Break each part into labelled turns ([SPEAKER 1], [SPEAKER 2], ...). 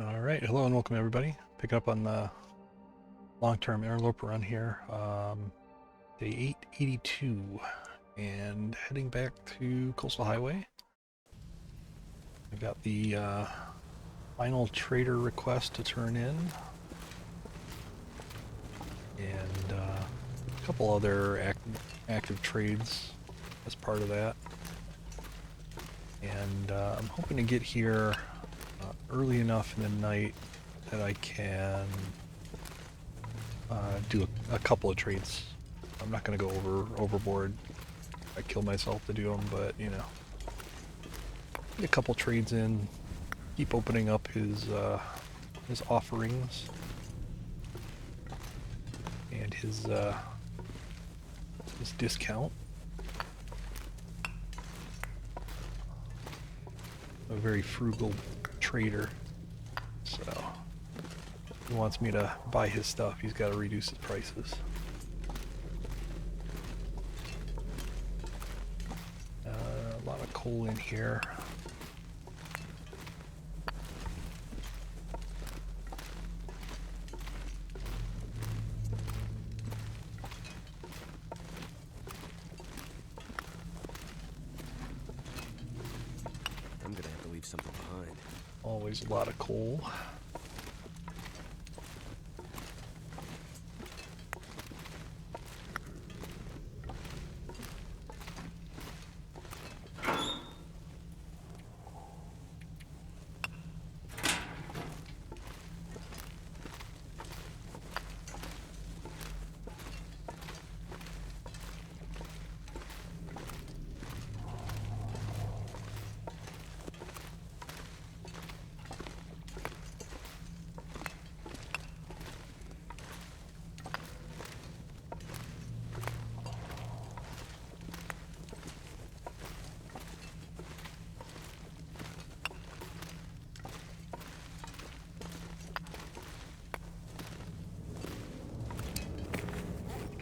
[SPEAKER 1] All right, hello and welcome everybody. Picking up on the long-term interloper run here, day 882, and heading back to Coastal Highway. I've got the final trader request to turn in, and a couple other active trades as part of that. And I'm hoping to get here early enough in the night that I can do a couple of trades. I'm not going to go overboard. I kill myself to do them, but you know, get a couple trades in. Keep opening up his offerings and his discount. A very frugal trader, so he wants me to buy his stuff. He's got to reduce his prices. A lot of coal in here.
[SPEAKER 2] I'm gonna have to leave something behind.
[SPEAKER 1] Always a lot of coal.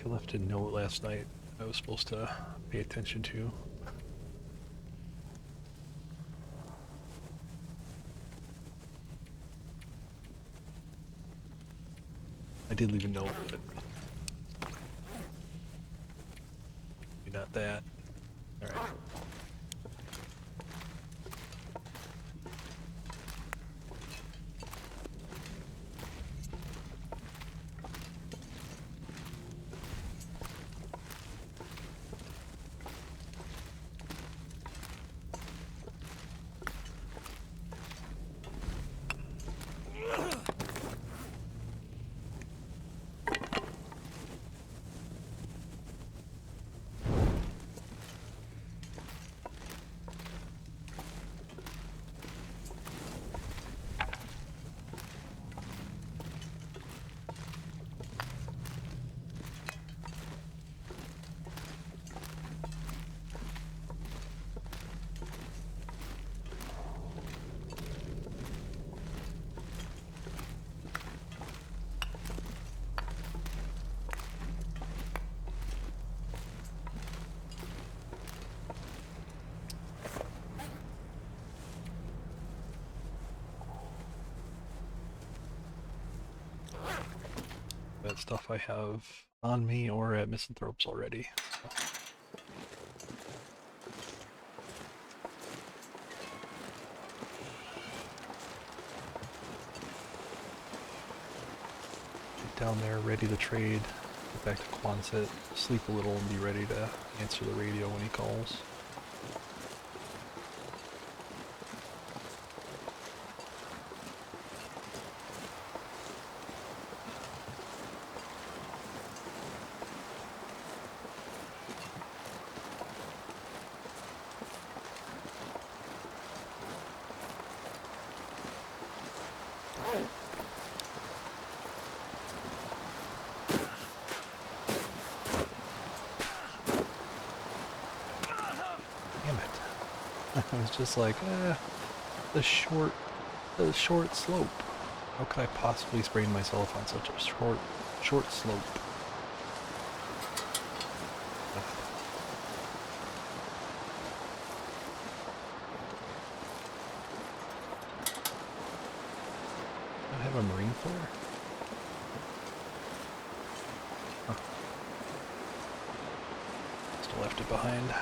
[SPEAKER 1] I left a note last night I was supposed to pay attention to. I did leave a note, but maybe not that. All right. That stuff I have on me or at Misanthropes already. So. Get down there, ready to trade. Get back to Quonset, sleep a little, and be ready to answer the radio when he calls. I was just like, the short slope. How could I possibly sprain myself on such a short slope? I have a marine flare? Huh. Still left it behind.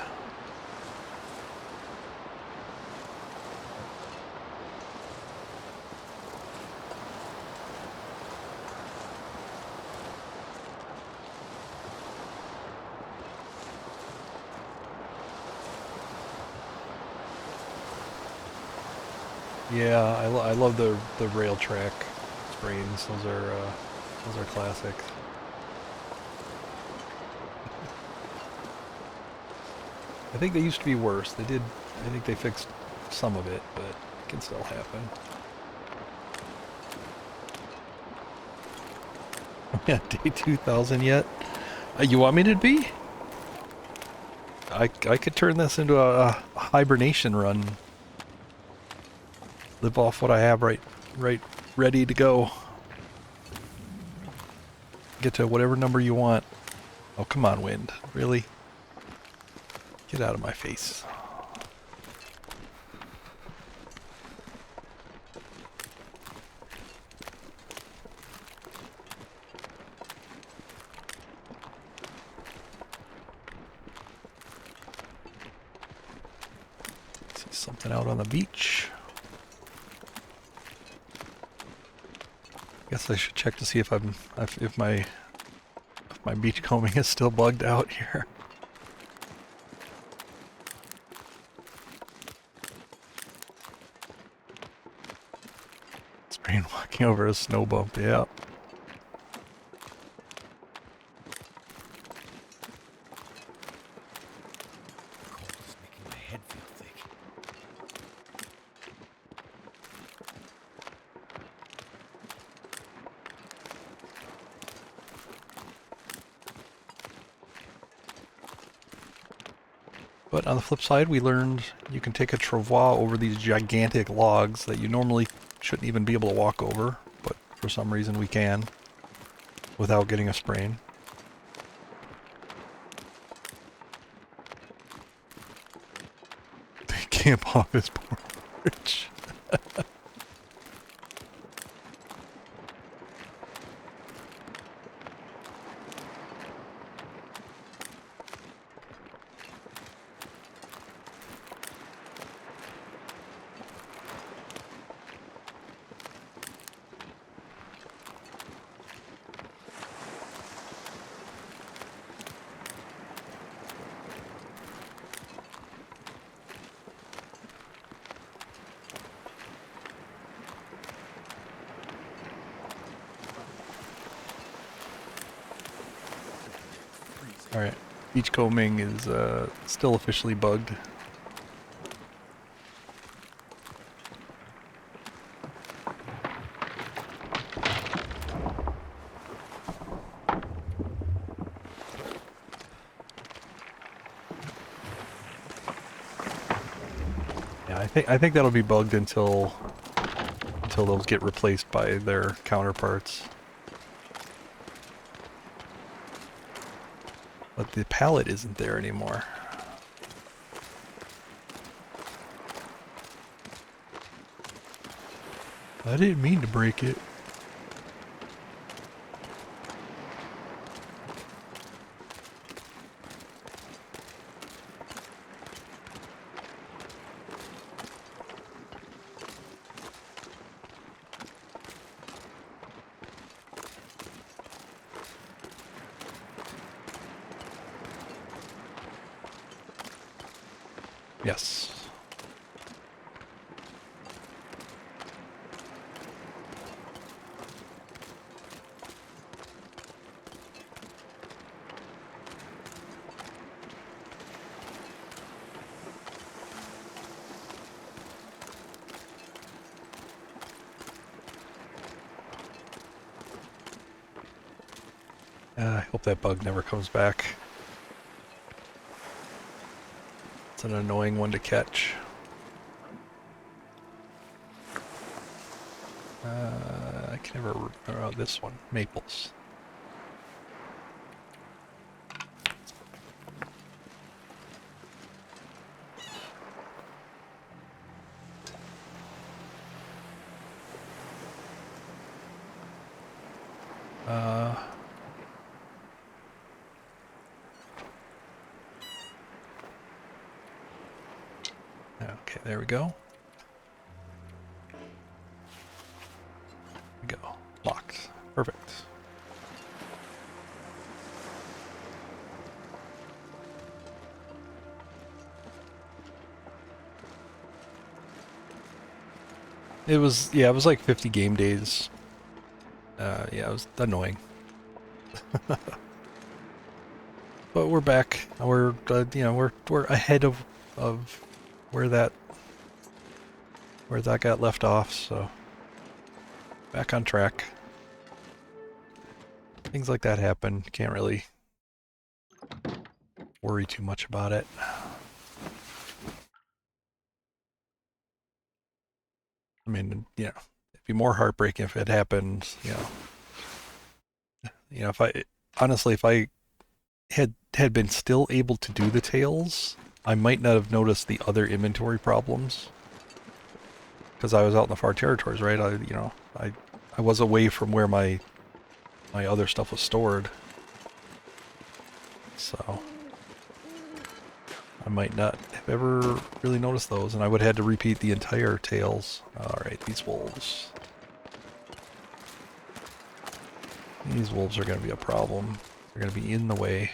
[SPEAKER 1] Yeah, I love the rail track sprains. Those are classics. I think they used to be worse. They did. I think they fixed some of it, but it can still happen. Yeah, day 2000 yet? You want me to be? I could turn this into a hibernation run. Live off what I have right ready to go. Get to whatever number you want. Oh, come on, wind. Really? Get out of my face. See something out on the beach. Guess I should check to see if my beach combing is still bugged out here. Sprain walking over a snow bump, yeah.
[SPEAKER 2] Cold is making my head feel thick.
[SPEAKER 1] But on the flip side, we learned you can take a travois over these gigantic logs that you normally shouldn't even be able to walk over, but for some reason we can without getting a sprain. They camp off his porch. Alright, beachcombing is still officially bugged. Yeah, I think that'll be bugged until those get replaced by their counterparts. But the pallet isn't there anymore. I didn't mean to break it. Yes. I hope that bug never comes back. It's an annoying one to catch. I can never remember this one. Maples. Uh, okay, there we go. There we go. Locked. Perfect. It was, yeah, it was like 50 game days. Yeah, it was annoying. But we're back. We're, you know, we're ahead of where that got left off. So back on track. Things like that happen. Can't really worry too much about it. I mean, you know, it'd be more heartbreaking if it happened. If I honestly, if I had been still able to do the tails, I might not have noticed the other inventory problems because I was out in the far territories, right? I was away from where my other stuff was stored, so I might not have ever really noticed those, and I would have had to repeat the entire tails. All right, these wolves. These wolves are going to be a problem. They're going to be in the way.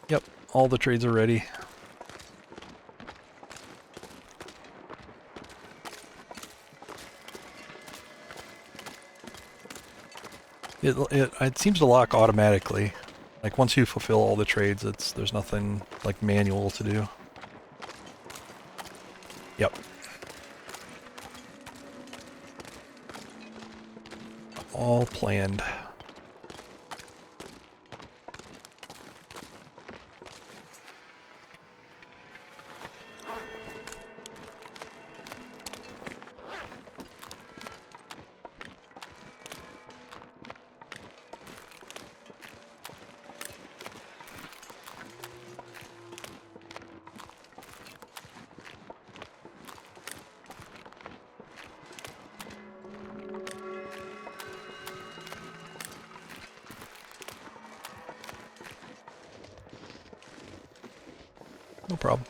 [SPEAKER 1] Yep, all the trades are ready. It seems to lock automatically. Like once you fulfill all the trades, there's nothing like manual to do. Yep. All planned. No problem.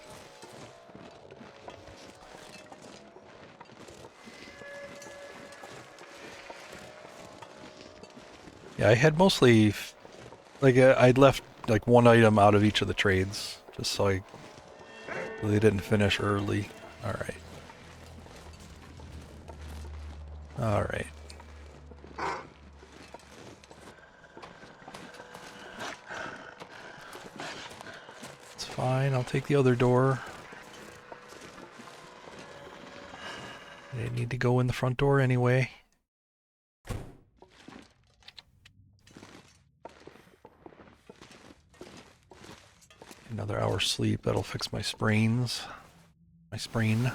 [SPEAKER 1] Yeah, I had mostly, like, I'd left like one item out of each of the trades, just so they didn't finish early. Alright. Alright. It's fine, I'll take the other door. I didn't need to go in the front door anyway. Another hour sleep, that'll fix my sprains. My sprain.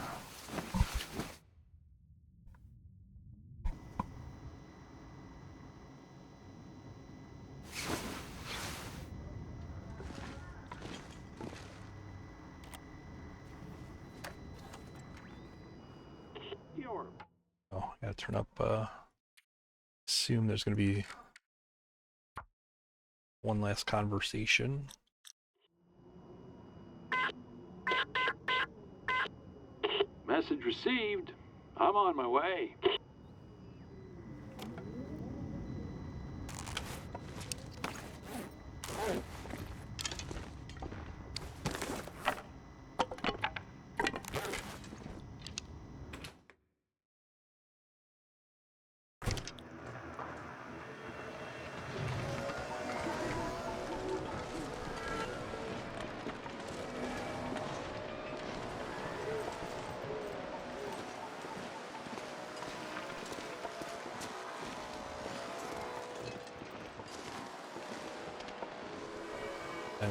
[SPEAKER 1] Oh, I gotta turn up, assume there's gonna be one last conversation.
[SPEAKER 3] Message received. I'm on my way.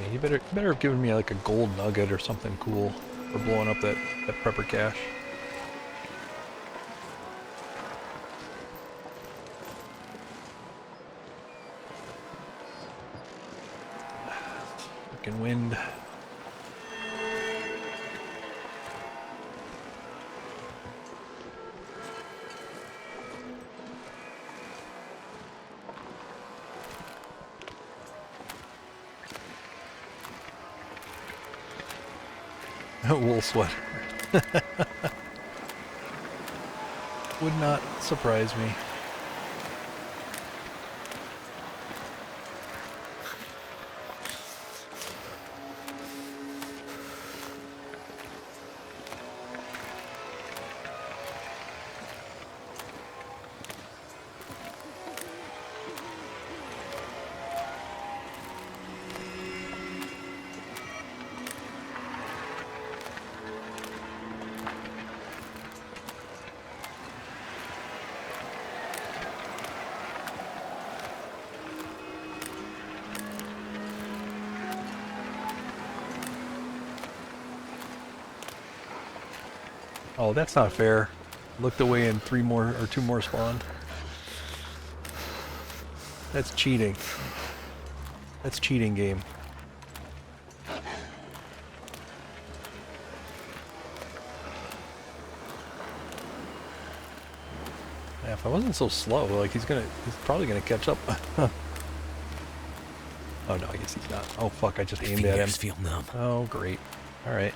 [SPEAKER 1] mean, you better have given me like a gold nugget or something cool for blowing up that prepper cache. Freaking wind. Wool sweater. Would not surprise me. Oh, that's not fair. Looked away and 3 more or 2 more spawned. That's cheating. That's cheating game. Yeah, if I wasn't so slow, like he's probably gonna catch up. Oh no, I guess he's not. Oh fuck, I just aimed at him.
[SPEAKER 2] Feel numb.
[SPEAKER 1] Oh great. Alright.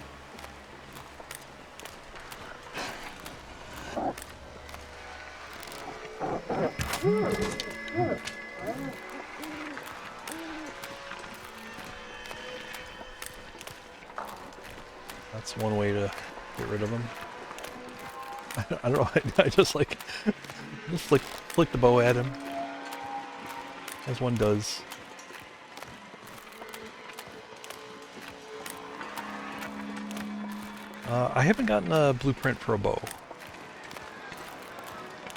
[SPEAKER 1] That's one way to get rid of him. I don't know, I just like, just flick the bow at him. As one does. I haven't gotten a blueprint for a bow.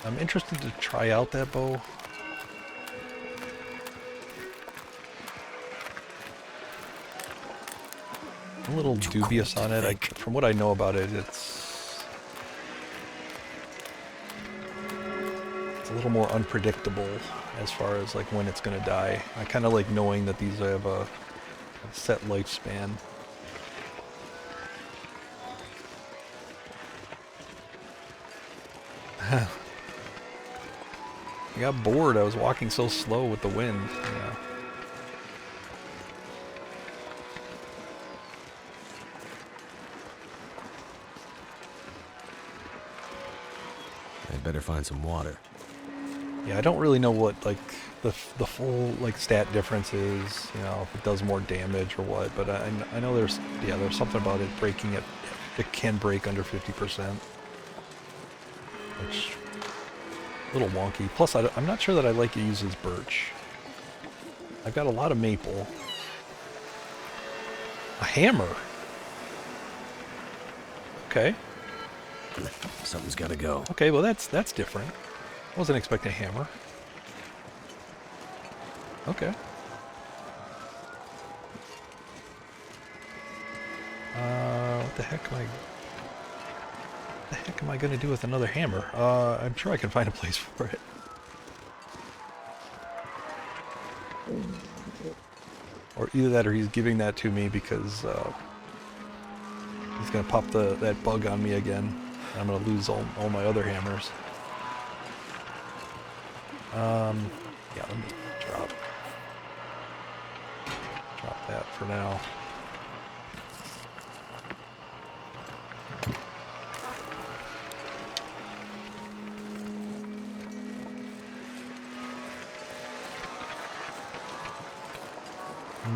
[SPEAKER 1] I'm interested to try out that bow. I'm a little dubious on it. From what I know about it, it's a little more unpredictable as far as like when it's gonna die. I kind of like knowing that these have a set lifespan. I got bored. I was walking so slow with the wind. Yeah.
[SPEAKER 2] I'd better find some water.
[SPEAKER 1] Yeah, I don't really know what like the full like stat difference is. You know, if it does more damage or what. But I know there's something about it breaking it. It can break under 50%, which. A little wonky. Plus, I'm not sure that I like to use his birch. I've got a lot of maple. A hammer. Okay.
[SPEAKER 2] Something's got to go.
[SPEAKER 1] Okay, well that's different. Wasn't expecting a hammer. Okay. What the heck am I? What the heck am I going to do with another hammer? I'm sure I can find a place for it. Or either that or he's giving that to me because he's going to pop that bug on me again. And I'm going to lose all my other hammers. Yeah, let me drop that for now.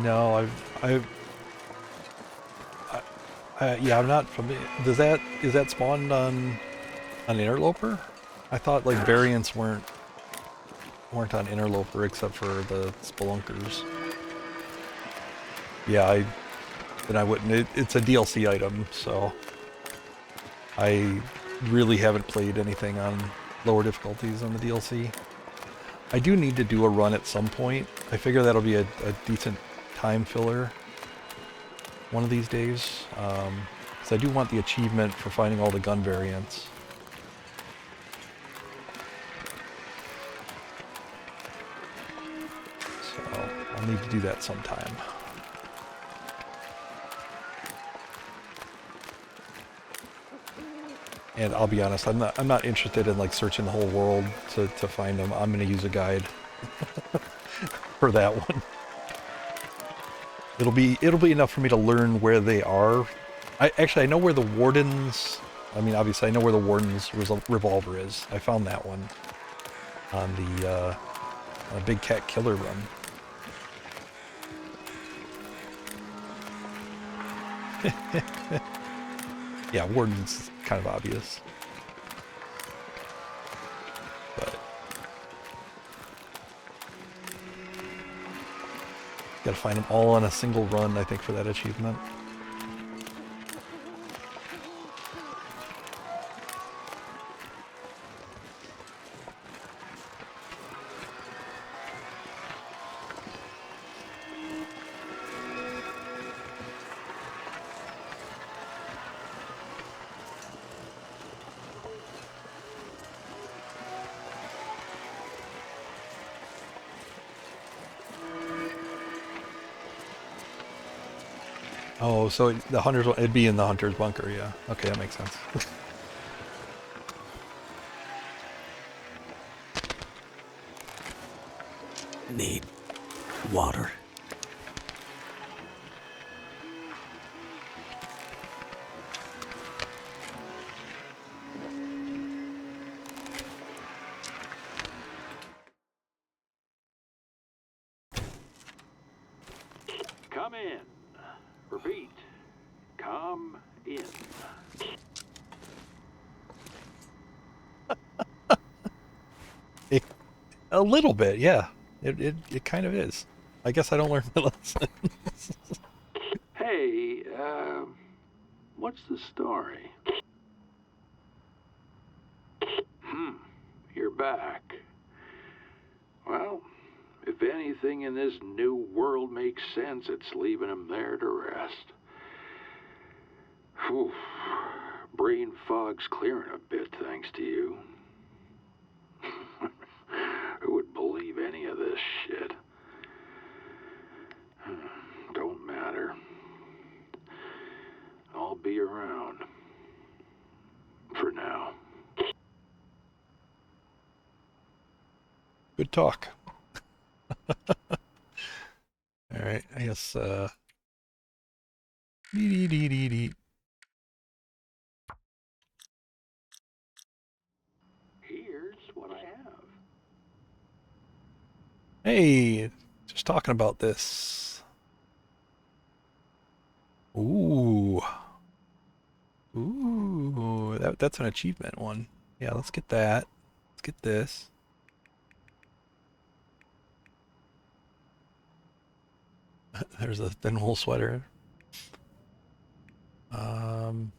[SPEAKER 1] No, yeah, I'm not familiar. Is that spawned on Interloper? I thought like variants weren't on Interloper except for the spelunkers. Yeah, then I wouldn't. It's a DLC item, so I really haven't played anything on lower difficulties on the DLC. I do need to do a run at some point. I figure that'll be a decent time filler. one of these days. Because I do want the achievement for finding all the gun variants. So I'll need to do that sometime. And I'll be honest, I'm not interested in like searching the whole world to find them. I'm gonna use a guide for that one. It'll be enough for me to learn where they are. I know where the Warden's. I mean, obviously, I know where the Warden's revolver is. I found that one on the Big Cat Killer run. Yeah, Warden's kind of obvious. But gotta find them all on a single run, I think, for that achievement. Oh, so the hunters, it'd be in the hunter's bunker, yeah. Okay, that makes sense.
[SPEAKER 2] Need water.
[SPEAKER 3] Come in. Repeat. Come in.
[SPEAKER 1] A little bit, yeah. It kind of is. I guess I don't learn my lesson.
[SPEAKER 3] Hey, what's the story? You're back. Well, if anything in this new world makes sense, it's leaving him there to rest. Whew. Brain fog's clearing a bit thanks to you. Who would believe any of this shit? Don't matter. I'll be around. For now.
[SPEAKER 1] Good talk. Alright, I guess, dee.
[SPEAKER 3] Here's what I have.
[SPEAKER 1] Hey, just talking about this. Ooh. Ooh, that's an achievement one. Yeah, let's get that. Let's get this. There's a thin wool sweater. Um,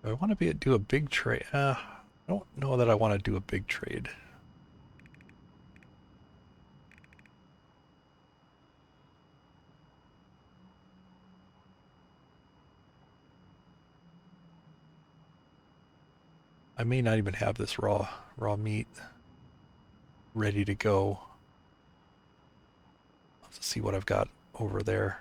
[SPEAKER 1] I want to do a big trade. I don't know that I want to do a big trade. I may not even have this raw meat ready to go. Let's see what I've got over there.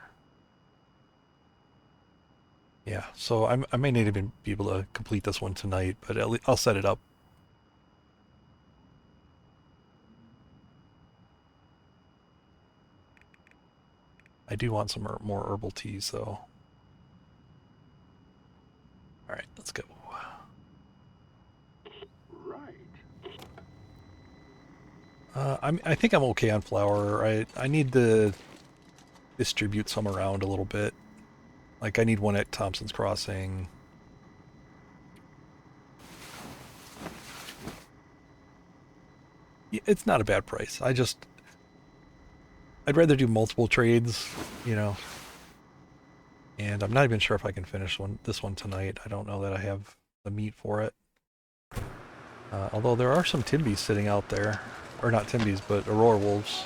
[SPEAKER 1] Yeah, so I may not even be able to complete this one tonight, but at least I'll set it up. I do want some more herbal teas, though. All right, let's go.
[SPEAKER 3] Right.
[SPEAKER 1] I think I'm okay on flour. I need to distribute some around a little bit. Like I need one at Thompson's Crossing. It's not a bad price. I'd rather do multiple trades, you know. And I'm not even sure if I can finish this one tonight. I don't know that I have the meat for it. Although there are some Timbies sitting out there. Or not Timbies, but Aurora Wolves.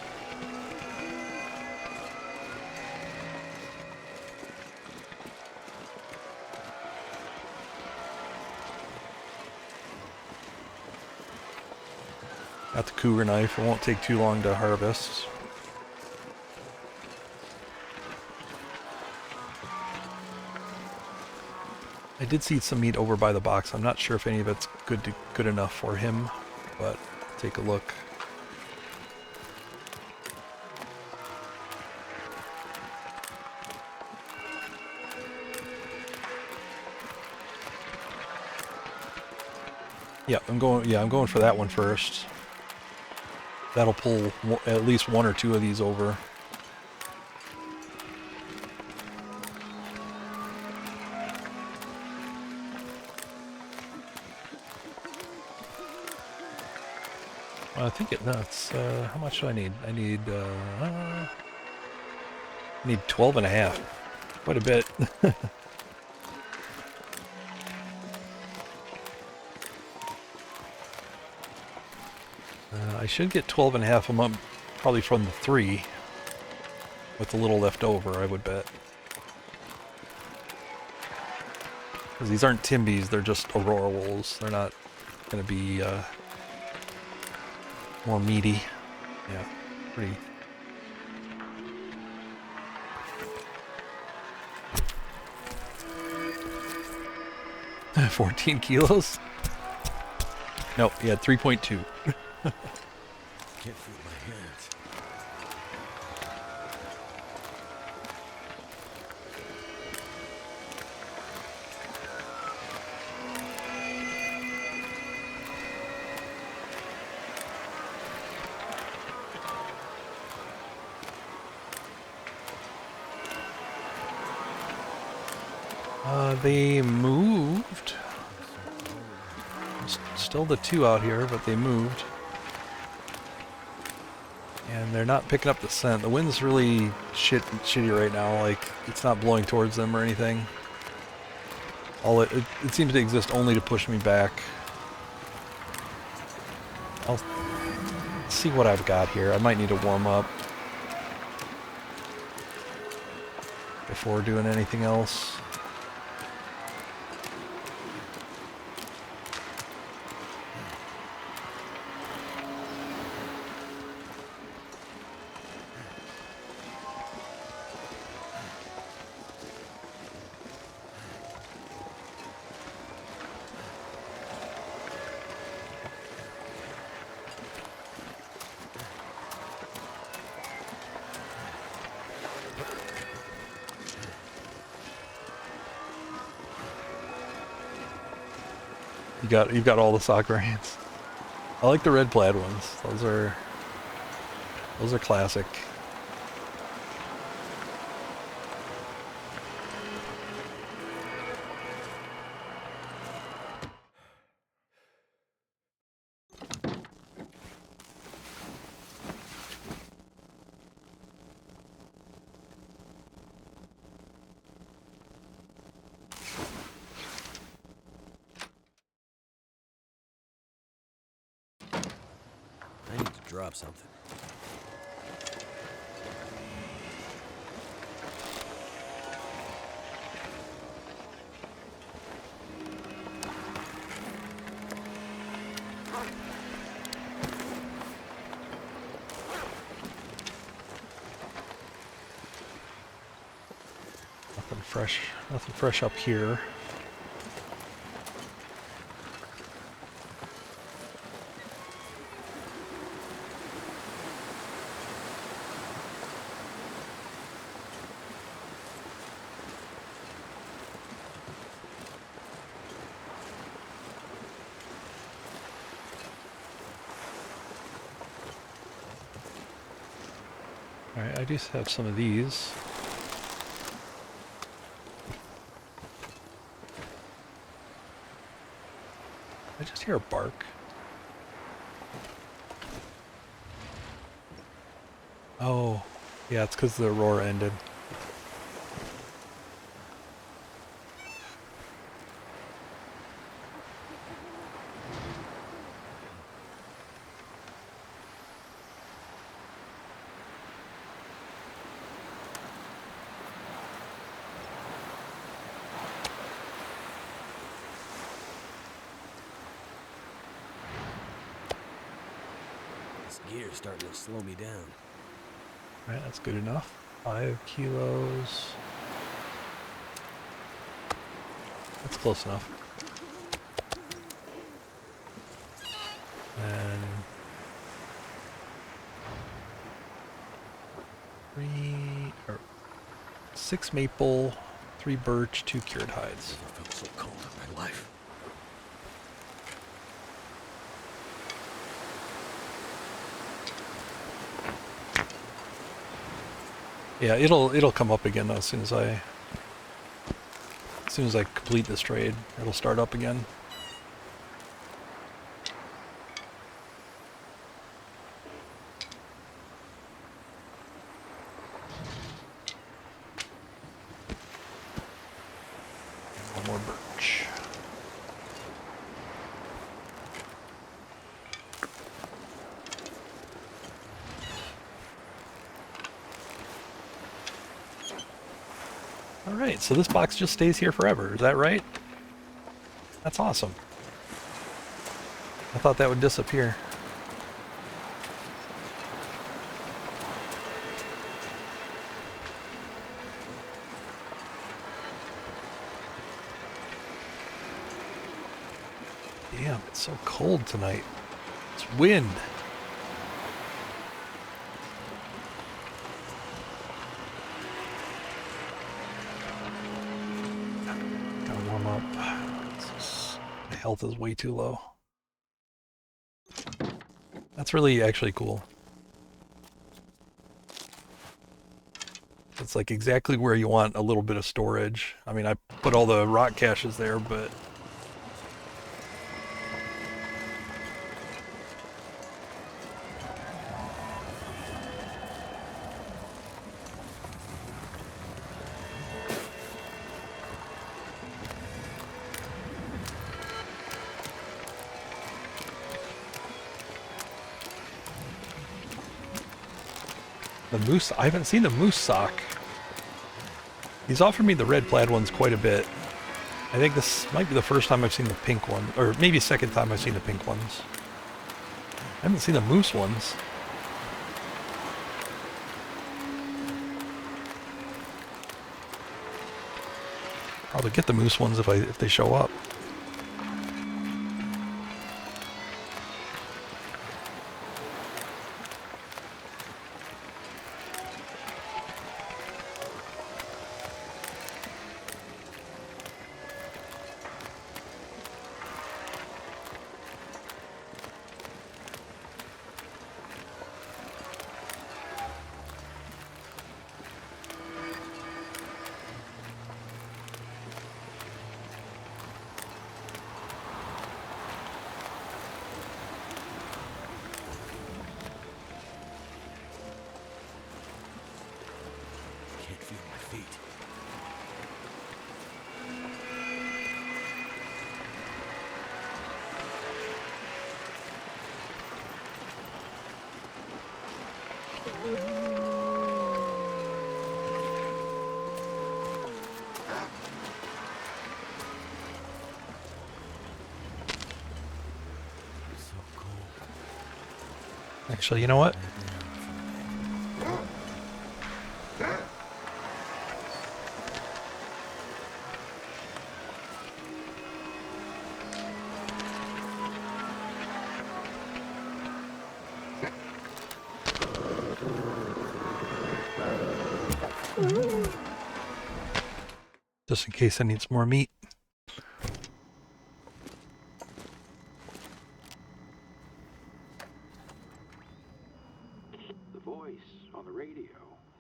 [SPEAKER 1] Got the cougar knife. It won't take too long to harvest. I did see some meat over by the box. I'm not sure if any of it's good enough for him, but take a look. Yeah, I'm going for that one first. That'll pull at least one or two of these over. I think that's, how much do I need? I need 12 and a half. Quite a bit. I should get 12 and a half a month, probably from the 3, with a little left over, I would bet. Because these aren't Timbies, they're just Aurora Wolves. They're not going to be more meaty. Yeah, pretty. $14 kilos? No, he had 3.2.
[SPEAKER 2] Can't feel my hands.
[SPEAKER 1] They moved. Still the 2 out here, but they moved. And they're not picking up the scent. The wind's really shitty right now. Like, it's not blowing towards them or anything. It seems to exist only to push me back. I'll see what I've got here. I might need to warm up before doing anything else. You've got all the sock variants. I like the red plaid ones. Those are classic.
[SPEAKER 2] I need to drop something.
[SPEAKER 1] Nothing fresh up here. Alright, I do have some of these. I just hear a bark. Oh, yeah, it's because the aurora ended.
[SPEAKER 2] This gear's starting to slow me down.
[SPEAKER 1] All right, that's good enough. 5 kilos. That's close enough. And 6 maple, 3 birch, 2 cured hides.
[SPEAKER 2] Never felt so cold in my life.
[SPEAKER 1] Yeah, it'll come up again though, as soon as I complete this trade. It'll start up again. One more birch. Alright, so this box just stays here forever, is that right? That's awesome. I thought that would disappear. Damn, it's so cold tonight. It's wind. Gotta warm up. My health is way too low. That's really actually cool. It's like exactly where you want a little bit of storage. I mean, I put all the rock caches there, but the moose, I haven't seen the moose sock. He's offered me the red plaid ones quite a bit. I think this might be the first time I've seen the pink one, or maybe second time I've seen the pink ones. I haven't seen the moose ones. Probably get the moose ones if they show up.
[SPEAKER 2] Can't feel my feet. So cold.
[SPEAKER 1] Actually, you know what? Just in case I need some more meat.
[SPEAKER 3] The voice on the radio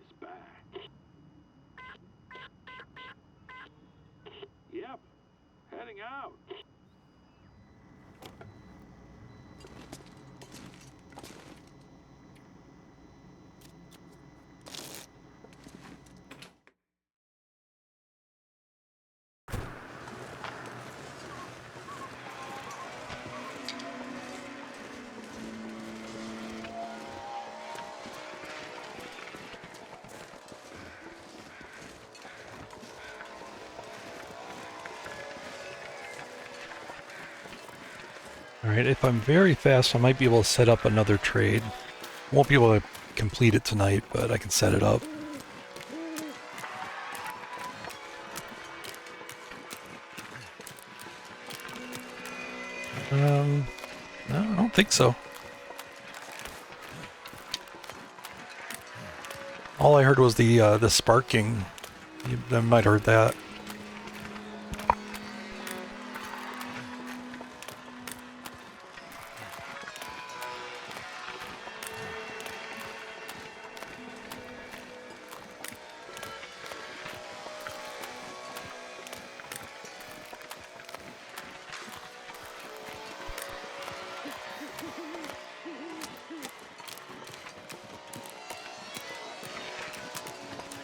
[SPEAKER 3] is back. Yep, heading out.
[SPEAKER 1] Alright, if I'm very fast, I might be able to set up another trade. Won't be able to complete it tonight, but I can set it up. No, I don't think so. All I heard was the sparking. You might have heard that.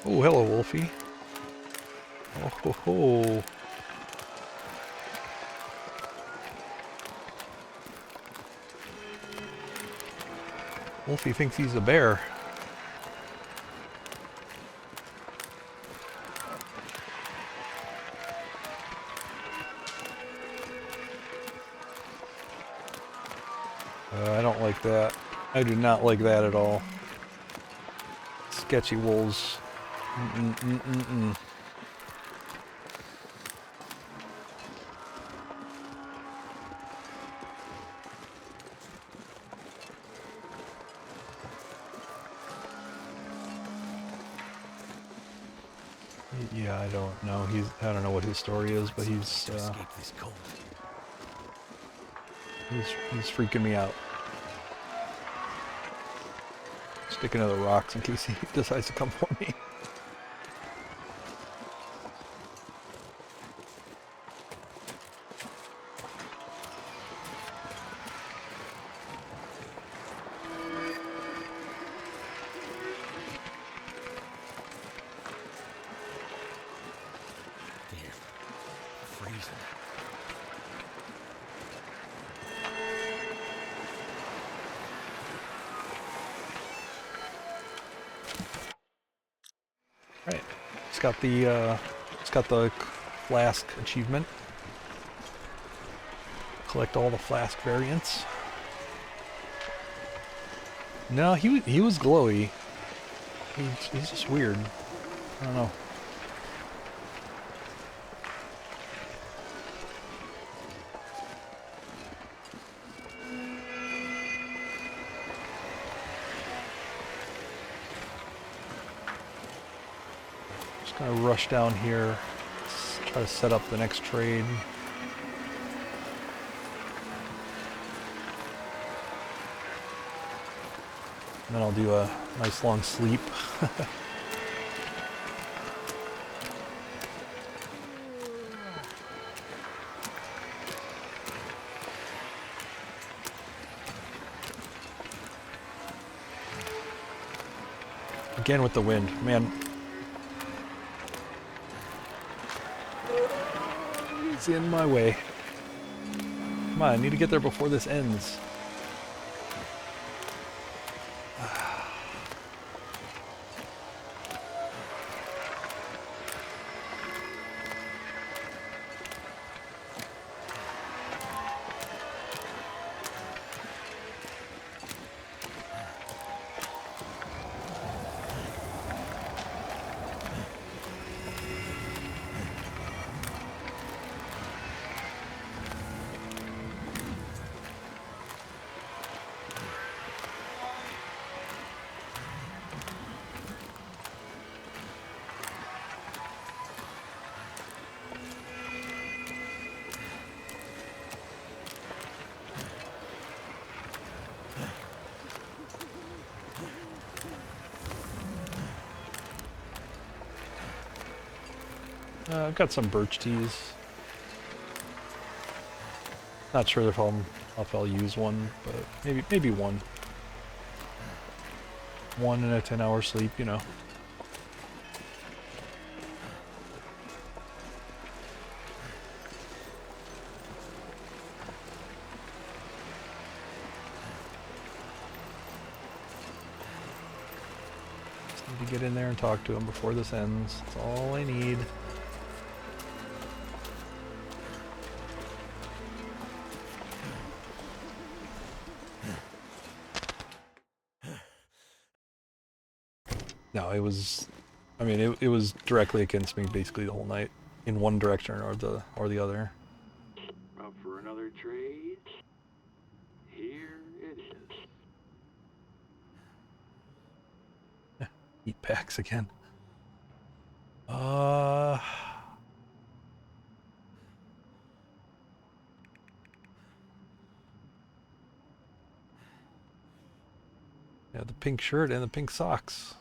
[SPEAKER 1] Oh, hello, Wolfie. Oh, ho, ho. Wolfie thinks he's a bear. I don't like that. I do not like that at all. Sketchy wolves. Mm-mm-mm-mm-mm. Yeah, I don't know. I don't know what his story is, but he's he's freaking me out. Sticking to the rocks in case he decides to come for me. Right, it's got the flask achievement. Collect all the flask variants. No, he was glowy. He's just weird. I don't know. Just gonna rush down here. Try to set up the next trade. And then I'll do a nice long sleep. Again with the wind, man. It's in my way. Come on, I need to get there before this ends. I've got some birch teas. Not sure if I'll use one, but maybe one. One in a 10-hour sleep, you know. Just need to get in there and talk to him before this ends. That's all I need. No, it was. I mean, it was directly against me basically the whole night, in one direction or the other.
[SPEAKER 3] Up for another trade? Here it is.
[SPEAKER 1] Heat packs again. Uh. Yeah, the pink shirt and the pink socks.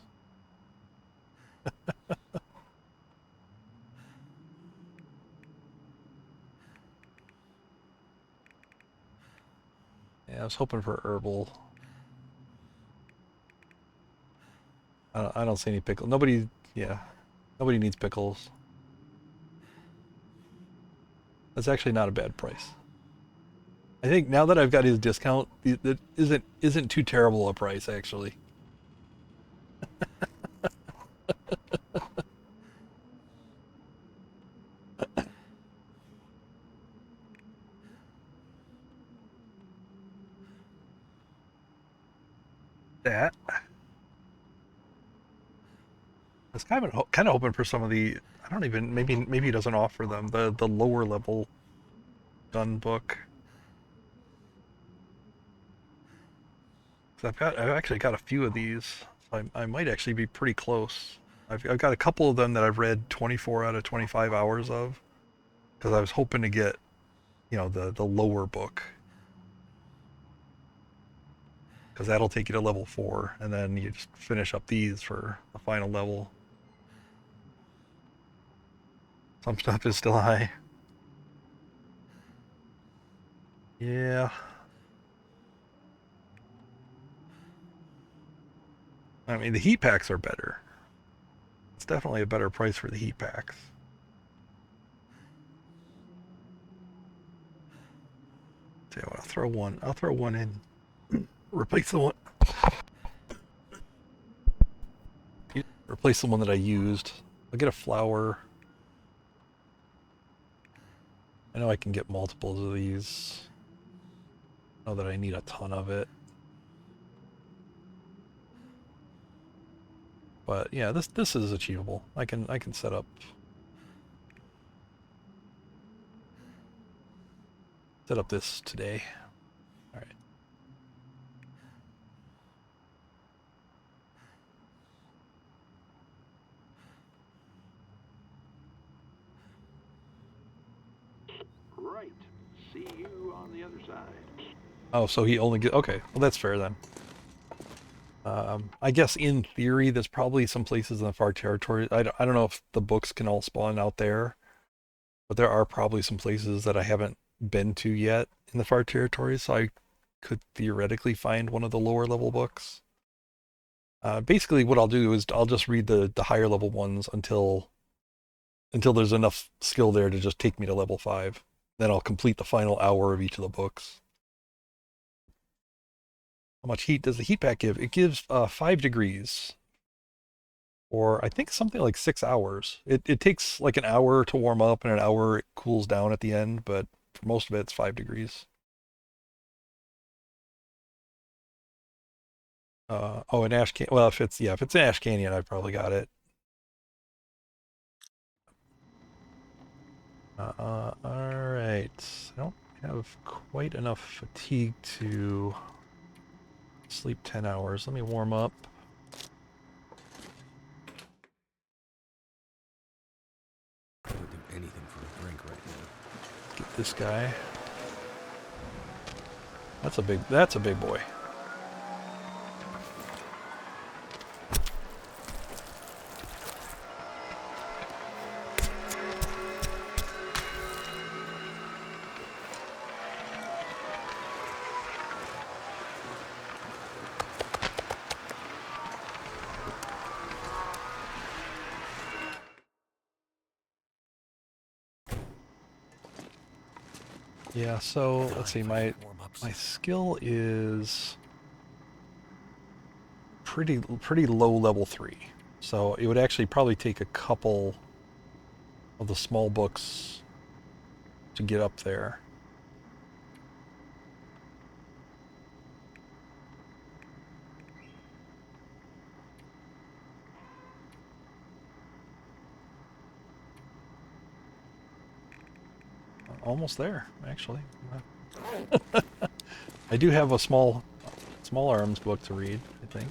[SPEAKER 1] Yeah, I was hoping for herbal. I don't see any pickle. Nobody. Yeah, nobody needs pickles. That's actually not a bad price. I think now that I've got his discount, that isn't too terrible a price actually. That I was kind of hoping for some of the. I don't even maybe he doesn't offer them the lower level gun book. 'Cause I've actually got a few of these. So I might actually be pretty close. I've got a couple of them that I've read 24 out of 25 hours of because I was hoping to get the lower book because that'll take you to level 4 and then you just finish up these for the final level. Some stuff is still high. Yeah. I mean, the heat packs are better. It's definitely a better price for the heat packs. So I'll throw one. I'll throw one in. Replace the one. Replace the one that I used. I'll get a flower. I know I can get multiples of these. I know that I need a ton of it. But yeah, this is achievable. I can set up this today. All right.
[SPEAKER 3] Right. See you on the other side.
[SPEAKER 1] Oh, so he only get okay. Well, that's fair then. I guess in theory, there's probably some places in the far territory. I don't know if the books can all spawn out there, but there are probably some places that I haven't been to yet in the far territories, so I could theoretically find one of the lower level books. Basically, what I'll do is I'll just read the higher level ones until there's enough skill there to just take me to level 5. Then I'll complete the final hour of each of the books. How much heat does the heat pack give? It gives 5 degrees, or I think something like 6 hours. It takes like an hour to warm up and an hour it cools down at the end, but for most of it, it's 5 degrees. Oh, an Ash Canyon. Well, if it's an Ash Canyon, I've probably got it. All right. I don't have quite enough fatigue to sleep 10 hours. Let me warm up.
[SPEAKER 2] I would do anything for a drink right now.
[SPEAKER 1] Get this guy. That's a big boy. Yeah, so let's see, my skill is pretty low level 3. So it would actually probably take a couple of the small books to get up there. almost there, actually. I do have a small arms book to read, I think.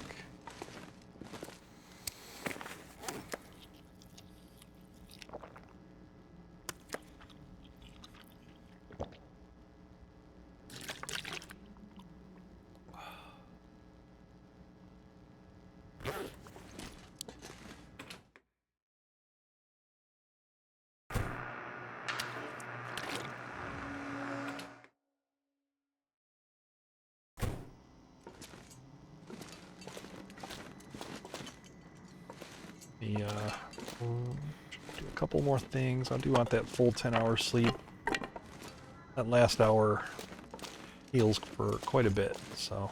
[SPEAKER 1] Do a couple more things. I do want that full 10-hour sleep. That last hour heals for quite a bit, so.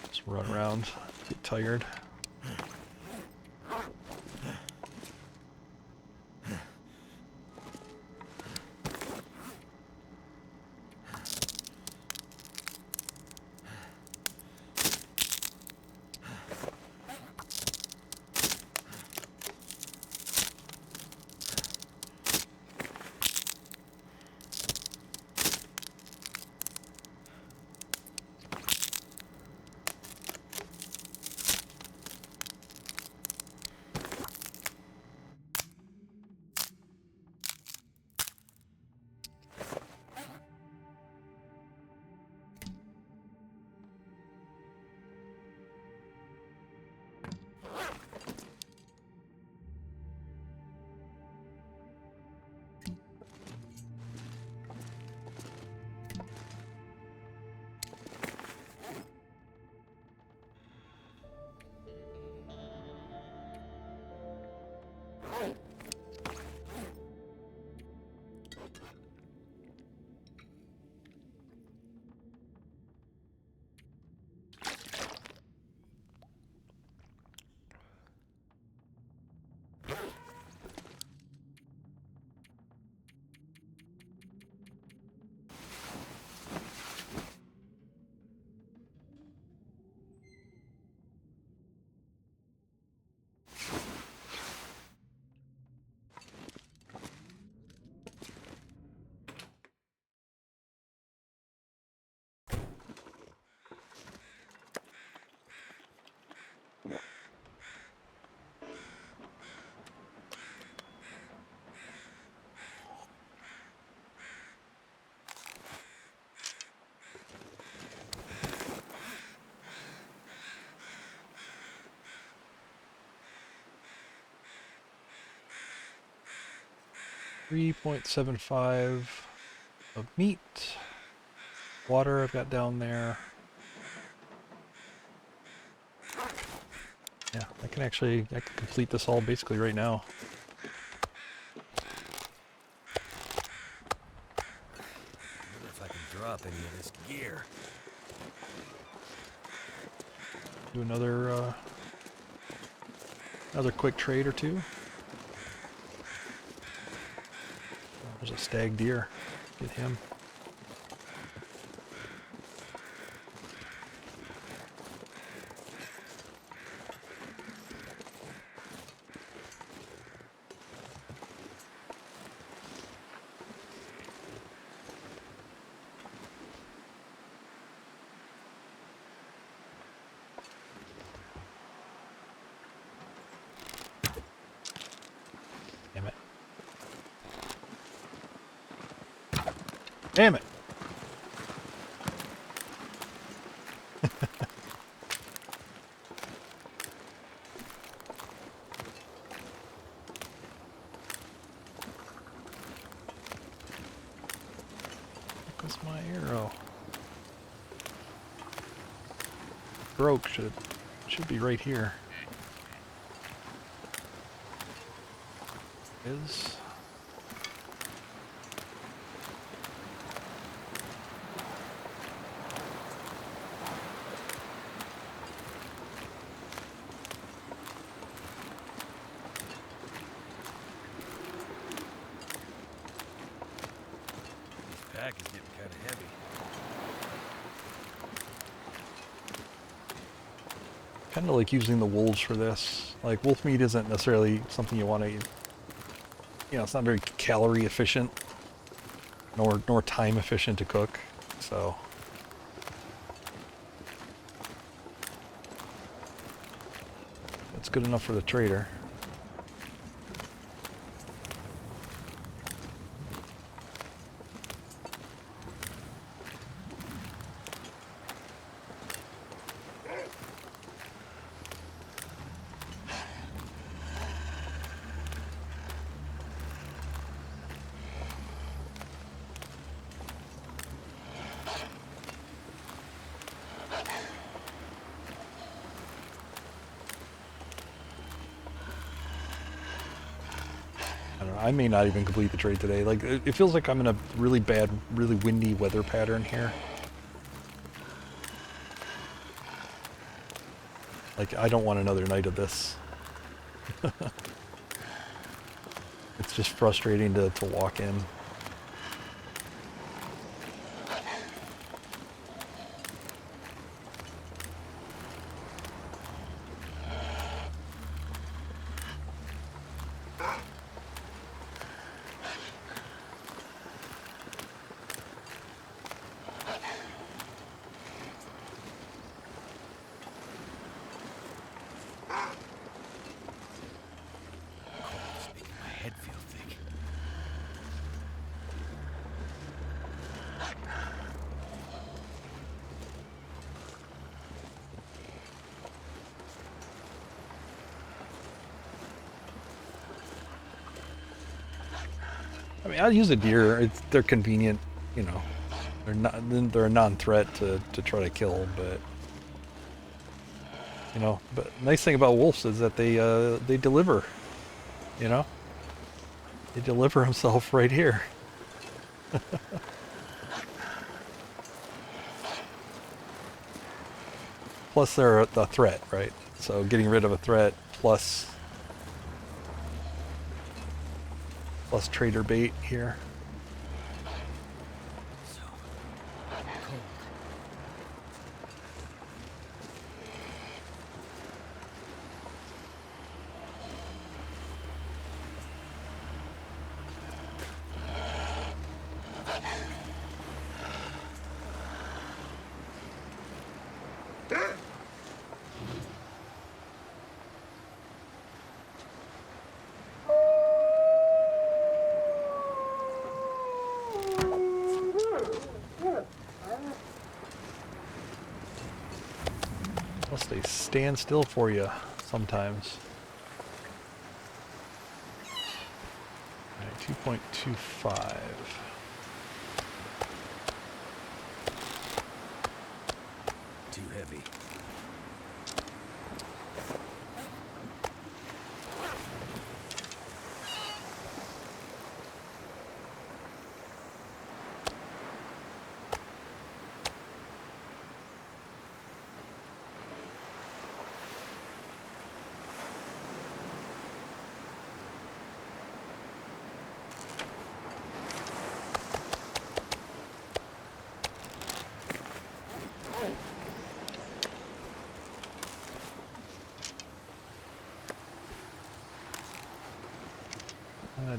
[SPEAKER 1] Just run around, get tired. .75 of meat. Water I've got down there. Yeah, I can complete this all basically right now.
[SPEAKER 2] I wonder if I can drop any of this gear.
[SPEAKER 1] Do another quick trade or two. There's a stag deer. Get him. Damn it. Damn it! Where's my arrow? Broke, should be right here. Is
[SPEAKER 2] This pack is getting kind of heavy.
[SPEAKER 1] kind of like using the wolves for this. Like wolf meat isn't necessarily something you want to, it's not very calorie efficient, nor time efficient to cook. So that's good enough for the trader. I don't know, I may not even complete the trade today. Like, it feels like I'm in a really bad, really windy weather pattern here. Like, I don't want another night of this. It's just frustrating to walk in.
[SPEAKER 2] It's making my head feel thick.
[SPEAKER 1] I mean, I'll use a deer. They're convenient, you know. They're a non-threat to try to kill, but But nice thing about wolves is that they deliver. You know, they deliver himself right here. Plus, they're a threat, right? So getting rid of a threat plus trader bait here.
[SPEAKER 2] So cold.
[SPEAKER 1] Plus, they stand still for you sometimes. All right, 2.25.
[SPEAKER 2] Too heavy.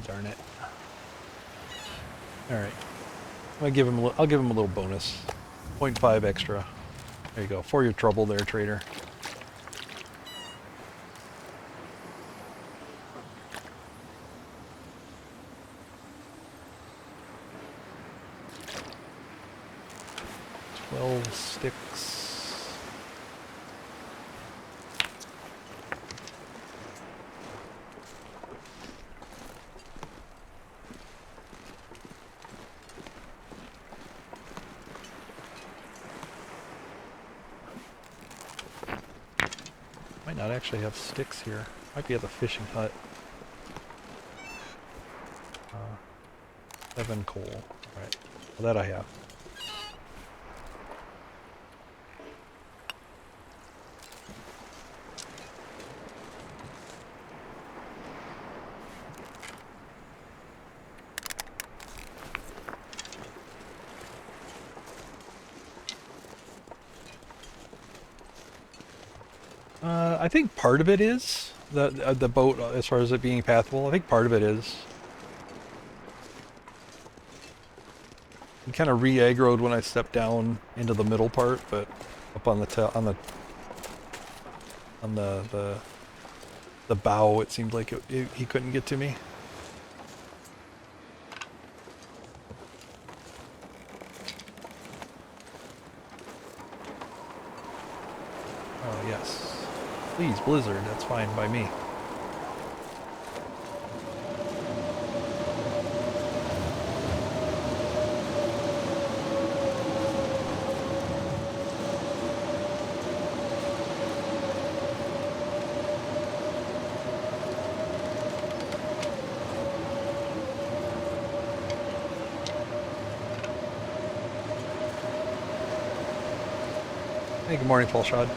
[SPEAKER 1] Darn it. All right. I'll give him a little bonus. 0.5 extra. There you go. For your trouble there, trader. "12 sticks. Might not actually have sticks here. Might be at the fishing hut. 7 coal. Alright. Well, that I have. I think part of it is the boat, as far as it being pathable. I think part of it is. He kind of re-aggroed when I stepped down into the middle part, but up on the the bow, it seemed like he couldn't get to me. Oh yes, please Blizzard. That's fine by me. Hey, good morning, Paul Shod.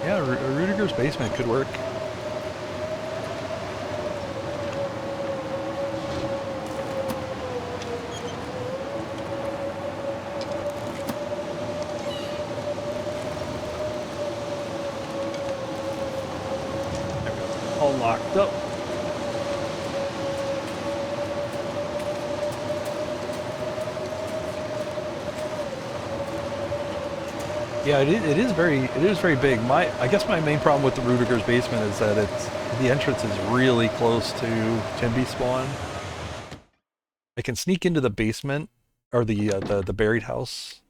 [SPEAKER 1] Yeah, Rudiger's basement could work. All locked up. Yeah, it is very big. I guess my main problem with the Rudiger's basement is that the entrance is really close to Timby spawn. I can sneak into the basement or the buried house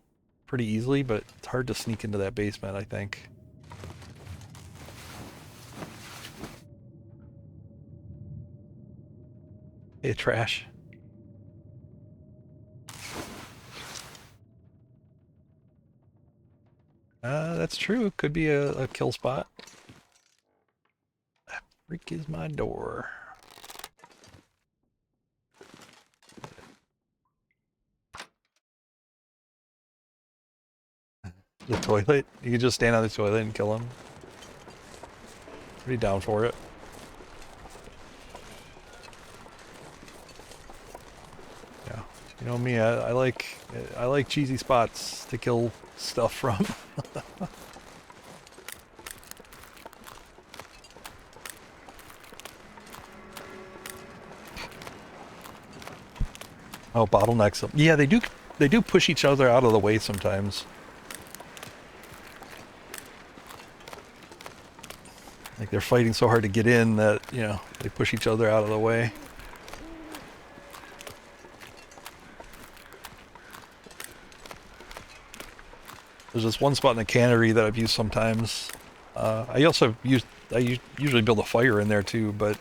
[SPEAKER 1] pretty easily, but it's hard to sneak into that basement, I think. Hey, trash. That's true. Could be a kill spot. That freak is my door. The toilet? You could just stand on the toilet and kill him. Pretty down for it. Yeah. You know me, I like cheesy spots to kill stuff from. Oh, bottlenecks them. Yeah, they do push each other out of the way sometimes. Like they're fighting so hard to get in that, you know, they push each other out of the way. There's this one spot in the cannery that I've used sometimes. I usually build a fire in there too, but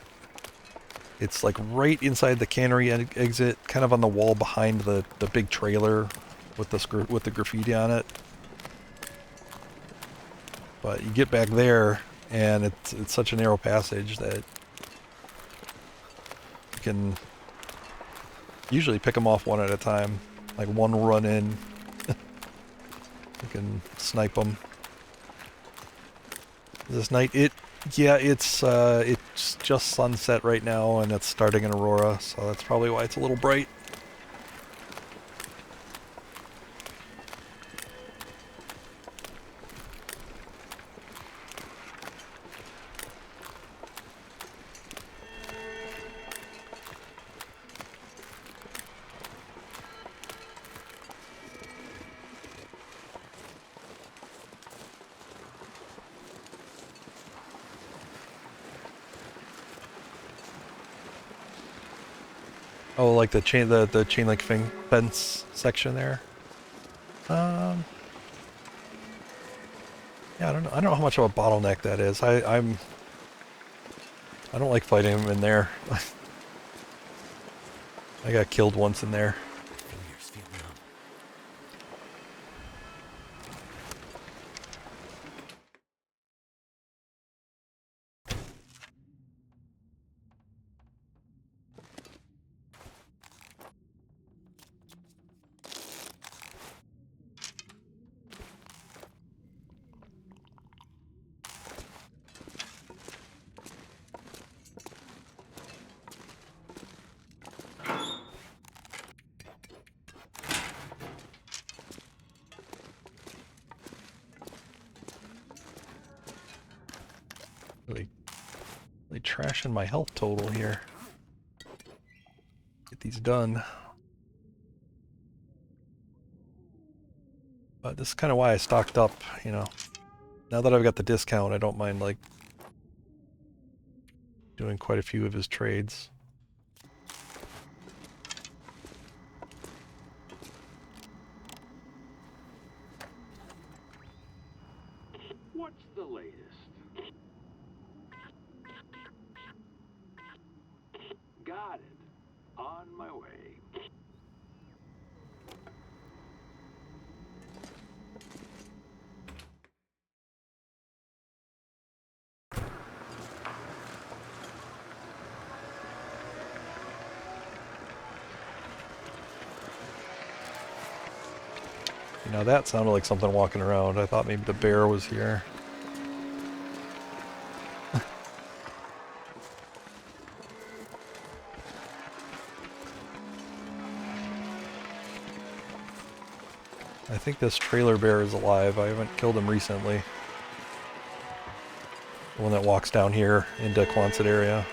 [SPEAKER 1] it's like right inside the cannery exit, kind of on the wall behind the big trailer with the graffiti on it. But you get back there, and it's such a narrow passage that you can usually pick them off one at a time, like one run in. You can snipe them. This night, it's just sunset right now, and it's starting in Aurora, so that's probably why it's a little bright. Oh, like the chain link fence section there. Yeah, I don't know how much of a bottleneck that is. I don't like fighting him in there. I got killed once in there. trashing my health total here. Get these done. But this is kind of why I stocked up, you know. Now that I've got the discount, I don't mind, like, doing quite a few of his trades.
[SPEAKER 3] What's the latest? Got it. On my way.
[SPEAKER 1] You know, that sounded like something walking around. I thought maybe the bear was here. I think this trailer bear is alive. I haven't killed him recently. The one that walks down here into Quonset area.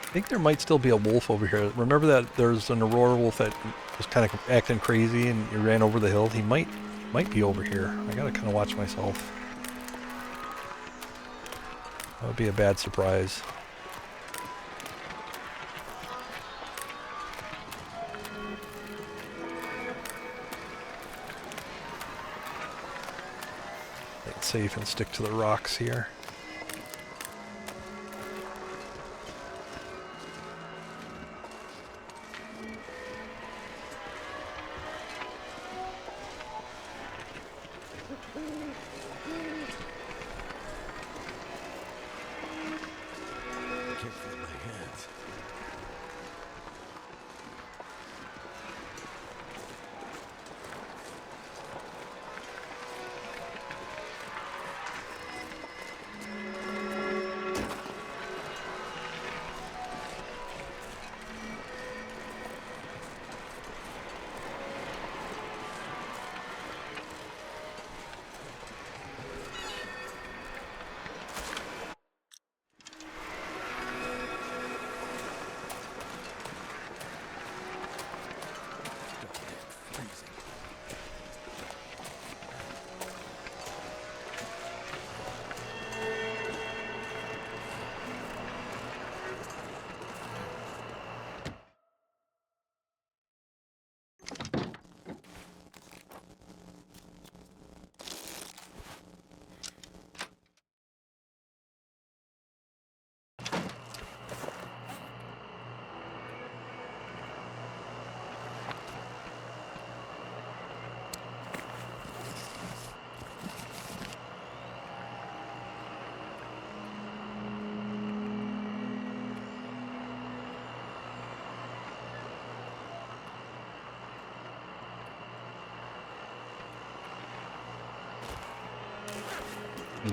[SPEAKER 1] I think there might still be a wolf over here. Remember that there's an Aurora wolf that was kind of acting crazy and he ran over the hill? He might be over here. I gotta kind of watch myself. That would be a bad surprise. Play it safe and stick to the rocks here.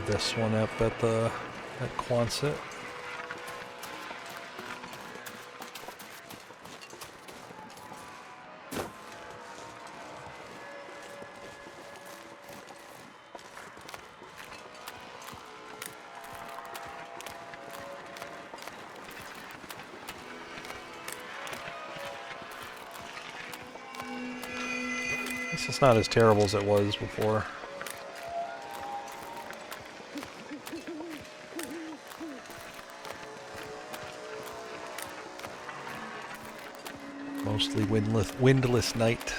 [SPEAKER 1] This one up at Quonset. It's not as terrible as it was before. Mostly windless night.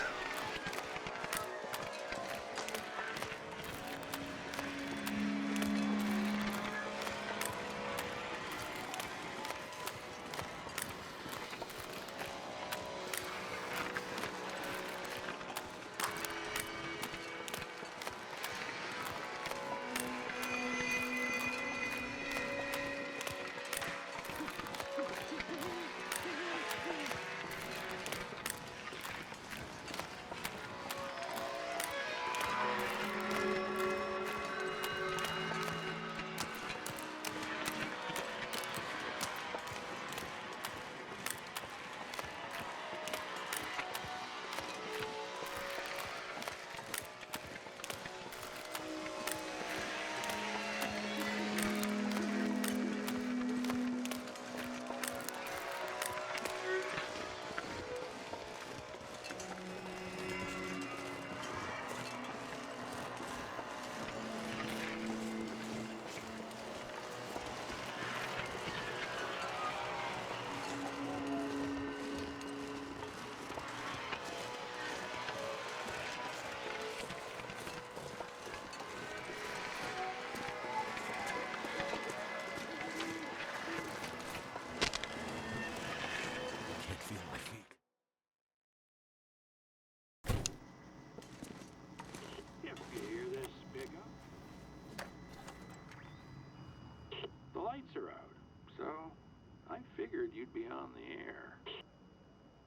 [SPEAKER 2] Can't feel my feet.
[SPEAKER 3] If you hear this pickup, the lights are out, so I figured you'd be on the air.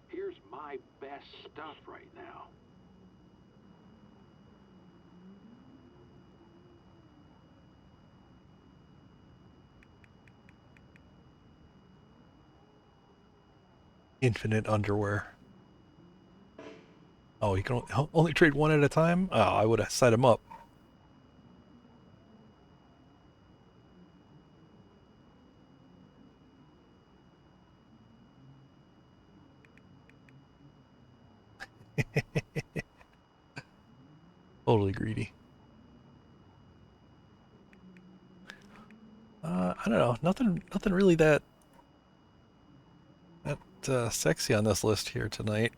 [SPEAKER 3] Here's my best stuff right now.
[SPEAKER 1] Infinite underwear. Oh, you can only trade one at a time? Oh, I would have set him up. Totally greedy. I don't know. Nothing really that sexy on this list here tonight.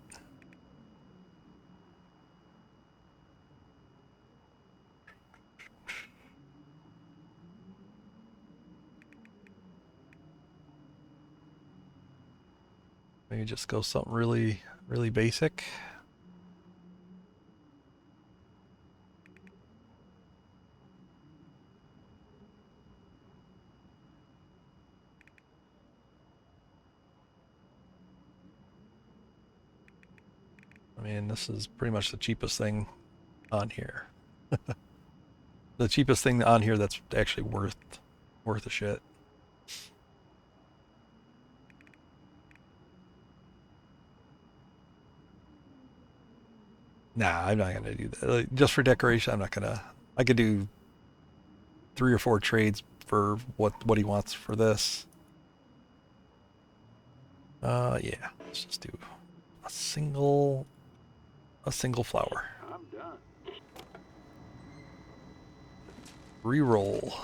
[SPEAKER 1] Maybe just go something really basic. I mean, this is pretty much the cheapest thing on here. The cheapest thing on here that's actually worth a shit. Nah, I'm not gonna do that. Like, just for decoration, I'm not gonna. I could do 3 or 4 trades for what he wants for this. Yeah. Let's just do a single flower.
[SPEAKER 3] I'm done.
[SPEAKER 1] Reroll.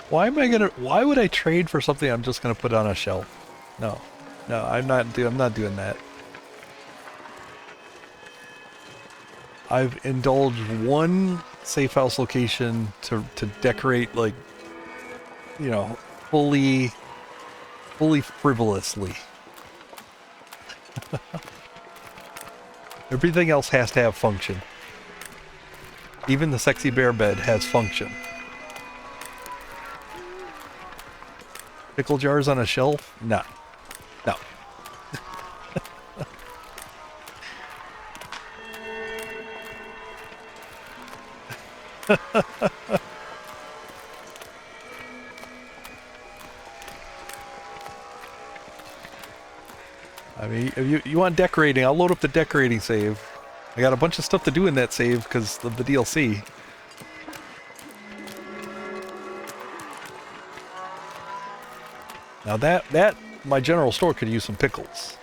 [SPEAKER 1] Why would I trade for something I'm just gonna put on a shelf? No. No, I'm not doing that. I've indulged one safe house location to decorate, like, you know, fully frivolously. Everything else has to have function. Even the sexy bear bed has function. Pickle jars on a shelf? No. No. I mean, if you want decorating, I'll load up the decorating save. I got a bunch of stuff to do in that save because of the DLC. Now that my general store could use some pickles.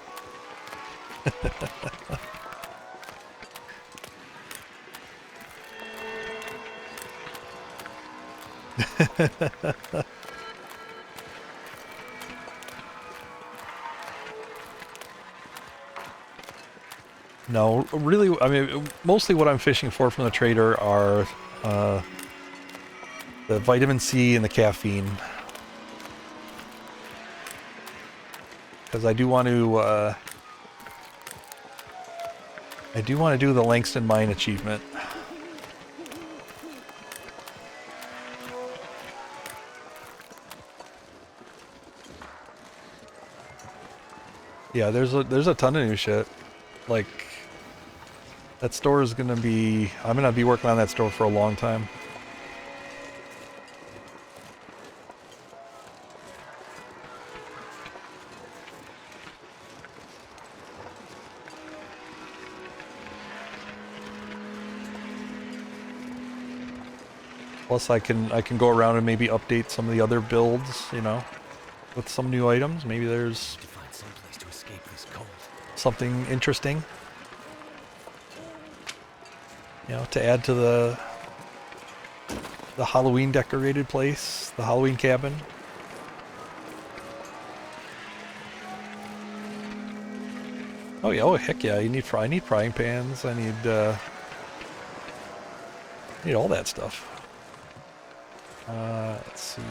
[SPEAKER 1] No, really, I mean, mostly what I'm fishing for from the trader are the vitamin C and the caffeine. Because I do want to do the Langston Mine achievement. Yeah, there's a ton of new shit. Like, that store is gonna be... I'm gonna be working on that store for a long time. Plus, I can go around and maybe update some of the other builds, you know, with some new items. Maybe there's
[SPEAKER 2] To find some place to escape this cold.
[SPEAKER 1] something interesting, you know, to add to the Halloween decorated place, the Halloween cabin. Oh yeah, oh heck yeah! I need frying pans. I need all that stuff. Let's see.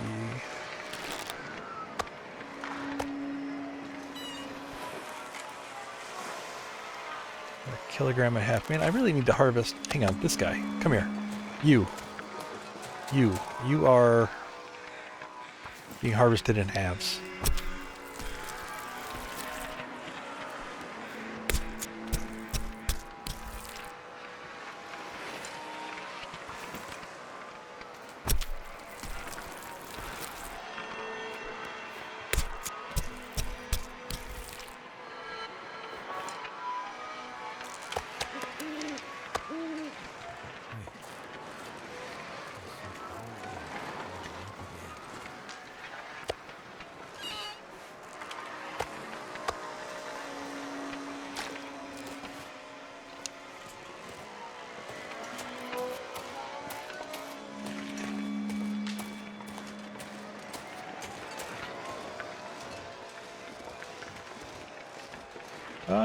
[SPEAKER 1] A kilogram and a half. Man, I really need to harvest. Hang on, this guy. Come here. You are being harvested in halves.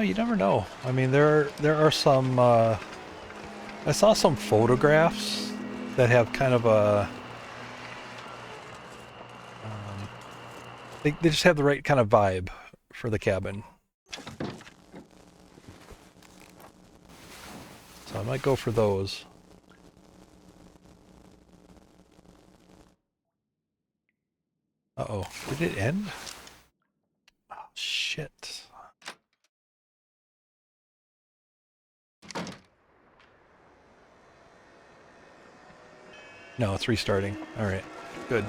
[SPEAKER 1] You never know. I mean, there are some. I saw some photographs that have kind of a. They just have the right kind of vibe for the cabin. So I might go for those. Uh-oh. Did it end? Oh, shit. No, it's restarting. All right. Good.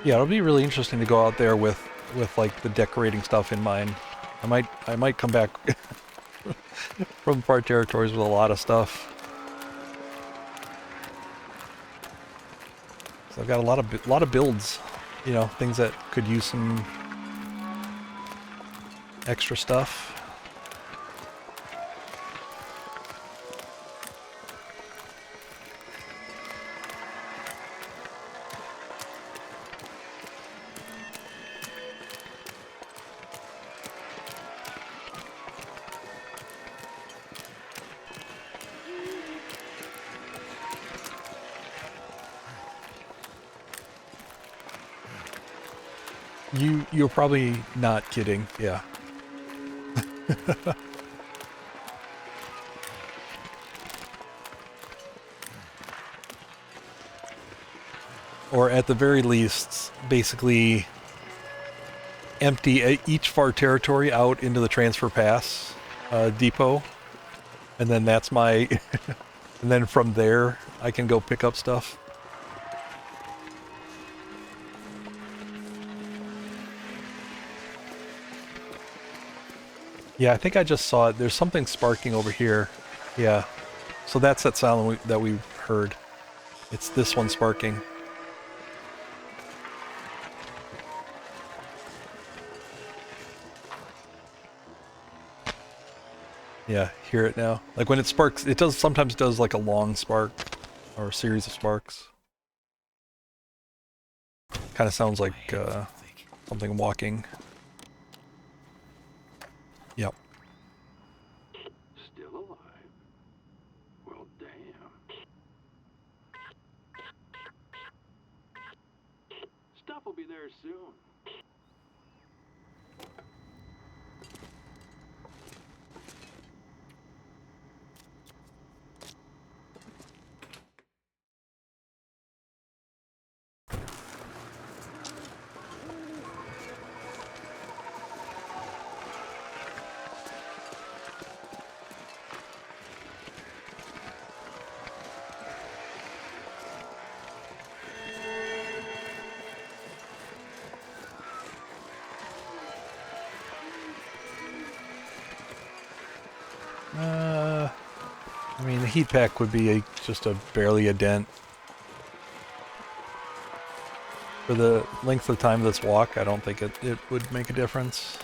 [SPEAKER 1] Yeah, it'll be really interesting to go out there with like the decorating stuff in mind. I might come back from far territories with a lot of stuff. So I've got a lot of builds, you know, things that could use some extra stuff. You're probably not kidding, yeah. or at the very least, basically empty each of our territory out into the transfer pass depot, and then that's my, and then from there I can go pick up stuff. Yeah, I think I just saw it. There's something sparking over here. Yeah, so that's that sound that we heard. It's this one sparking. Yeah, hear it now. Like when it sparks, it does sometimes does like a long spark or a series of sparks. Kind of sounds like something walking. Yep.
[SPEAKER 3] Still alive. Well, damn. Stuff will be there soon.
[SPEAKER 1] I mean, the heat pack would be just barely a dent. For the length of time of this walk, I don't think it would make a difference.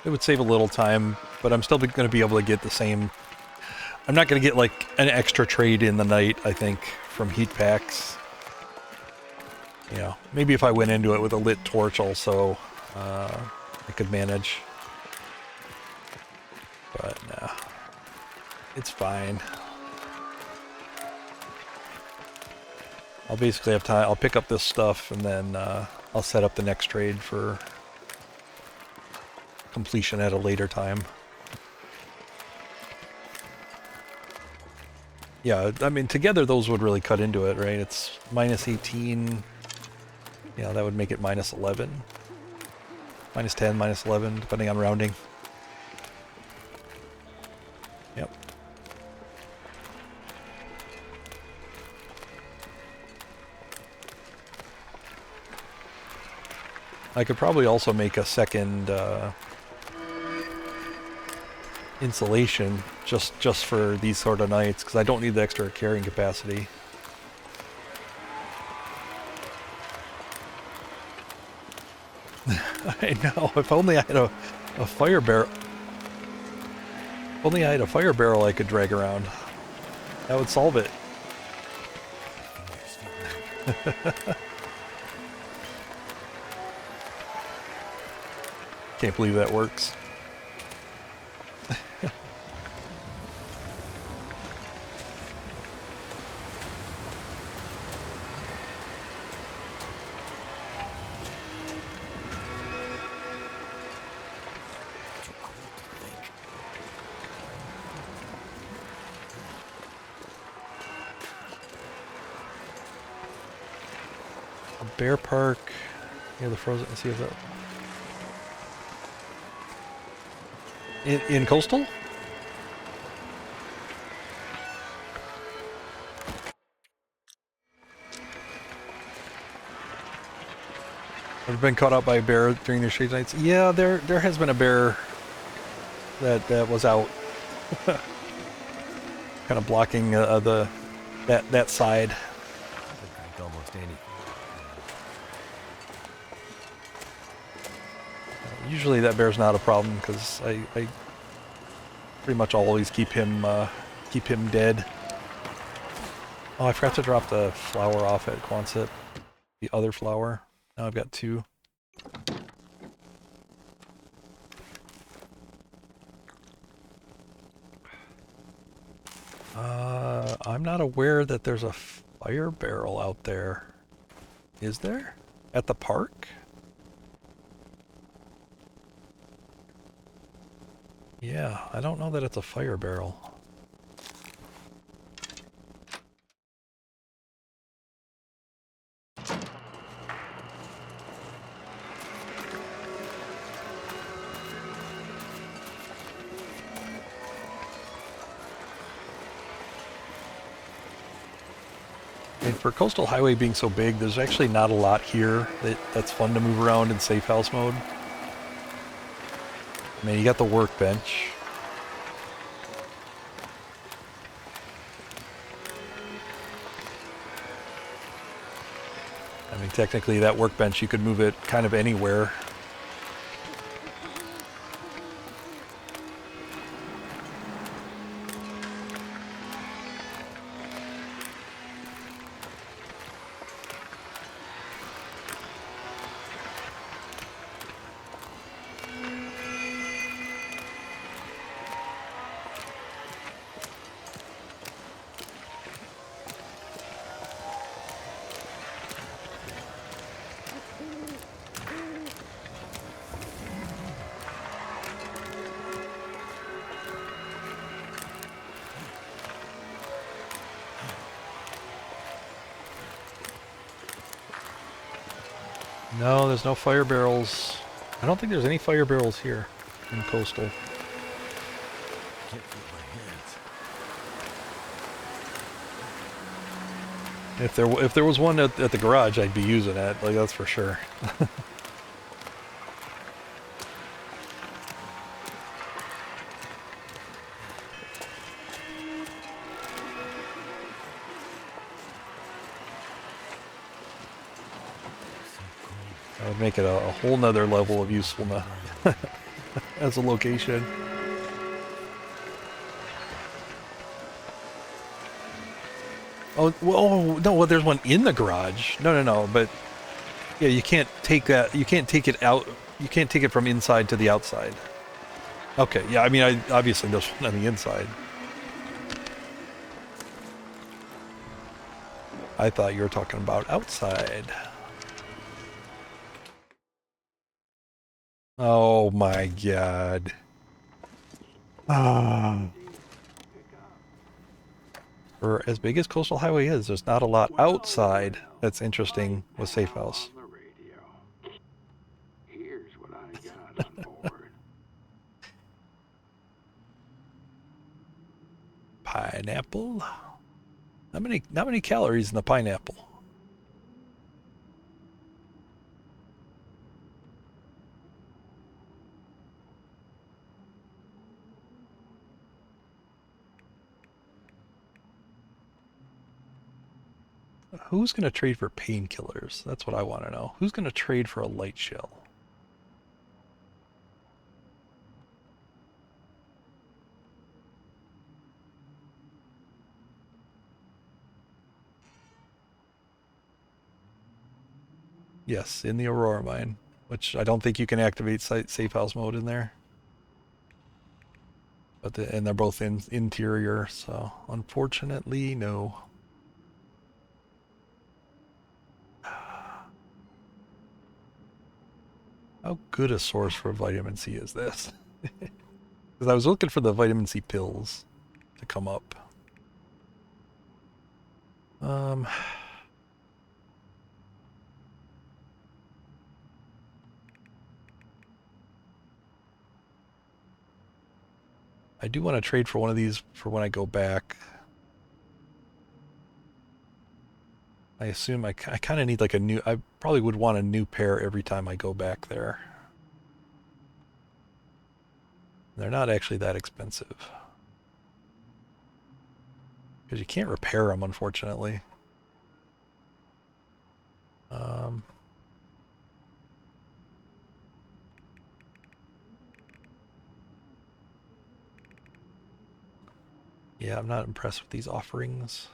[SPEAKER 1] It would save a little time, but I'm still going to be able to get the same... I'm not going to get like an extra trade in the night, I think, from heat packs. You know, maybe if I went into it with a lit torch also, I could manage. But no, it's fine. I'll basically have time. I'll pick up this stuff and then I'll set up the next trade for completion at a later time. Yeah, I mean, together those would really cut into it, right? It's minus 18. Yeah, that would make it minus 11. Minus 10, minus 11, depending on rounding. Yep. I could probably also make a second insulation just for these sort of nights, because I don't need the extra carrying capacity. I know. If only I had a fire barrel. If only I had a fire barrel I could drag around. That would solve it. Can't believe that works. Bear Park. Yeah, the frozen. Let's see if that. In coastal? Ever been caught out by a bear during their shade nights? Yeah, there has been a bear that was out, kind of blocking that side.
[SPEAKER 2] Like almost anything.
[SPEAKER 1] Usually that bear's not a problem because I pretty much always keep him dead. Oh, I forgot to drop the flower off at Quonset. The other flower. Now I've got two. I'm not aware that there's a fire barrel out there. Is there? At the park? Yeah, I don't know that it's a fire barrel. And for Coastal Highway being so big, there's actually not a lot here that's fun to move around in safe house mode. I mean, you got the workbench. I mean, technically that workbench, you could move it kind of anywhere. No, there's no fire barrels. I don't think there's any fire barrels here in Coastal.
[SPEAKER 2] Can't feel my hands.
[SPEAKER 1] If there was one at the garage, I'd be using it. Like, that's for sure. That would make it a whole nother level of usefulness as a location. Oh, well, no, well, there's one in the garage. No, but yeah, you can't take that, you can't take it out, you can't take it from inside to the outside. Okay, yeah, I mean, obviously there's one on the inside. I thought you were talking about outside. Oh my god. Ah. For as big as Coastal Highway is, there's not a lot outside that's interesting with Safe House.
[SPEAKER 3] On the radio. Here's what I got on board.
[SPEAKER 1] Pineapple? Not many calories in the pineapple. Who's going to trade for painkillers? That's what I want to know. Who's going to trade for a light shell? Yes, in the Aurora mine, which I don't think you can activate safe house mode in there. But and they're both in interior, so unfortunately, no. How good a source for vitamin C is this? Because I was looking for the vitamin C pills to come up. I do want to trade for one of these for when I go back. I assume I kind of need like a new... I probably would want a new pair every time I go back there. They're not actually that expensive. Because you can't repair them, unfortunately. Yeah, I'm not impressed with these offerings.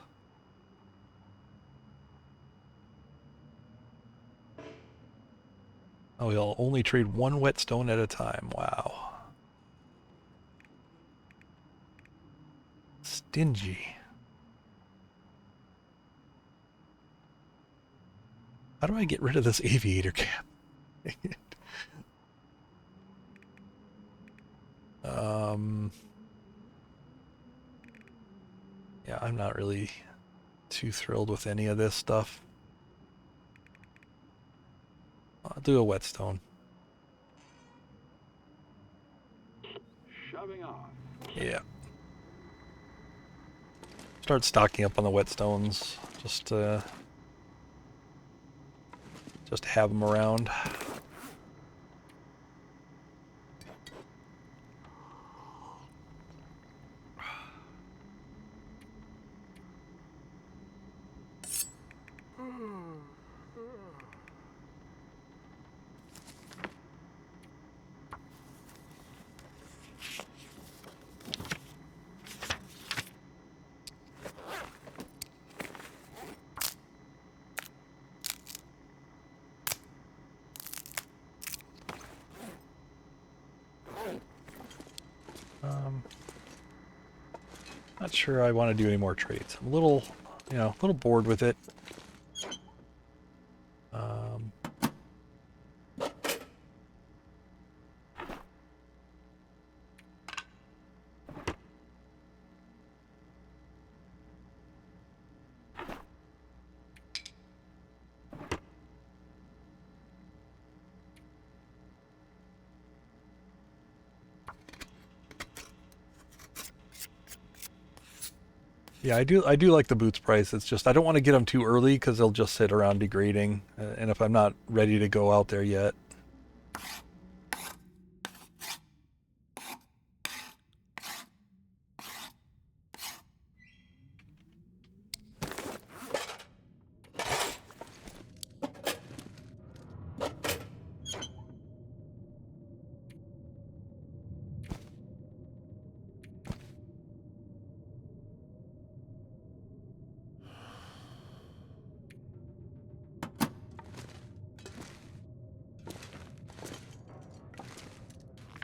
[SPEAKER 1] Oh, he'll only trade one whetstone at a time. Wow. Stingy. How do I get rid of this aviator cap? Yeah, I'm not really too thrilled with any of this stuff. I'll do a whetstone.
[SPEAKER 3] Shoving off.
[SPEAKER 1] Yeah. Start stocking up on the whetstones. just to have them around. Not sure I want to do any more trades. I'm a little, a little bored with it. Yeah, I do like the boots price. It's just I don't want to get them too early because they'll just sit around degrading. And if I'm not ready to go out there yet.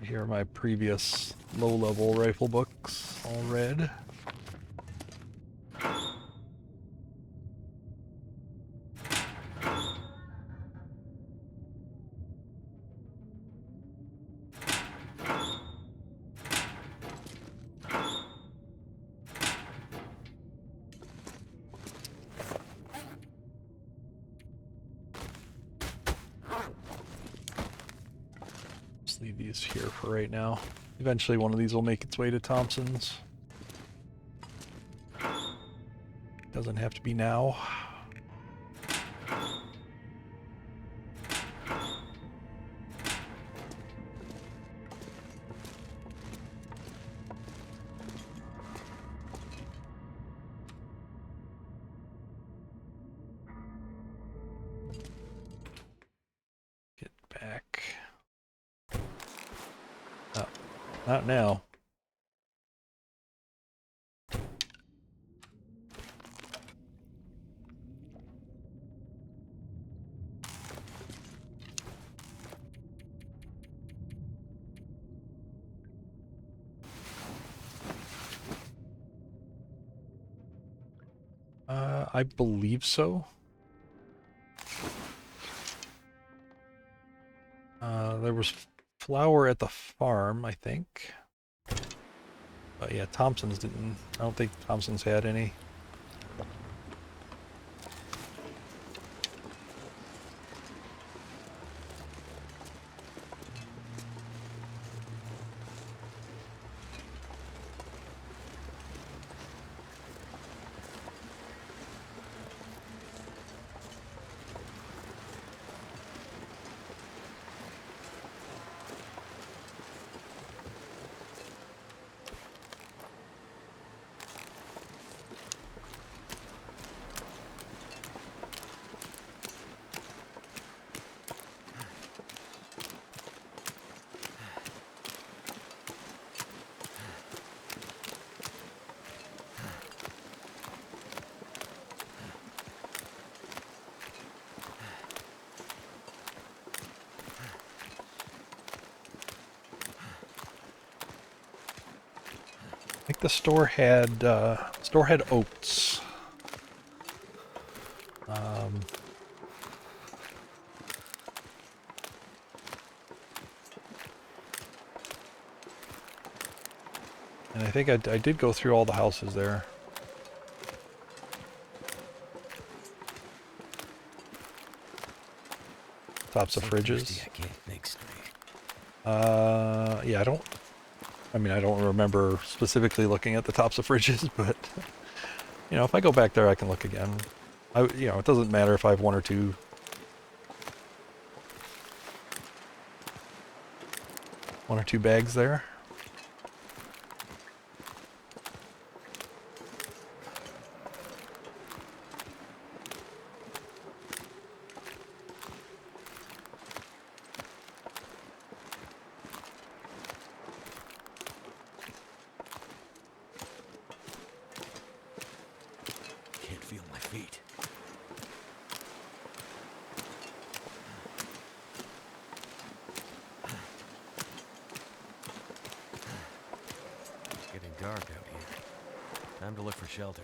[SPEAKER 1] Here are my previous low-level rifle books, all red. Just leave these here for right now. Eventually one of these will make its way to Thompson's. Doesn't have to be now. Get back. Oh, not now. I believe so. There was flour at the farm, I think. But yeah, Thompson's didn't. I don't think Thompson's had any. I think the store had oats. And I think I did go through all the houses there. Tops of fridges.
[SPEAKER 2] I can't think straight.
[SPEAKER 1] Yeah, I don't remember specifically looking at the tops of fridges, but, if I go back there, I can look again. it doesn't matter if I have one or two. One or two bags there.
[SPEAKER 2] Can't feel my feet. It's getting dark out here. Time to look for shelter.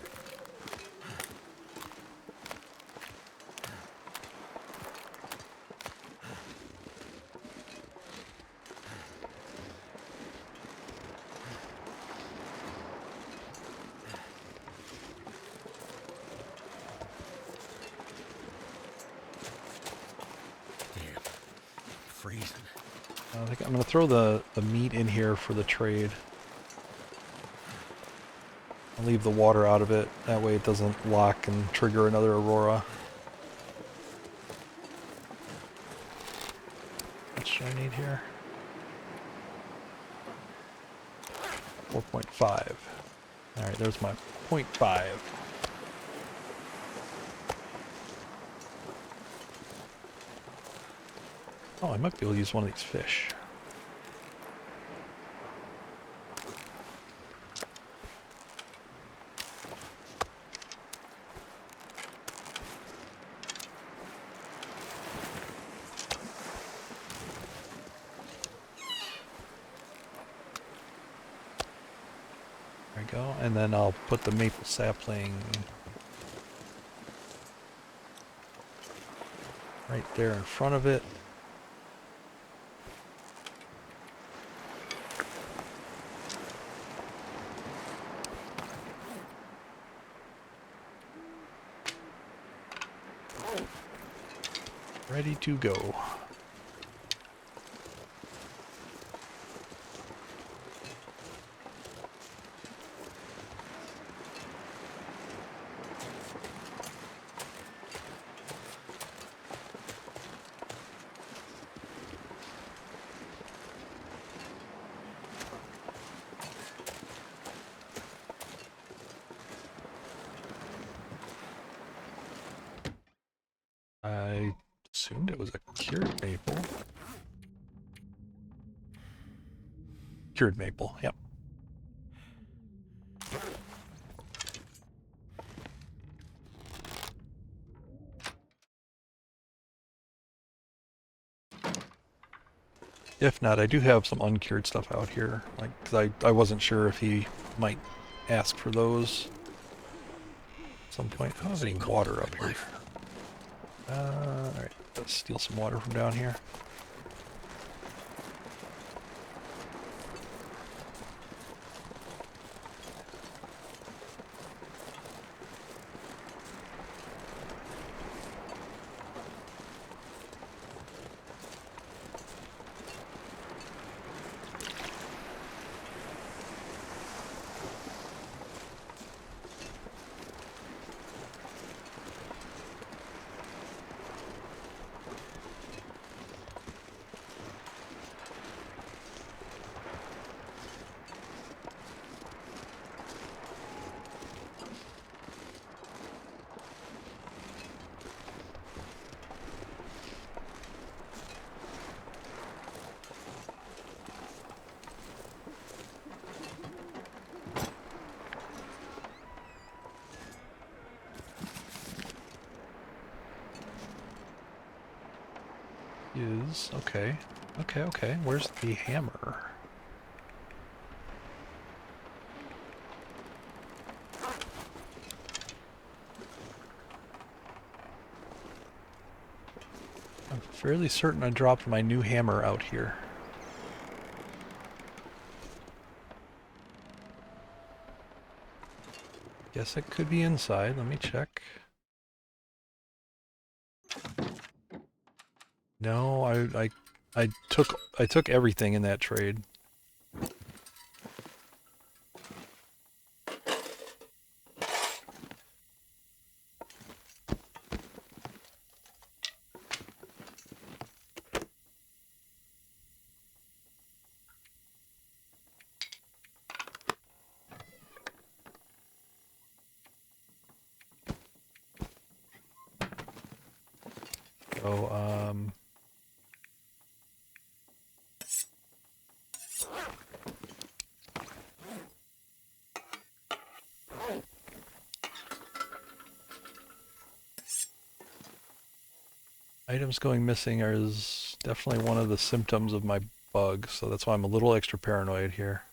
[SPEAKER 2] Damn. Freezing.
[SPEAKER 1] I think I'm going to throw the meat in here for the trade. I'll leave the water out of it. That way it doesn't lock and trigger another aurora. What should I need here? 4.5. Alright, there's my 0.5. Oh, I might be able to use one of these fish. There we go, and then I'll put the maple sapling right there in front of it. Ready to go. I assumed it was a cured maple. Cured maple, yep. If not, I do have some uncured stuff out here, like, 'cause I wasn't sure if he might ask for those at some point. I don't have any water up here. Alright, let's steal some water from down here. Okay. Okay. Where's the hammer? I'm fairly certain I dropped my new hammer out here. Guess it could be inside. Let me check. No, I took everything in that trade. So, items going missing is definitely one of the symptoms of my bug, so that's why I'm a little extra paranoid here.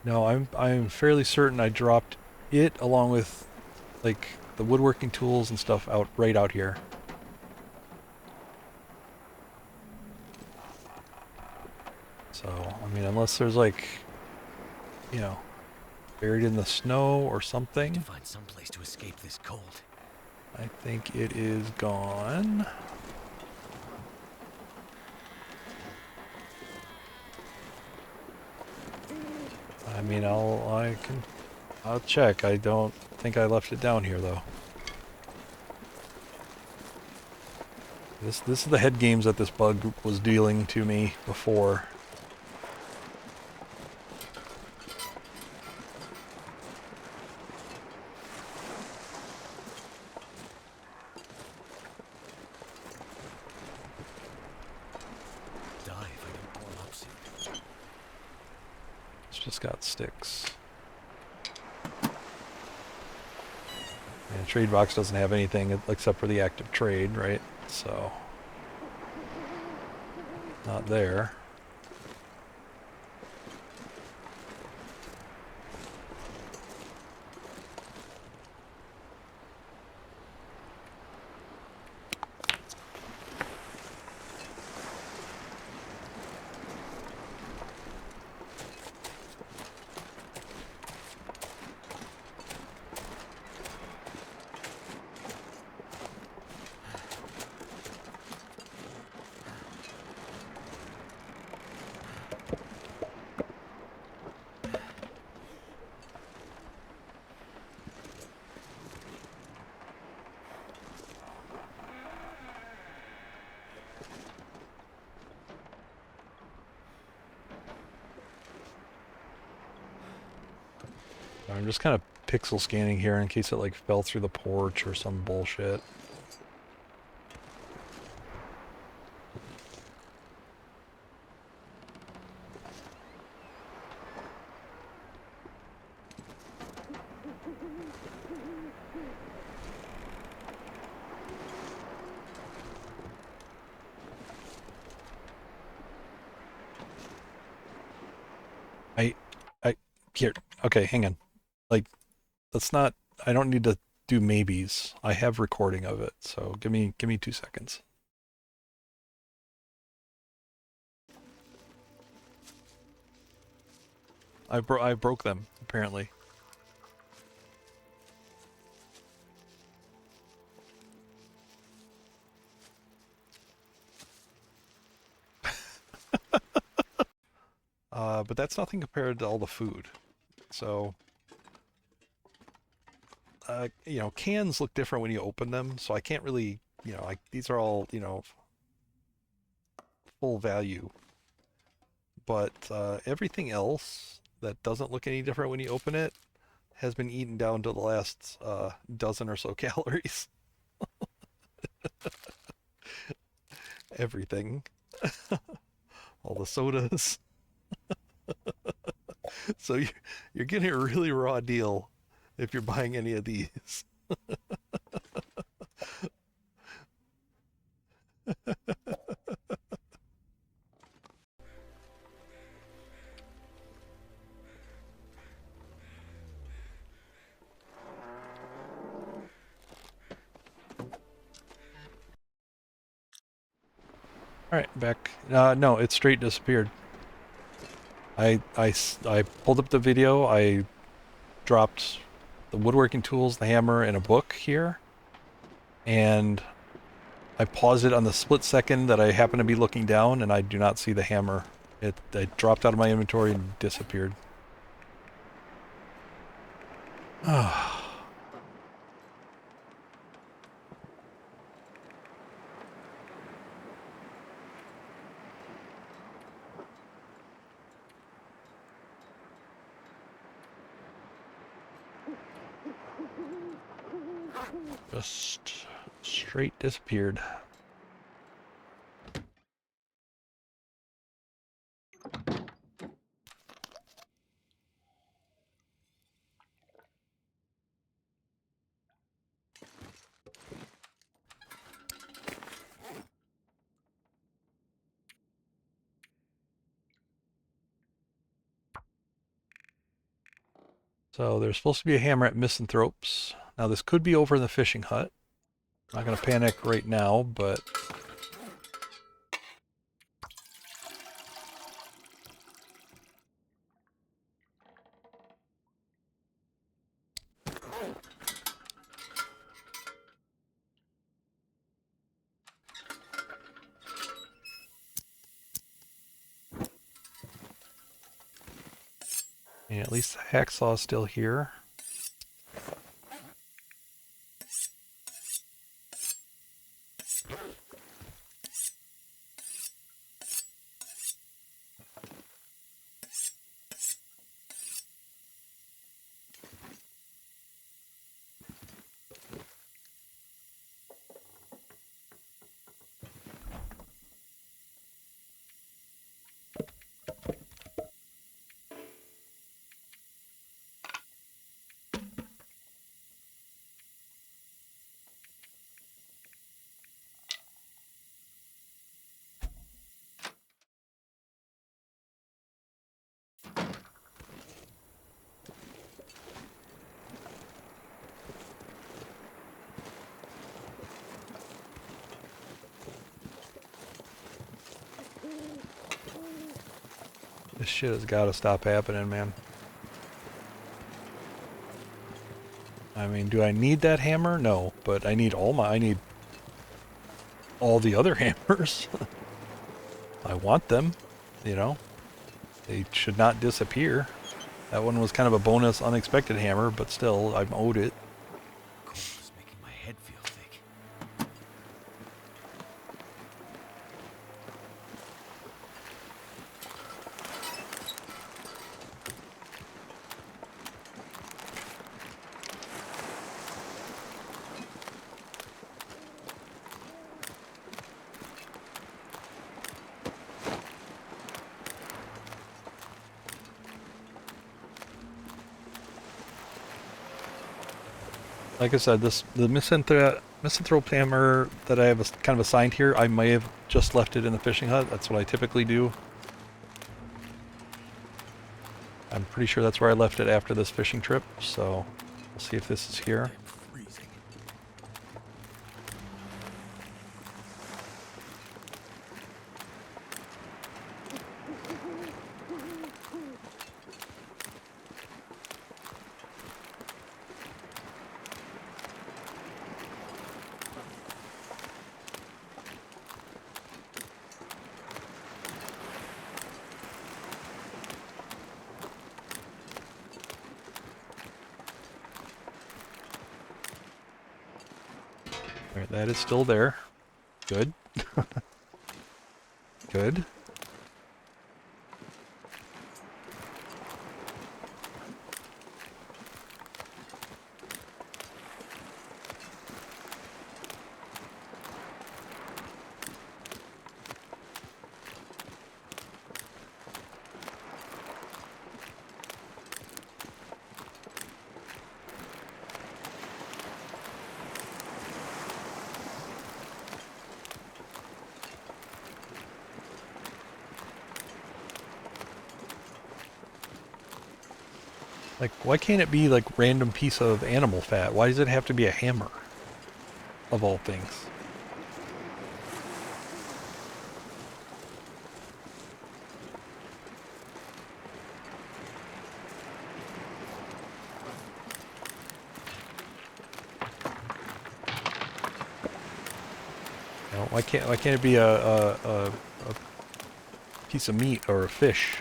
[SPEAKER 1] No, I'm fairly certain I dropped it along with like the woodworking tools and stuff right out here. So, I mean, unless there's like, you know, buried in the snow or something.
[SPEAKER 2] To find some place to escape this cold.
[SPEAKER 1] I think it is gone. I mean, I'll check. I don't think I left it down here though. This is the head games that this bug was dealing to me before.
[SPEAKER 2] Die if I don't warm up soon.
[SPEAKER 1] It's just got sticks. And trade box doesn't have anything except for the active trade, right? So not there. I'm just kind of pixel scanning here in case it like fell through the porch or some bullshit. Here, okay, hang on. Like, that's not, I don't need to do maybes. I have recording of it, so give me 2 seconds. I broke them, apparently. But that's nothing compared to all the food. So, you know, cans look different when you open them, so I can't really, you know, these are all, you know, full value. But everything else that doesn't look any different when you open it has been eaten down to the last dozen or so calories. Everything. All the sodas. So you're getting a really raw deal if you're buying any of these. All right, back. No, it straight disappeared. I pulled up the video. I dropped the woodworking tools, the hammer, and a book here. And I pause it on the split second that I happen to be looking down, and I do not see the hammer. It dropped out of my inventory and disappeared. Just straight disappeared. So there's supposed to be a hammer at Misanthrope's. Now this could be over in the fishing hut. I'm not going to panic right now, but yeah, at least the hacksaw is still here. This shit has got to stop happening, man. I mean, do I need that hammer? No, but I need all the other hammers. I want them, you know. They should not disappear. That one was kind of a bonus unexpected hammer, but still, I'm owed it.
[SPEAKER 2] It's making my head feel thick.
[SPEAKER 1] Like I said, the misanthrope hammer that I have kind of assigned here, I may have just left it in the fishing hut. That's what I typically do. I'm pretty sure that's where I left it after this fishing trip, so we'll see if this is here.
[SPEAKER 2] I'm freezing.
[SPEAKER 1] Alright, that is still there. Good. Good. Like, why can't it be like random piece of animal fat? Why does it have to be a hammer? Of all things. Why can't it be a piece of meat or a fish?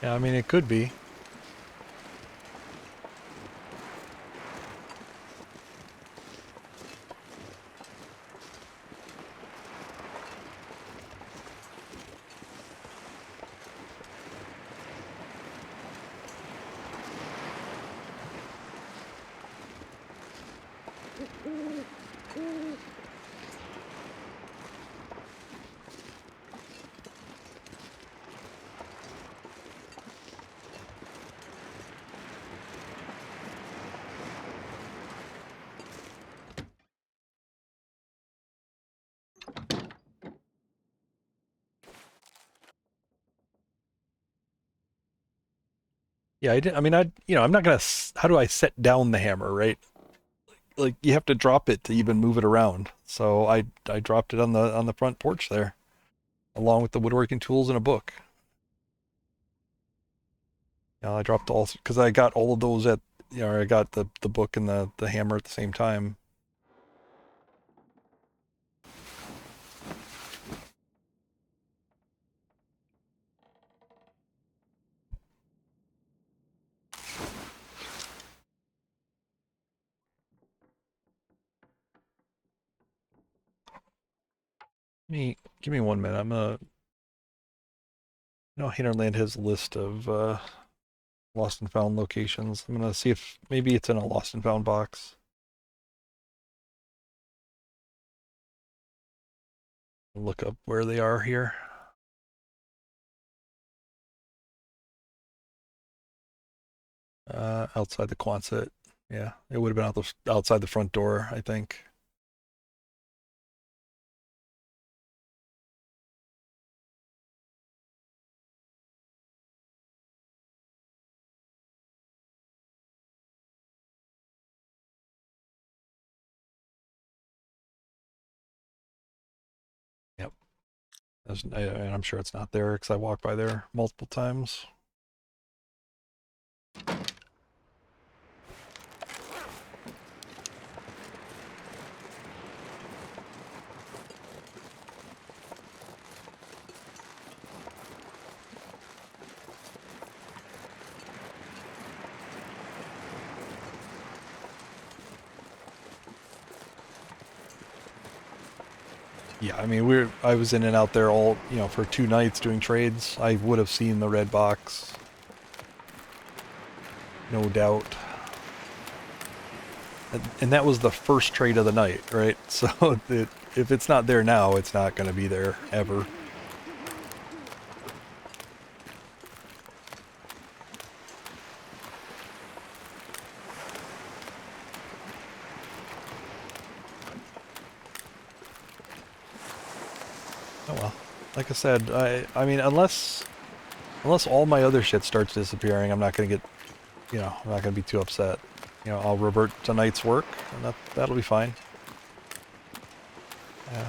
[SPEAKER 1] Yeah, I mean it could be. Yeah, I did. I mean, I'm not gonna. How do I set down the hammer, right? Like you have to drop it to even move it around. So I dropped it on the front porch there, along with the woodworking tools and a book. I dropped all because I got all of those at I got the book and the hammer at the same time. Give me 1 minute. I'm gonna. Hinterland has a list of lost and found locations. I'm gonna see if maybe it's in a lost and found box. Look up where they are here. Outside the Quonset. Yeah, it would have been outside the front door, I think. Yep. And I'm sure it's not there because I walked by there multiple times. Yeah, I mean, I was in and out there all, for 2 nights doing trades. I would have seen the red box. No doubt. And that was the first trade of the night, right? So if it's not there now, it's not going to be there ever. Oh well. Like I said, I mean, unless all my other shit starts disappearing, I'm not going to get, I'm not going to be too upset. I'll revert to night's work, and that'll be fine. Yeah.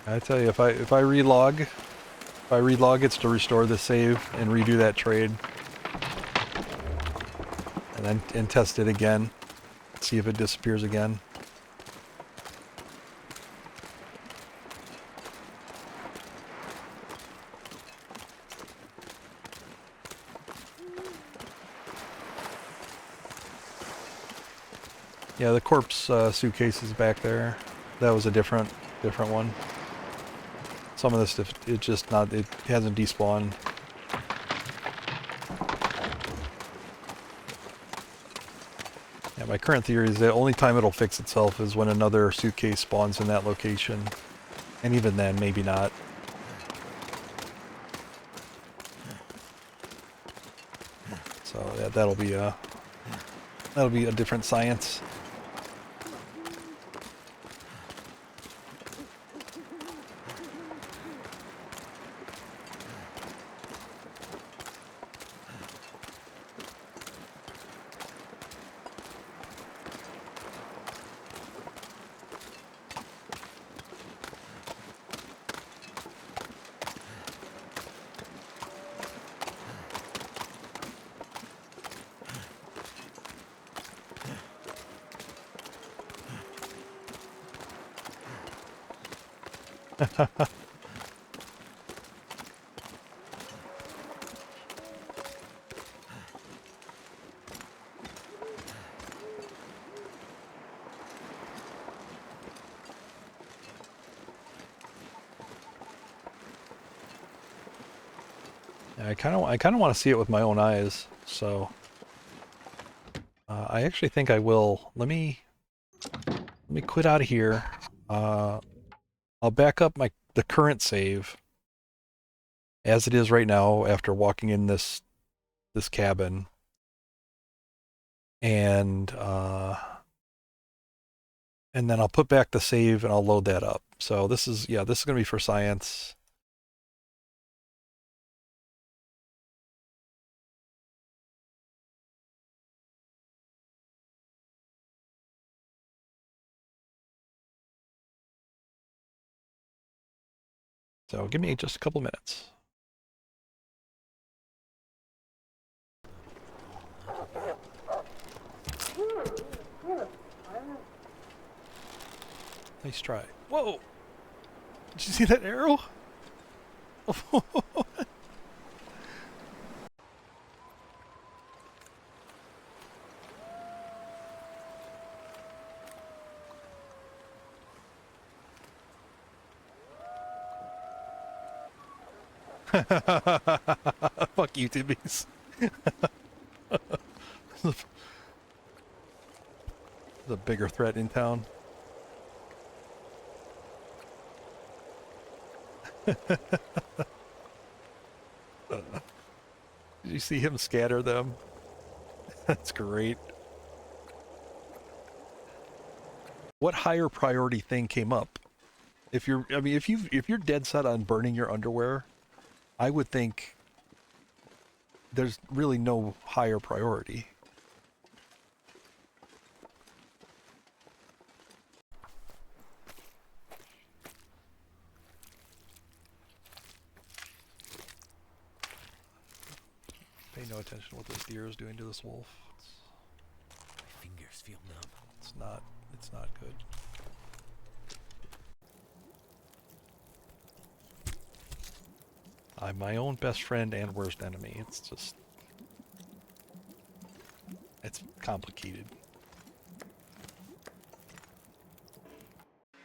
[SPEAKER 1] I tell you, if I relog, it's to restore the save and redo that trade, and test it again, see if it disappears again. Yeah, the corpse suitcase is back there. That was a different one. Some of this stuff, it hasn't despawned. Yeah, my current theory is the only time it'll fix itself is when another suitcase spawns in that location. And even then, maybe not. So yeah, that'll be a different science. I kind of want to see it with my own eyes, so I actually think I will. Let me quit out of here. I'll back up the current save as it is right now after walking in this cabin, and then I'll put back the save and I'll load that up. So this is going to be for science. So give me just a couple minutes. Nice try. Whoa! Did you see that arrow? Fuck you, Timmies. There's a bigger threat in town. Did you see him scatter them? That's great. What higher priority thing came up? If you're dead set on burning your underwear, I would think there's really no higher priority. Pay no attention to what this deer is doing to this wolf.
[SPEAKER 2] My fingers feel numb.
[SPEAKER 1] It's not good. I'm my own best friend and worst enemy. It's complicated.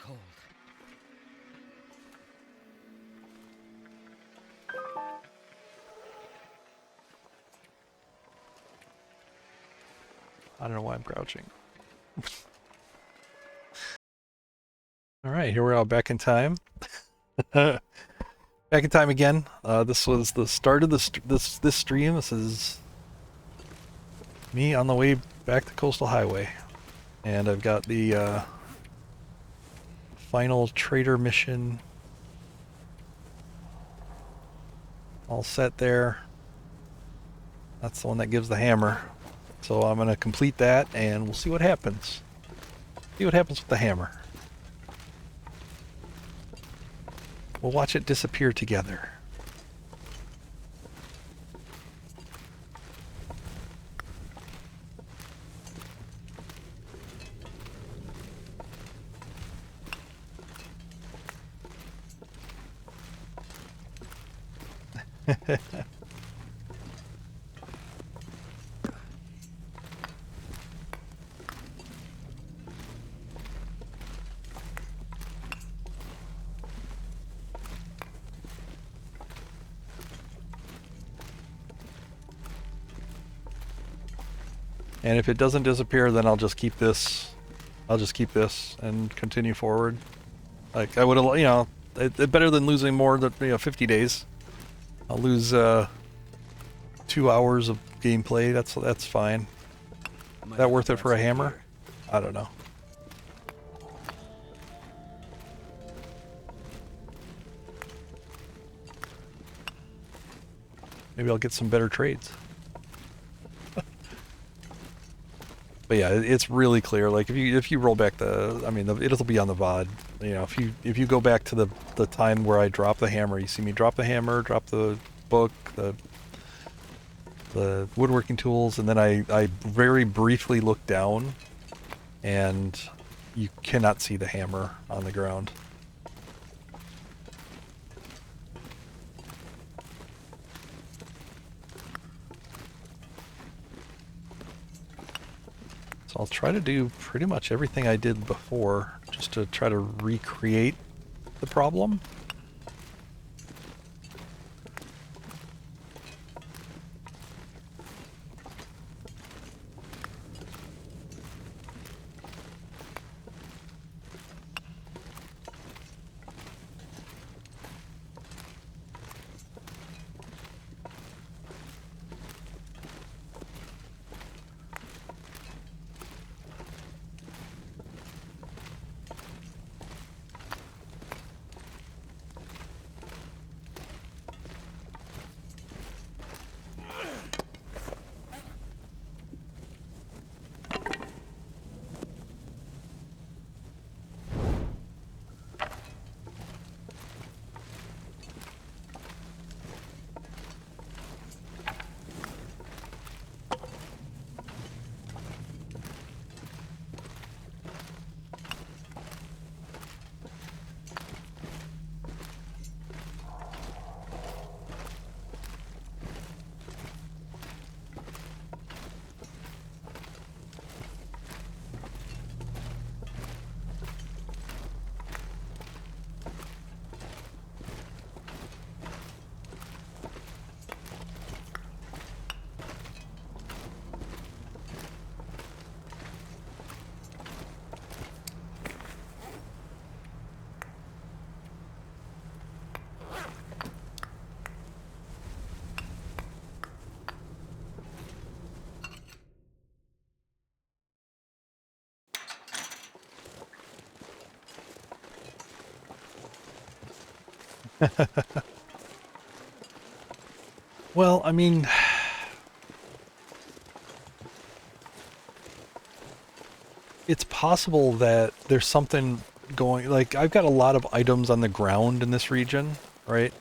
[SPEAKER 2] Cold.
[SPEAKER 1] I don't know why I'm crouching. All right, here we are, back in time. Back in time again. This was the start of this stream. This is me on the way back to Coastal Highway, and I've got the final trader mission all set there. That's the one that gives the hammer. So I'm gonna complete that, and we'll see what happens. See what happens with the hammer. We'll watch it disappear together. And if it doesn't disappear, then I'll just keep this. I'll just keep this and continue forward. Like I would have, you know, better than losing more than 50 days. I'll lose 2 hours of gameplay. That's fine. Is that worth it for a hammer? I don't know. Maybe I'll get some better trades. But yeah, it's really clear. Like if you roll back the, I mean, it'll be on the VOD. You know, if you go back to the time where I drop the hammer, you see me drop the hammer, drop the book, the woodworking tools, and then I very briefly look down, and you cannot see the hammer on the ground. So I'll try to do pretty much everything I did before, just to try to recreate the problem. Well, I mean, it's possible that there's something going, like, I've got a lot of items on the ground in this region, right?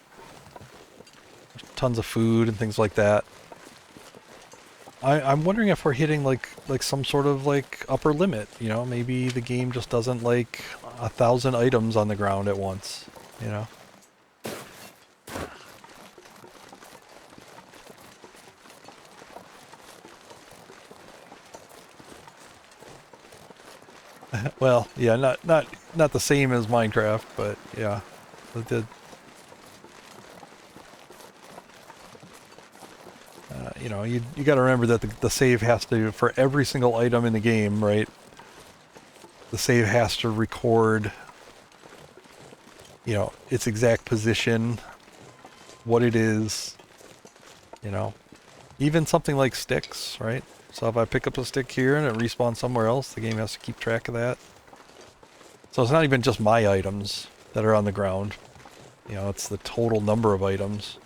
[SPEAKER 1] Tons of food and things like that. I'm wondering if we're hitting like some sort of like upper limit, you know? Maybe the game just doesn't like 1,000 items on the ground at once, you know? Well, yeah, not the same as Minecraft, but yeah, it did. You know, you got to remember that the save has to, for every single item in the game, right? The save has to record, you know, its exact position, what it is, you know. Even something like sticks, right? So if I pick up a stick here and it respawns somewhere else, the game has to keep track of that. So it's not even just my items that are on the ground. You know, it's the total number of items.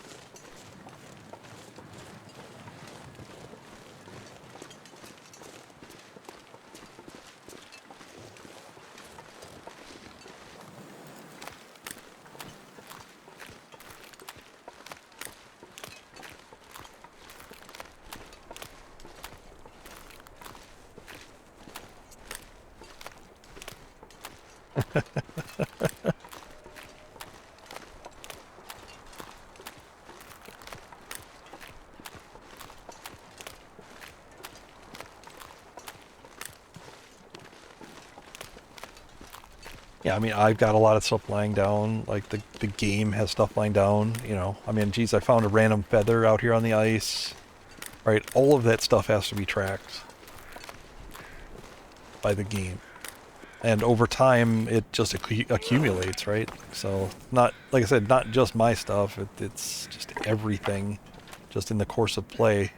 [SPEAKER 1] Yeah, I mean, I've got a lot of stuff lying down. Like the game has stuff lying down. You know, I mean, geez, I found a random feather out here on the ice. Right, all of that stuff has to be tracked by the game, and over time it just accumulates, right? So not, like I said, not just my stuff. It's just everything, just in the course of play.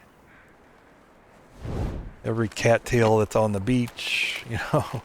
[SPEAKER 1] Every cattail that's on the beach, you know.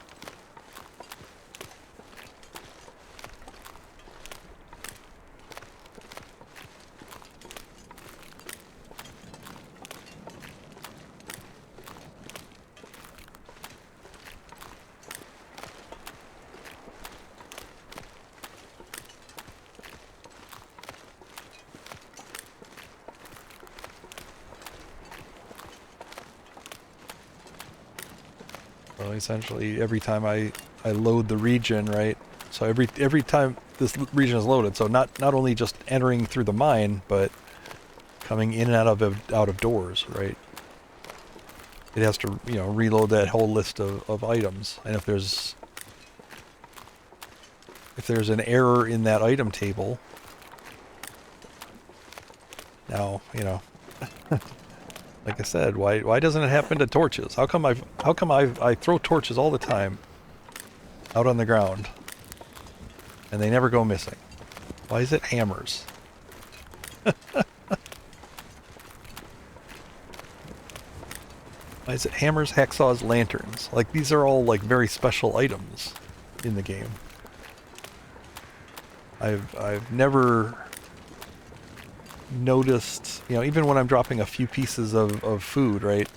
[SPEAKER 1] So essentially, every time I load the region, right? So every time this region is loaded, so not only just entering through the mine, but coming in and out of doors, right? It has to, you know, reload that whole list of items, and if there's an error in that item table, now, you know, like I said, why doesn't it happen to torches? How come I throw torches all the time out on the ground, and they never go missing? Why is it hammers? Why is it hammers, hacksaws, lanterns? Like, these are all like very special items in the game. I've never noticed, you know, even when I'm dropping a few pieces of food, right?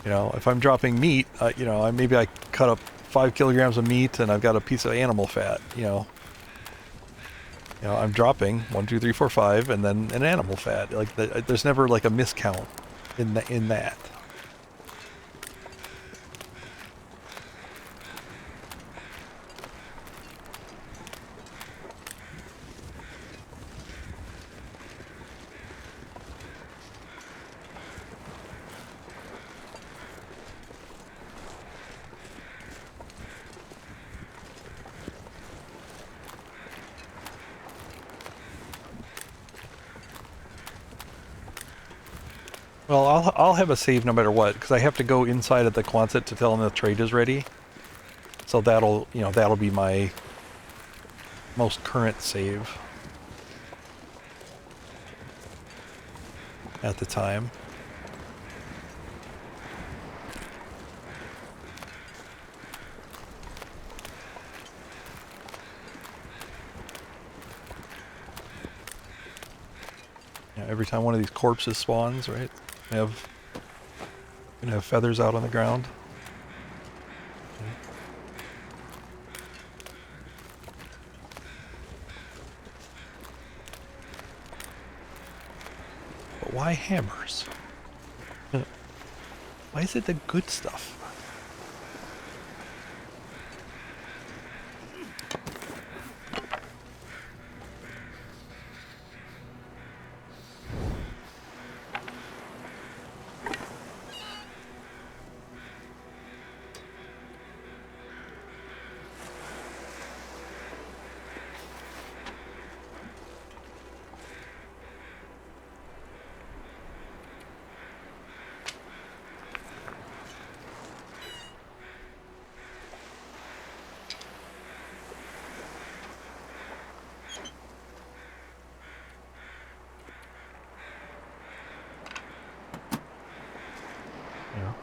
[SPEAKER 1] You know, if I'm dropping meat, you know, maybe I cut up 5 kilograms of meat and I've got a piece of animal fat, you know. You know, I'm dropping 1, 2, 3, 4, 5, and then an animal fat. Like, there's never like a miscount in that. Well, I'll have a save no matter what, because I have to go inside of the Quonset to tell them the trade is ready. So that'll, you know, that'll be my most current save at the time. You know, every time one of these corpses spawns, right? Gonna have feathers out on the ground. But why hammers? Why is it the good stuff? You know,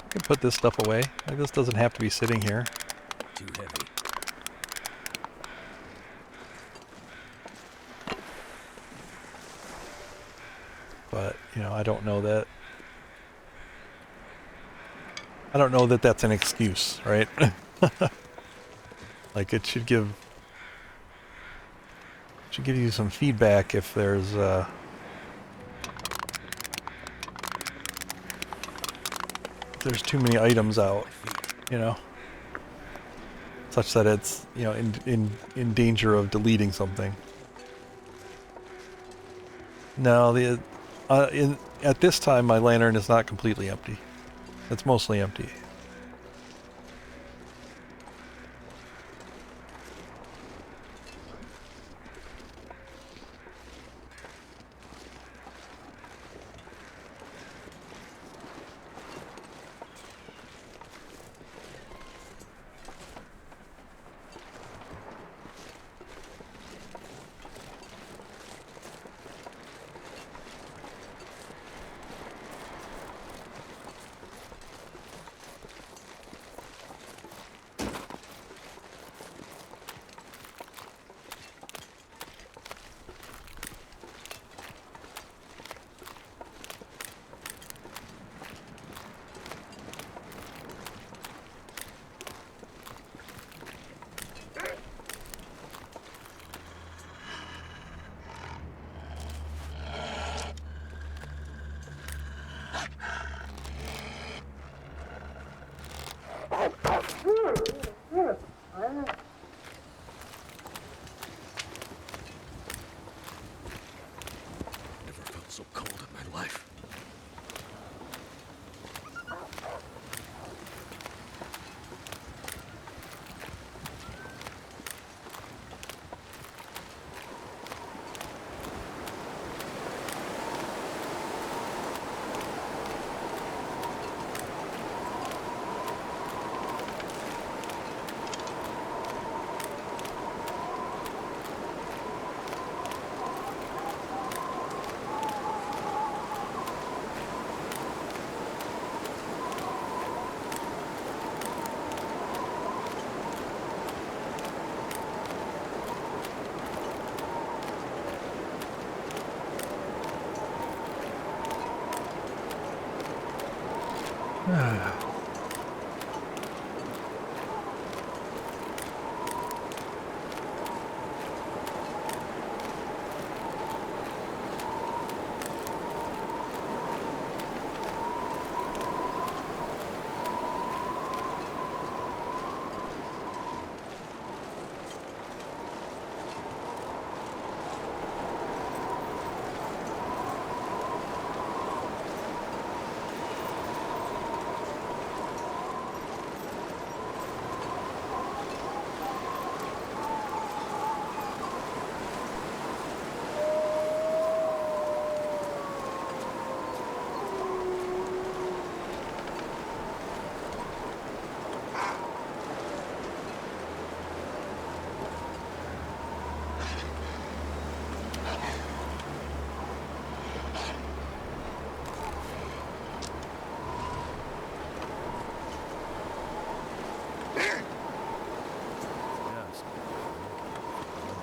[SPEAKER 1] I can put this stuff away. Like, this doesn't have to be sitting here.
[SPEAKER 2] Too heavy.
[SPEAKER 1] But, you know, I don't know that that's an excuse, right? Like, it should give you some feedback if there's too many items out, you know. such that it's, you know, in danger of deleting something. No, at this time my lantern is not completely empty. It's mostly empty.
[SPEAKER 2] Never felt so cold in my life.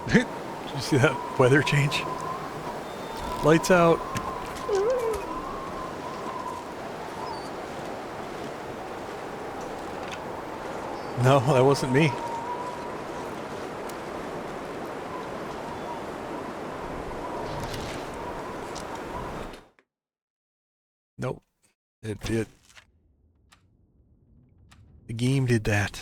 [SPEAKER 2] Did you see that weather change?
[SPEAKER 1] Lights out. No, that wasn't me. Nope. The game did that.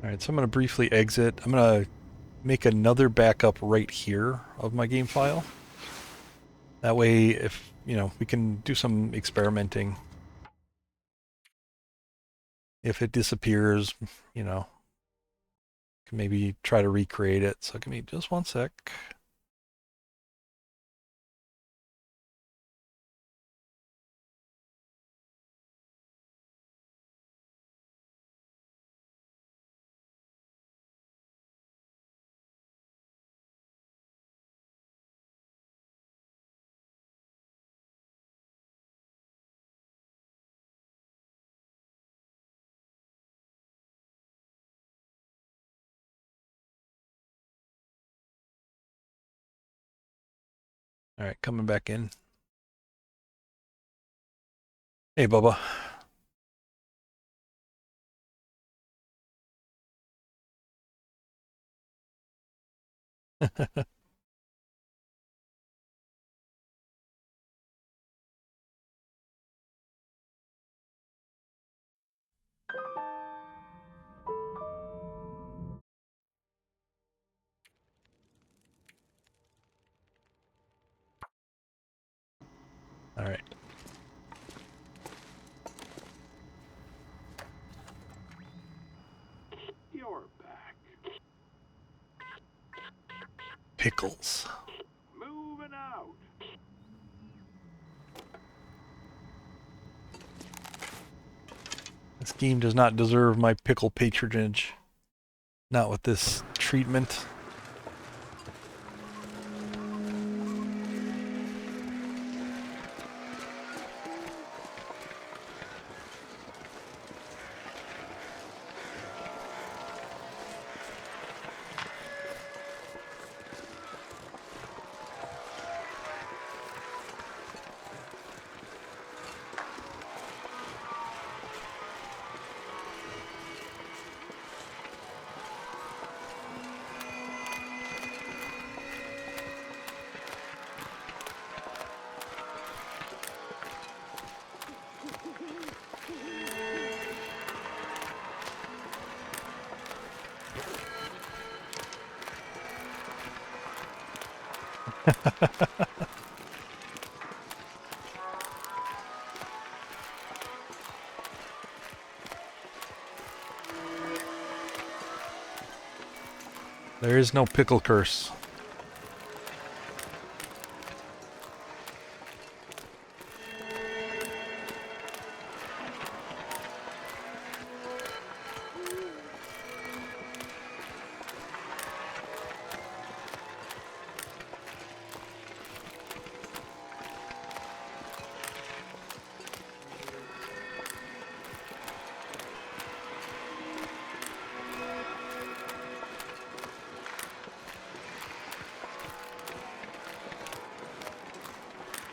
[SPEAKER 1] Alright, so I'm going to briefly exit. I'm going to make another backup right here of my game file. That way, if, you know, we can do some experimenting. If it disappears, you know, can maybe try to recreate it. So give me just one sec. All right, coming back in. Hey, Bubba. All right.
[SPEAKER 3] You're back.
[SPEAKER 1] Pickles.
[SPEAKER 3] Moving out.
[SPEAKER 1] This game does not deserve my pickle patronage. Not with this treatment. There is no pickle curse.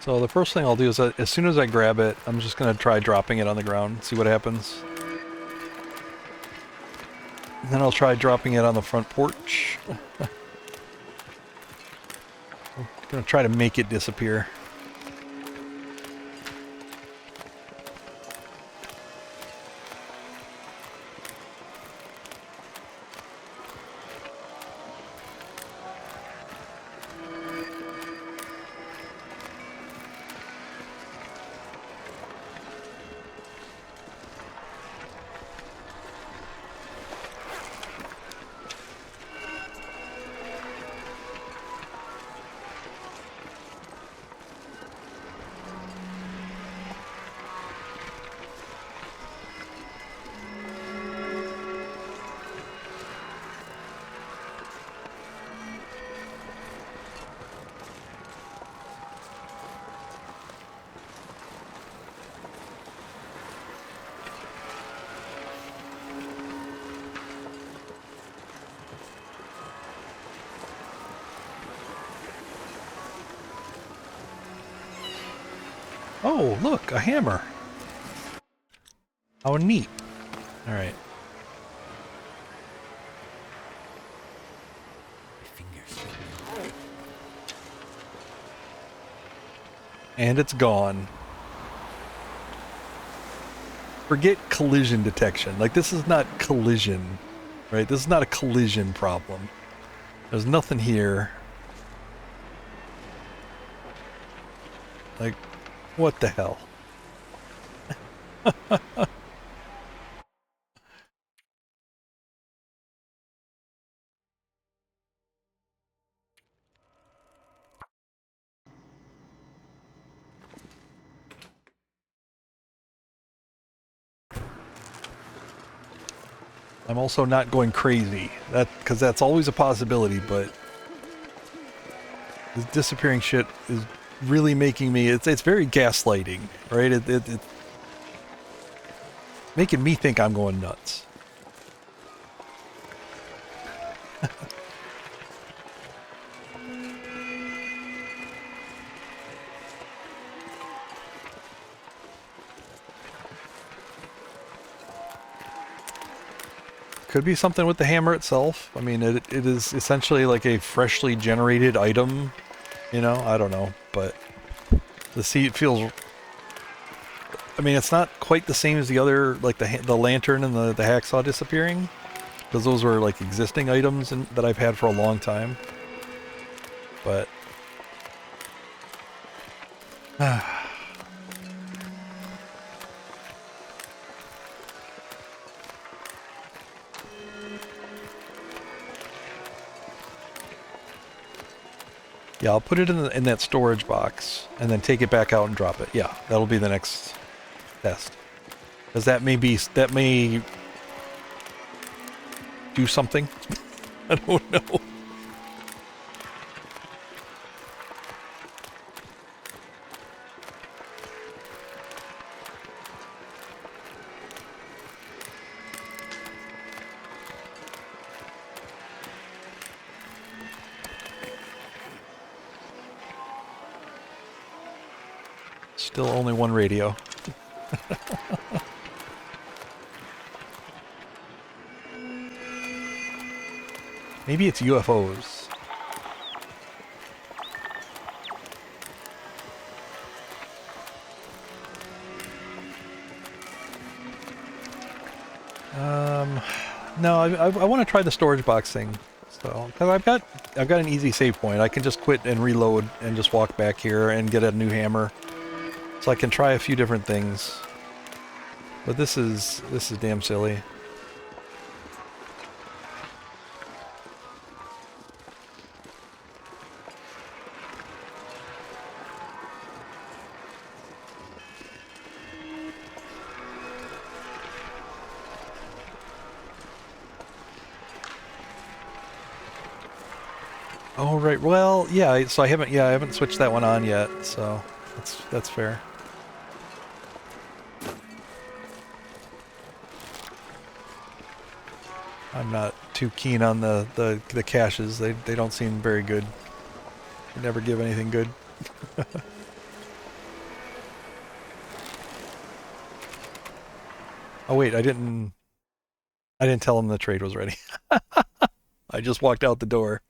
[SPEAKER 1] So the first thing I'll do is as soon as I grab it, I'm just going to try dropping it on the ground, see what happens. And then I'll try dropping it on the front porch. I'm going to try to make it disappear. Oh, look, a hammer. How neat. All right.
[SPEAKER 2] My fingers.
[SPEAKER 1] And it's gone. Forget collision detection. Like, this is not collision, right? This is not a collision problem. There's nothing here. Like, what the hell? I'm also not going crazy. Because that's always a possibility, but this disappearing shit is really making me. It's very gaslighting, right? It's making me think I'm going nuts. could be something with the hammer itself. I mean, it is essentially like a freshly generated item. You know, I don't know, but the seat feels. I mean, it's not quite the same as the other, like the lantern and the hacksaw disappearing, because those were like existing items that I've had for a long time. But yeah, I'll put it in that storage box and then take it back out and drop it. Yeah, that'll be the next test. Because that may do something. I don't know. Still only one radio. Maybe it's UFOs. No, I want to try the storage box thing. So, because I've got an easy save point. I can just quit and reload and just walk back here and get a new hammer. So I can try a few different things. But this is damn silly. Oh right, well, yeah. So I haven't switched that one on yet. So that's fair. I'm not too keen on the caches. They don't seem very good. They never give anything good. Oh wait, I didn't tell him the trade was ready. I just walked out the door.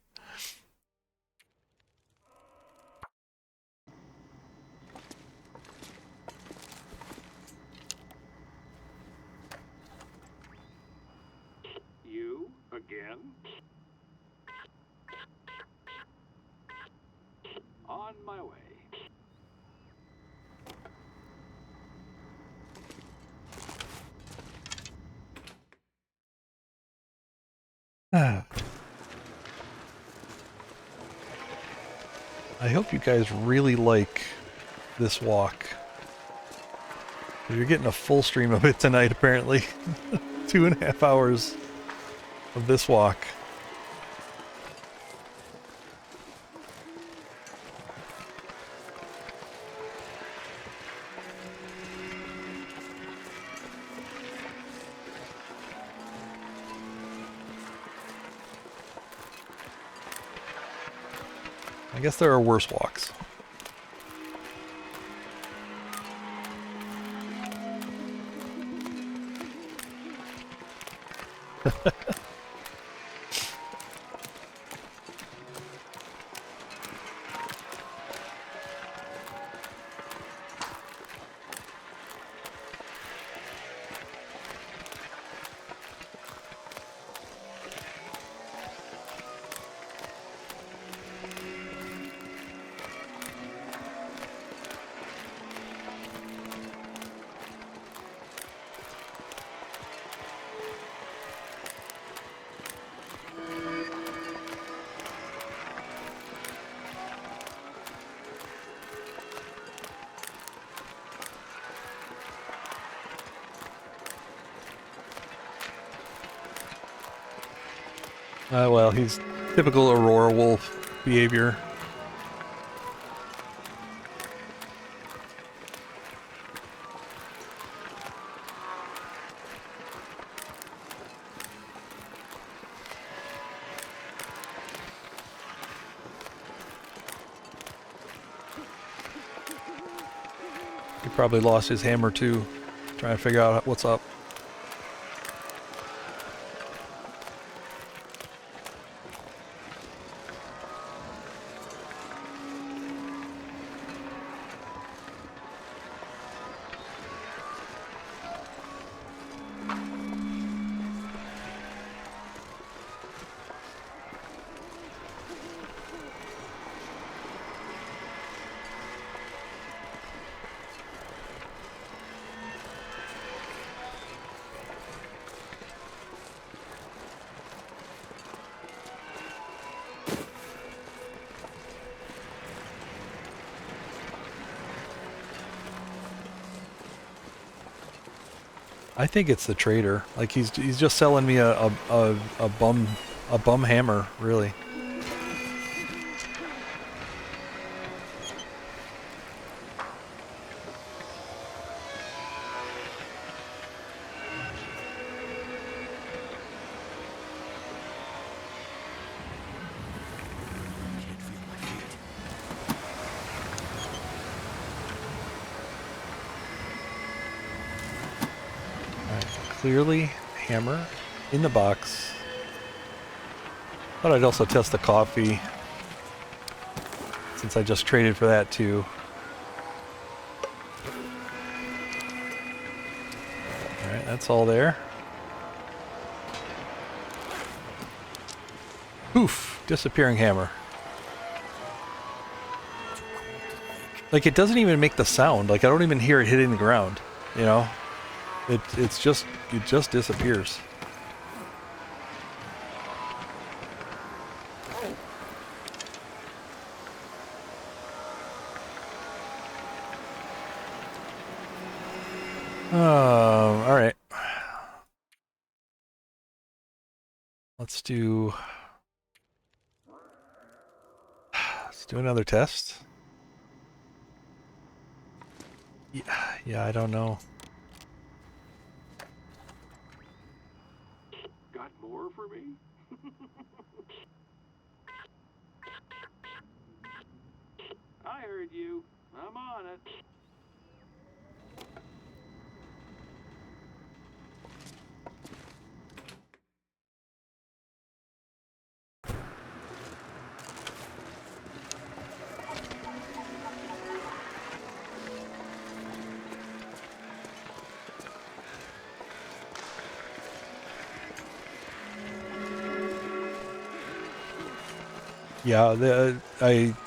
[SPEAKER 3] You again? On my way.
[SPEAKER 1] I hope you guys really like this walk. You're getting a full stream of it tonight, apparently. 2.5 hours of this walk. I guess there are worse walks. Well, he's typical Aurora Wolf behavior. He probably lost his hammer too, trying to figure out what's up. I think it's the trader. Like he's just selling me a bum hammer, really.
[SPEAKER 2] Can't feel my feet.
[SPEAKER 1] Alright, clearly hammer in the box. Thought I'd also test the coffee, since I just traded for that too. Alright, that's all there. Poof! Disappearing hammer. Like, it doesn't even make the sound. Like, I don't even hear it hitting the ground, you know? It just disappears. All right. Let's do another test. Yeah, I don't know.
[SPEAKER 3] Got more for me? I heard you. I'm on it.
[SPEAKER 1] Yeah,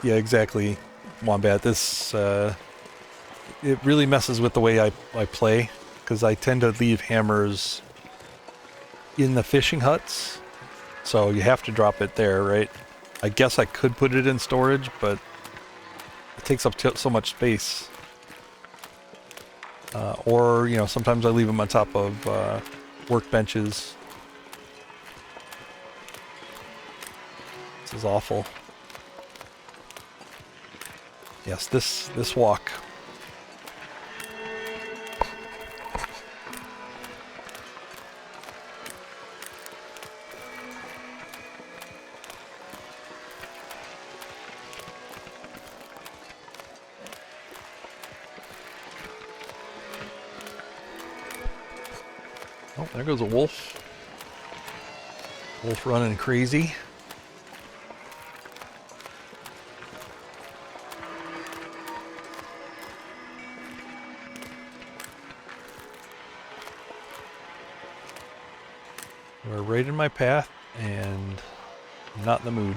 [SPEAKER 1] yeah, exactly, Wombat. This it really messes with the way I play, because I tend to leave hammers in the fishing huts, so you have to drop it there, right? I guess I could put it in storage, but it takes up so much space. Or, you know, sometimes I leave them on top of workbenches. This is awful. Yes, this walk. Oh, there goes a wolf. Wolf running crazy. We're right in my path, and not in the mood.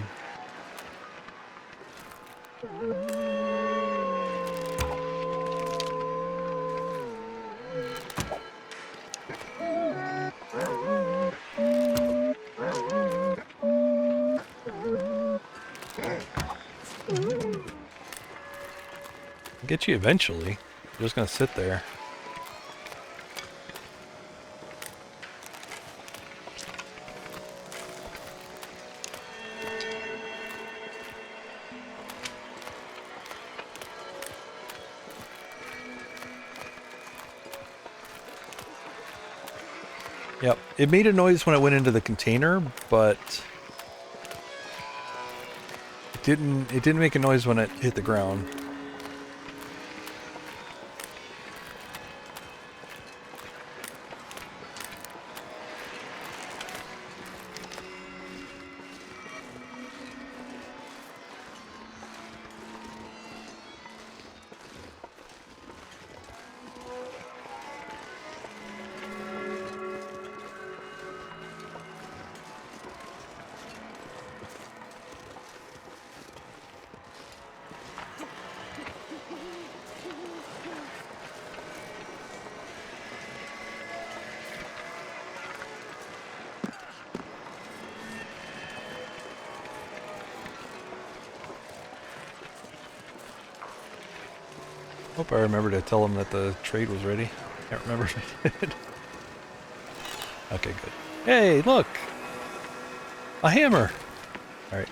[SPEAKER 1] I'll get you eventually. You're just gonna sit there. Yep, it made a noise when it went into the container, but it didn't make a noise when it hit the ground. Hope I remember to tell him that the trade was ready. Can't remember if I did. Okay, good. Hey, look! A hammer! Alright.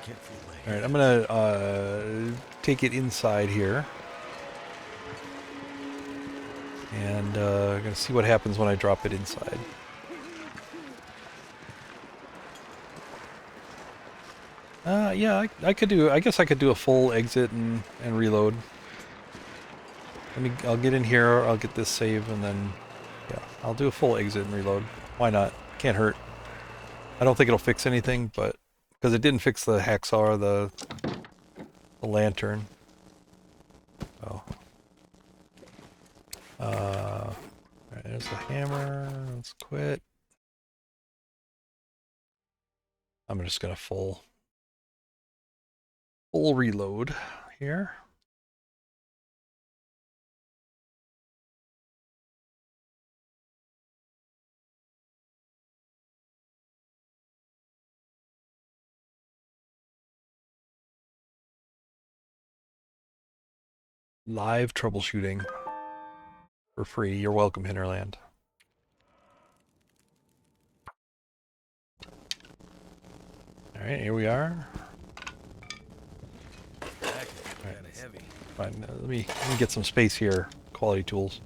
[SPEAKER 2] Can't feel my
[SPEAKER 1] Alright,
[SPEAKER 2] hand.
[SPEAKER 1] I'm gonna take it inside here. And gonna see what happens when I drop it inside. Yeah, I could do. I guess I could do a full exit and reload. I'll get in here. I'll get this save, and then yeah, I'll do a full exit and reload. Why not? Can't hurt. I don't think it'll fix anything, but because it didn't fix the hacksaw or the lantern. Oh. Alright, there's the hammer. Let's quit. I'm just gonna full reload here. Live troubleshooting for free. You're welcome, Hinterland. Alright, here we are.
[SPEAKER 2] Package kind of heavy.
[SPEAKER 1] Fine, let me get some space here. Quality tools.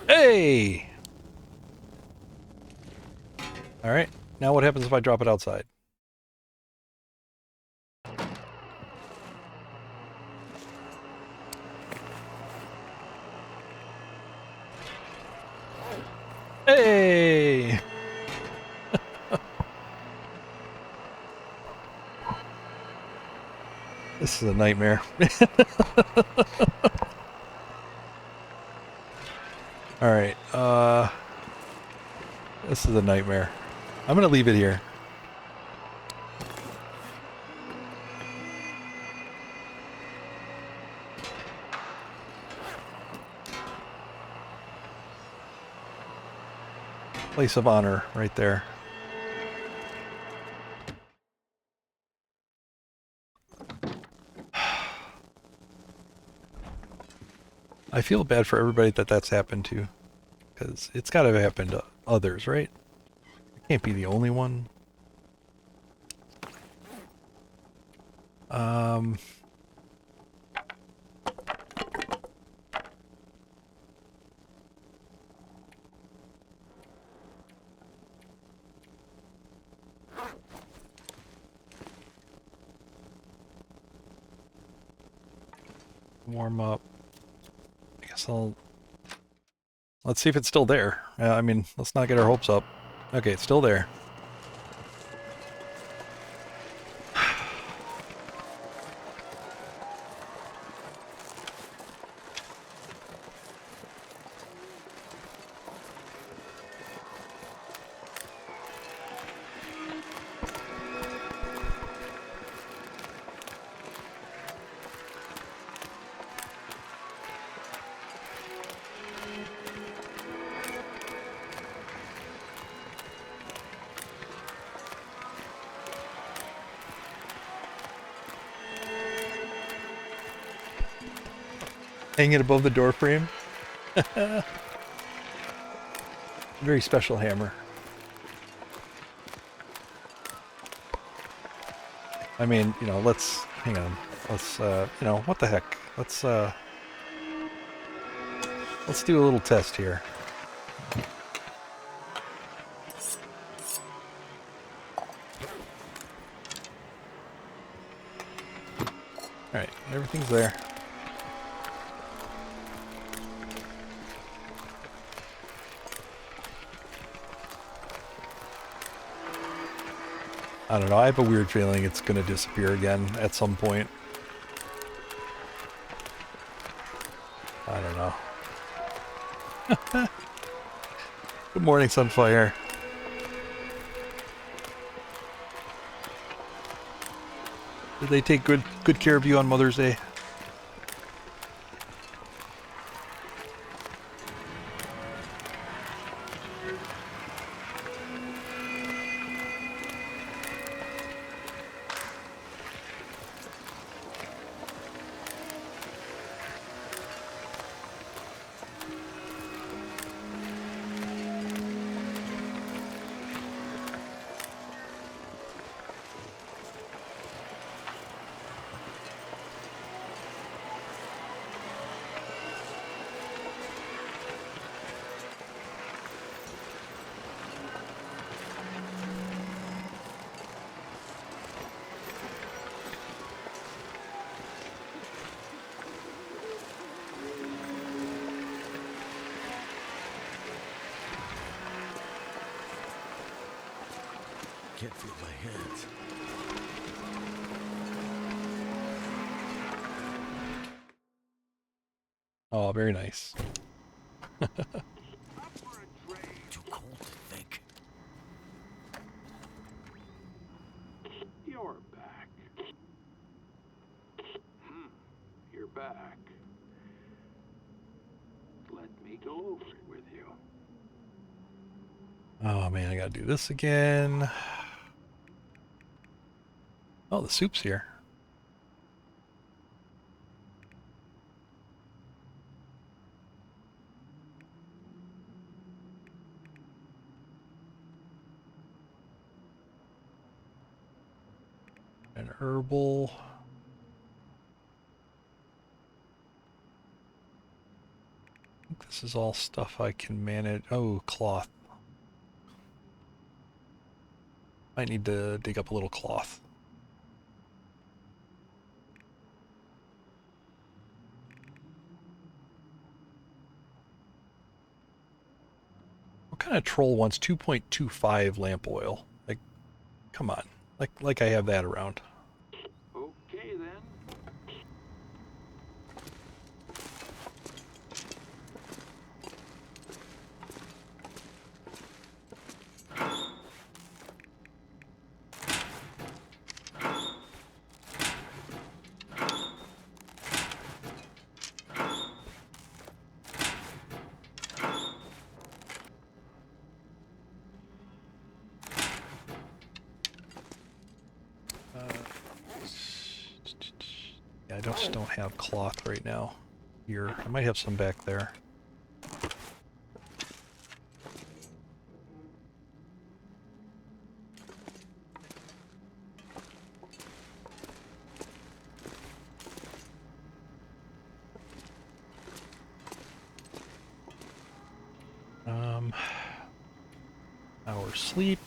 [SPEAKER 1] Hey! Alright, now what happens if I drop it outside? Hey! This is a nightmare. Alright, this is a nightmare. I'm gonna leave it here. Place of honor right there. I feel bad for everybody that that's happened to, because it's got to happen to others, right? It can't be the only one. Warm up. I guess let's see if it's still there. I mean, let's not get our hopes up. Okay, it's still there. Hang it above the door frame. Very special hammer. I mean, you know, let's hang on. Let's you know, what the heck? Let's do a little test here. All right, everything's there. I don't know, I have a weird feeling it's going to disappear again at some point. I don't know. Good morning, Sunfire. Did they take good care of you on Mother's Day?
[SPEAKER 2] can't feel my hands.
[SPEAKER 1] Oh, very nice.
[SPEAKER 2] Too cold to think.
[SPEAKER 3] You're back. You're back. Let me go over it with you.
[SPEAKER 1] Oh man, I gotta do this again. Oh, the soup's here. An herbal. I think this is all stuff I can manage. Oh, cloth. Might need to dig up a little cloth. What kind of troll wants 2.25 lamp oil? Like, come on. Like I have that around.
[SPEAKER 3] Okay then.
[SPEAKER 1] Yeah, I just don't have cloth right now. Here, I might have some back there. Hour sleep.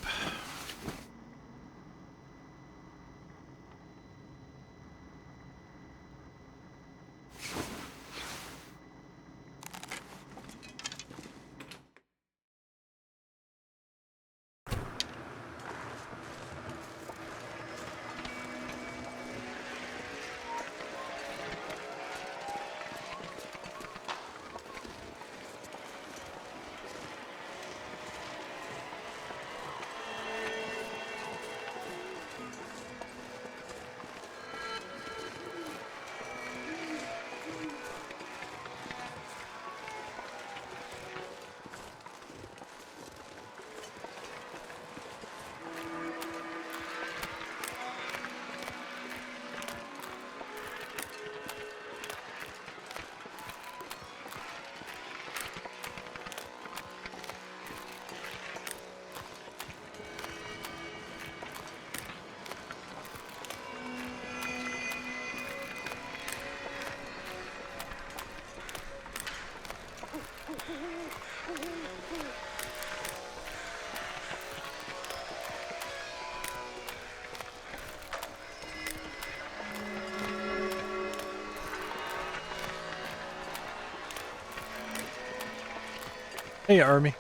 [SPEAKER 1] Hey, Army.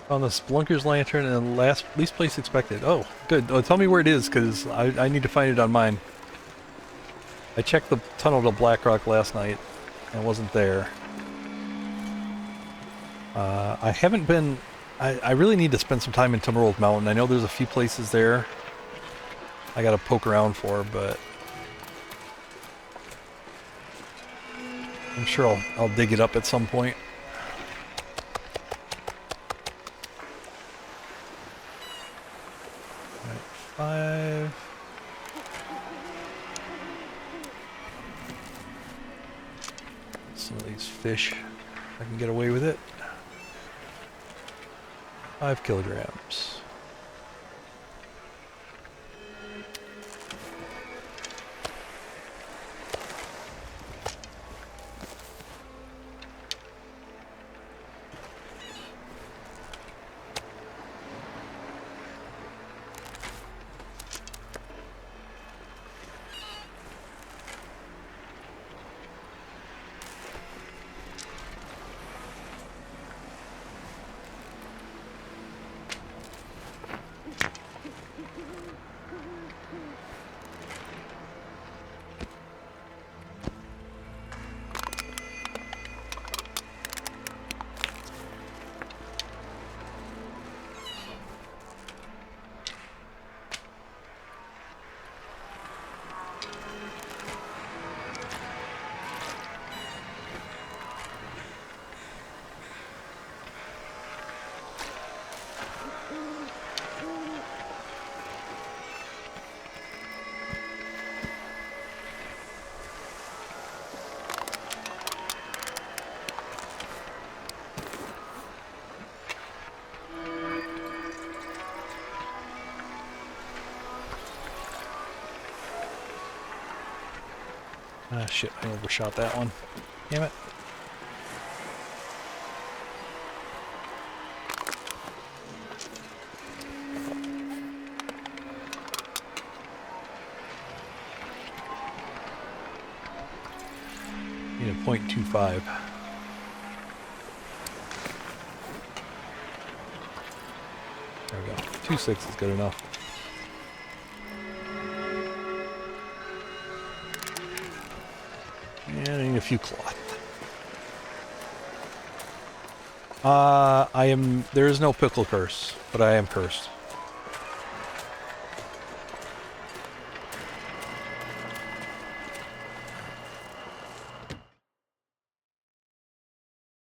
[SPEAKER 1] On the Splunker's Lantern and least place expected. Oh, good. Oh, tell me where it is, because I need to find it on mine. I checked the tunnel to Blackrock last night, and it wasn't there. I haven't been... I really need to spend some time in Timberwolf Mountain. I know there's a few places there I gotta poke around for, but... I'm sure I'll dig it up at some point. Alright, 5... Some of these fish, I can get away with it. 5 kilograms. Ah, shit, I overshot that one. Damn it. Need a .25. There we go. 2.6 is good enough. And I need a few cloth. There is no pickle curse, but I am cursed.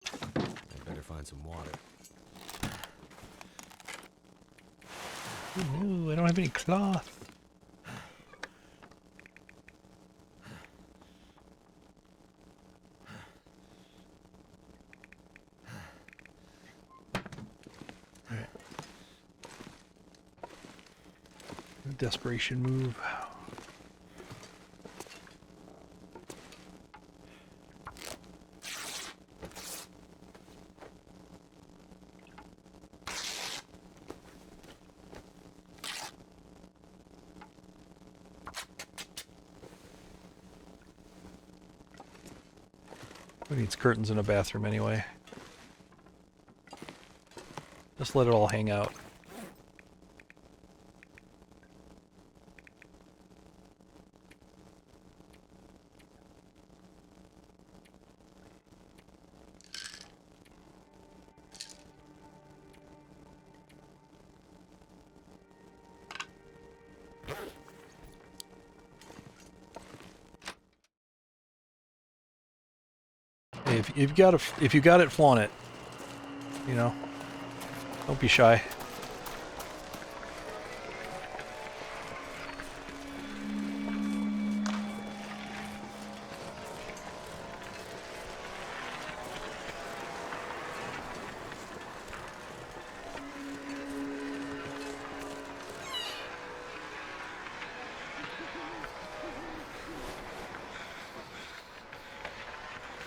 [SPEAKER 2] I better find some water.
[SPEAKER 1] Oh, no, I don't have any cloth. Desperation move. Who needs curtains in a bathroom anyway? Just let it all hang out. If you got it, flaunt it. You know, don't be shy.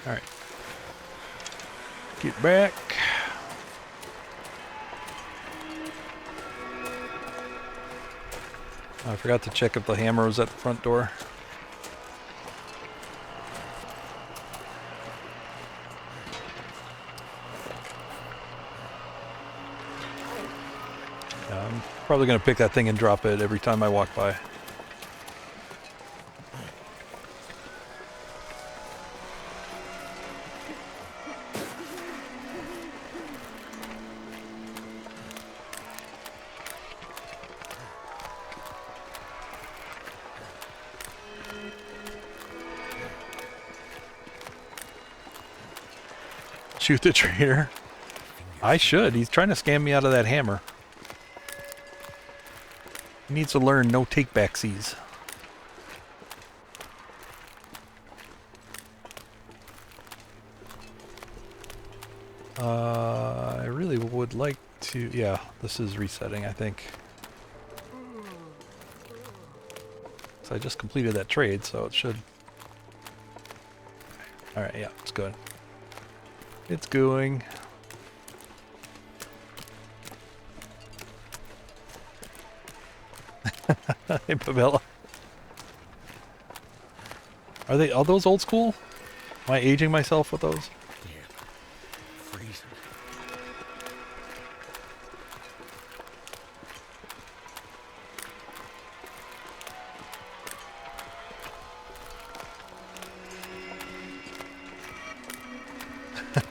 [SPEAKER 1] All right. Get back. I forgot to check if the hammer was at the front door. probably going to pick that thing and drop it every time I walk by. Shoot the trader. I should. He's trying to scam me out of that hammer. He needs to learn no take-backsies. I really would like to... Yeah, this is resetting, I think. So I just completed that trade, so it should... Alright, yeah, it's good. It's going. Hey, Pavella. Are those old school? Am I aging myself with those?
[SPEAKER 2] Damn. Freezing.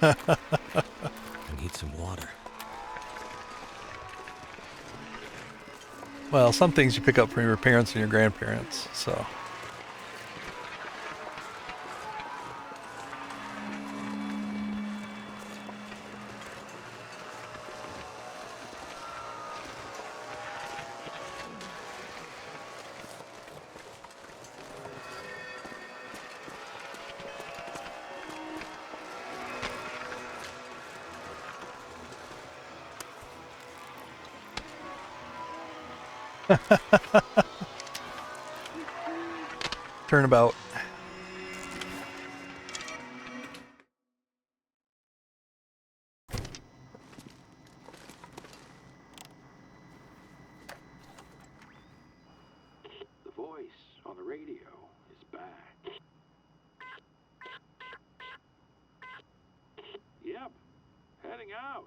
[SPEAKER 2] I need some water.
[SPEAKER 1] Well, some things you pick up from your parents and your grandparents, so... Turnabout.
[SPEAKER 3] The voice on the radio is back. Yep, heading out.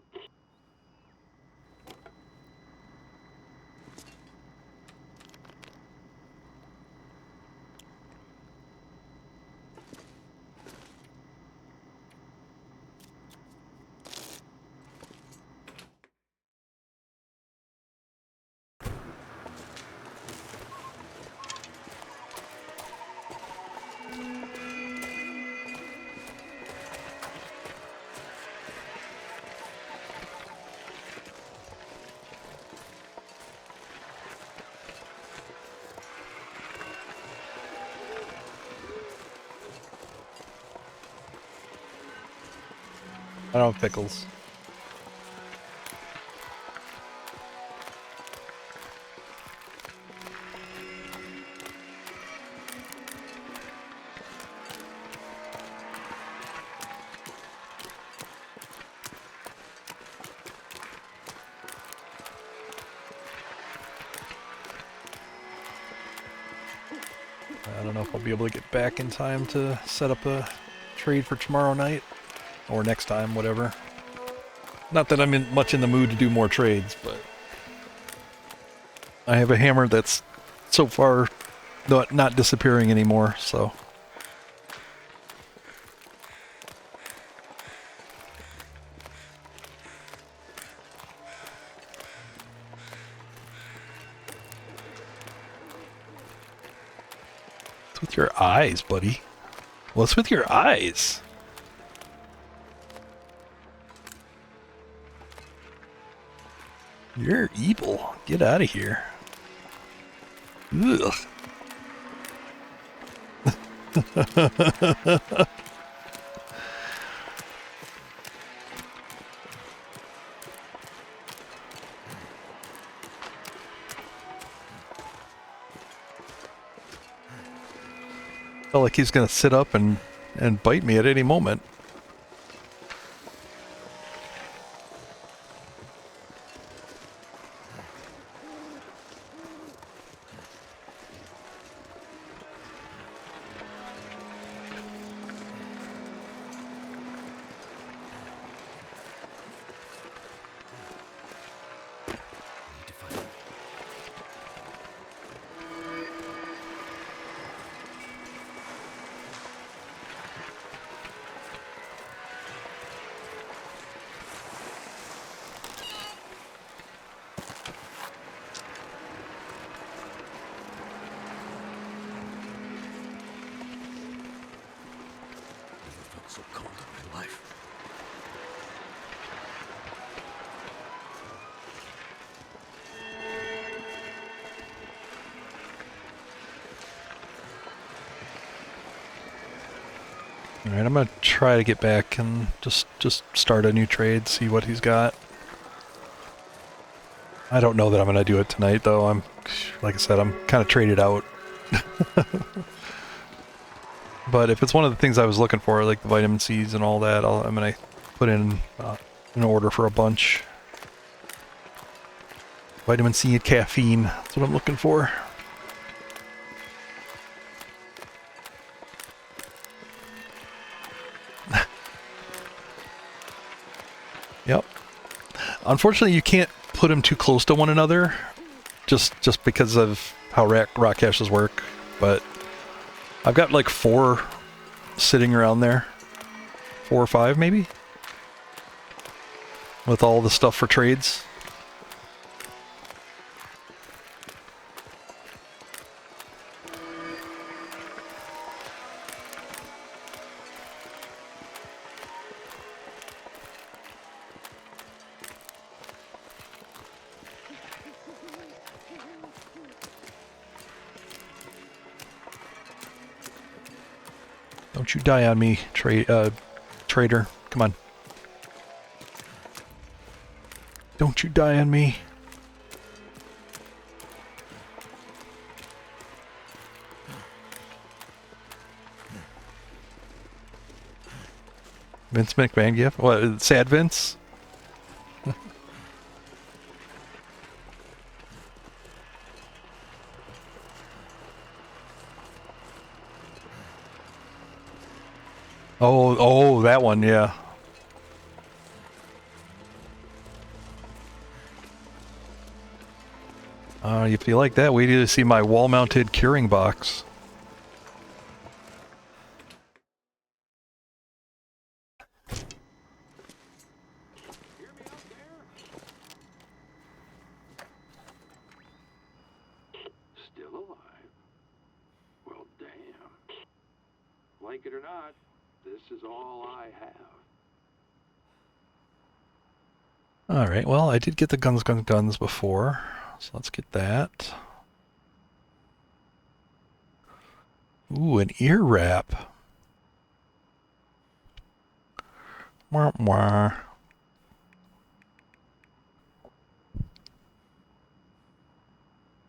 [SPEAKER 1] I don't have pickles. I don't know if I'll be able to get back in time to set up a trade for tomorrow night. Or next time, whatever. Not that I'm much in the mood to do more trades, but... I have a hammer that's so far not disappearing anymore, so... What's with your eyes, buddy? What's with your eyes? You're evil. Get out of here. Ugh. Felt like he's gonna sit up and bite me at any moment.
[SPEAKER 2] Need to find So cold in my life.
[SPEAKER 1] Alright, I'm gonna try to get back and just start a new trade, see what he's got. I don't know that I'm gonna do it tonight, though. Like I said, I'm kind of traded out. But if it's one of the things I was looking for, like the vitamin C's and all that, I'm gonna put in an order for a bunch. Vitamin C and caffeine, that's what I'm looking for. Yep. Unfortunately, you can't put them too close to one another, just because of how rock caches work. But I've got like 4 sitting around there, 4 or 5 maybe, with all the stuff for trades. Don't you die on me, trader. Come on. Don't you die on me. Vince McMahon gift? What, sad Vince? Oh, that one, yeah. If you like that, wait till you see my wall-mounted curing box.
[SPEAKER 3] Hear me out there? Still alive? Well, damn. Like it or not, this is all I have.
[SPEAKER 1] Alright, well, I did get the guns before, so let's get that. Ooh, an ear wrap. Wah, wah.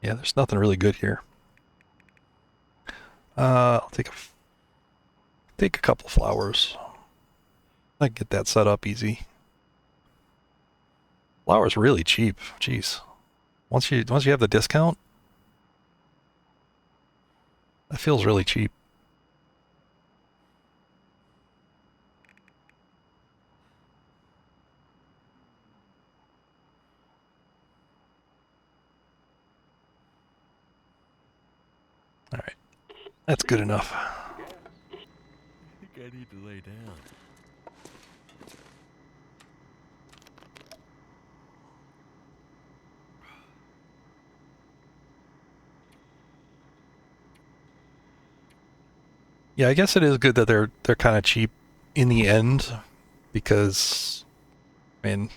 [SPEAKER 1] Yeah, there's nothing really good here. I'll take a couple flowers. I can get that set up easy. Flowers really cheap. Jeez. Once you have the discount, that feels really cheap. All right. That's good enough.
[SPEAKER 2] I think I need to lay down.
[SPEAKER 1] Yeah, I guess it is good that they're kind of cheap in the end, because I mean,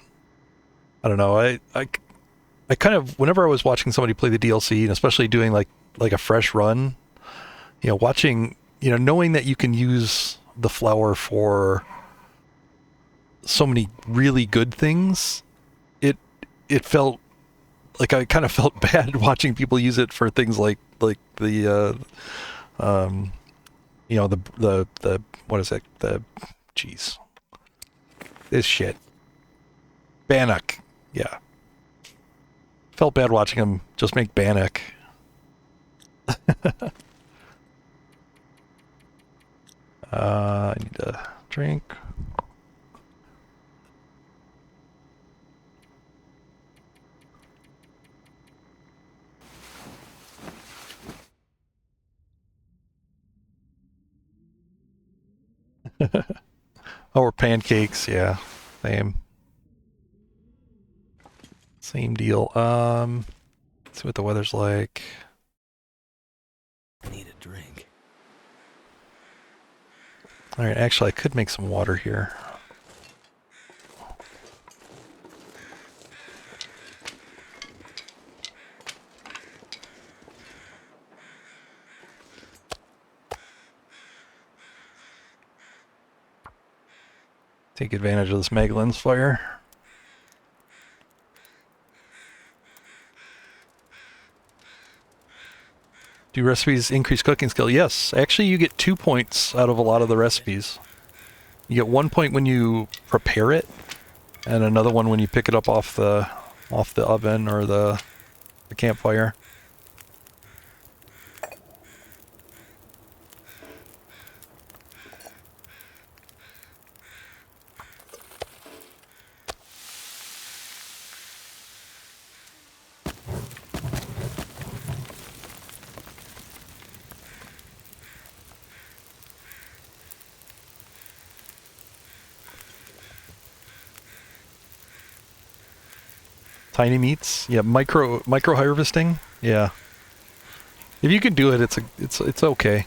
[SPEAKER 1] I don't know. I kind of, whenever I was watching somebody play the DLC, and especially doing like a fresh run, you know, watching, you know, knowing that you can use the flower for so many really good things, it felt like I kind of felt bad watching people use it for things like the you know, the what is it? Jeez. This shit. Bannock. Yeah. Felt bad watching him just make Bannock. I need a drink. Oh, or pancakes, yeah. Same deal. Let's see what the weather's like.
[SPEAKER 2] I need a drink.
[SPEAKER 1] Alright, actually I could make some water here. Take advantage of this Magdalene's fire. Do recipes increase cooking skill? Yes. Actually, you get 2 points out of a lot of the recipes. You get 1 point when you prepare it, and another one when you pick it up off the oven or the campfire. Tiny meats, yeah. Micro harvesting, yeah. If you can do it, it's okay.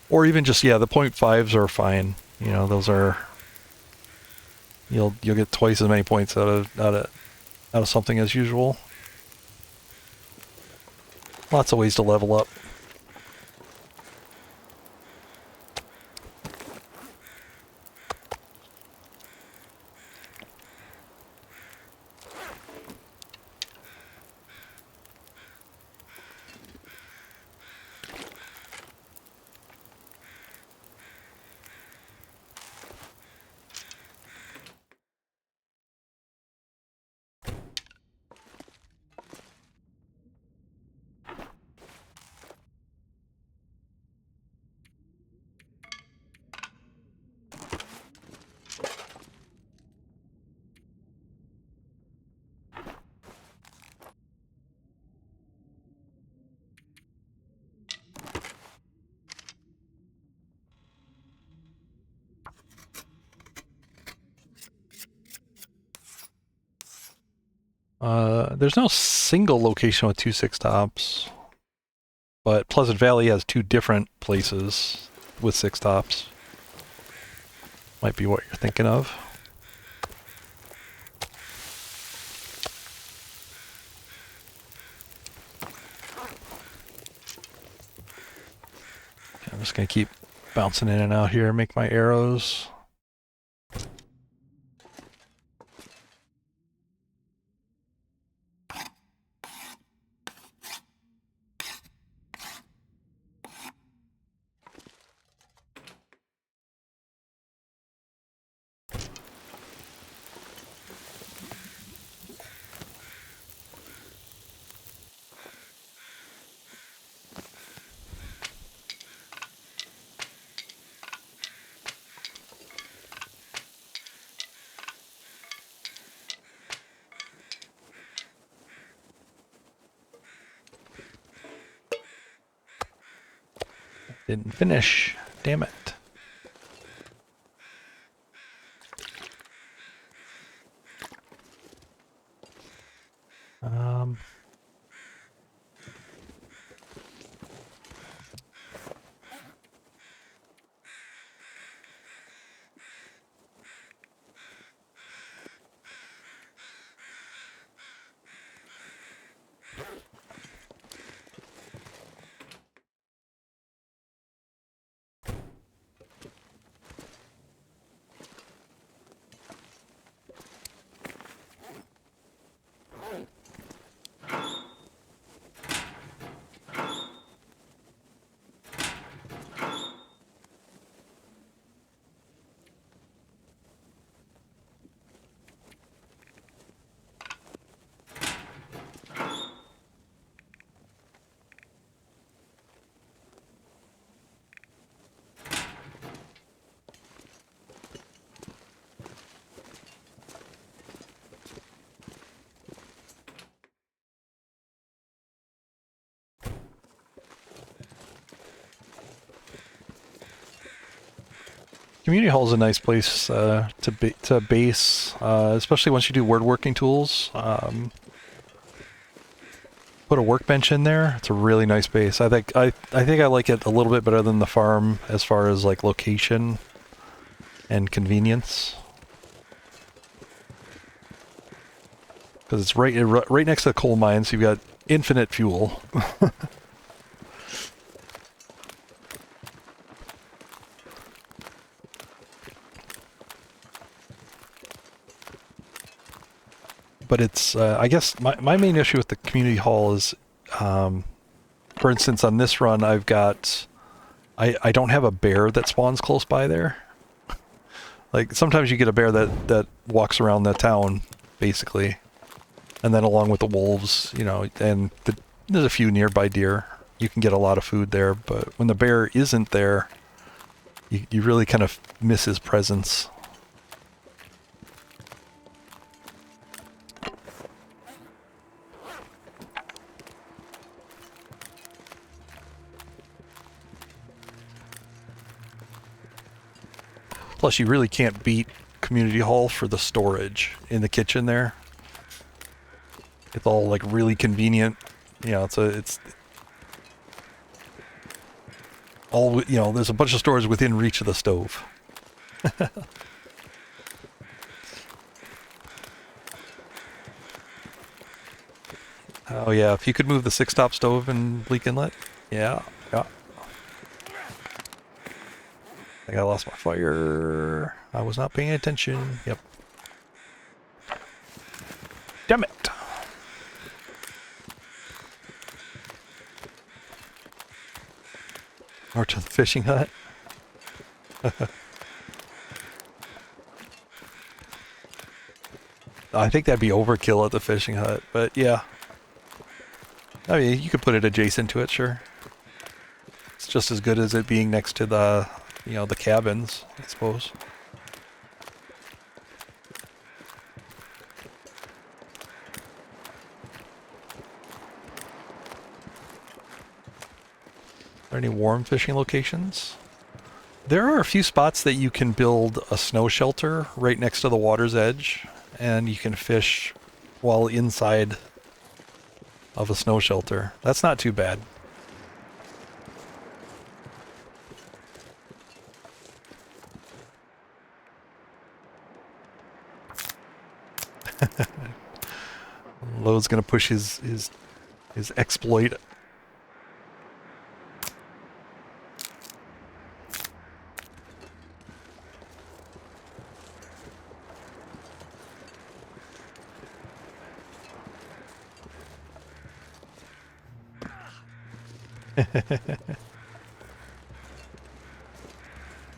[SPEAKER 1] Or even just, yeah, the 0.5s are fine. You know, those are, you'll get twice as many points out of something as usual. Lots of ways to level up. There's no single location with 2 6-tops, but Pleasant Valley has 2 different places with 6-tops. Might be what you're thinking of. I'm just gonna keep bouncing in and out here, make my arrows. Didn't finish. Damn it. Um, Community hall is a nice place to base, especially once you do word working tools. put a workbench in there. It's a really nice base. I think I like it a little bit better than the farm as far as like location and convenience. Because it's right next to the coal mines. So you've got infinite fuel. But it's, I guess, my main issue with the community hall is, for instance, on this run, I've got, I don't have a bear that spawns close by there. Like, sometimes you get a bear that walks around the town, basically. And then along with the wolves, you know, and there's a few nearby deer. You can get a lot of food there, but when the bear isn't there, you really kind of miss his presence. Plus, you really can't beat community hall for the storage in the kitchen there. It's all like really convenient. You know, it's all, you know, there's a bunch of storage within reach of the stove. Oh yeah, if you could move the 6-top stove and leak inlet. Yeah, yeah. I think I lost my fire. I was not paying attention. Yep. Damn it! Or to the fishing hut. I think that'd be overkill at the fishing hut, but yeah. I mean, you could put it adjacent to it, sure. It's just as good as it being next to the, you know, the cabins, I suppose. Are there any warm fishing locations? There are a few spots that you can build a snow shelter right next to the water's edge, and you can fish while inside of a snow shelter. That's not too bad. Lode's gonna push his exploit.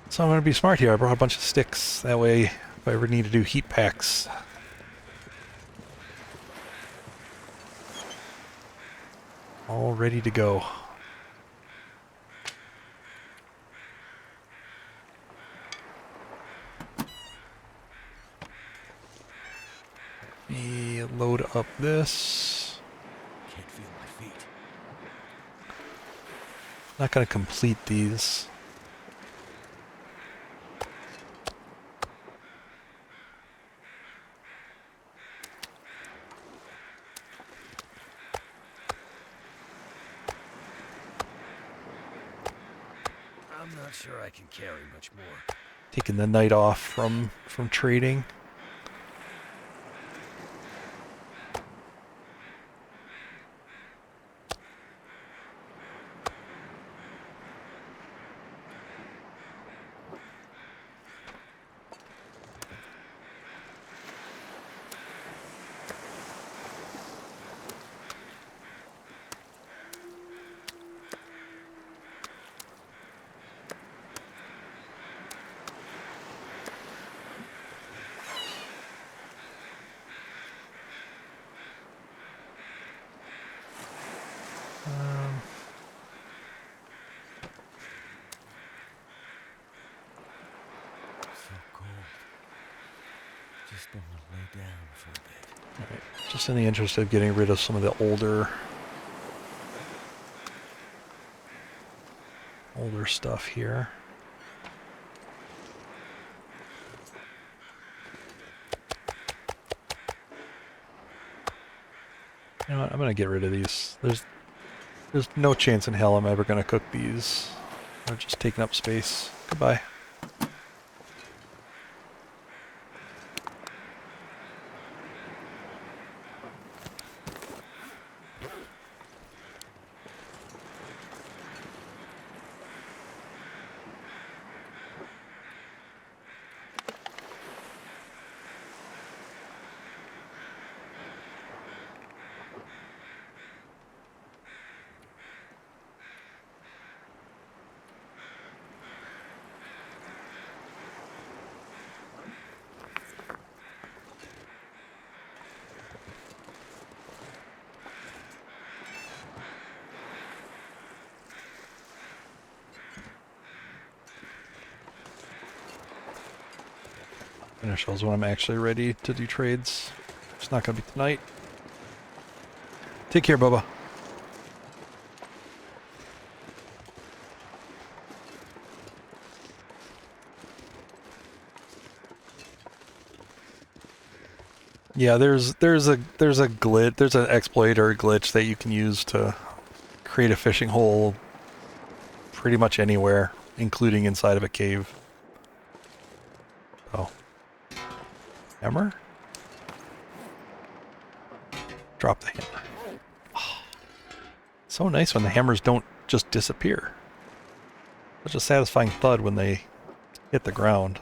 [SPEAKER 1] So I'm gonna be smart here. I brought a bunch of sticks. That way, if I ever need to do heat packs, all ready to go. Load up this.
[SPEAKER 2] Can't feel my feet.
[SPEAKER 1] Not gonna complete these.
[SPEAKER 2] I'm not sure I can carry much more.
[SPEAKER 1] Taking the night off from trading.
[SPEAKER 2] So cold. Just want to lay down for a bit.
[SPEAKER 1] Alright, just in the interest of getting rid of some of the older stuff here. You know what? I'm gonna get rid of these. There's no chance in hell I'm ever gonna cook these. They're just taking up space. Goodbye. Finish those when I'm actually ready to do trades. It's not gonna be tonight. Take care, Bubba. Yeah, there's a glitch, there's an exploit or a glitch that you can use to create a fishing hole pretty much anywhere, including inside of a cave. Oh. Hammer? Drop the hammer. Oh. So nice when the hammers don't just disappear. Such a satisfying thud when they hit the ground.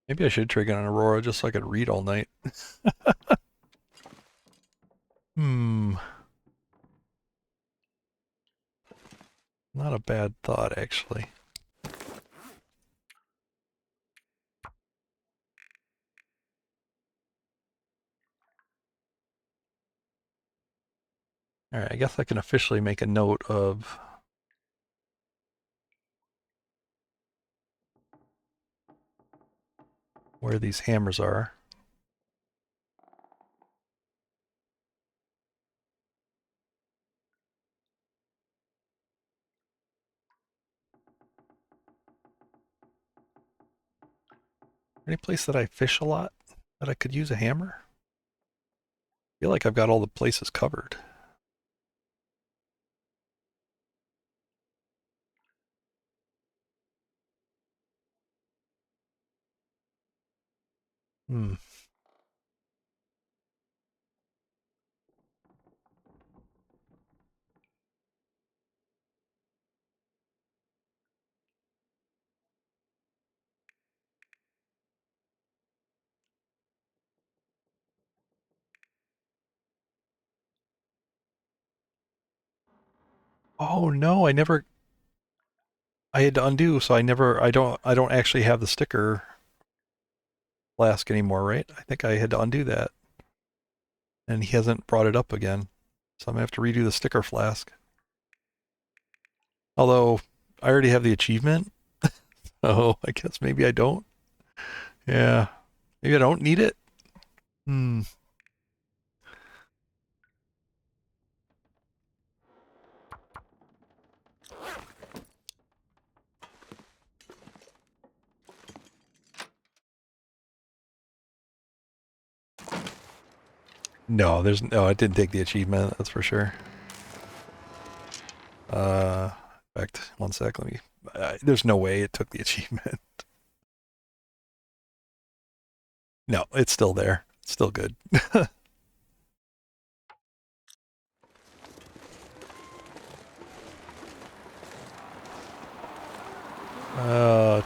[SPEAKER 1] Maybe I should trigger an Aurora just so I could read all night. Hmm. Not a bad thought, actually. Alright, I guess I can officially make a note of where these hammers are. Any place that I fish a lot that I could use a hammer? I feel like I've got all the places covered. Hmm. Oh no, I had to undo, so I don't actually have the sticker flask anymore, right? I think I had to undo that. And he hasn't brought it up again. So I'm gonna have to redo the sticker flask. Although I already have the achievement. Oh, I guess maybe I don't. Yeah. Maybe I don't need it. Hmm. No, I didn't take the achievement, that's for sure. In fact, one sec, let me, there's no way it took the achievement. No, it's still there. It's still good.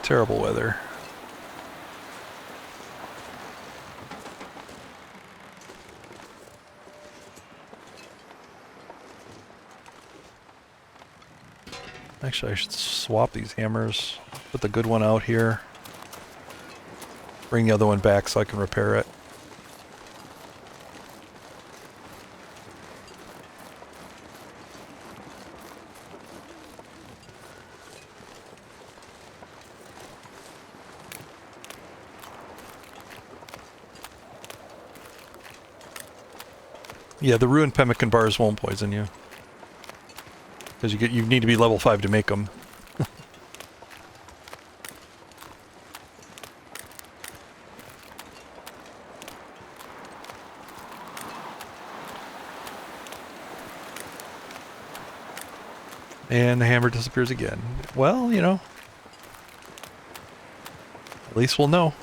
[SPEAKER 1] Terrible weather. Actually, I should swap these hammers. Put the good one out here. Bring the other one back so I can repair it. Yeah, the ruined pemmican bars won't poison you. Because you need to be level 5 to make them. And the hammer disappears again. Well, you know. At least we'll know.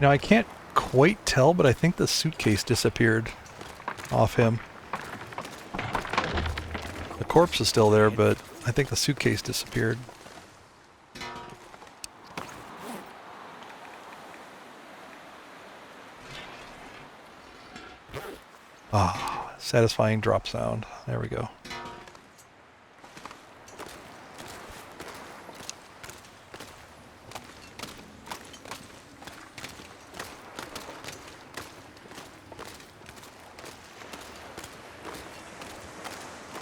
[SPEAKER 1] Now I can't quite tell, but I think the suitcase disappeared off him. The corpse is still there, but I think the suitcase disappeared. Ah, satisfying drop sound. There we go.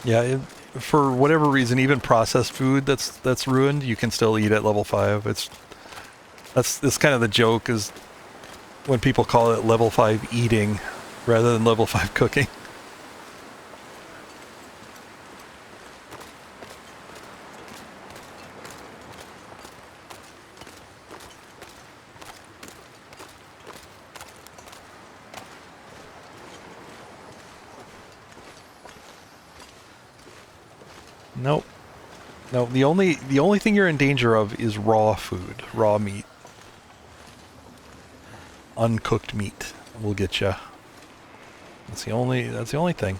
[SPEAKER 1] Yeah, for whatever reason, even processed food that's ruined, you can still eat at level 5. That's kind of the joke, is when people call it level 5 eating rather than level 5 cooking. Nope. No, the only thing you're in danger of is raw food, raw meat. Uncooked meat will get you. That's the only thing.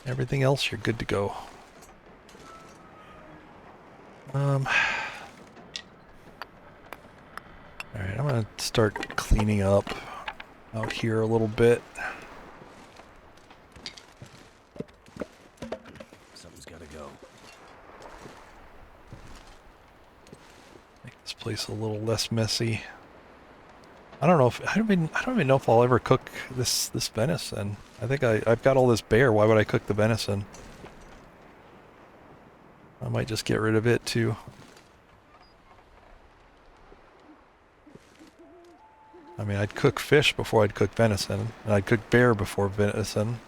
[SPEAKER 1] Everything else, you're good to go. Alright, I'm gonna start cleaning up out here a little bit.
[SPEAKER 2] Something's gotta go.
[SPEAKER 1] Make this place a little less messy. I don't know if I don't even know if I'll ever cook this venison. I think I've got all this bear. Why would I cook the venison? I might just get rid of it too. I mean, I'd cook fish before I'd cook venison, and I'd cook bear before venison.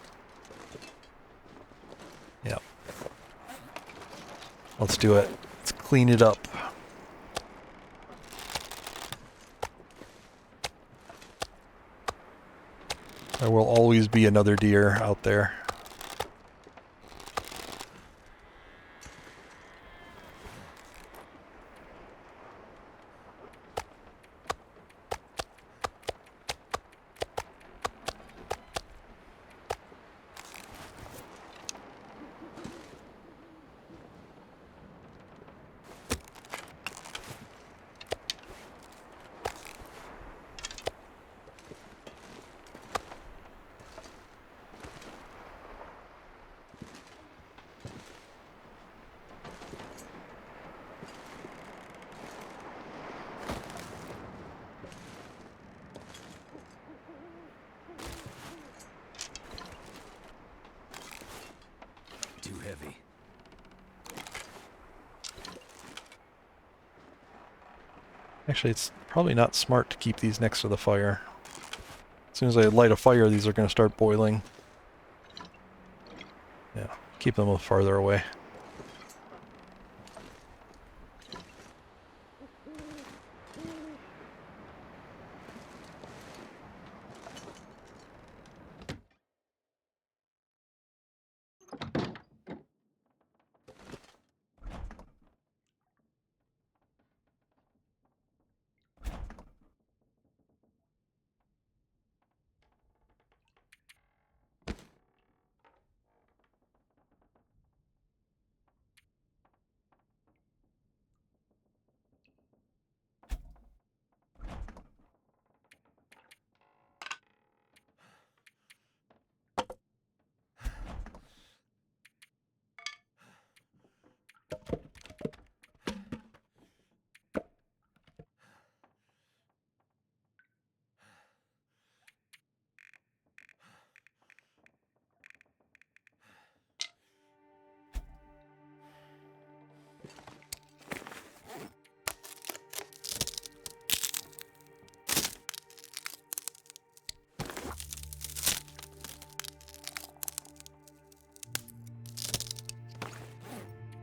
[SPEAKER 1] Yeah. Let's do it. Let's clean it up. There will always be another deer out there.
[SPEAKER 2] Too heavy.
[SPEAKER 1] Actually, it's probably not smart to keep these next to the fire. As soon as I light a fire, these are going to start boiling. Yeah, keep them a little farther away.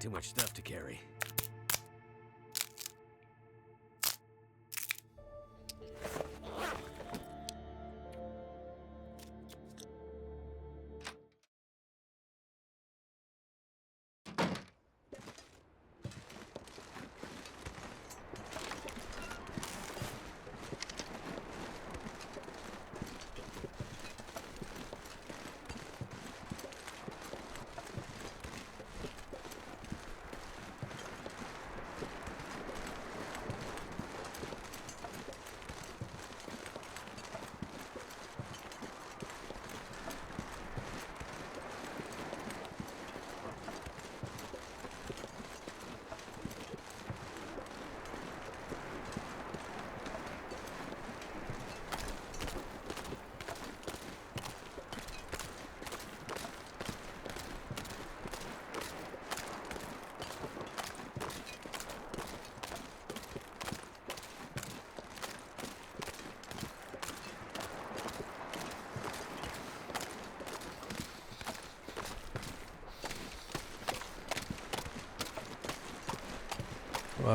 [SPEAKER 2] Too much stuff to carry.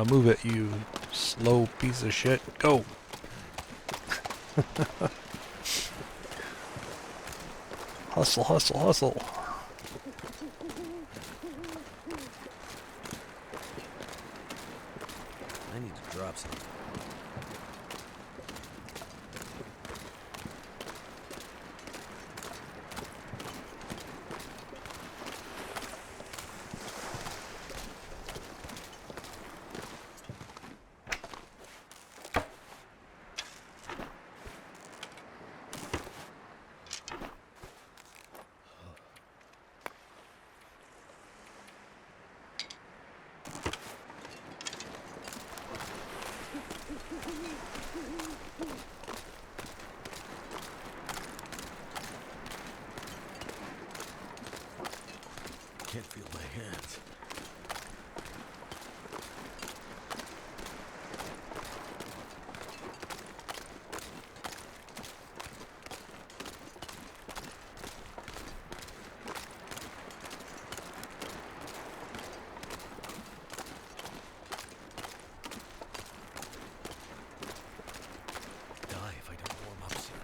[SPEAKER 1] Move it, you slow piece of shit. Go! Hustle, hustle, hustle.
[SPEAKER 2] I need to drop something. Can't feel my hands. Die if I don't warm up soon.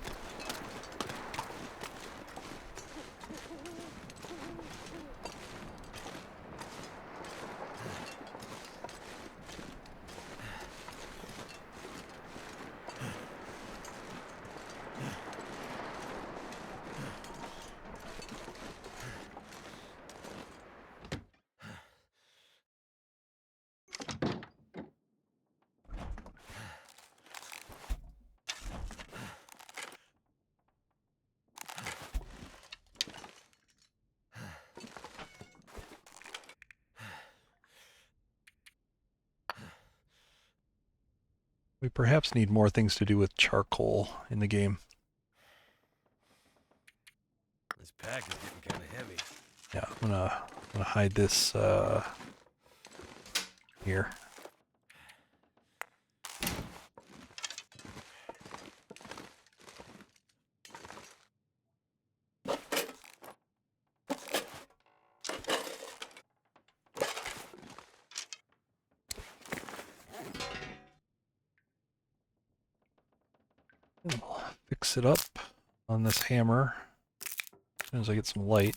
[SPEAKER 1] We perhaps need more things to do with charcoal in the game.
[SPEAKER 2] This pack is getting kind of heavy.
[SPEAKER 1] Yeah, I'm gonna hide this here. I'll fix it up on this hammer as soon as I get some light.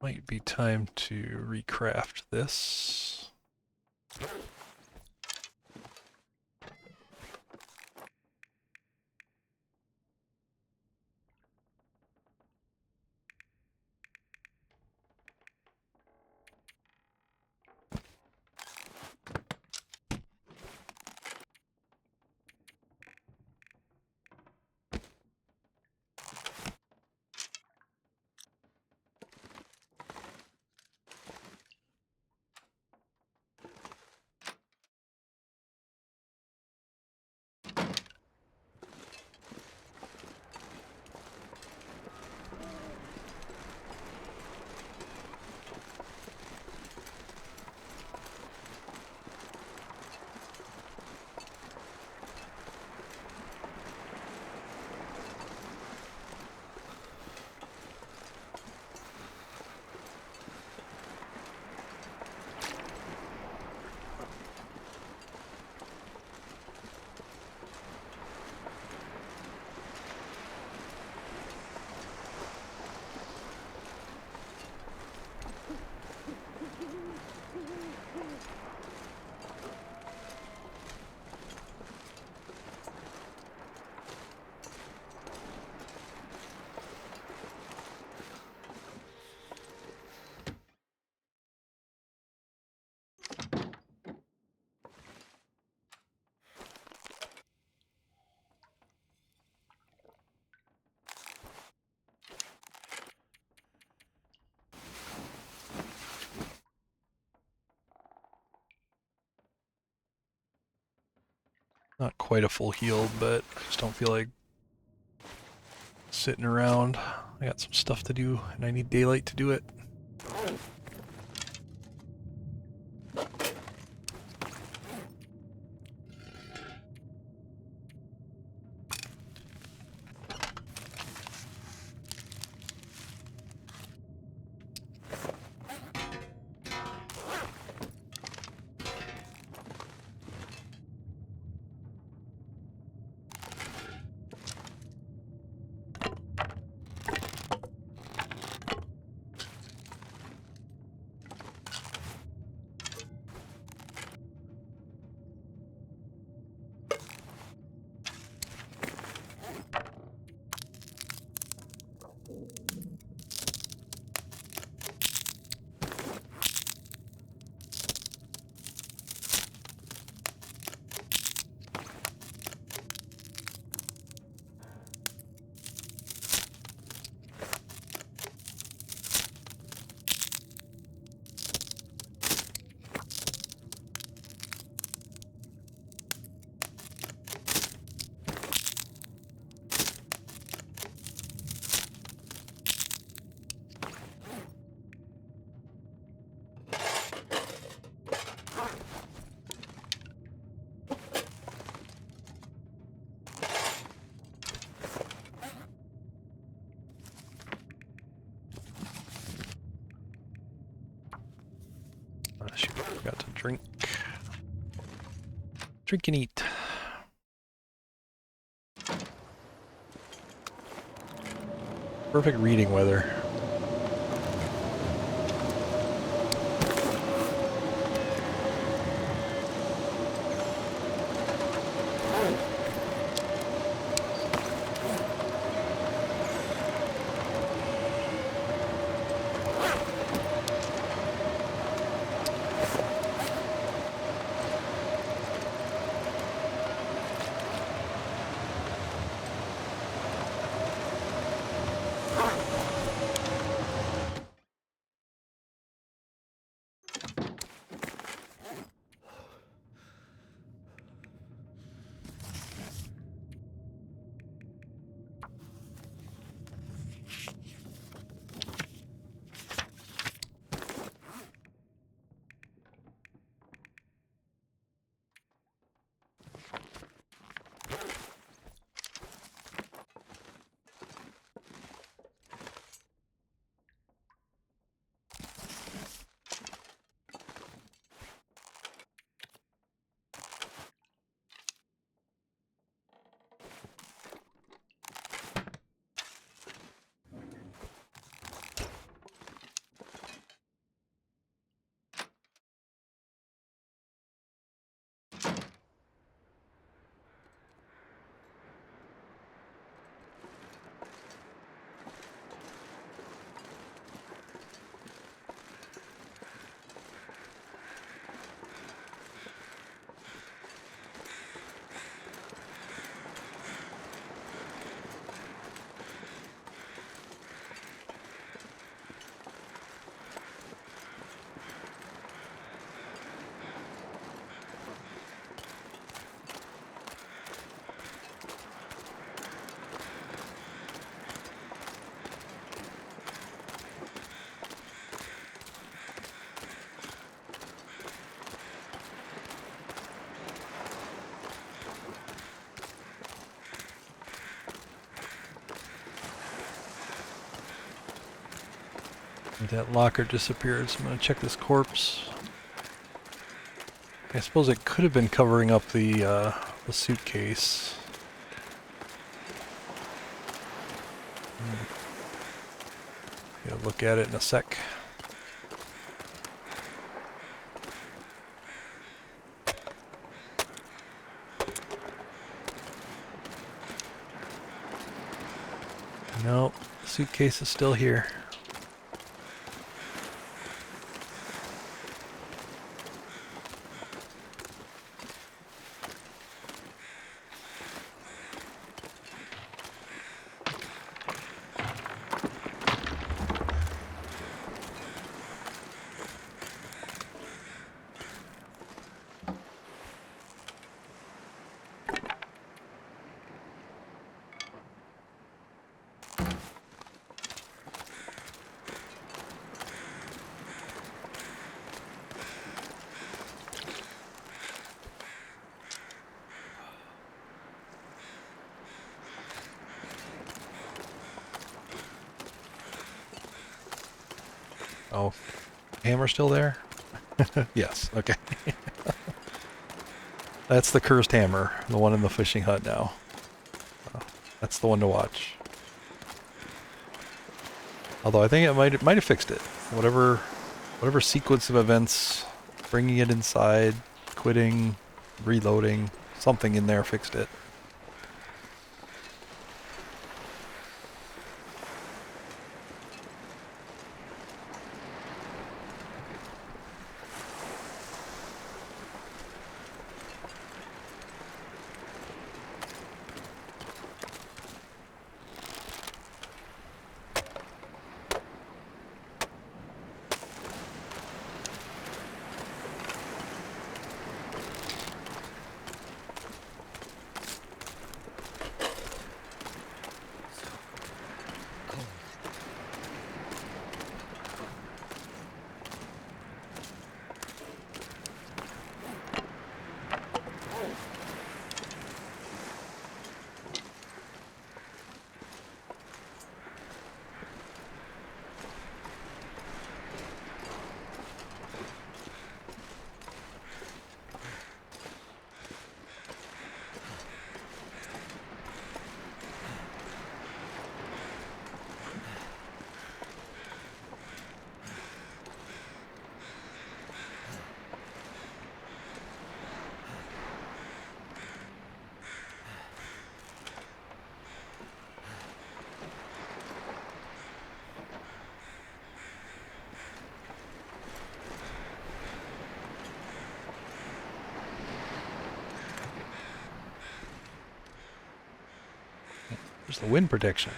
[SPEAKER 1] Might be time to recraft this. quite a full healed, but I just don't feel like sitting around. I got some stuff to do, and I need daylight to do it. Shoot, I forgot to drink. Drink and eat. Perfect reading weather. That locker disappeared, so I'm going to check this corpse. I suppose it could have been covering up the suitcase. Gonna look at it in a sec. Nope, the suitcase is still here. Oh, hammer still there? Yes, okay. That's the cursed hammer, the one in the fishing hut now. That's the one to watch. Although I think it might have fixed it. Whatever sequence of events, bringing it inside, quitting, reloading, something in there fixed it.
[SPEAKER 2] Cold.
[SPEAKER 1] There's the wind protection.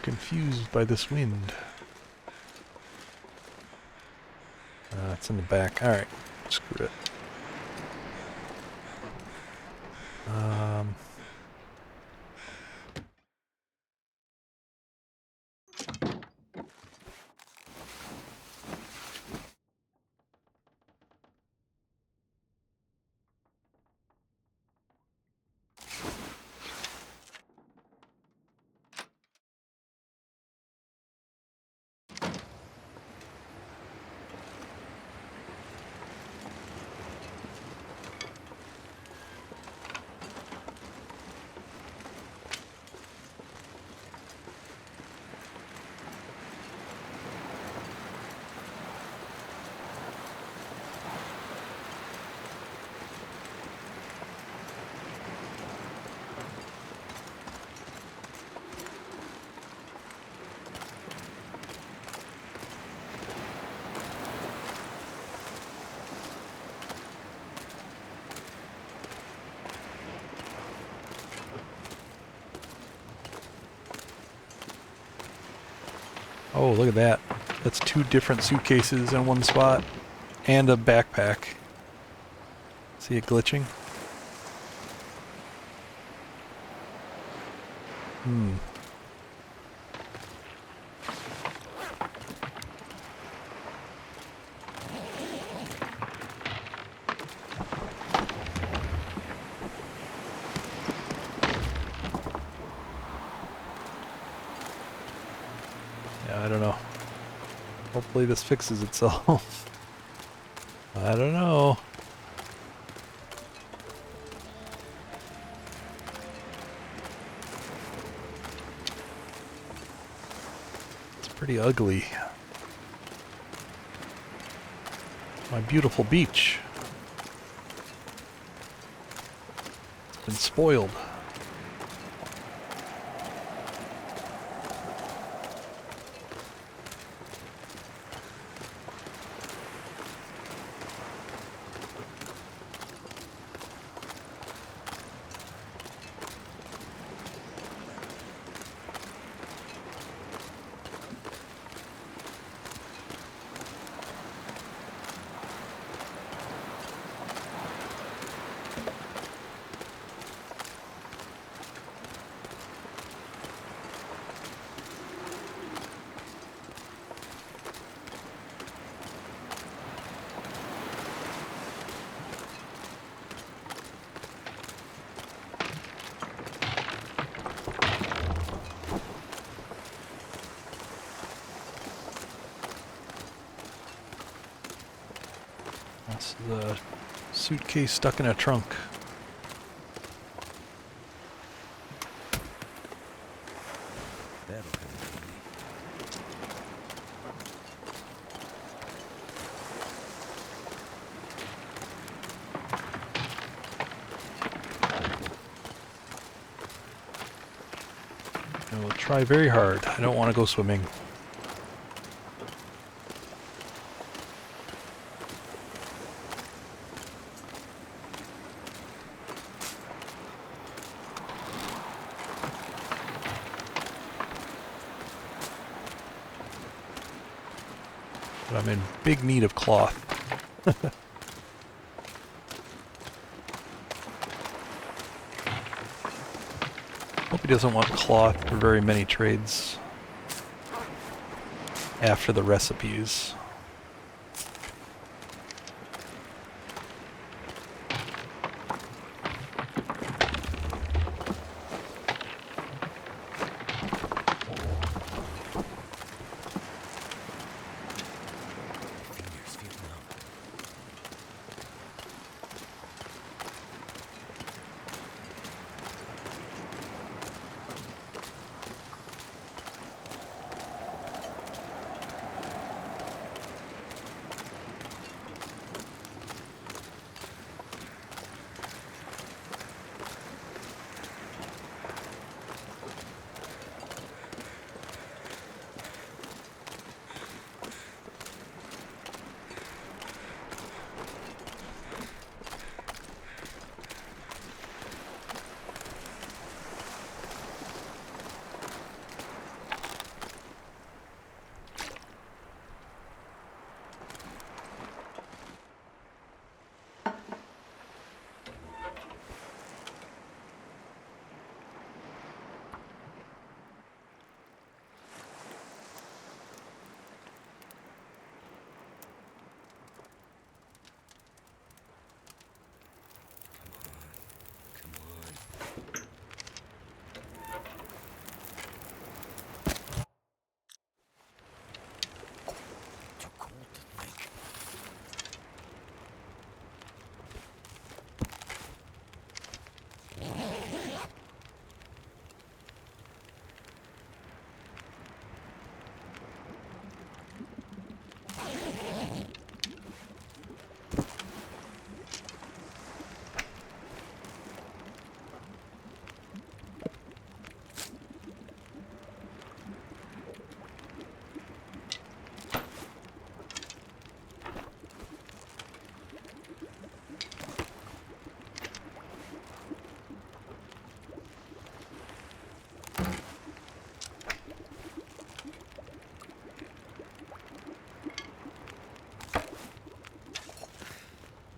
[SPEAKER 1] Confused by this wind. It's in the back. Alright, screw it. Oh, look at that. That's 2 different suitcases in one spot. And a backpack. See it glitching? Yeah, I don't know. Hopefully this fixes itself. I don't know. It's pretty ugly. My beautiful beach. It's been spoiled. The suitcase stuck in a trunk.
[SPEAKER 2] That'll come in handy.
[SPEAKER 1] I will try very hard. I don't want to go swimming. But I'm in big need of cloth. Hope he doesn't want cloth for very many trades after the recipes.
[SPEAKER 2] Fingers feel numb. Come on. Too cold to think.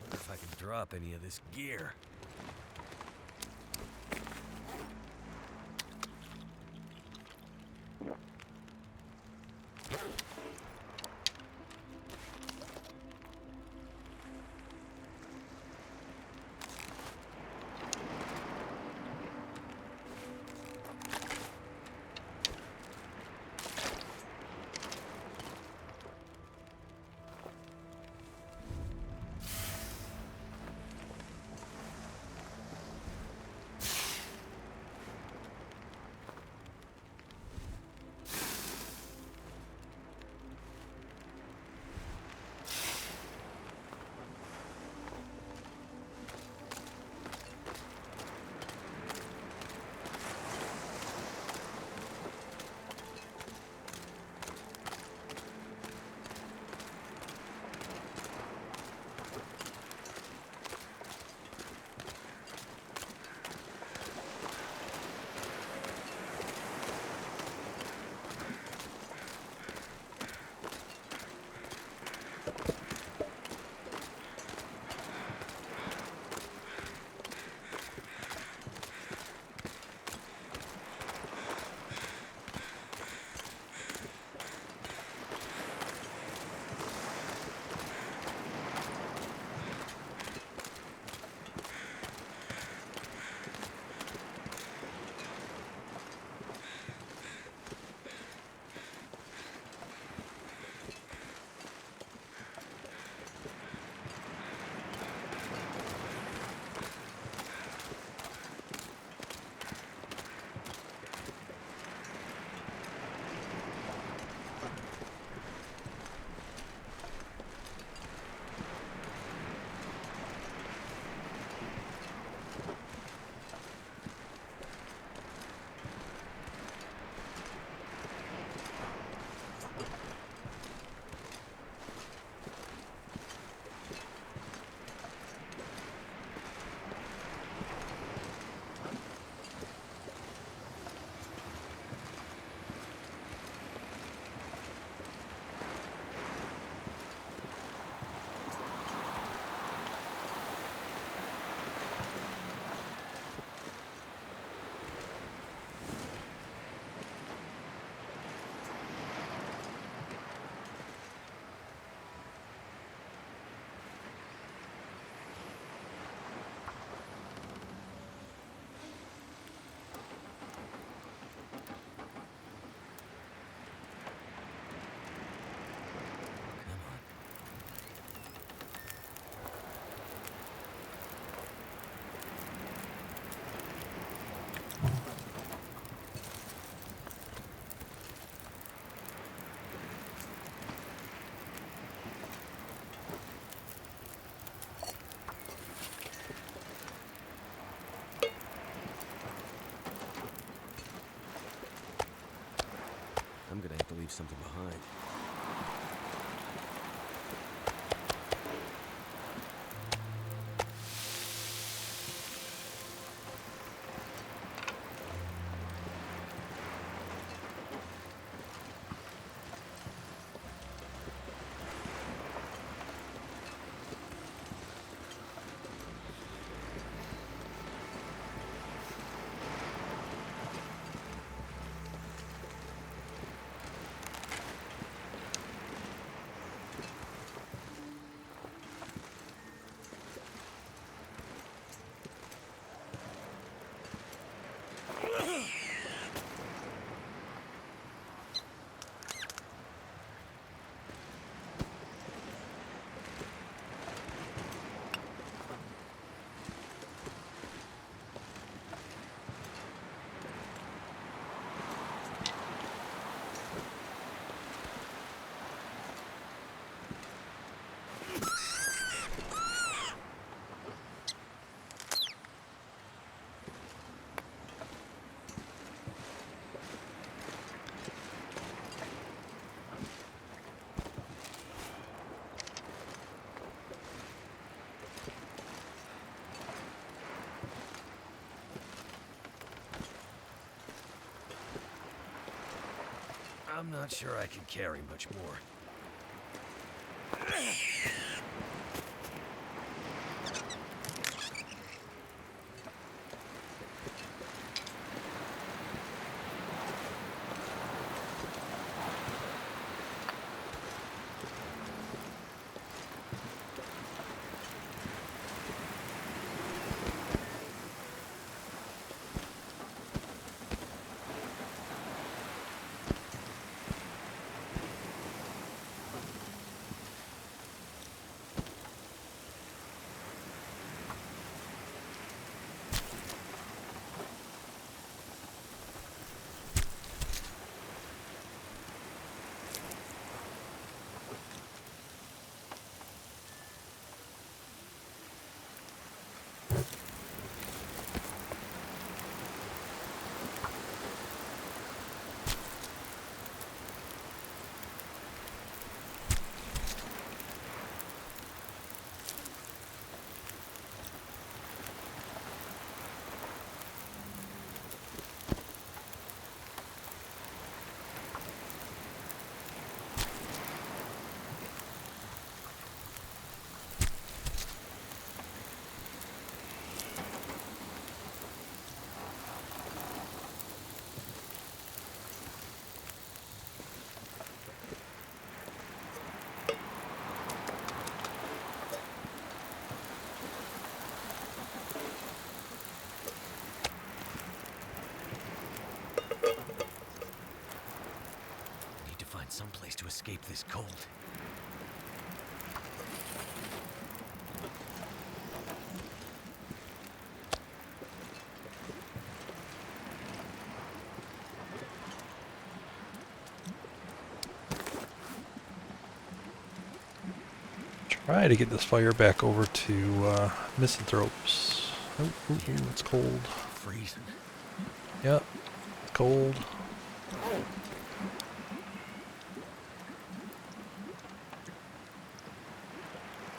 [SPEAKER 2] Wonder if I can drop any of this gear. I'm gonna have to leave something behind. I'm not sure I can carry much more. Someplace to escape this cold.
[SPEAKER 1] Try to get this fire back over to Misanthropes. Oh, it's cold.
[SPEAKER 2] Freezing.
[SPEAKER 1] Yep, it's cold.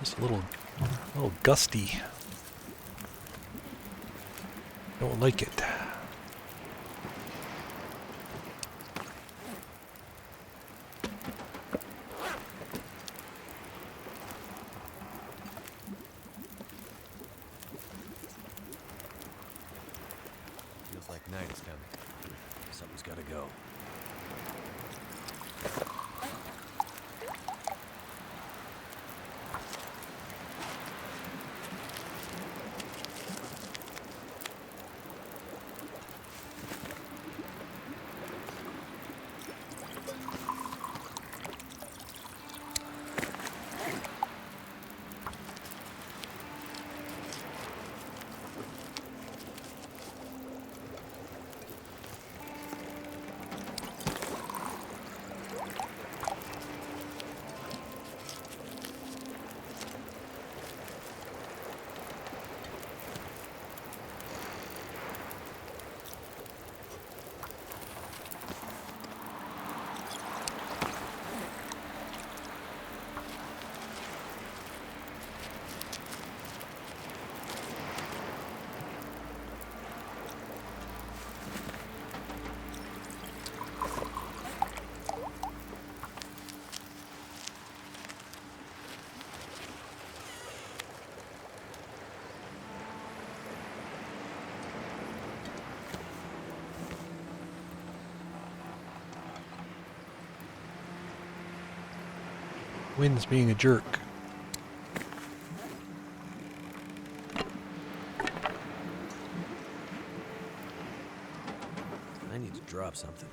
[SPEAKER 1] Just a little gusty. Don't like it.
[SPEAKER 2] Feels like night is coming. Something's gotta go.
[SPEAKER 1] Wind's being a jerk.
[SPEAKER 2] I need to drop something.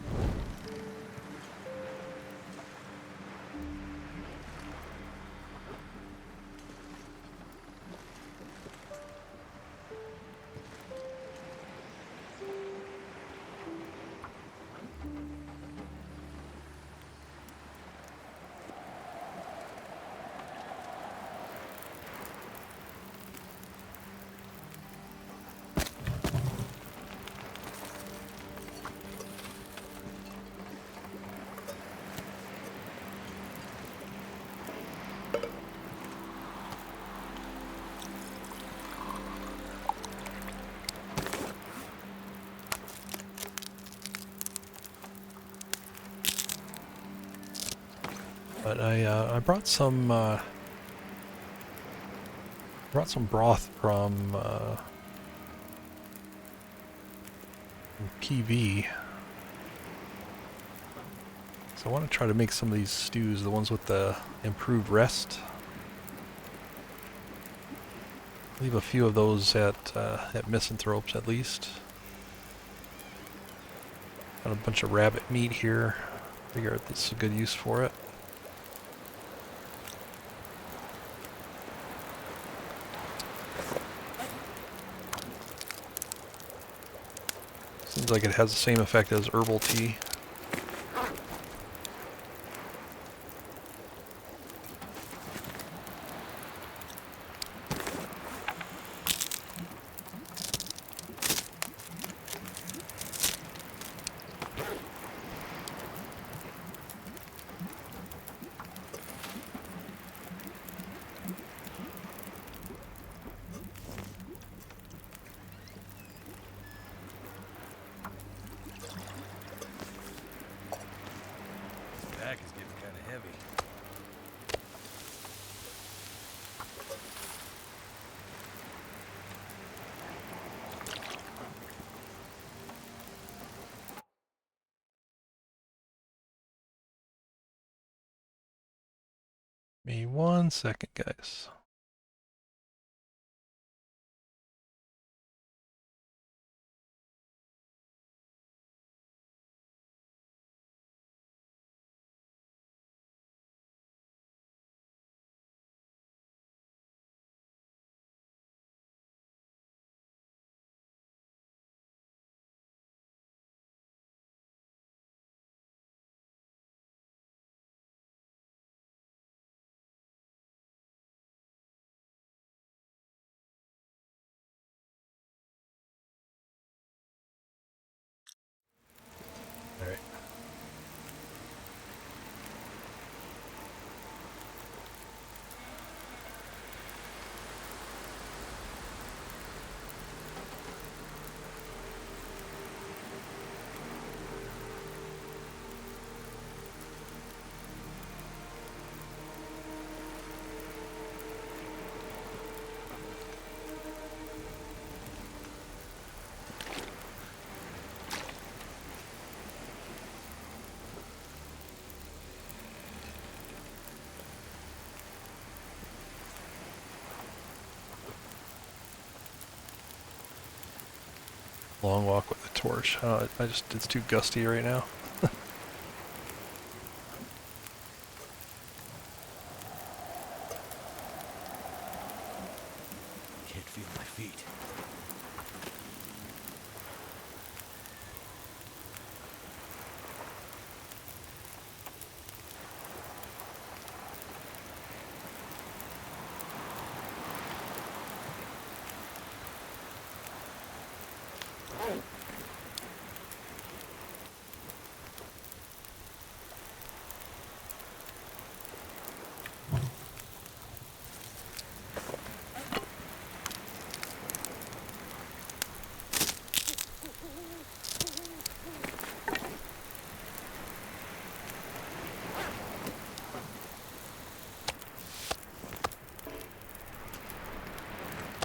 [SPEAKER 1] But I brought some broth from Key V. So I want to try to make some of these stews, the ones with the improved rest. Leave a few of those at Misanthropes at least. Got a bunch of rabbit meat here. Figure this is a good use for it. Seems like it has the same effect as herbal tea.
[SPEAKER 2] Back is getting kind of heavy.
[SPEAKER 1] Give me 1 second, guys. All right. Long walk with a torch. It's too gusty right now.
[SPEAKER 2] Can't feel my feet.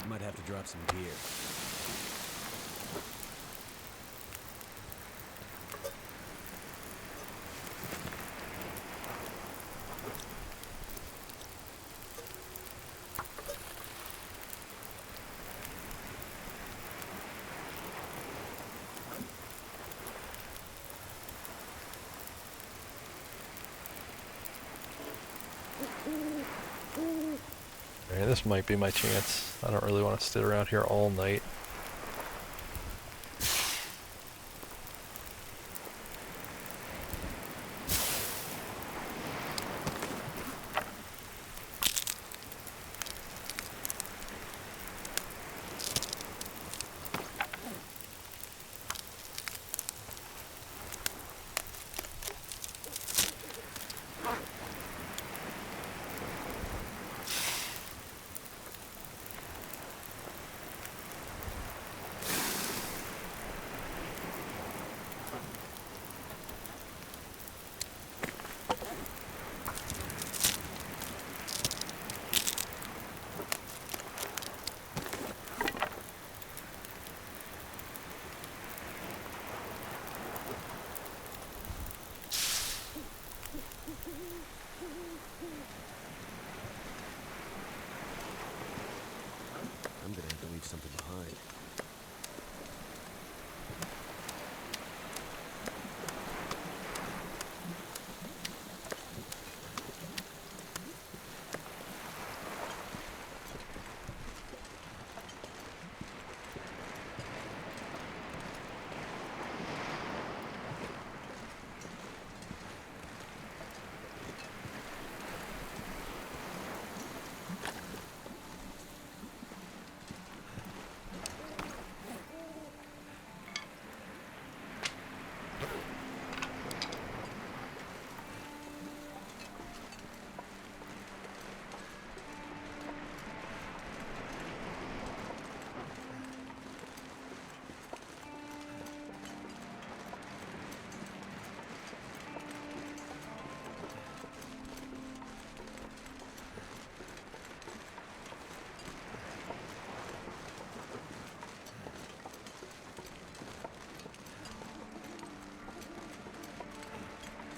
[SPEAKER 2] Might have to drop some gear.
[SPEAKER 1] this might be my chance. I don't really want to sit around here all night.
[SPEAKER 2] I'm gonna have to leave something behind.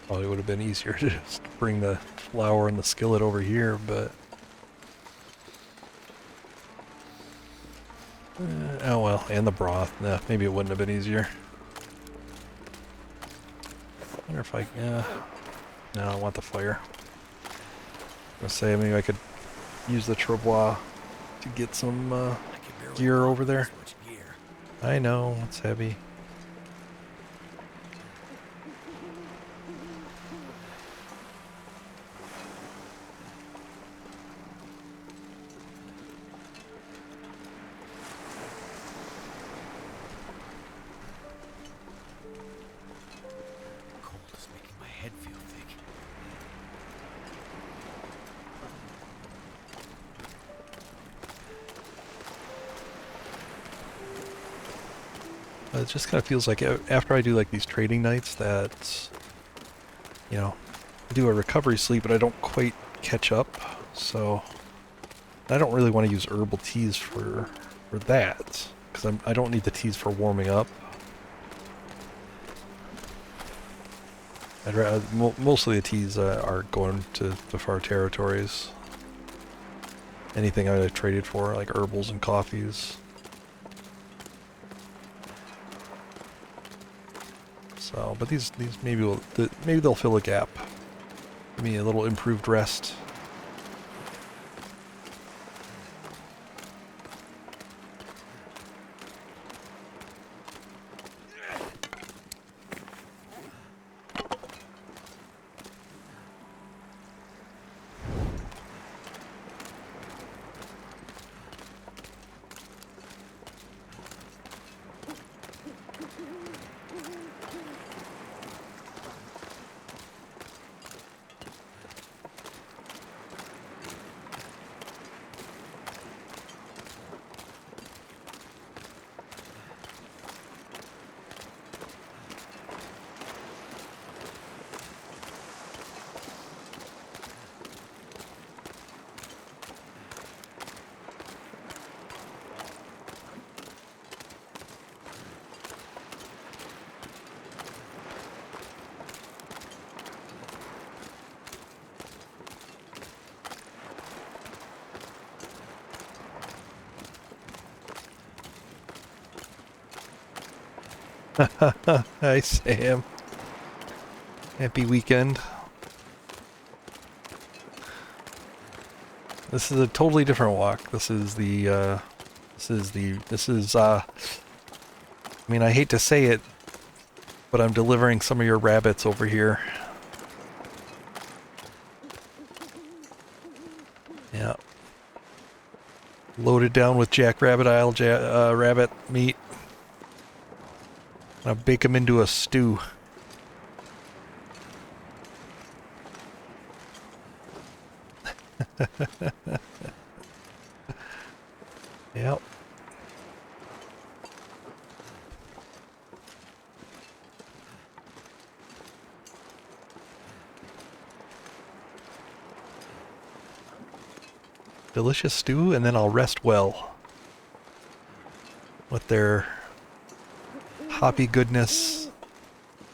[SPEAKER 1] Probably would have been easier to just bring the flour and the skillet over here, but... oh well, and the broth. Nah, maybe it wouldn't have been easier. I wonder if I... no, I want the fire. I was gonna say, maybe I could use the trebois to get some gear over there. I know, it's heavy.
[SPEAKER 2] Cold is making my head feel thick.
[SPEAKER 1] It just kind of feels like after I do like these trading nights that, you know, I do a recovery sleep, but I don't quite catch up. So I don't really want to use herbal teas for that, because I don't need the teas for warming up. Mostly the teas are going to the far territories. Anything I've traded for, like herbals and coffees. So, but these maybe maybe they'll fill a gap. Give me a little improved rest. Hi, Sam. Happy weekend. This is a totally different walk. I mean, I hate to say it, but I'm delivering some of your rabbits over here. Yeah. Loaded down with Jackrabbit Isle rabbit meat. I'll bake them into a stew. Yep. Delicious stew, and then I'll rest well with their hoppy goodness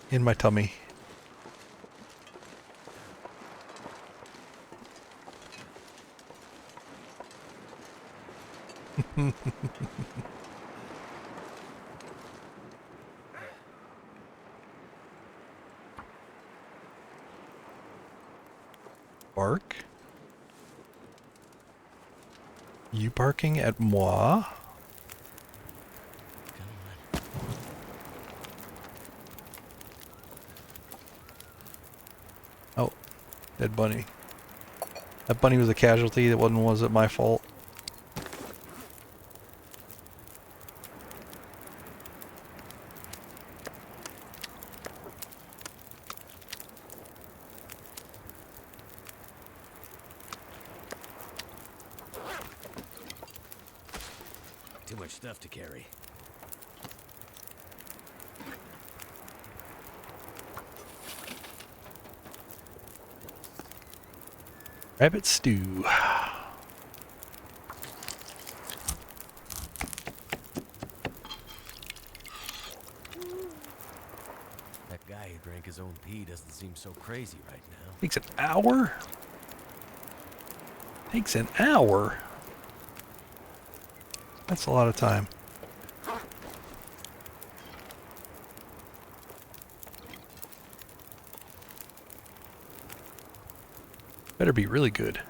[SPEAKER 1] in my tummy. Bark? You barking at moi?
[SPEAKER 2] Come on.
[SPEAKER 1] Oh, dead bunny. That bunny was a casualty. That wasn't my fault.
[SPEAKER 2] Too much stuff to carry.
[SPEAKER 1] Rabbit stew.
[SPEAKER 2] That guy who drank his own pee doesn't seem so crazy right now.
[SPEAKER 1] Takes an hour? Takes an hour? That's a lot of time. Better be really good.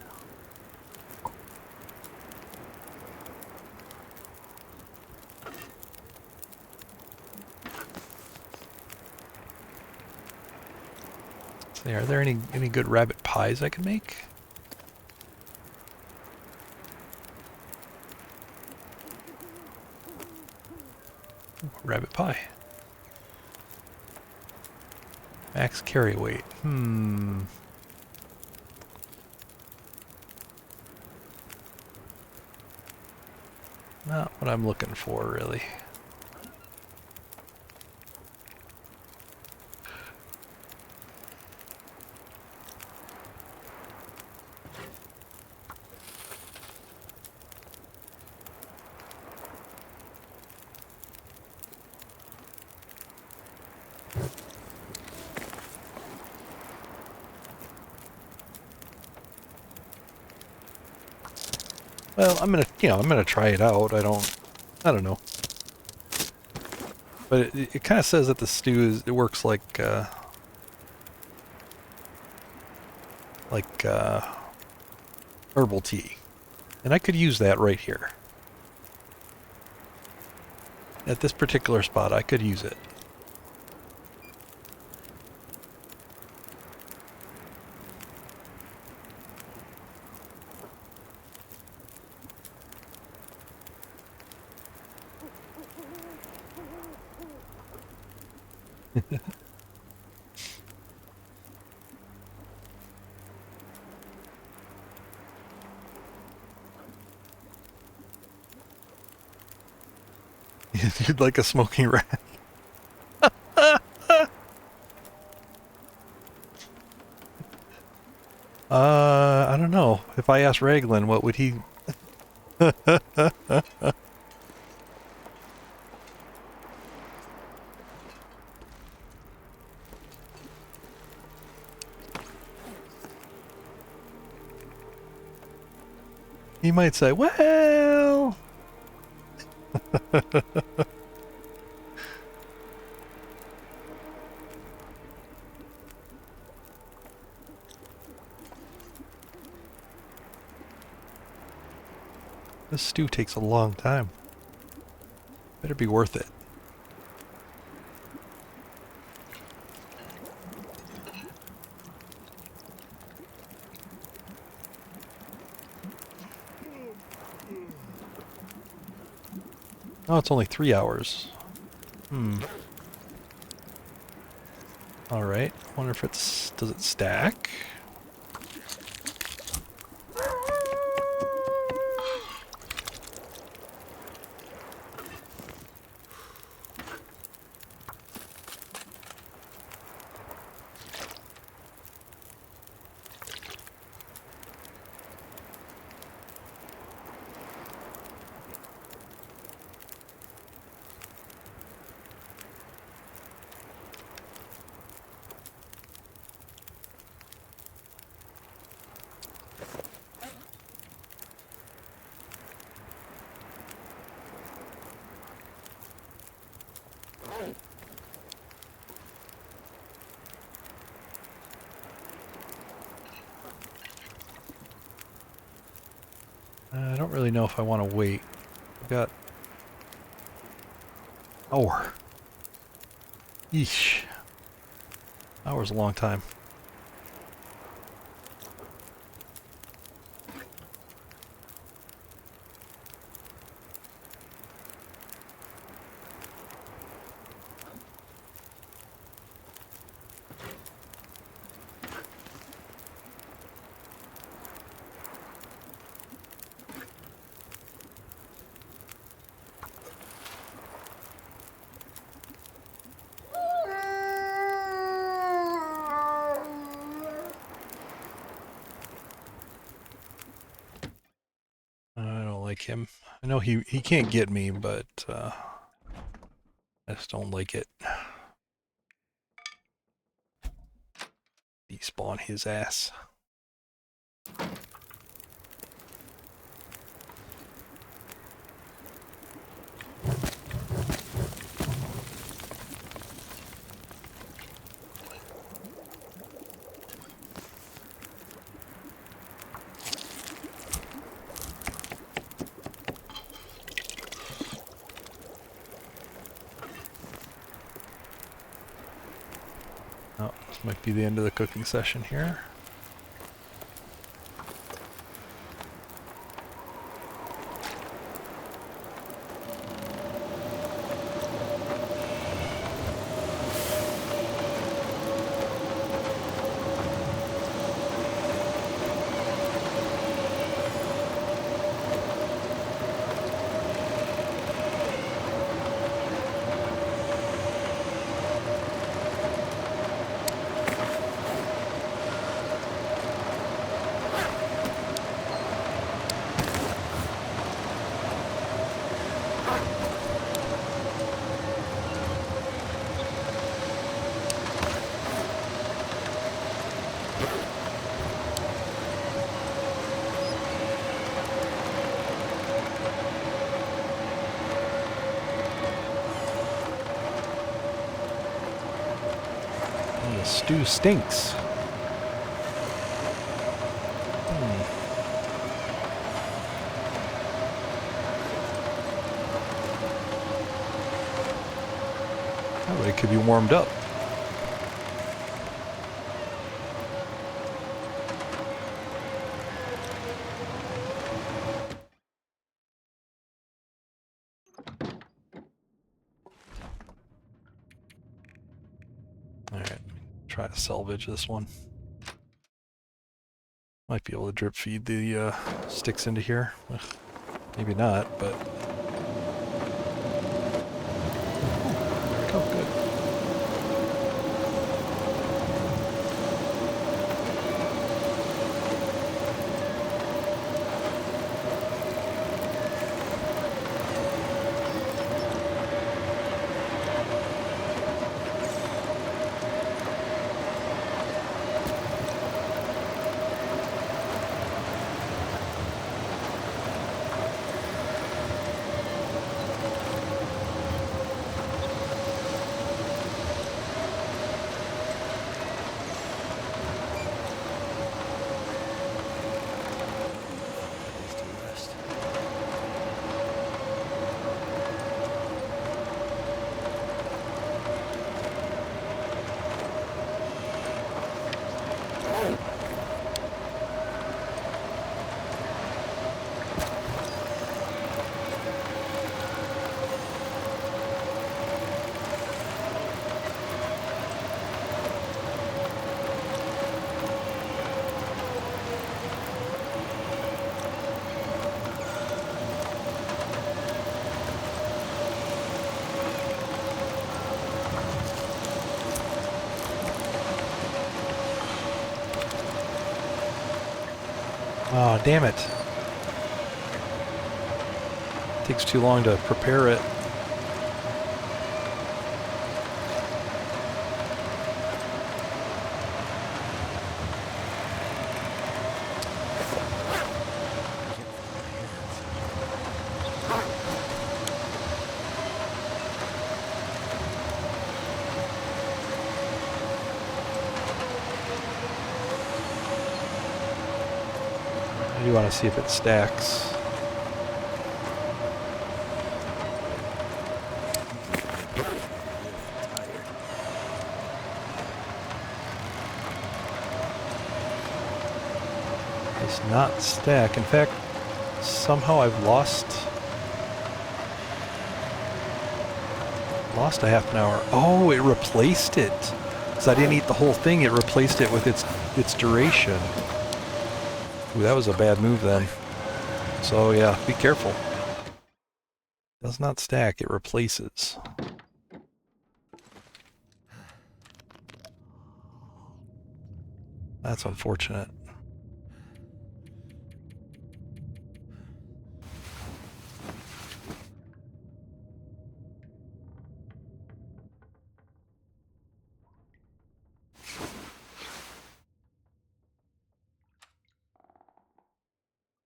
[SPEAKER 1] Say, are there any good rabbit pies I can make? Ooh, rabbit pie. Max carry weight. Not what I'm looking for, really. Well, I'm gonna try it out. I don't know. But it kind of says that the stew it works like herbal tea, and I could use that right here. At this particular spot, I could use it. You'd like a smoking rat. I don't know. If I asked Raglan, what would he... He might say, well... This stew takes a long time. Better be worth it. Oh, it's only 3 hours. Alright. Wonder if it's... does it stack? I don't really know if I want to wait. I've got... hour. Yeesh. Hour's a long time. I don't like him. I know he can't get me, but I just don't like it. Despawn his ass. Oh, this might be the end of the cooking session here. Oh, the stew stinks. Oh, but it could be warmed up. Alright, try to salvage this one. Might be able to drip feed the sticks into here. Ugh, maybe not, but... oh, good. Oh, damn it. Takes too long to prepare it. I do want to see if it stacks. Does not stack. In fact, somehow I've lost a half an hour. Oh, it replaced it. Because I didn't eat the whole thing, it replaced it with its duration. Ooh, that was a bad move then. So yeah, be careful. Does not stack, it replaces. That's unfortunate.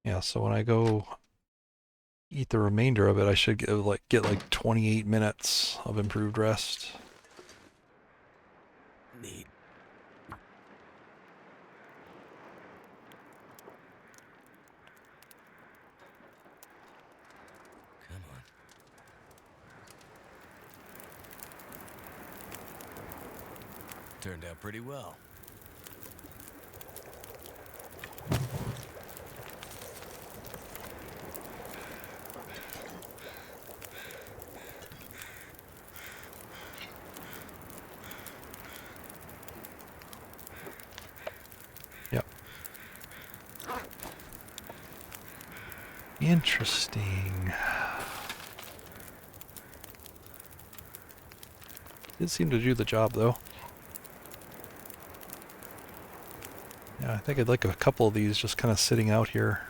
[SPEAKER 1] Yeah, so when I go eat the remainder of it, I should get like 28 minutes of improved rest.
[SPEAKER 2] Neat. Come on. Turned out pretty well.
[SPEAKER 1] Yep. Interesting. Did seem to do the job though. Yeah, I think I'd like a couple of these just kind of sitting out here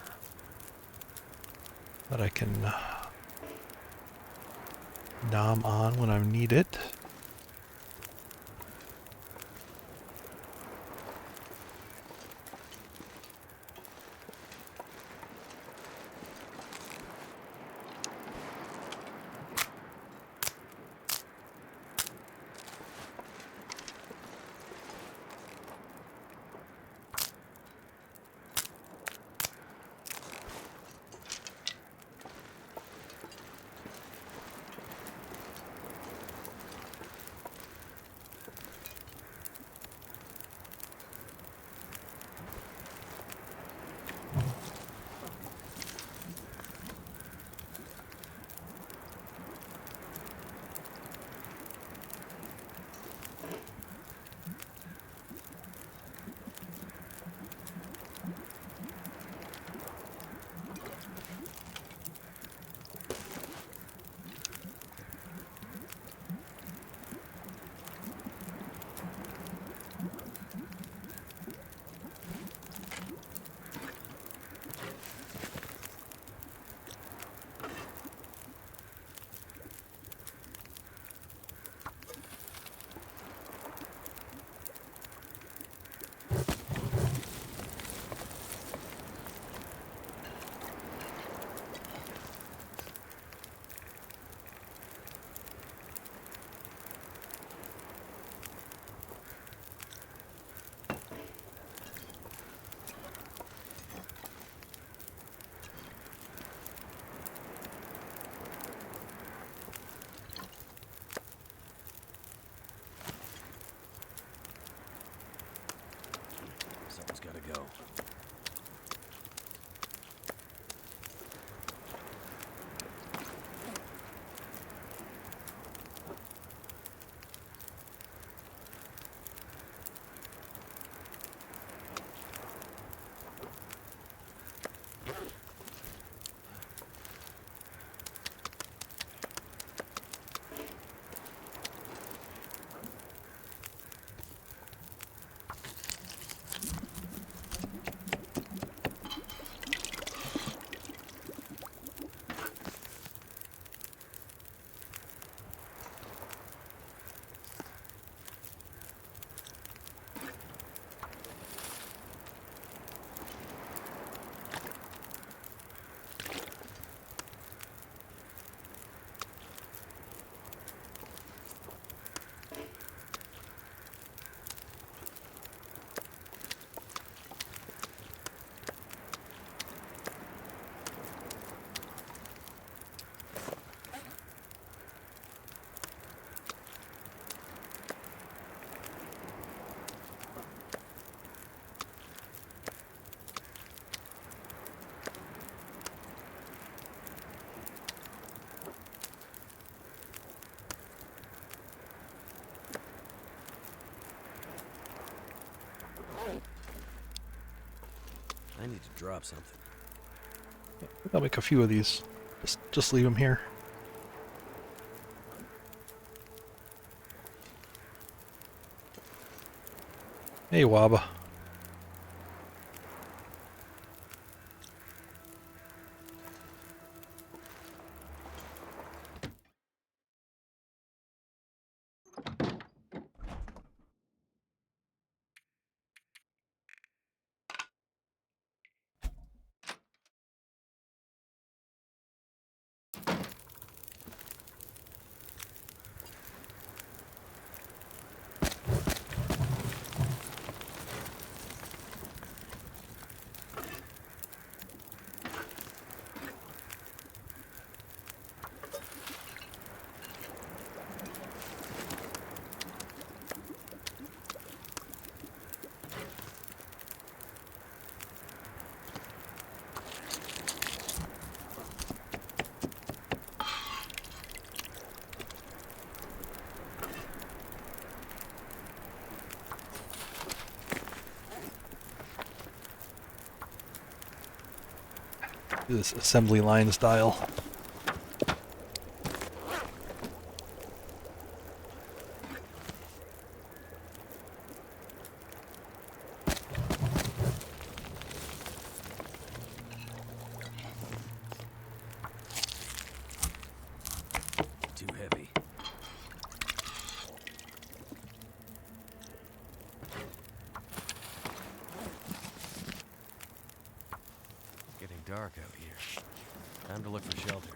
[SPEAKER 1] that I can nom on when I need it.
[SPEAKER 2] Something's gotta go. I need to drop something.
[SPEAKER 1] I'll make a few of these. Just leave them here. Hey, Waba. This assembly line style.
[SPEAKER 2] Too heavy. Getting dark out here. Time to look for shelter.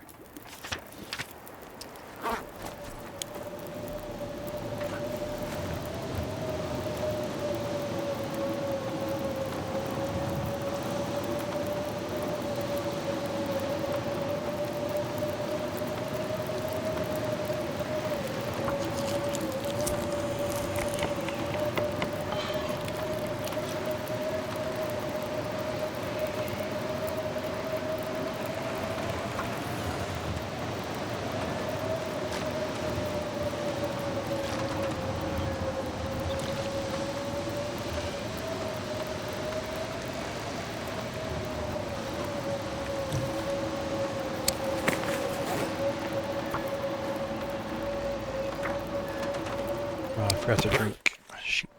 [SPEAKER 1] I forgot to drink. Shoot.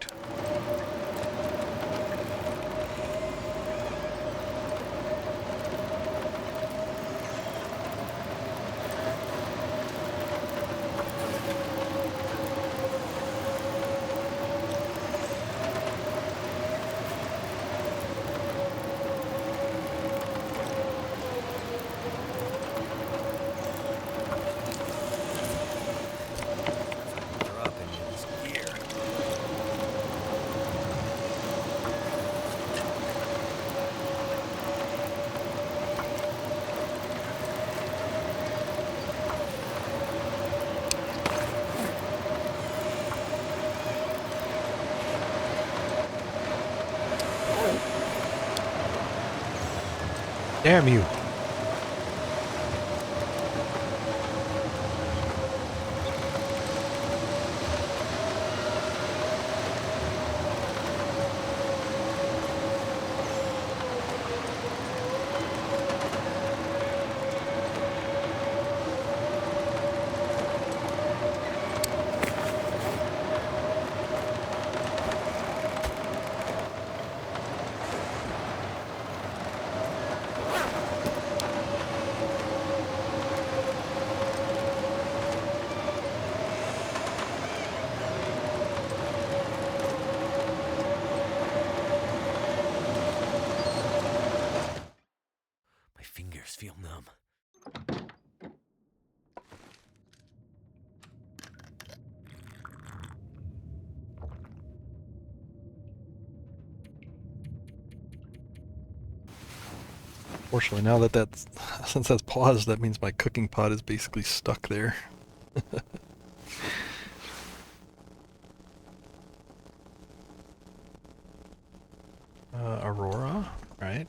[SPEAKER 2] Drop any of this gear.
[SPEAKER 1] Damn you.
[SPEAKER 2] My fingers feel numb.
[SPEAKER 1] Fortunately, now that since that's paused, that means my cooking pot is basically stuck there. Aurora, right?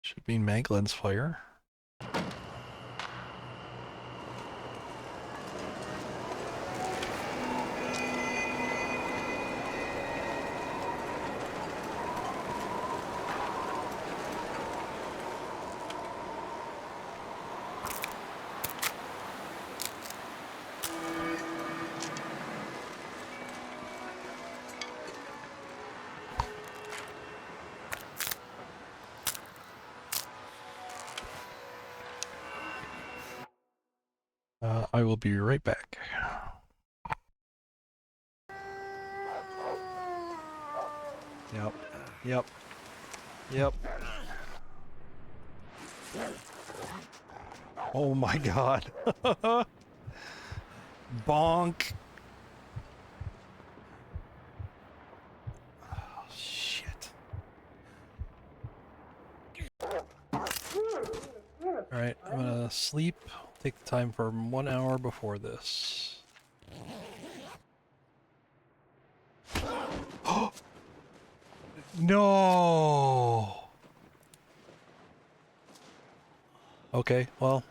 [SPEAKER 1] Should mean Maglin's fire. I will be right back. Yep. Yep. Yep. Oh my god. Bonk. Oh, shit. Alright, I'm gonna sleep. Take the time for 1 hour before this. No! Okay, well,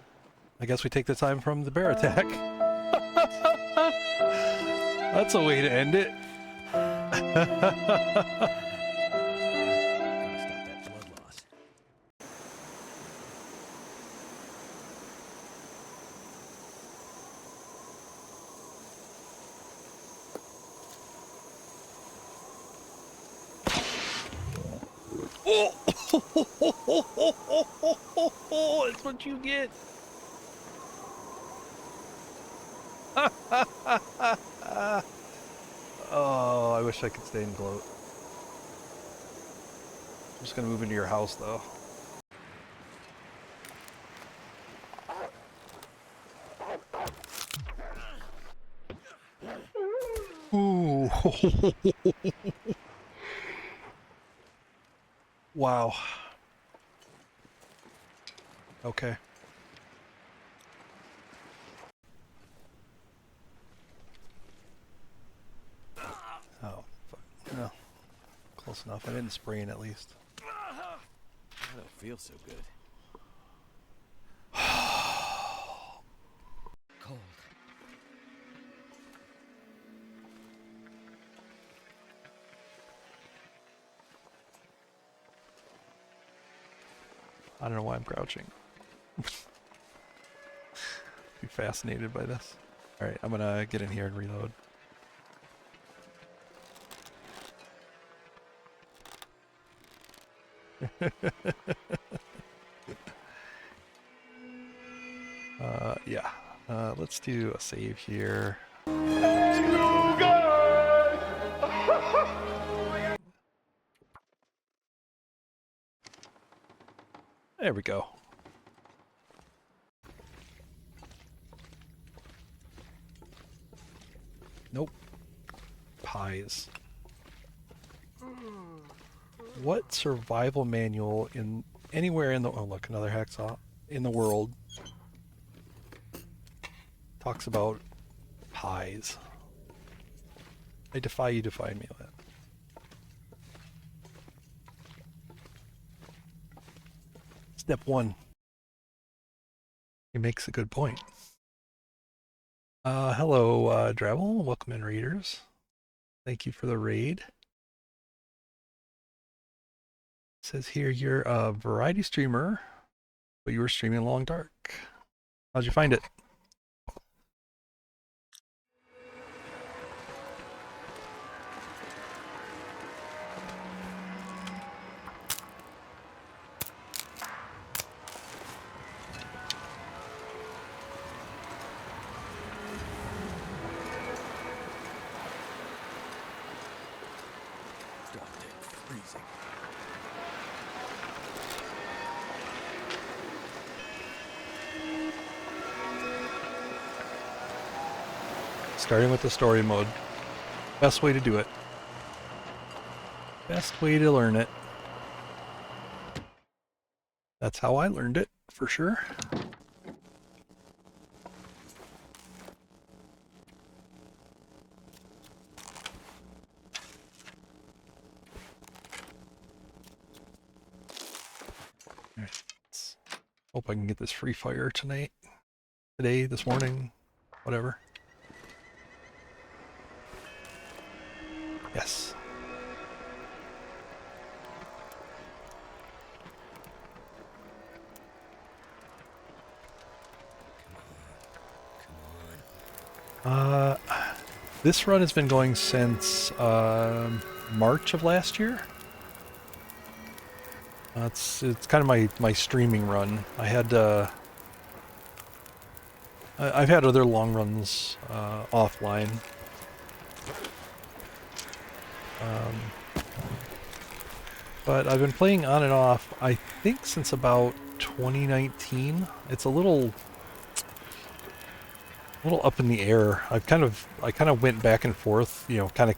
[SPEAKER 1] I guess we take the time from the bear attack. That's a way to end it.
[SPEAKER 2] Gotta stop that blood loss.
[SPEAKER 1] Oh, that's what you get. Oh, I wish I could stay in gloat. I'm just gonna move into your house though. Ooh. Wow. Okay. Oh, fuck. No. Close enough. I didn't sprain at least.
[SPEAKER 2] I don't feel so good. Cold.
[SPEAKER 1] I don't know why I'm crouching. Be fascinated by this. Alright, I'm gonna get in here and reload. Yeah. Let's do a save here. There we go. Nope. Pies. What survival manual in anywhere in the oh look, another hacksaw in the world talks about pies? I defy you to find me that. Step 1. He makes a good point. Hello, Drabble. Welcome in, readers. Thank you for the raid. It says here you're a variety streamer, but you were streaming Long Dark. How'd you find it?
[SPEAKER 2] Freezing.
[SPEAKER 1] Starting with the story mode. Best way to do it. Best way to learn it. That's how I learned it, for sure. Alright, hope I can get this free fire tonight. Today, this morning, whatever. Yes. This run has been going since March of last year. It's kind of my streaming run. I had I've had other long runs offline. But I've been playing on and off, I think since about 2019. It's a little up in the air. I kind of went back and forth, you know, kind of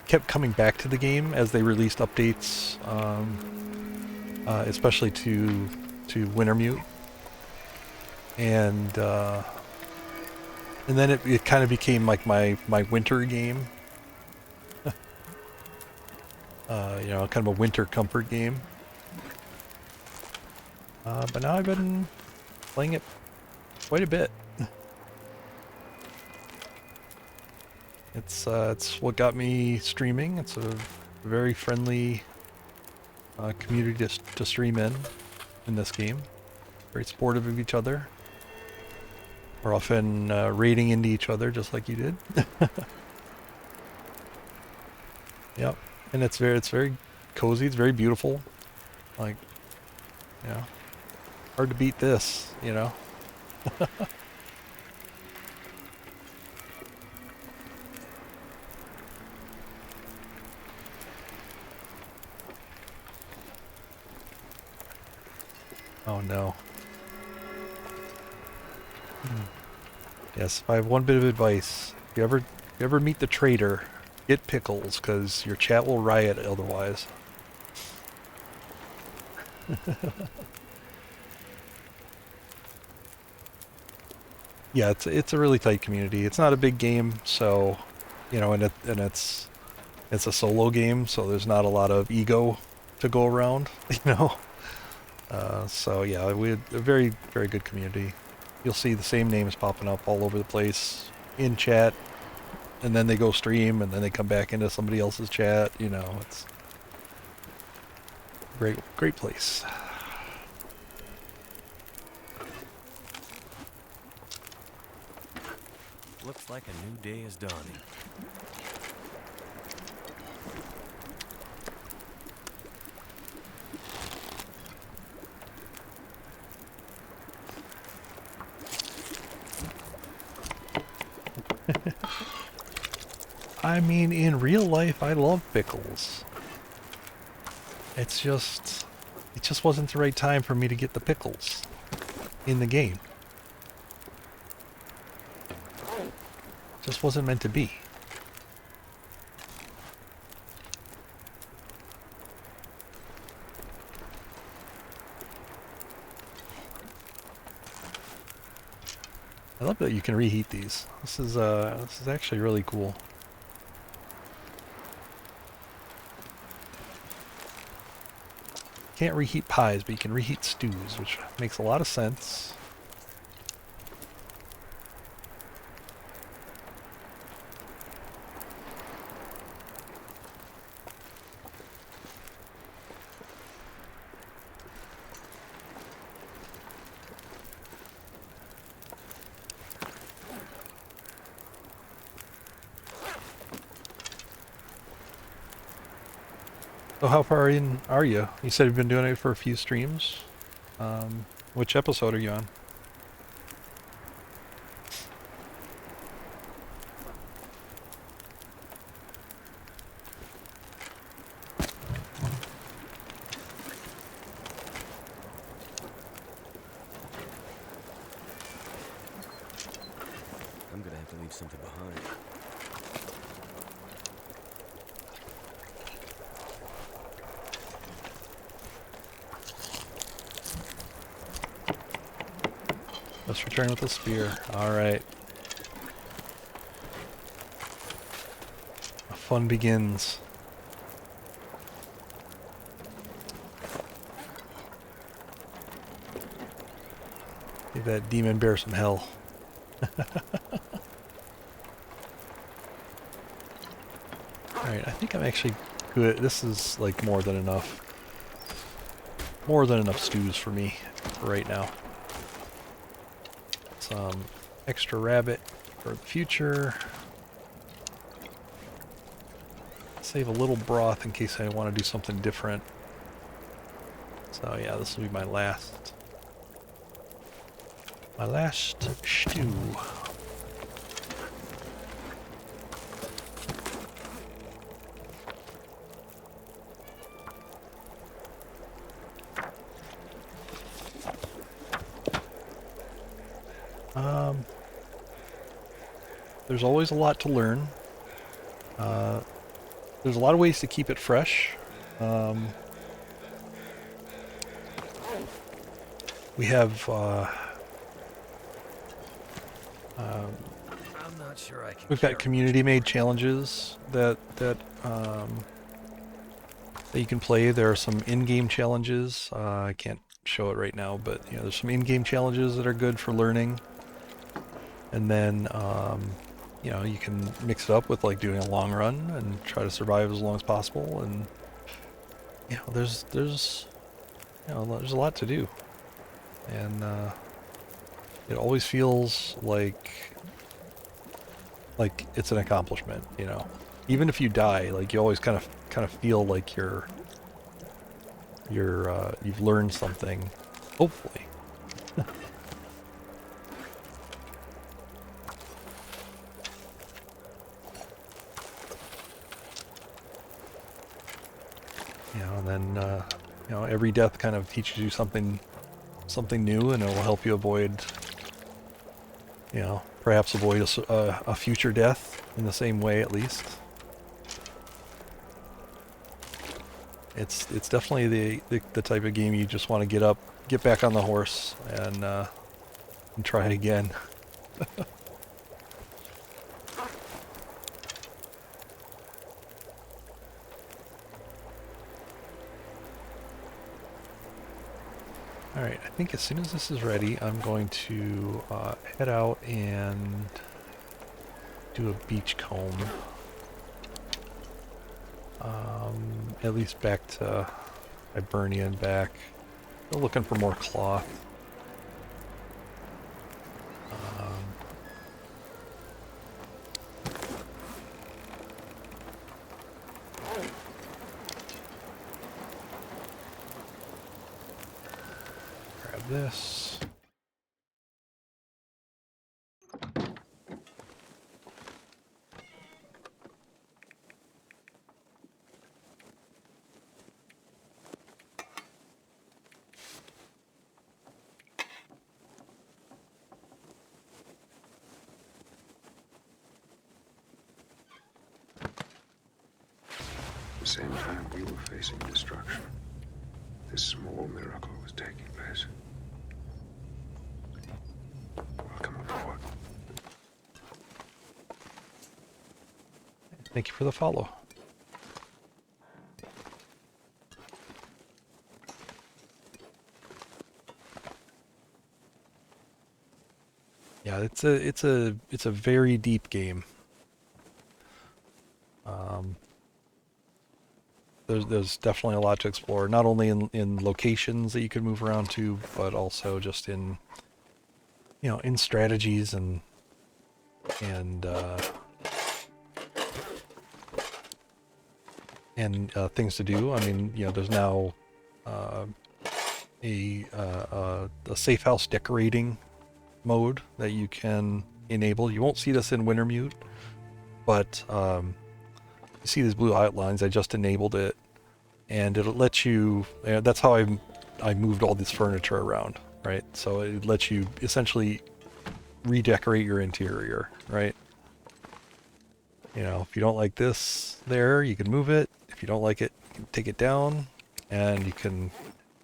[SPEAKER 1] kept coming back to the game as they released updates, especially to Wintermute, and then it kind of became like my winter game. You know, kind of a winter comfort game. But now I've been playing it quite a bit. It's what got me streaming. It's a very friendly community to stream in this game. Very supportive of each other. We're often raiding into each other just like you did. Yep, and it's very cozy. It's very beautiful. Like, you know, hard to beat this. You know. Oh no. Yes, if I have one bit of advice. If you ever meet the traitor, get pickles, because your chat will riot otherwise. Yeah, it's a really tight community. It's not a big game, so you know, and it's a solo game, so there's not a lot of ego to go around, you know. So yeah, we had a very, very good community. You'll see the same names popping up all over the place in chat, and then they go stream, and then they come back into somebody else's chat. You know, it's a great place.
[SPEAKER 2] Looks like a new day is dawning.
[SPEAKER 1] I mean, in real life, I love pickles. It just wasn't the right time for me to get the pickles in the game. Just wasn't meant to be. I love that you can reheat these. This is actually really cool. Can't reheat pies, but you can reheat stews, which makes a lot of sense. So how far in are you? You said you've been doing it for a few streams. Which episode are you on?
[SPEAKER 2] I'm gonna have to leave something behind.
[SPEAKER 1] Let's return with a spear. Alright. Fun begins. Give that demon bear some hell. Alright, I think I'm actually good. This is like more than enough. More than enough stews for me for right now. Some extra rabbit for the future. Save a little broth in case I want to do something different. So yeah, this will be my last My last stew. There's always a lot to learn. There's a lot of ways to keep it fresh. We have
[SPEAKER 2] I'm not sure I can.
[SPEAKER 1] we've got community-made challenges that you can play. There are some in-game challenges. I can't show it right now, but you know, there's some in-game challenges that are good for learning. And then you know, you can mix it up with like doing a long run and try to survive as long as possible. And you know, there's you know, there's a lot to do, and it always feels like it's an accomplishment. You know, even if you die, like you always kind of feel like you've learned something, hopefully. You know, and then you know, every death kind of teaches you something new, and it will help you avoid, you know, perhaps avoid a future death in the same way at least. It's definitely the type of game you just want to get back on the horse, and try again. Alright, I think as soon as this is ready, I'm going to head out and do a beach comb. At least back to Hibernia and back. Still looking for more cloth. Grab this.
[SPEAKER 4] At the same time we were facing destruction, this small miracle was taking place. Welcome aboard.
[SPEAKER 1] Thank you for the follow. Yeah, it's a very deep game. There's definitely a lot to explore, not only in locations that you can move around to, but also just in, you know, in strategies and things to do. I mean, you know, there's now a safe house decorating mode that you can enable. You won't see this in Wintermute, but you see these blue outlines. I just enabled it, and it'll let you. That's how I moved all this furniture around, right? So it lets you essentially redecorate your interior, right? You know, if you don't like this there, you can move it. If you don't like it, you can take it down, and you can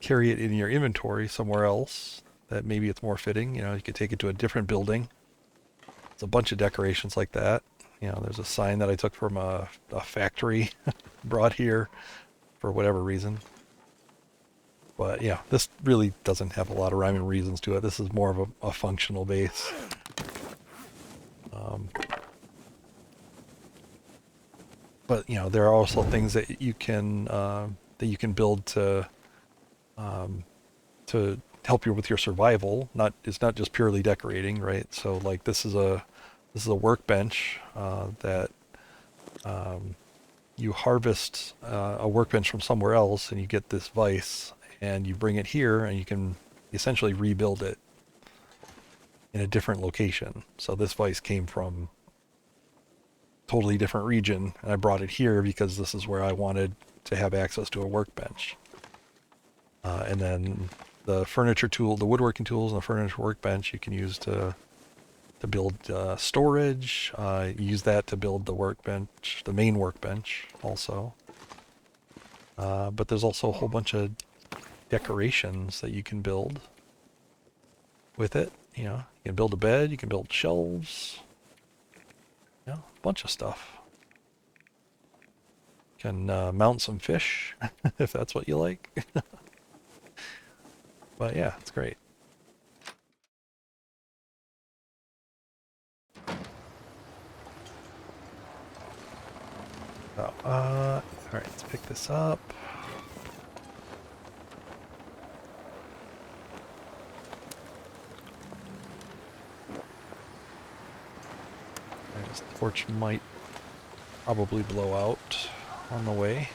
[SPEAKER 1] carry it in your inventory somewhere else that maybe it's more fitting. You know, you could take it to a different building. It's a bunch of decorations like that. You know, there's a sign that I took from a factory brought here for whatever reason. But yeah, this really doesn't have a lot of rhyme and reasons to it. This is more of a functional base. But you know, there are also things that you can build to help you with your survival. It's not just purely decorating, right? So like this is a workbench that you harvest a workbench from somewhere else, and you get this vise, and you bring it here, and you can essentially rebuild it. in a different location. So this vise came from a totally different region, and I brought it here because this is where I wanted to have access to a workbench. And then the furniture tool, the woodworking tools and the furniture workbench you can use to build storage. Use that to build the workbench, the main workbench also. But there's also a whole bunch of decorations that you can build with it. You know, you can build a bed, you can build shelves, you know, a bunch of stuff. You can mount some fish if that's what you like. But yeah, it's great. So, all right, let's pick this up. This torch might probably blow out on the way.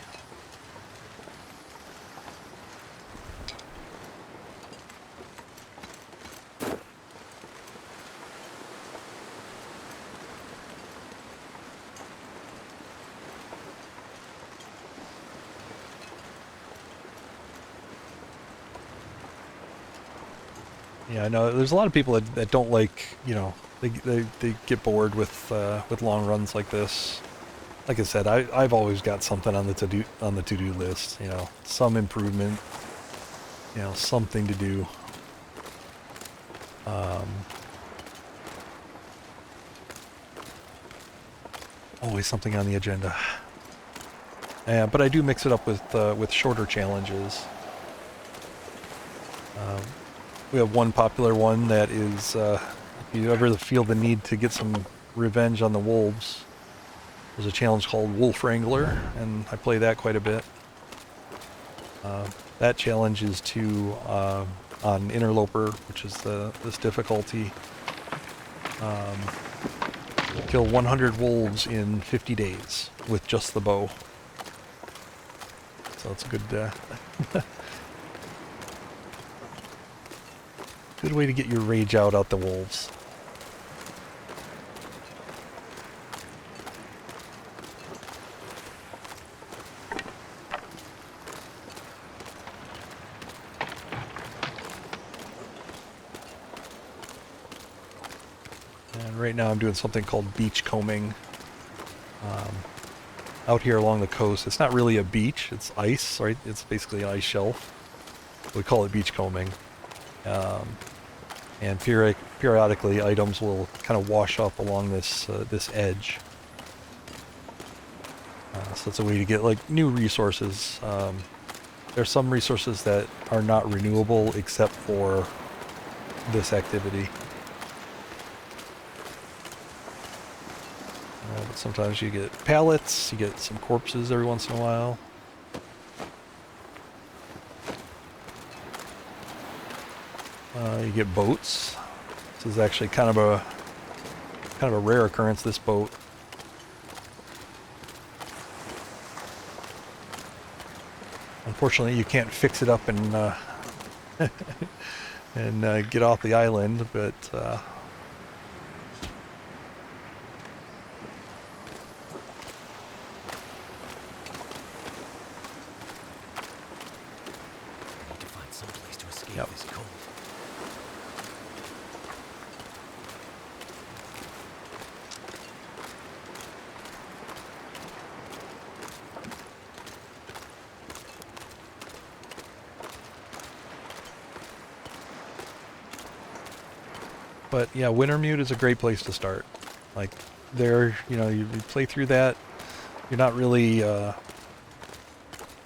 [SPEAKER 1] Yeah, I know there's a lot of people that don't like, you know, they get bored with long runs like this. Like I said, I've always got something on the to-do list, you know, some improvement, you know, something to do. Always something on the agenda. Yeah, but I do mix it up with shorter challenges. We have one popular one that is, if you ever feel the need to get some revenge on the wolves, there's a challenge called Wolf Wrangler, and I play that quite a bit. That challenge is to, on Interloper, which is this difficulty, kill 100 wolves in 50 days with just the bow. So it's a good, good way to get your rage out the wolves. And right now I'm doing something called beach combing. Out here along the coast, it's not really a beach, it's ice, right? It's basically an ice shelf. We call it beach combing. And periodically items will kind of wash up along this this edge. So it's a way to get like new resources. There's some resources that are not renewable except for this activity. But sometimes you get pallets, you get some corpses every once in a while. You get boats. This is actually kind of a rare occurrence, this boat. Unfortunately, you can't fix it up and and get off the island, but
[SPEAKER 2] Need to find some place to escape
[SPEAKER 1] Yep.
[SPEAKER 2] this cold.
[SPEAKER 1] But yeah, Wintermute is a great place to start. Like there, you know, you play through that. You're not really, you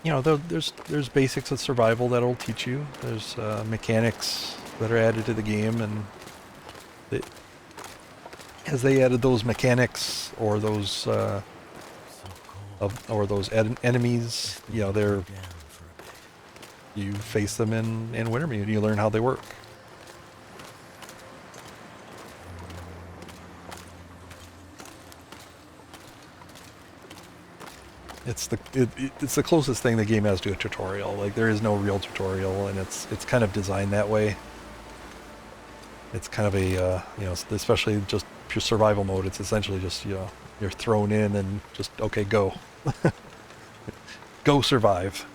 [SPEAKER 1] know, there's basics of survival that'll teach you. There's mechanics that are added to the game, and as they added those mechanics or those
[SPEAKER 2] So cold.
[SPEAKER 1] or those enemies, you know, they're
[SPEAKER 2] Down for a bit.
[SPEAKER 1] you face them in Wintermute. You learn how they work. It's the closest thing the game has to a tutorial. Like there is no real tutorial, and it's kind of designed that way. It's kind of a you know, especially just pure survival mode. It's essentially just, you know, you're thrown in and just okay, go, go survive.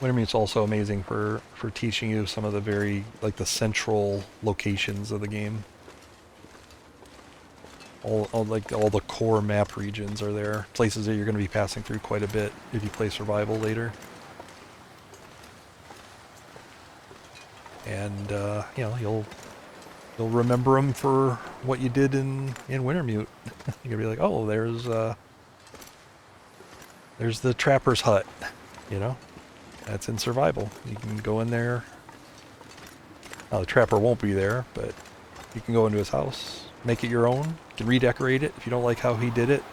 [SPEAKER 1] Wintermute's also amazing for teaching you some of the very, like, the central locations of the game. Like all the core map regions are there. Places that you're going to be passing through quite a bit if you play survival later. And you know, you'll remember them for what you did in Wintermute. You're gonna be like, oh, there's the trapper's hut, you know. That's in survival. You can go in there. Now the trapper won't be there, but you can go into his house, make it your own. You can redecorate it if you don't like how he did it.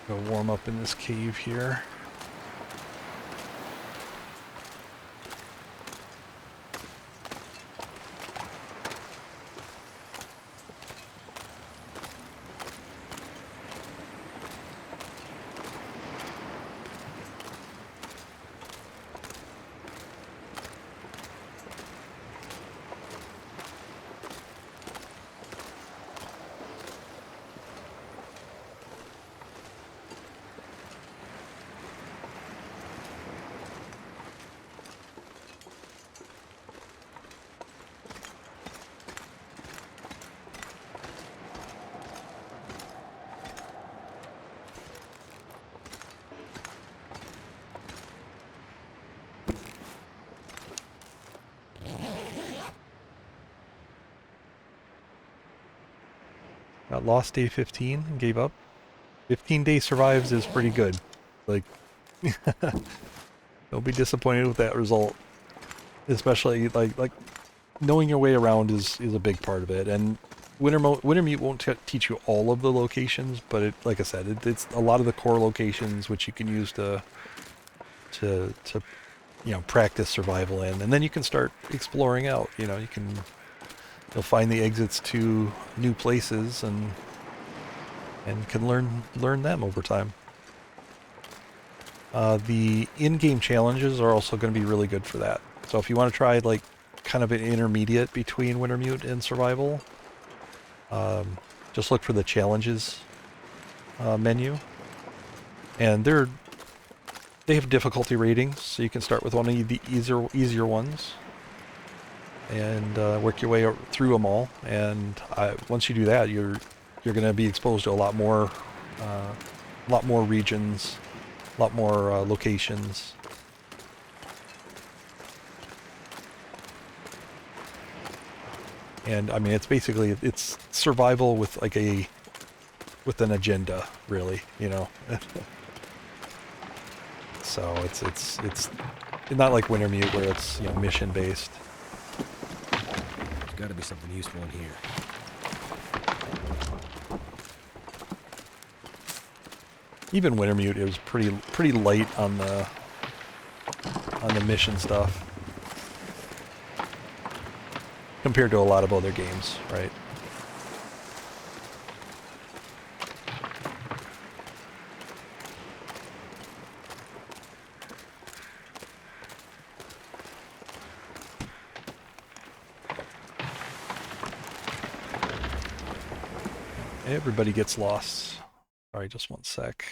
[SPEAKER 1] Go warm up in this cave here. Got lost day 15 and gave up. 15-day survives is pretty good. Like, don't be disappointed with that result. Especially like knowing your way around is a big part of it. And Wintermute won't teach you all of the locations, but it, like I said, it's a lot of the core locations which you can use to you know, practice survival in, and then you can start exploring out. You know, you'll find the exits to new places and can learn them over time. The in-game challenges are also going to be really good for that. So if you want to try like kind of an intermediate between Wintermute and survival, just look for the challenges menu, and they have difficulty ratings, so you can start with one of the easier ones and work your way through them all. And once you do that, you're going to be exposed to a lot more regions, a lot more locations. And I mean, it's survival with like with an agenda, really, you know. So it's not like Wintermute where it's, you know, mission based.
[SPEAKER 2] gotta be something useful in here.
[SPEAKER 1] Even Wintermute, it was pretty light on the mission stuff compared to a lot of other games, right? Everybody gets lost. Sorry, just one sec.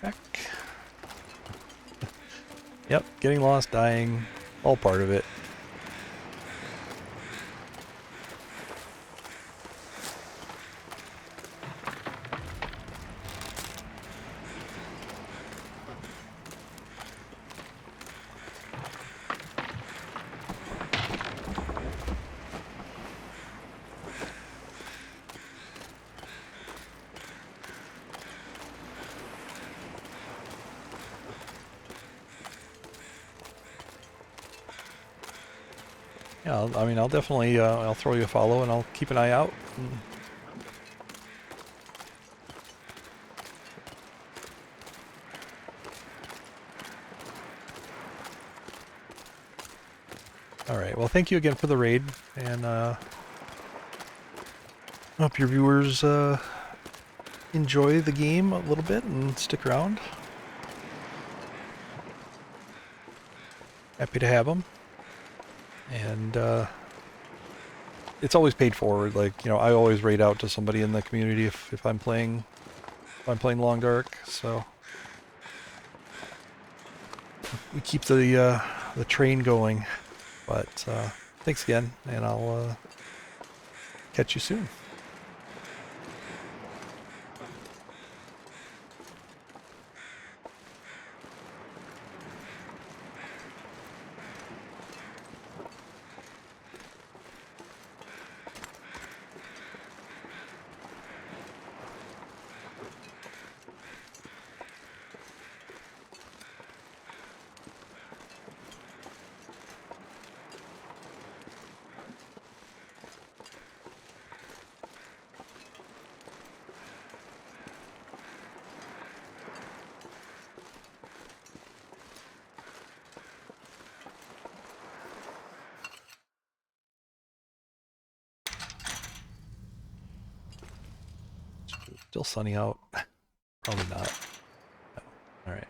[SPEAKER 1] Back. Yep, getting lost, dying, all part of it. Yeah, I'll definitely, I'll throw you a follow and I'll keep an eye out. All right, well, thank you again for the raid, and hope your viewers enjoy the game a little bit and stick around. Happy to have them. And it's always paid forward. Like, I always raid out to somebody in the community if I'm playing Long Dark. So we keep the train going. But thanks again, and I'll catch you soon. Still sunny out? Probably not. No. All right.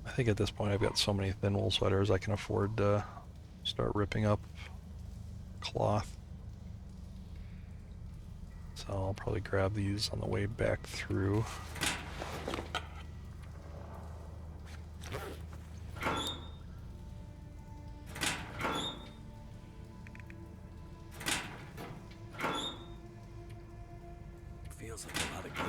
[SPEAKER 1] I think at this point I've got so many thin wool sweaters I can afford to start ripping up cloth. So I'll probably grab these on the way back through.
[SPEAKER 2] Feels like a lot of gear.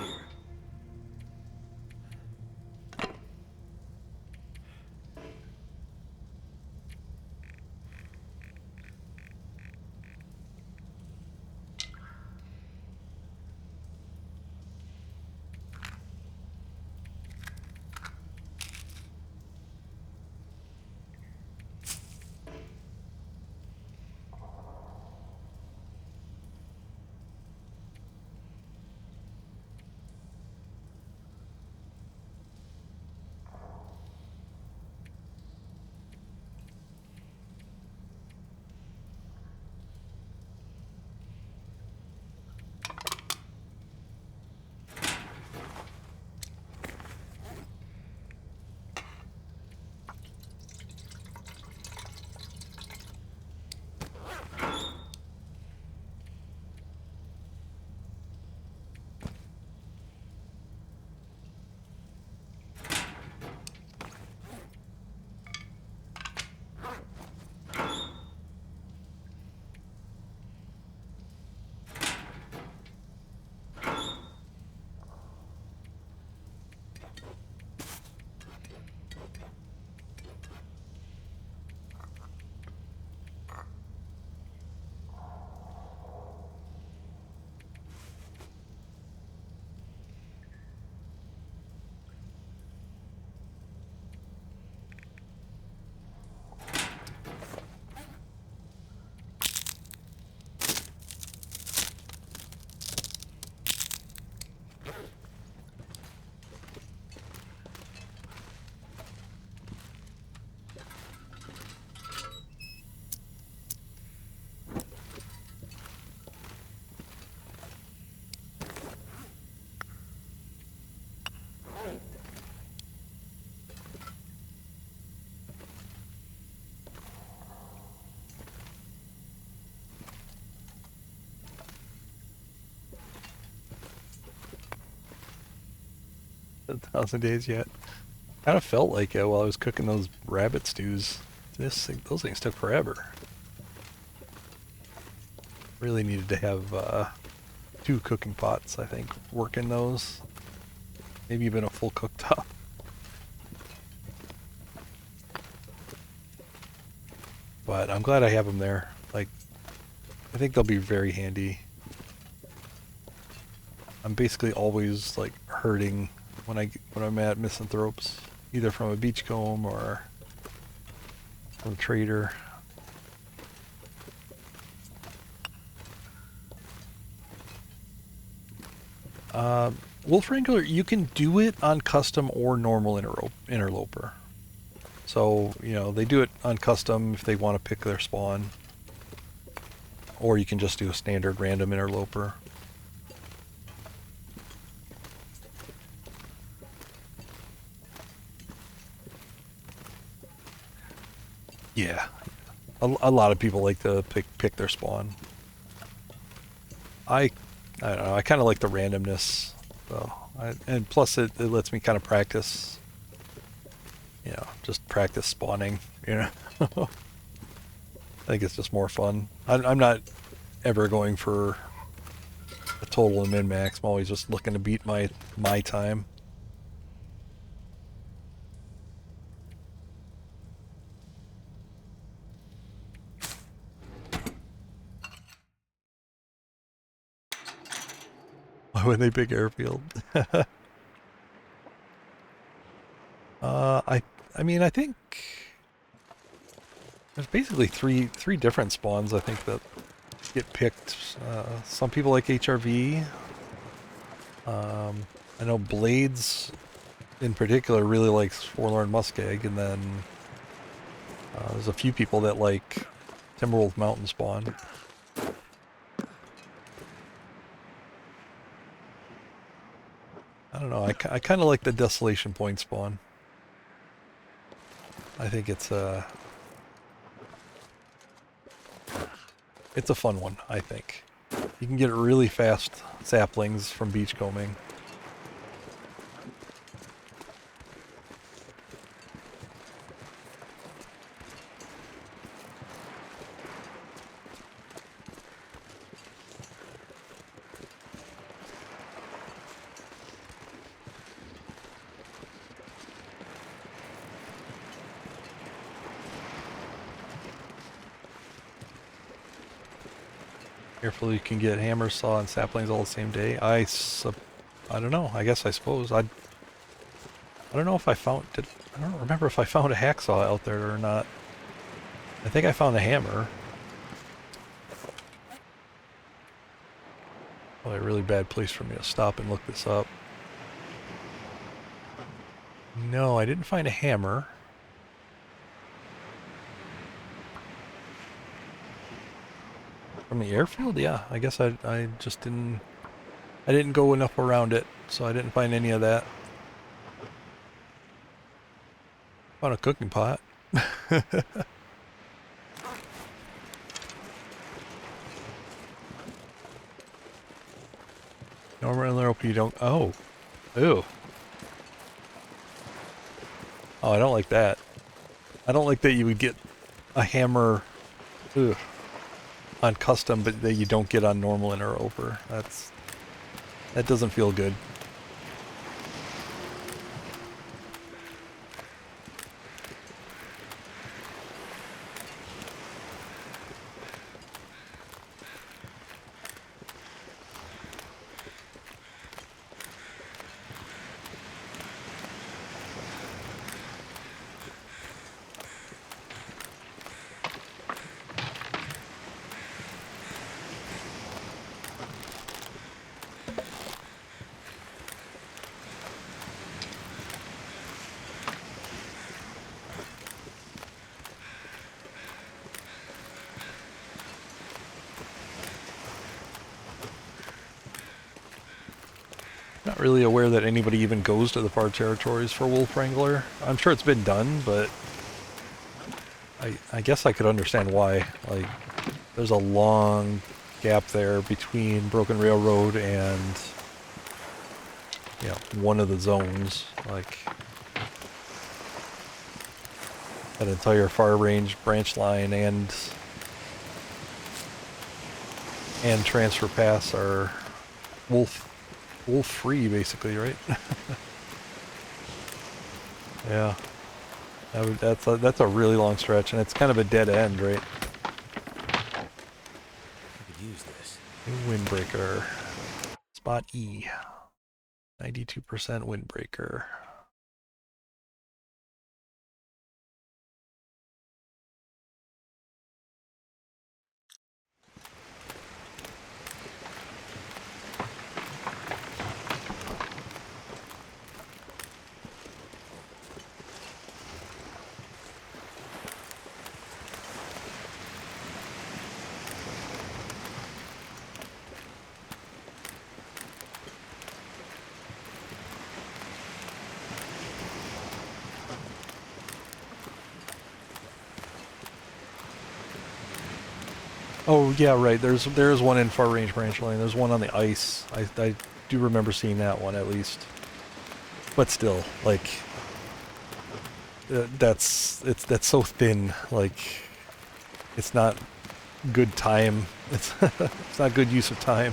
[SPEAKER 1] 1,000 days yet. Kind of felt like it while I was cooking those rabbit stews. Those things took forever. Really needed to have 2 cooking pots, I think, working those. Maybe even a full cooktop. But I'm glad I have them there. Like, I think they'll be very handy. I'm basically always like hurting when I'm at Misanthropes, either from a beachcomb or from a trader. Wolf Wrangler, you can do it on custom or normal interloper. So, you know, they do it on custom if they want to pick their spawn. Or you can just do a standard random interloper. Yeah. A lot of people like to pick their spawn. I don't know, I kind of like the randomness, though. And plus it lets me kind of practice, you know, just practice spawning, you know. I think it's just more fun. I'm not ever going for a total and min-max. I'm always just looking to beat my time. Why would they big airfield? I mean, I think there's basically three different spawns, I think, that get picked. Some people like HRV. I know Blades in particular really likes Forlorn Muskeg, and then there's a few people that like Timberwolf Mountain spawn. I don't know, I kind of like the Desolation Point spawn. I think it's a fun one, I think. You can get really fast saplings from beachcombing. Careful, you can get hammer saw and saplings all the same day. I don't know. I guess I suppose I don't know if I don't remember if I found a hacksaw out there or not. I think I found a hammer. Probably a really bad place for me to stop and look this up. No, I didn't find a hammer. From the airfield? Yeah, I guess I just didn't... I didn't go enough around it, so I didn't find any of that. Found a cooking pot. Normally, I hope you don't... Oh. Ew. Oh, I don't like that. I don't like that you would get a hammer... Ugh. On custom, but that you don't get on normal interloper. That doesn't feel good. Not really aware that anybody even goes to the far territories for Wolf Wrangler. I'm sure it's been done, but I guess I could understand why. Like, there's a long gap there between Broken Railroad and you know, one of the zones, like that entire far range branch line and transfer paths are wolf free basically, right? Yeah. That's a really long stretch, and it's kind of a dead end, right?
[SPEAKER 2] I could use this.
[SPEAKER 1] New windbreaker. Spot E. 92% windbreaker. Oh yeah, right. There's one in far range branch line. There's one on the ice. I do remember seeing that one at least. But still, like that's so thin. Like it's not good time. It's it's not good use of time.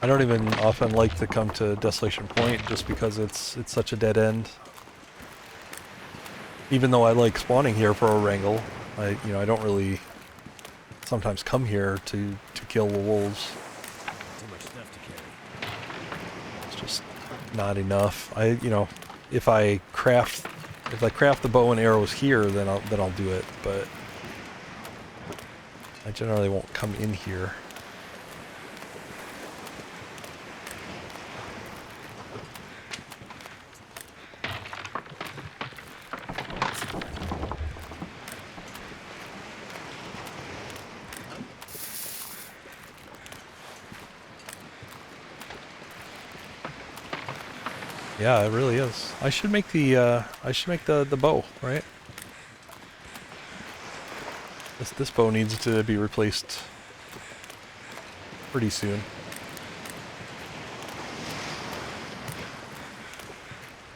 [SPEAKER 1] I don't even often like to come to Desolation Point just because it's such a dead end. Even though I like spawning here for a wrangle, I don't really sometimes come here to kill the wolves.
[SPEAKER 2] Too much stuff to carry.
[SPEAKER 1] It's just not enough. If I craft the bow and arrows here, then I'll do it, but I generally won't come in here. Yeah, it really is. I should make the bow, right? This bow needs to be replaced pretty soon.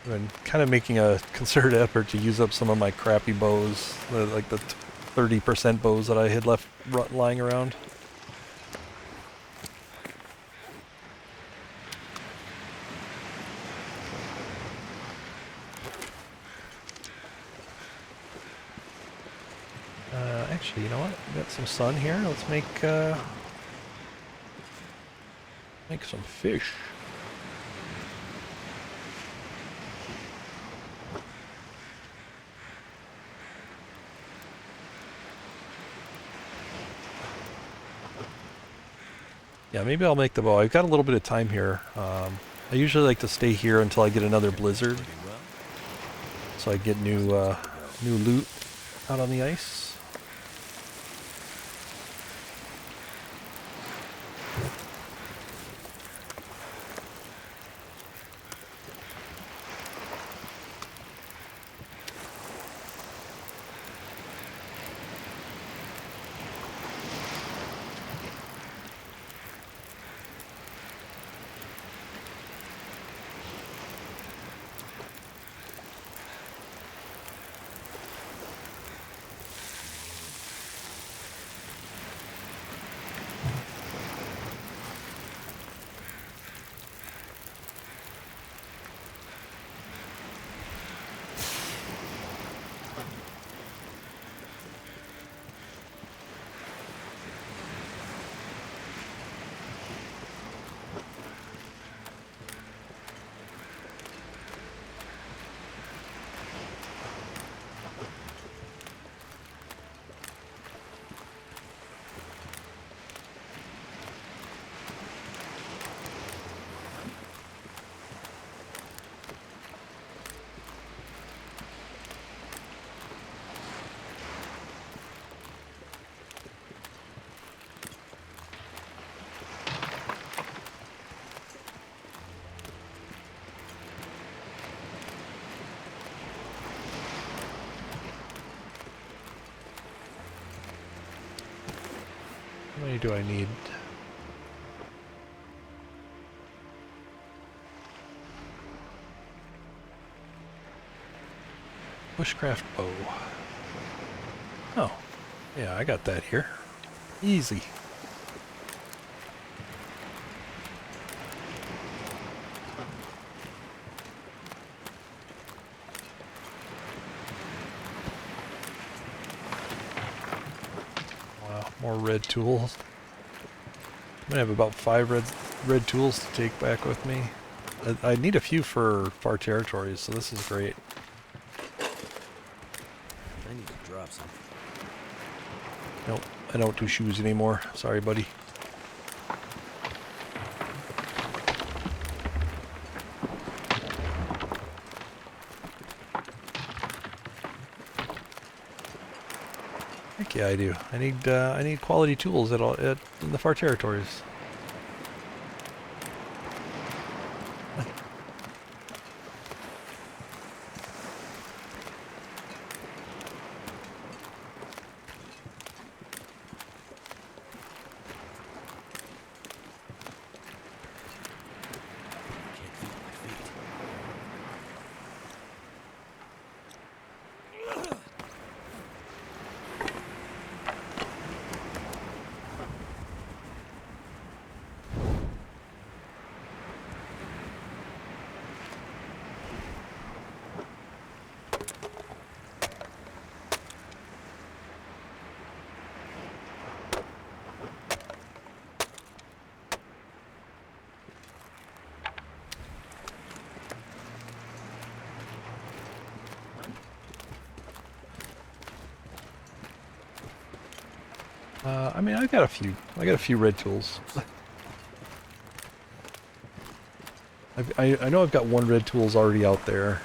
[SPEAKER 1] I've been kind of making a concerted effort to use up some of my crappy bows, like the 30% bows that I had left lying around. Actually, you know what? We got some sun here. Let's make some fish. Yeah, maybe I'll make the bow. I've got a little bit of time here. I usually like to stay here until I get another blizzard, so I get new loot out on the ice. many do I need? Bushcraft bow. Oh, yeah, I got that here. Easy. Wow, more red tools. I'm gonna have about 5 red tools to take back with me. I need a few for far territories, so this is great.
[SPEAKER 2] I need to drop some.
[SPEAKER 1] Nope, I don't do shoes anymore. Sorry, buddy. Heck yeah, I do. I need quality tools in the far territories.
[SPEAKER 2] Can't feel my feet.
[SPEAKER 1] I mean, I got a few. I got a few red tools. I know I've got 1 red tools already out there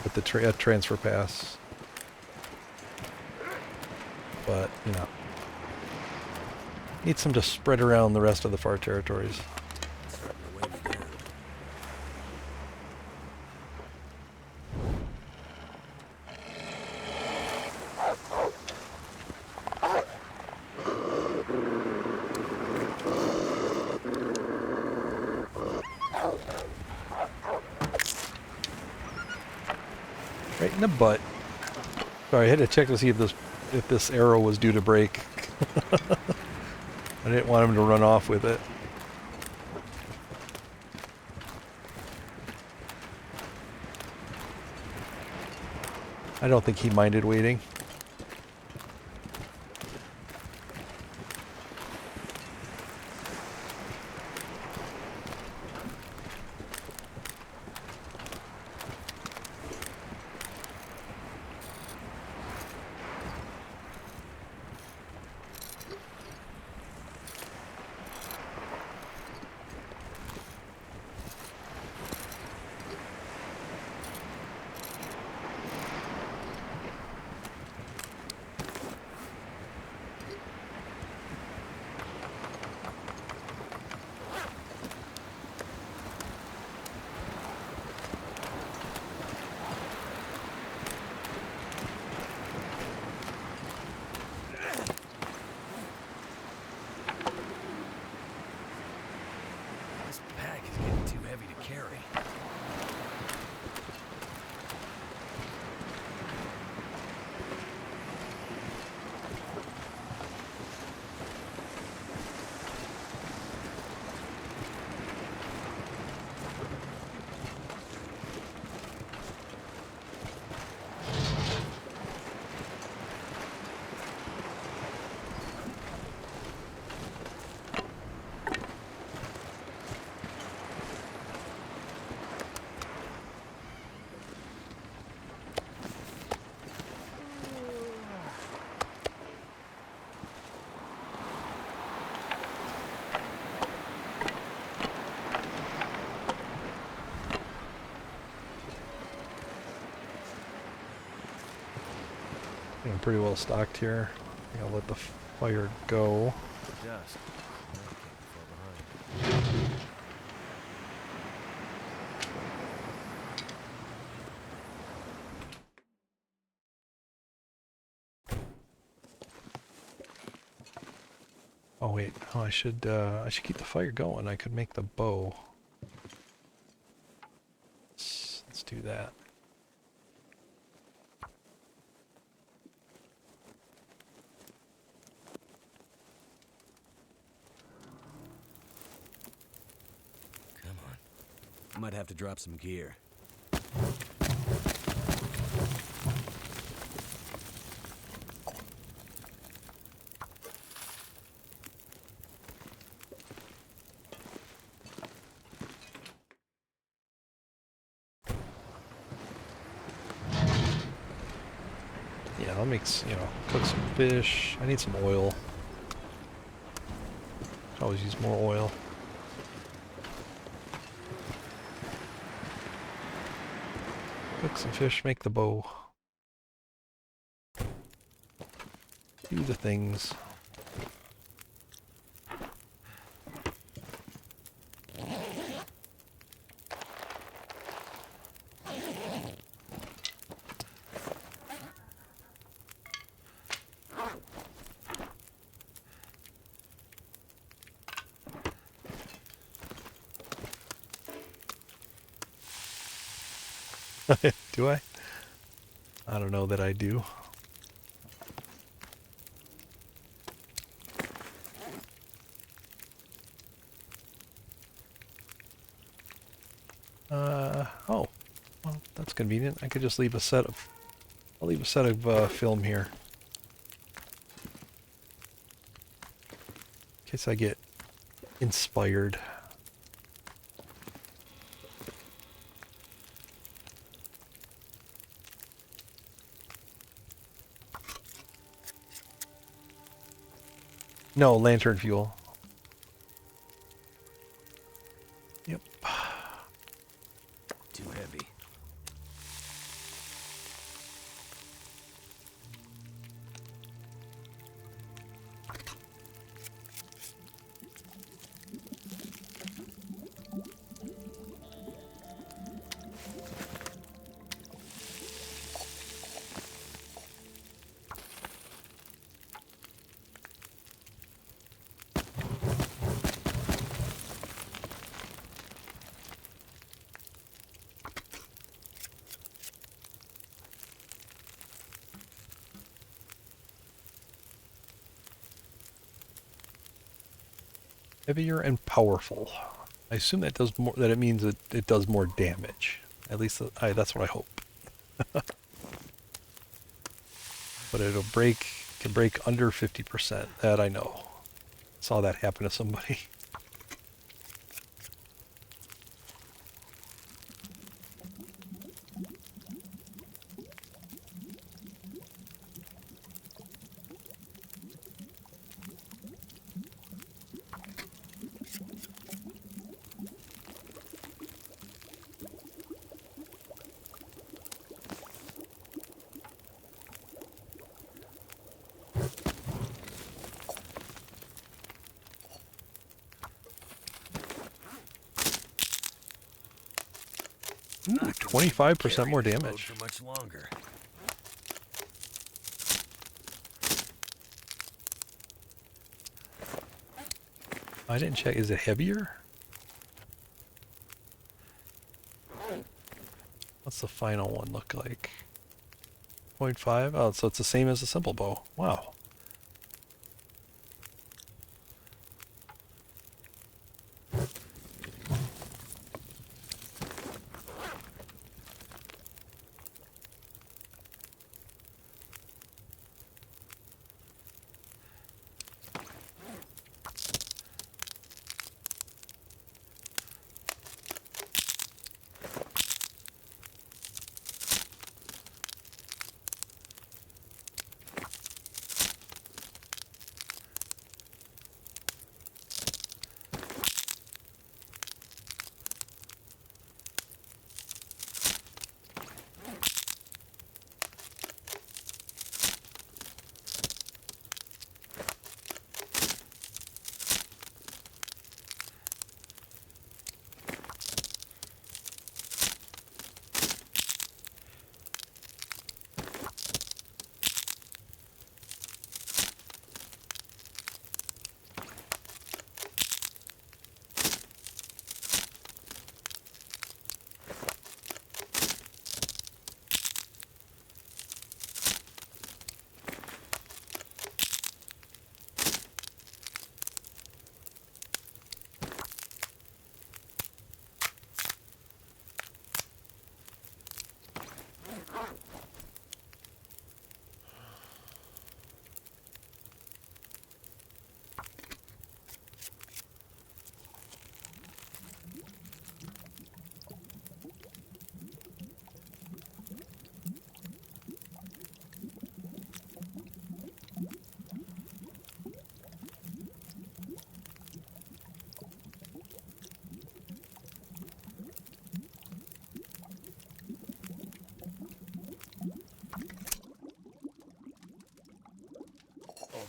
[SPEAKER 1] with the transfer pass. But, you know, need some to spread around the rest of the far territories.
[SPEAKER 2] It's starting to weigh me down.
[SPEAKER 1] Right in the butt. Sorry, I had to check to see if this arrow was due to break. I didn't want him to run off with it. I don't think he minded waiting.
[SPEAKER 2] This pack is getting too heavy to carry.
[SPEAKER 1] I'm pretty well stocked here. I think I'll let the fire go.
[SPEAKER 2] The dust. I can't be far behind.
[SPEAKER 1] Oh wait, oh, I should keep the fire going. I could make the bow. Let's do that.
[SPEAKER 2] Come on. Might have to drop some gear.
[SPEAKER 1] Yeah, I'll make, cook some fish. I need some oil. Could always use more oil. Cook some fish, make the bow. Do the things. Do I? I don't know that I do. Oh. Well, that's convenient. I could just leave a set of... I'll leave a set of film here. In case I get inspired. No, lantern fuel. Yep.
[SPEAKER 2] Too heavy.
[SPEAKER 1] Heavier and powerful. I assume that does more. That it means that it does more damage. At least that's what I hope. But it'll can break under 50%. That I know. Saw that happen to somebody. Ooh, 25% more damage.
[SPEAKER 2] For much longer.
[SPEAKER 1] I didn't check. Is it heavier? What's the final one look like? 0.5? Oh, so it's the same as the simple bow. Wow.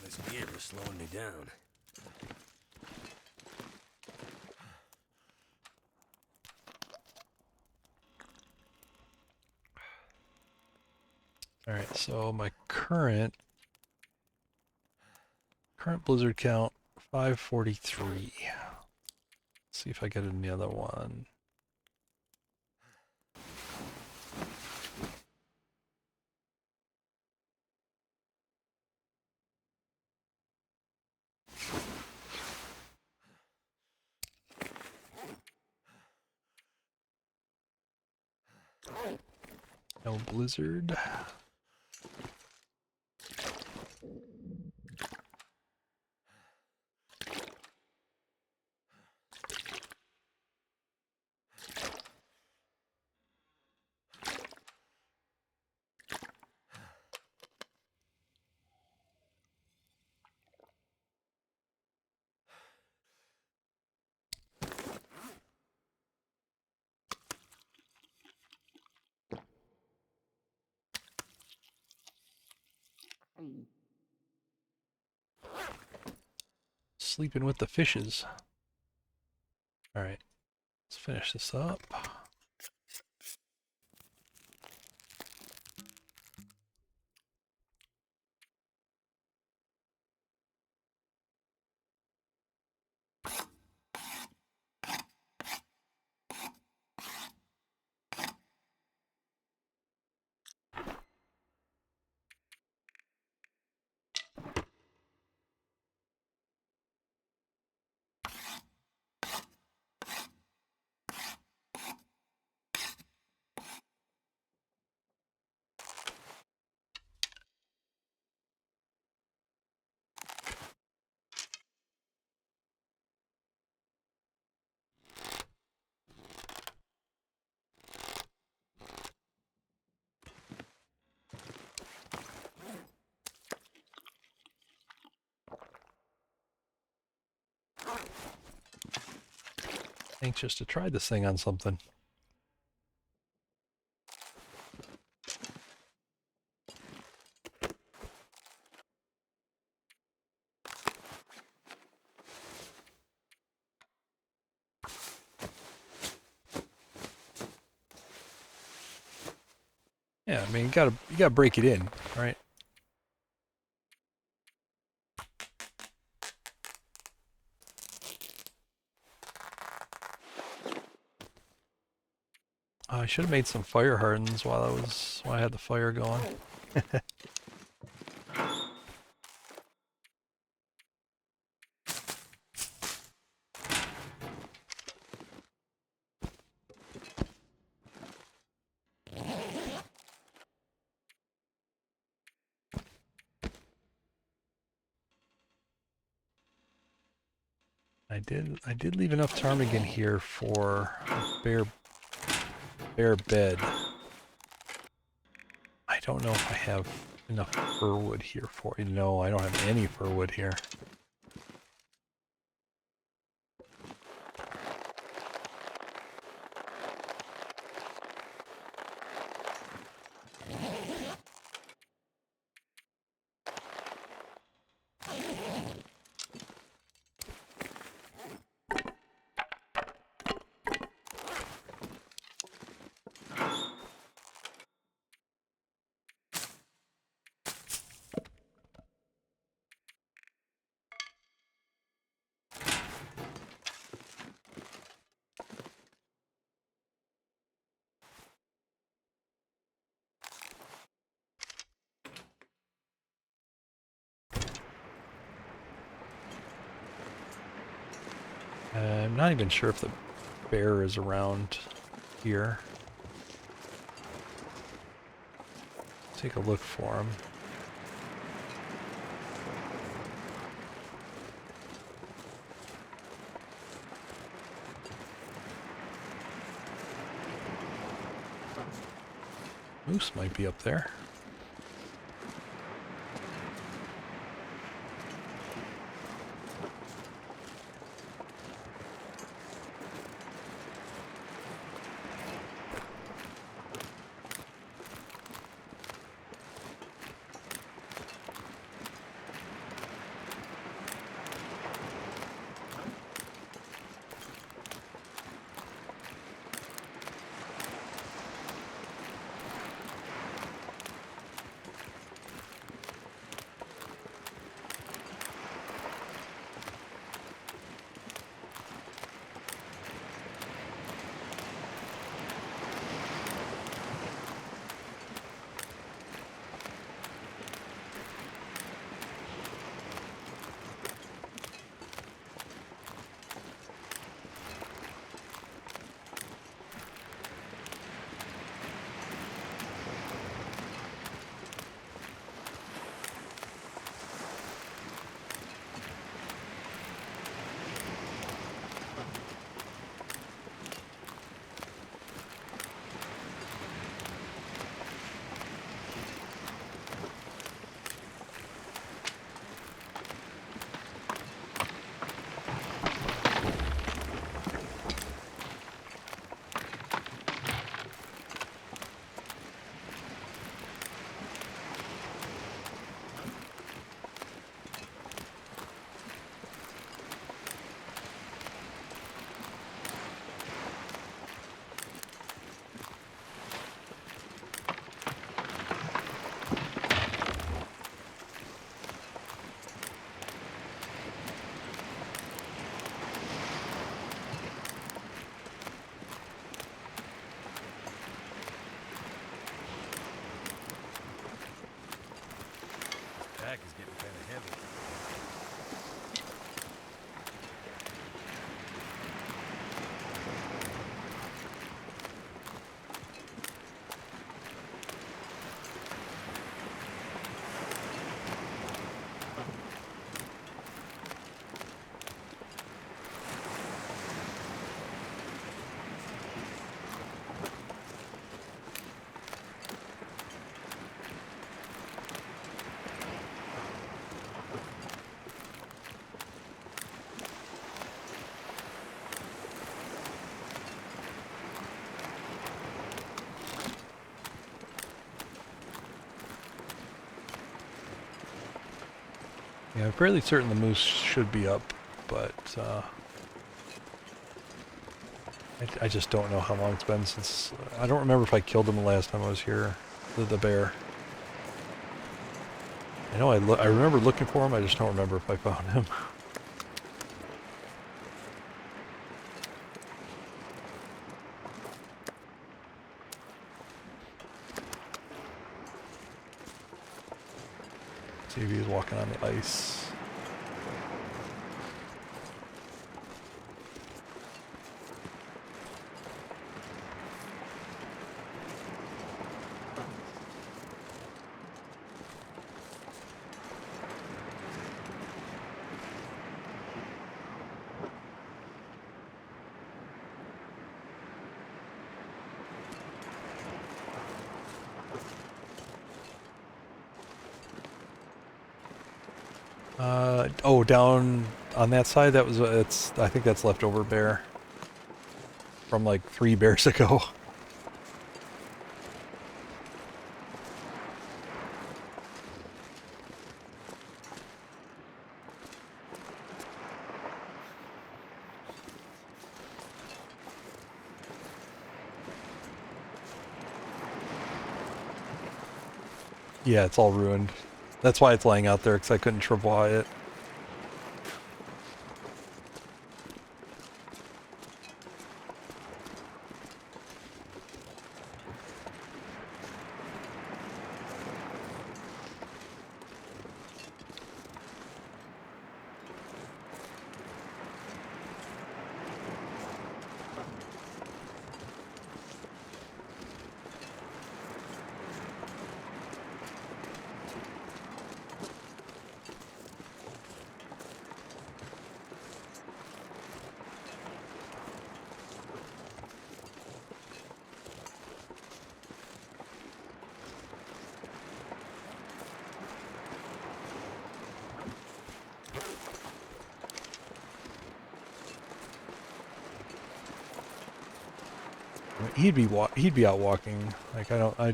[SPEAKER 2] This gear is slowing me down.
[SPEAKER 1] All right, so my current blizzard count 543. Let's see if I get any other one. No blizzard. Sleeping with the fishes. All right, let's finish this up. Anxious to try this thing on something. Yeah, I mean, you gotta break it in, right? I should have made some fire hardens while I had the fire going. I did leave enough ptarmigan here for a bear bed. I don't know if I have enough fir wood here for it. No, I don't have any fir wood here. I'm not even sure if the bear is around here. Take a look for him. Moose might be up there. Yeah, I'm fairly certain the moose should be up, but I just don't know how long it's been since... I don't remember if I killed him the last time I was here, the bear. I know I remember looking for him, I just don't remember if I found him. See if he's walking on the ice. Oh, down on that side, that was, I think that's leftover bear. From like 3 bears ago. Yeah, it's all ruined. That's why it's laying out there, because I couldn't travois it. He'd be out walking. Like I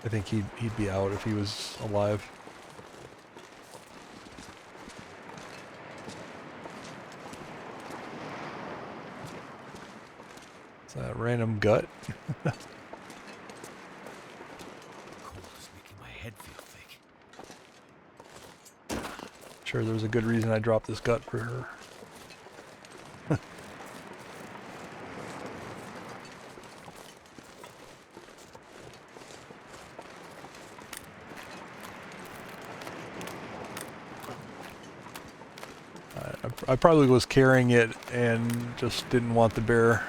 [SPEAKER 1] think he'd be out if he was alive. It's a random gut.
[SPEAKER 2] Cold is making my head feel thick.
[SPEAKER 1] Sure, there's a good reason I dropped this gut for her. I probably was carrying it and just didn't want the bear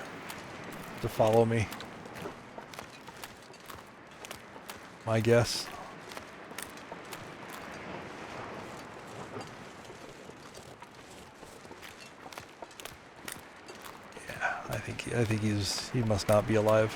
[SPEAKER 1] to follow me. My guess. Yeah, I think he must not be alive.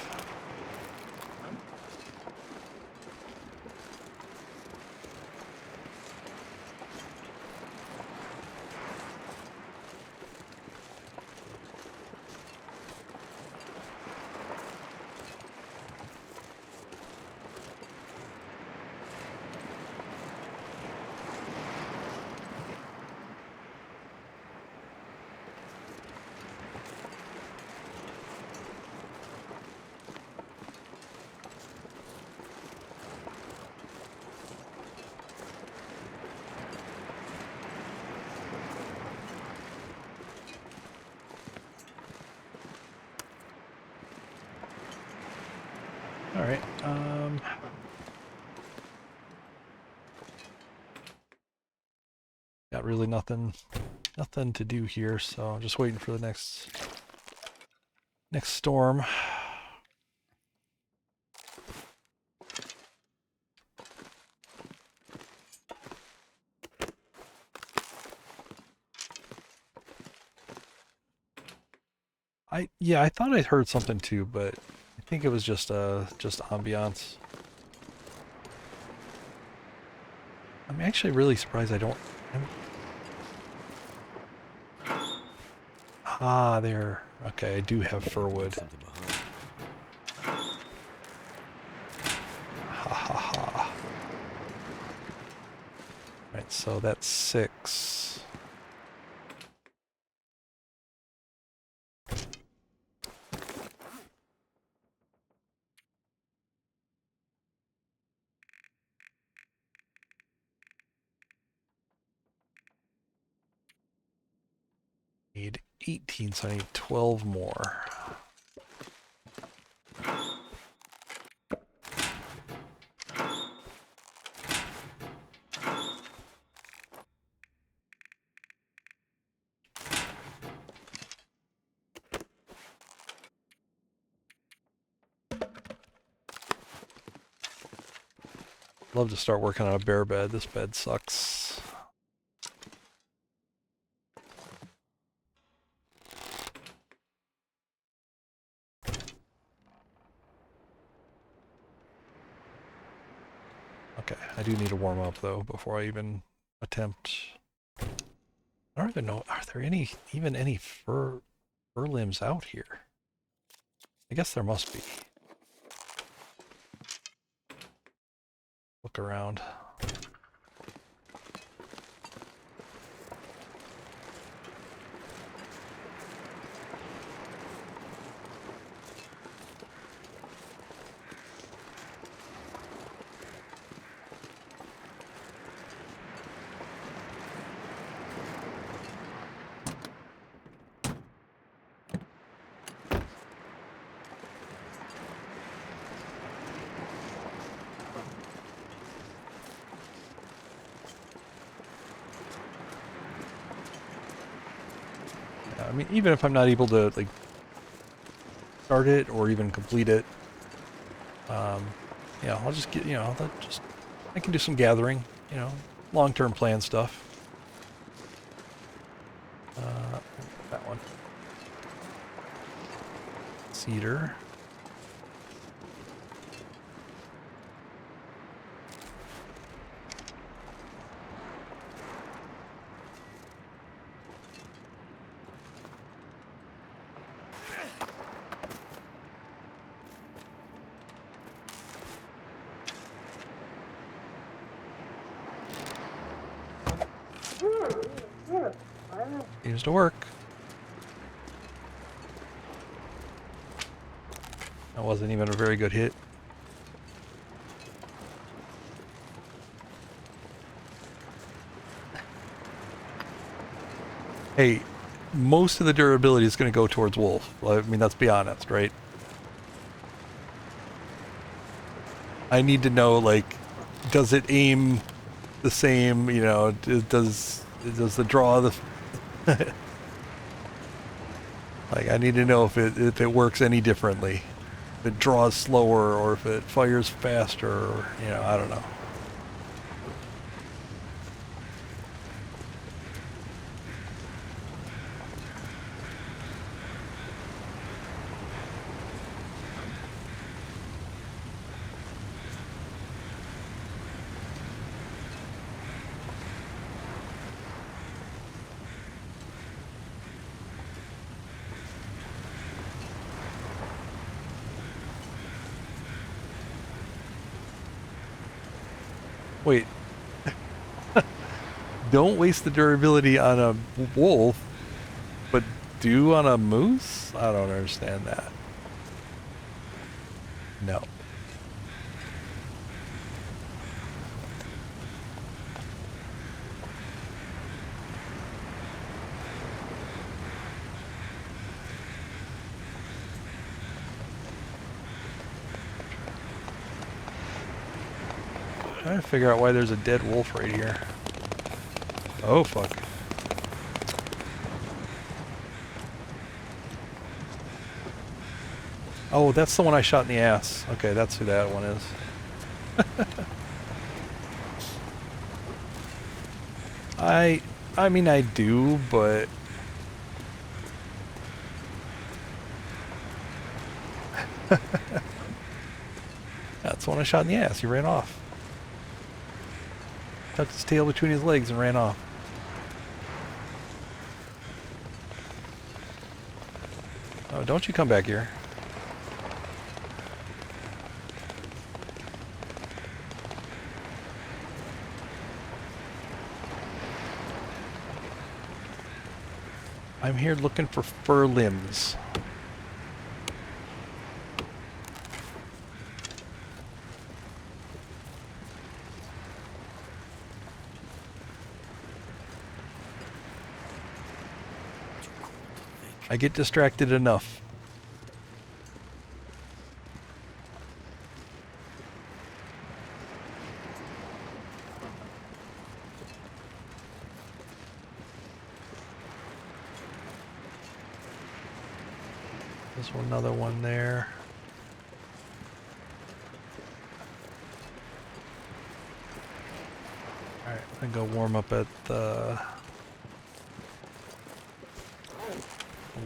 [SPEAKER 1] All right. Got really nothing to do here, so I'm just waiting for the next storm. I thought I heard something too, but I think it was just ambiance. I'm actually really surprised I don't. Ah, there. Okay, I do have firwood.
[SPEAKER 2] Something behind.
[SPEAKER 1] Ha ha ha. Right, So that's 6. Need 18, so I need 12 more. Love to start working on a bare bed. This bed sucks. Okay, I do need to warm up though before I even attempt. I don't even know, are there even any fur limbs out here? I guess there must be. Look around. I mean, even if I'm not able to like start it or even complete it, yeah, I'll just get, I can do some gathering, long-term plan stuff. That one. Cedar. Seems to work. That wasn't even a very good hit. Hey, most of the durability is going to go towards wolf. Well, I mean, let's be honest, right? I need to know, like, does it aim the same, does the draw the... Like, I need to know if it works any differently. If it draws slower or if it fires faster or, I don't know. Wait. Don't waste the durability on a wolf, but do on a moose? I don't understand that. No. Trying to figure out why there's a dead wolf right here. Oh, fuck. Oh, that's the one I shot in the ass. Okay, that's who that one is. I mean, I do, but... That's the one I shot in the ass. He ran off. Tucked his tail between his legs and ran off. Oh, don't you come back here. I'm here looking for fur limbs. I get distracted enough. There's another one there. Alright, I'm gonna go warm up at the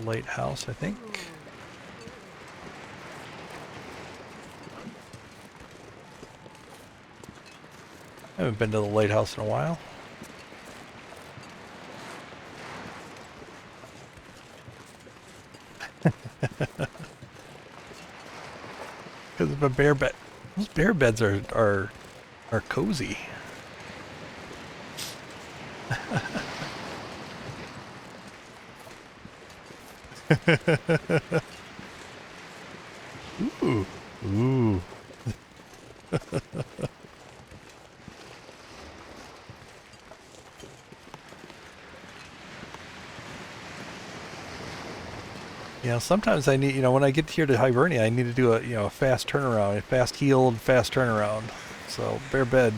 [SPEAKER 1] lighthouse, I think. I haven't been to the lighthouse in a while. Because of a bear bed. Those bear beds are cozy. Ooh. Ooh. You know, sometimes I need, when I get here to Hibernia, I need to do a fast turnaround, a fast healed, fast turnaround. So, bear bed.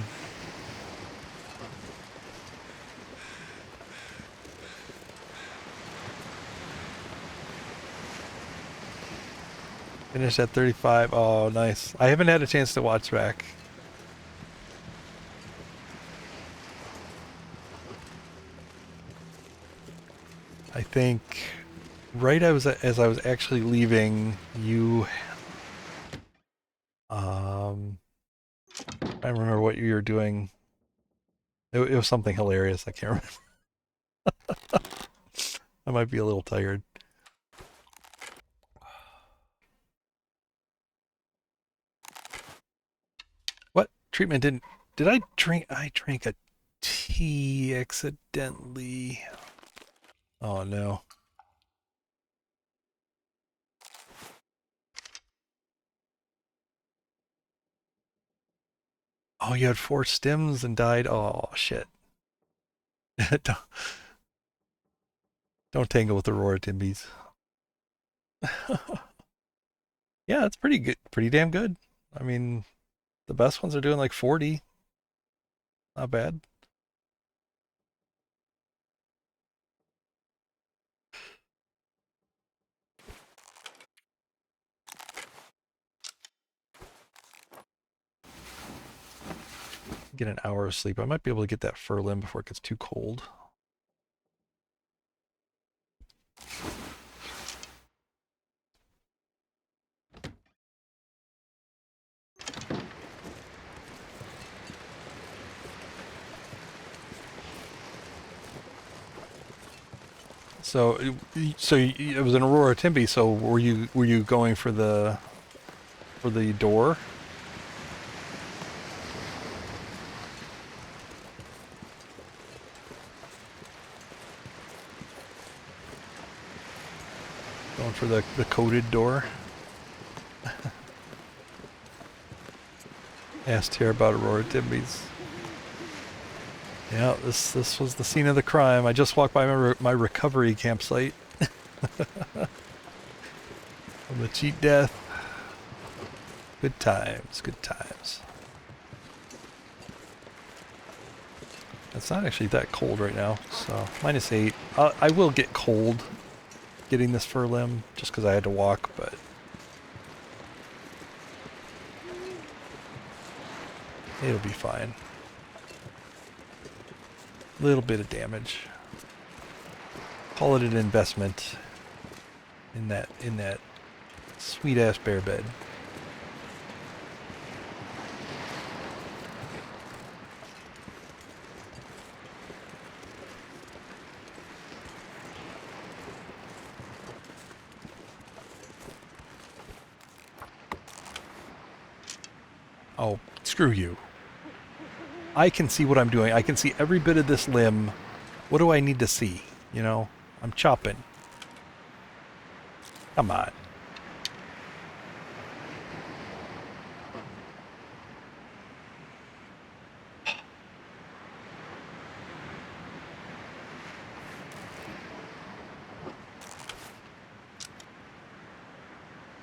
[SPEAKER 1] Finished at 35. Oh, nice. I haven't had a chance to watch back. I think right as I was actually leaving, I don't remember what you were doing. It was something hilarious. I can't remember. I might be a little tired. What? Treatment didn't... Did I drink... I drank a tea accidentally. Oh, no. Oh, you had 4 stims and died? Oh, shit. Don't tangle with the Aurora Timbies. Yeah, it's pretty good. Pretty damn good. I mean, the best ones are doing like 40. Not bad. Get an hour of sleep. I might be able to get that fur limb before it gets too cold. So it was an Aurora Timby. So were you going for the door? Going for the coated door? Asked here about Aurora Timbies. Yeah, this was the scene of the crime. I just walked by my recovery campsite. From the cheat death. Good times, good times. It's not actually that cold right now, so -8. I will get cold getting this fur limb just because I had to walk, but it'll be fine. Little bit of damage. Call it an investment in that sweet ass bear bed. Oh, screw you. I can see what I'm doing. I can see every bit of this limb. What do I need to see? I'm chopping. Come on.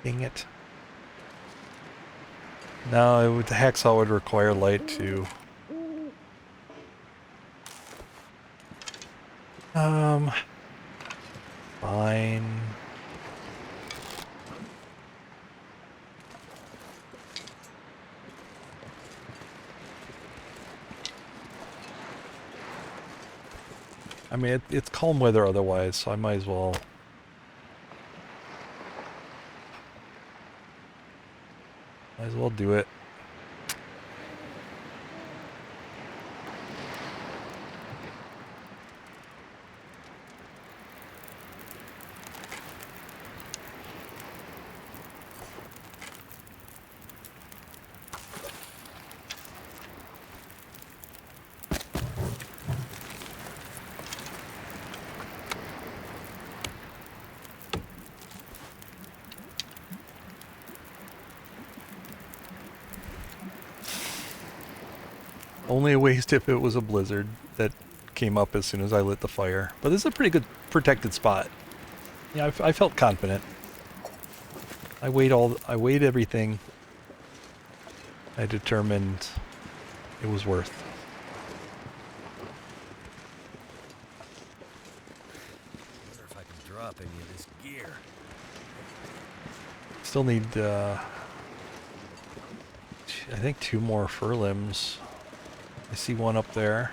[SPEAKER 1] Dang it. No, the hacksaw would require light too. Fine. I mean, it's calm weather otherwise, so I might as well. Might as well do it. Only a waste if it was a blizzard that came up as soon as I lit the fire. But this is a pretty good protected spot. Yeah, I felt confident. I weighed everything. I determined it was worth.
[SPEAKER 2] I wonder if I can drop any of this gear.
[SPEAKER 1] Still need, I think 2 more fur limbs. I see one up there.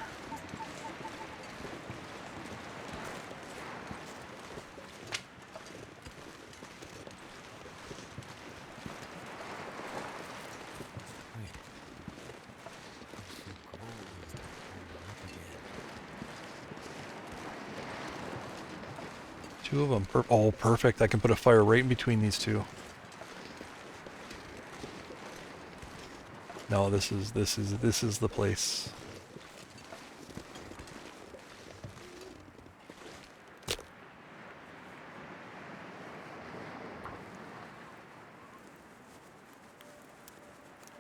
[SPEAKER 2] Wait. It's so cold. Up again.
[SPEAKER 1] 2 of them. Oh, perfect. I can put a fire right in between these 2. No, this is the place.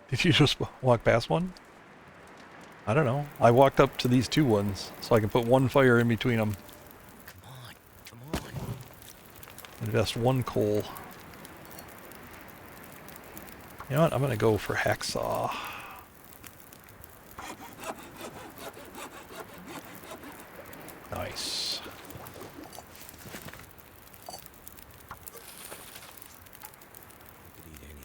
[SPEAKER 1] Did you just walk past one? I don't know. I walked up to these 2 ones, so I can put 1 fire in between them.
[SPEAKER 2] Come on. Come on.
[SPEAKER 1] Invest 1 coal. You know what? I'm gonna go for hacksaw. Nice.
[SPEAKER 2] I could eat anything.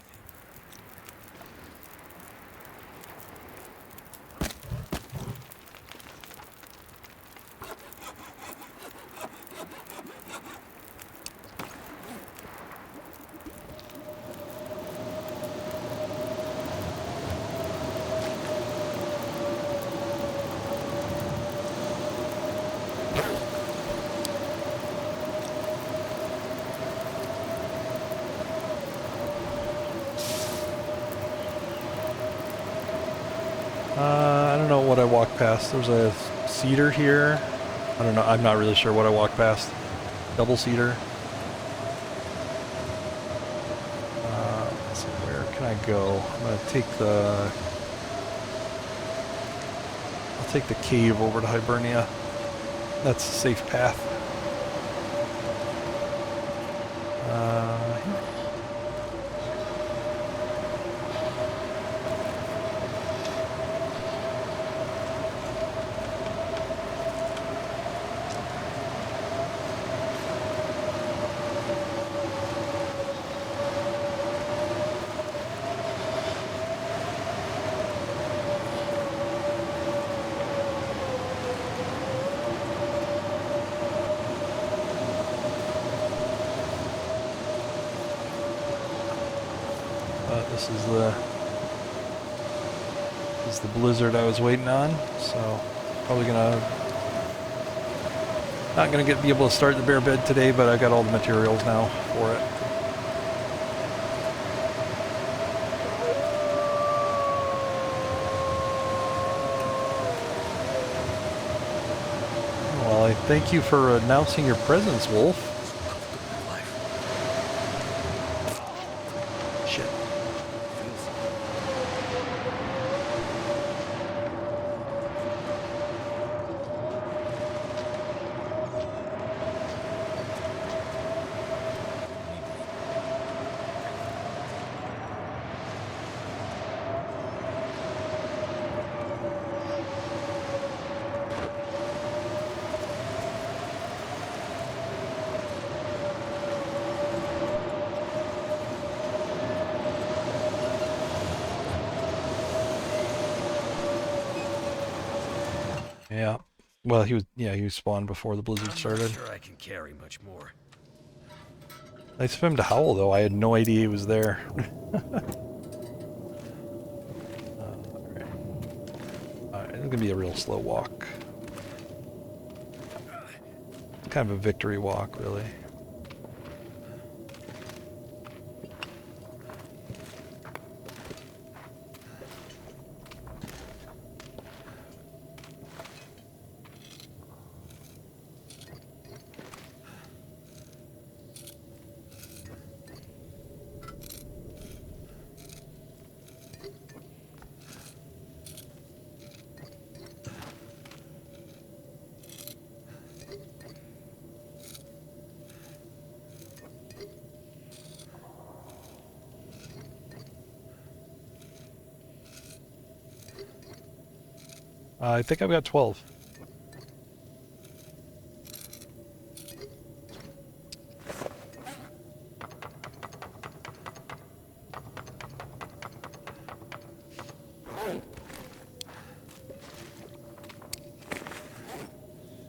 [SPEAKER 1] I don't know what I walked past. There's a cedar here. I don't know. I'm not really sure what I walked past. Double cedar. Let's see, where can I go? I'm gonna take I'll take the cave over to Hibernia. That's a safe path. Here. This is the blizzard I was waiting on, so probably not gonna be able to start the bear bed today, but I got all the materials now for it. Well, I thank you for announcing your presence, Wolf. Yeah. Well, he was spawned before the blizzard
[SPEAKER 2] I'm
[SPEAKER 1] started.
[SPEAKER 2] not sure I can carry much more.
[SPEAKER 1] Nice of him to howl, though. I had no idea he was there. Alright, it's gonna be a real slow walk. Kind of a victory walk, really. I think I've got 12.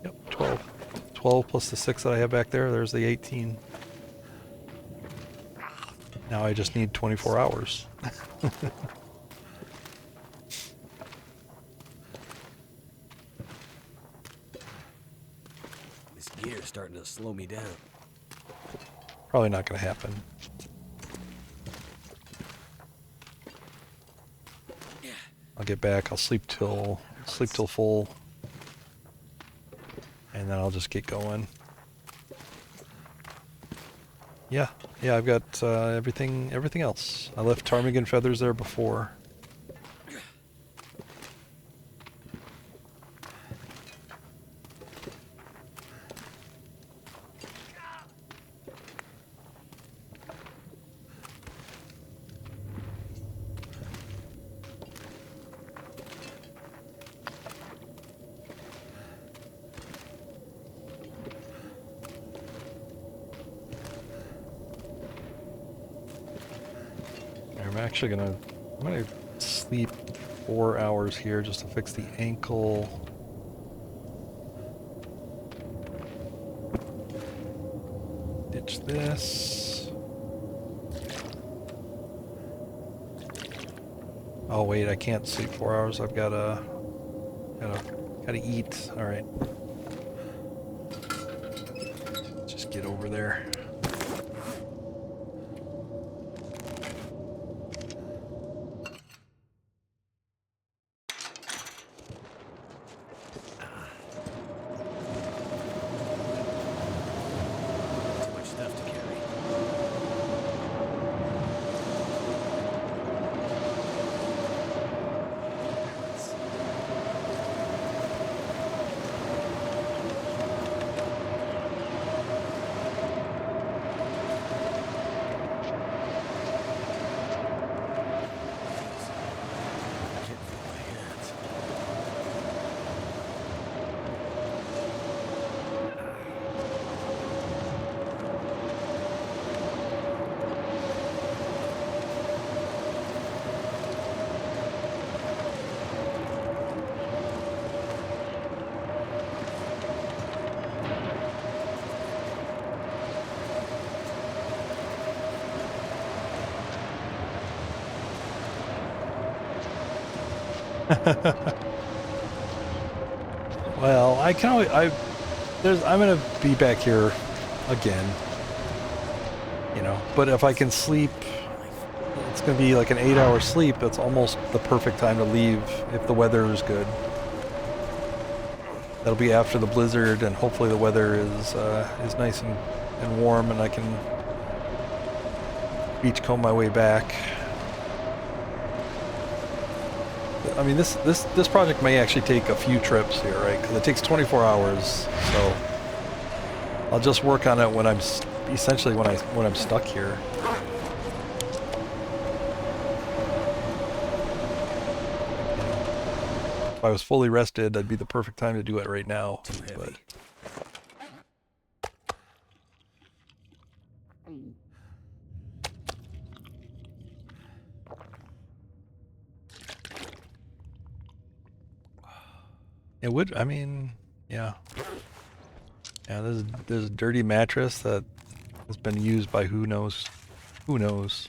[SPEAKER 1] Yep, 12. 12 plus the 6 that I have back there, there's the 18. Now I just need 24 hours.
[SPEAKER 2] This gear's starting to slow me down.
[SPEAKER 1] Probably not going to happen. I'll get back, I'll sleep till full. And then I'll just get going. Yeah, I've got everything else. I left ptarmigan feathers there before. I'm gonna sleep 4 hours here just to fix the ankle. Ditch this. Oh wait, I can't sleep 4 hours. I've gotta eat. All right. Just get over there.
[SPEAKER 2] Too much stuff to carry. Can't feel my hands.
[SPEAKER 1] Well, I can always, I'm gonna be back here again, you know. But if I can sleep, it's gonna be like an 8-hour sleep. That's almost the perfect time to leave if the weather is good. That'll be after the blizzard, and hopefully the weather is nice and warm, and I can beachcomb my way back. I mean, this project may actually take a few trips here, right? Because it takes 24 hours, so I'll just work on it when I'm essentially when I'm stuck here. If I was fully rested, that'd be the perfect time to do it right now.
[SPEAKER 2] Too heavy.
[SPEAKER 1] But It would, I mean, yeah. Yeah, there's a dirty mattress that has been used by who knows. Who knows?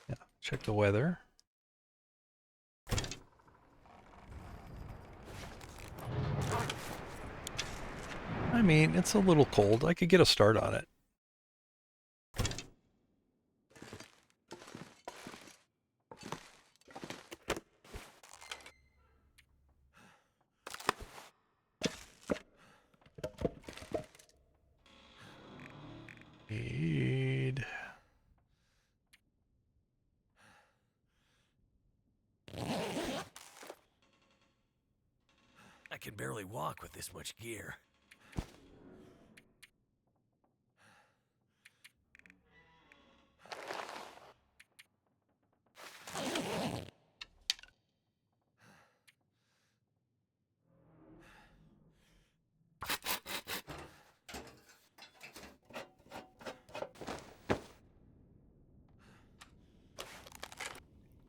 [SPEAKER 1] Yeah, check the weather. I mean, it's a little cold. I could get a start on it. Need...
[SPEAKER 2] I can barely walk with this much gear.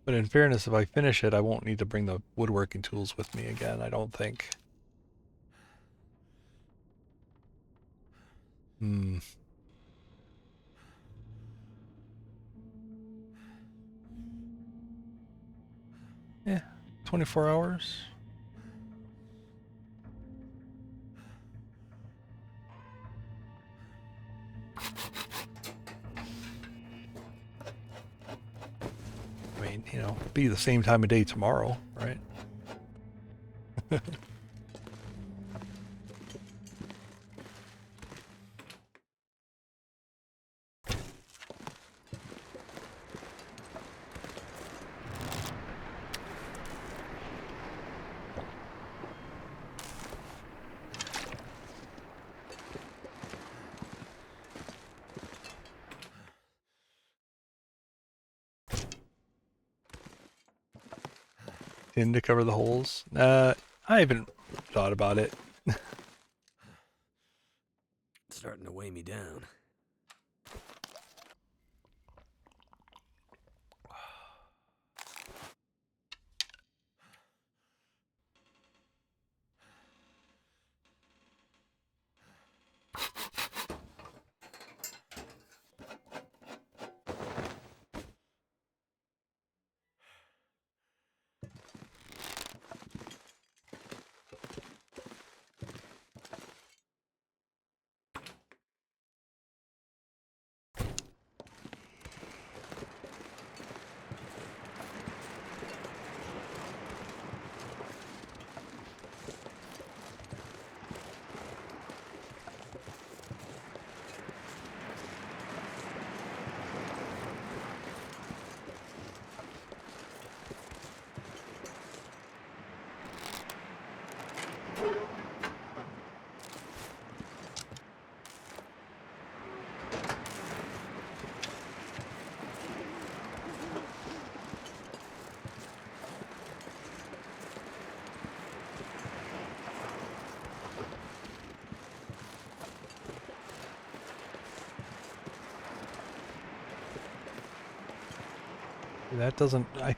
[SPEAKER 1] But in fairness, if I finish it, I won't need to bring the woodworking tools with me again, I don't think. Hmm. Yeah, 24 hours. I mean, you know, be the same time of day tomorrow, right? Tin to cover the holes. I haven't thought about it.
[SPEAKER 2] It's starting to weigh me down.
[SPEAKER 1] That doesn't, I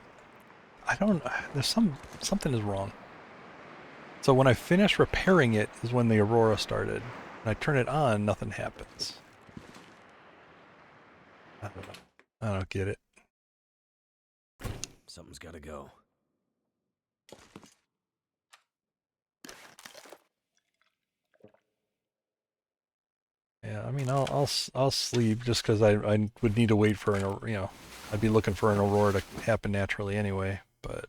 [SPEAKER 1] don't, there's something is wrong. So when I finish repairing it is when the aurora started. When I turn it on, nothing happens. I don't know. I don't get it.
[SPEAKER 2] Something's gotta go.
[SPEAKER 1] Yeah, I mean, I'll sleep just because I would need to wait for an, you know, I'd be looking for an aurora to happen naturally anyway, but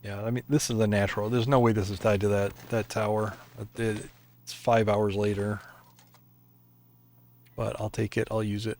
[SPEAKER 1] Yeah, I mean, this is a natural. There's no way this is tied to that tower. It's 5 hours later. But I'll take it. I'll use it.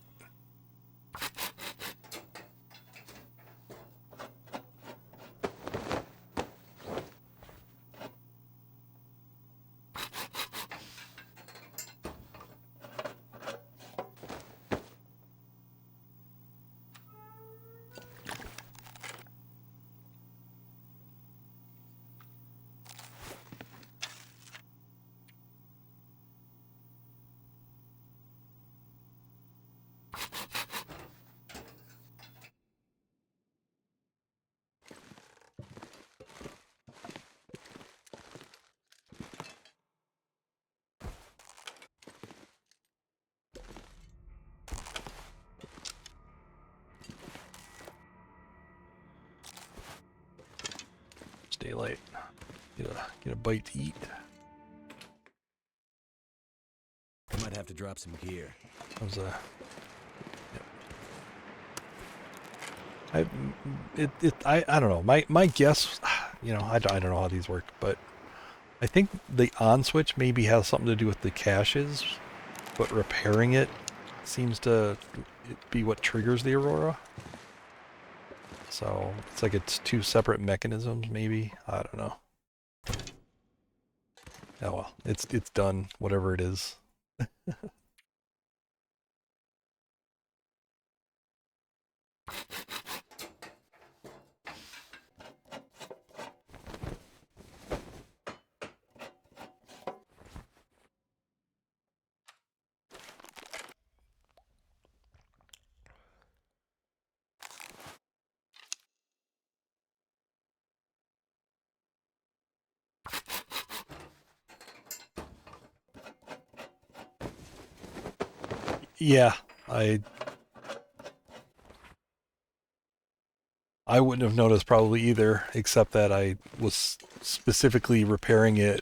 [SPEAKER 1] It's daylight. Get a bite to eat.
[SPEAKER 2] I might have to drop some gear.
[SPEAKER 1] That was a. I don't know. My guess, I don't know how these work, but I think the on switch maybe has something to do with the caches, but repairing it seems to be what triggers the aurora. So it's like it's two separate mechanisms, maybe. I don't know. Oh well, it's done, whatever it is. Yeah, I wouldn't have noticed probably either, except that I was specifically repairing it,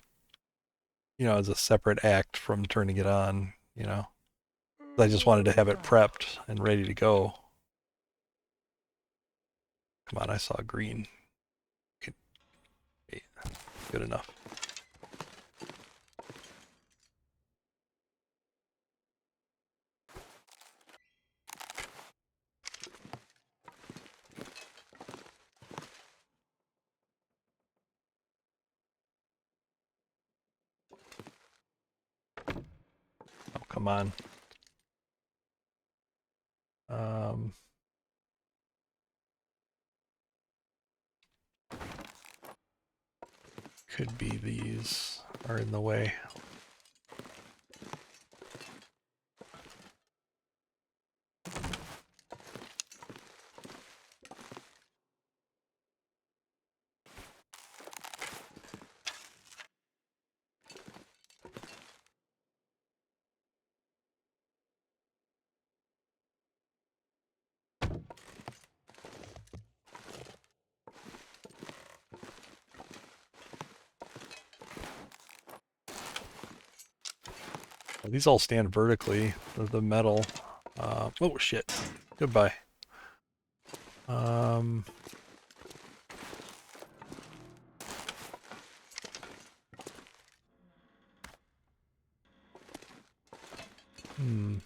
[SPEAKER 1] as a separate act from turning it on, I just wanted to have it prepped and ready to go. Come on, I saw green. Okay, good enough. Oh, come on. Could be these are in the way. Well, these all stand vertically. The metal. Oh shit. Goodbye. Um, hmm.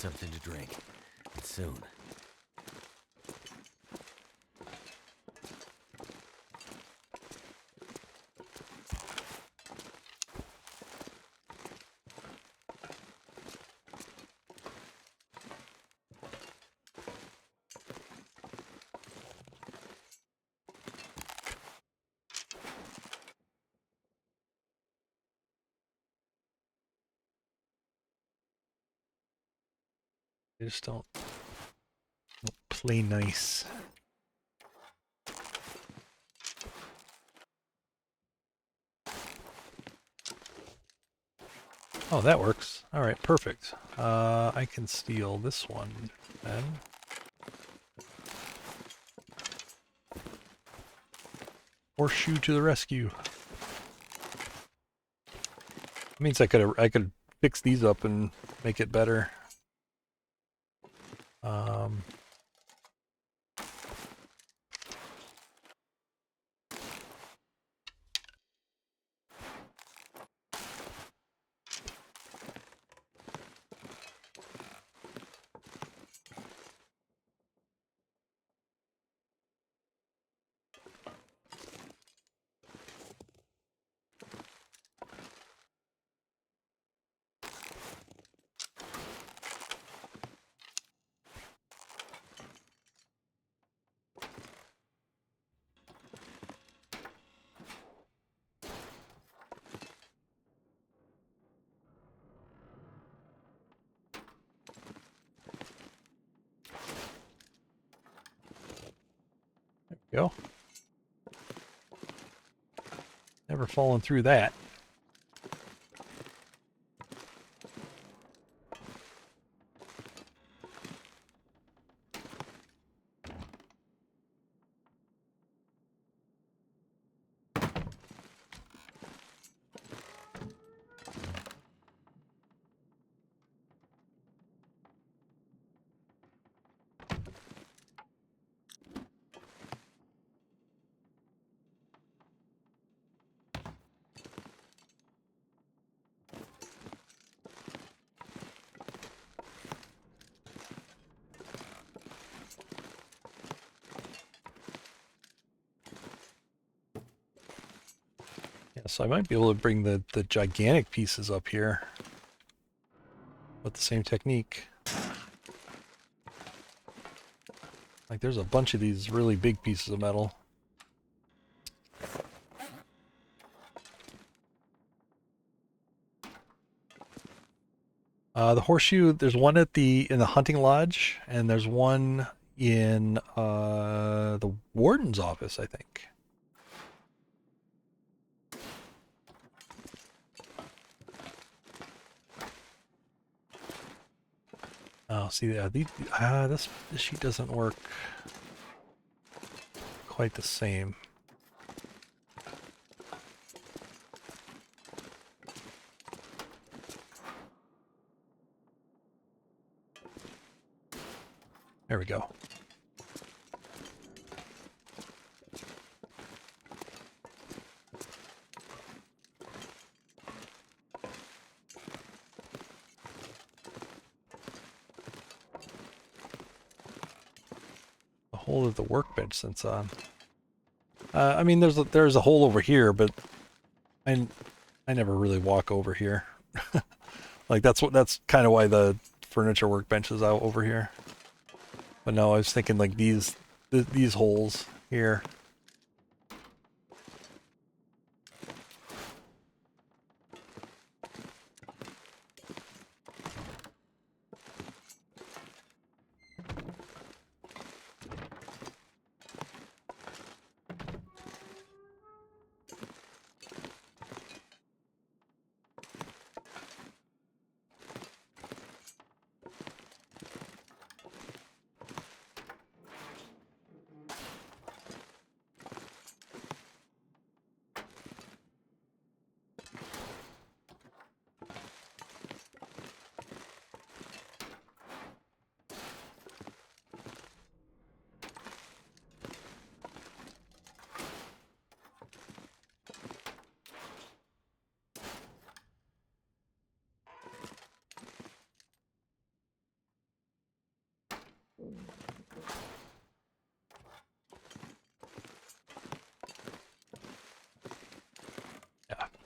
[SPEAKER 2] something to drink. And soon.
[SPEAKER 1] They just don't play nice. Oh, that works. All right, perfect. I can steal this one then. Horseshoe to the rescue. Means I could fix these up and make it better. There we go. Never fallen through that. Yeah, so I might be able to bring the gigantic pieces up here with the same technique. Like there's a bunch of these really big pieces of metal. The horseshoe, there's one in the hunting lodge, and there's one in the warden's office, I think. Oh, see, yeah, this sheet doesn't work quite the same. There we go. The hole of the workbench since on. I mean, there's a hole over here, but I never really walk over here. Like that's kind of why the furniture workbench is out over here. But no, I was thinking like these holes here.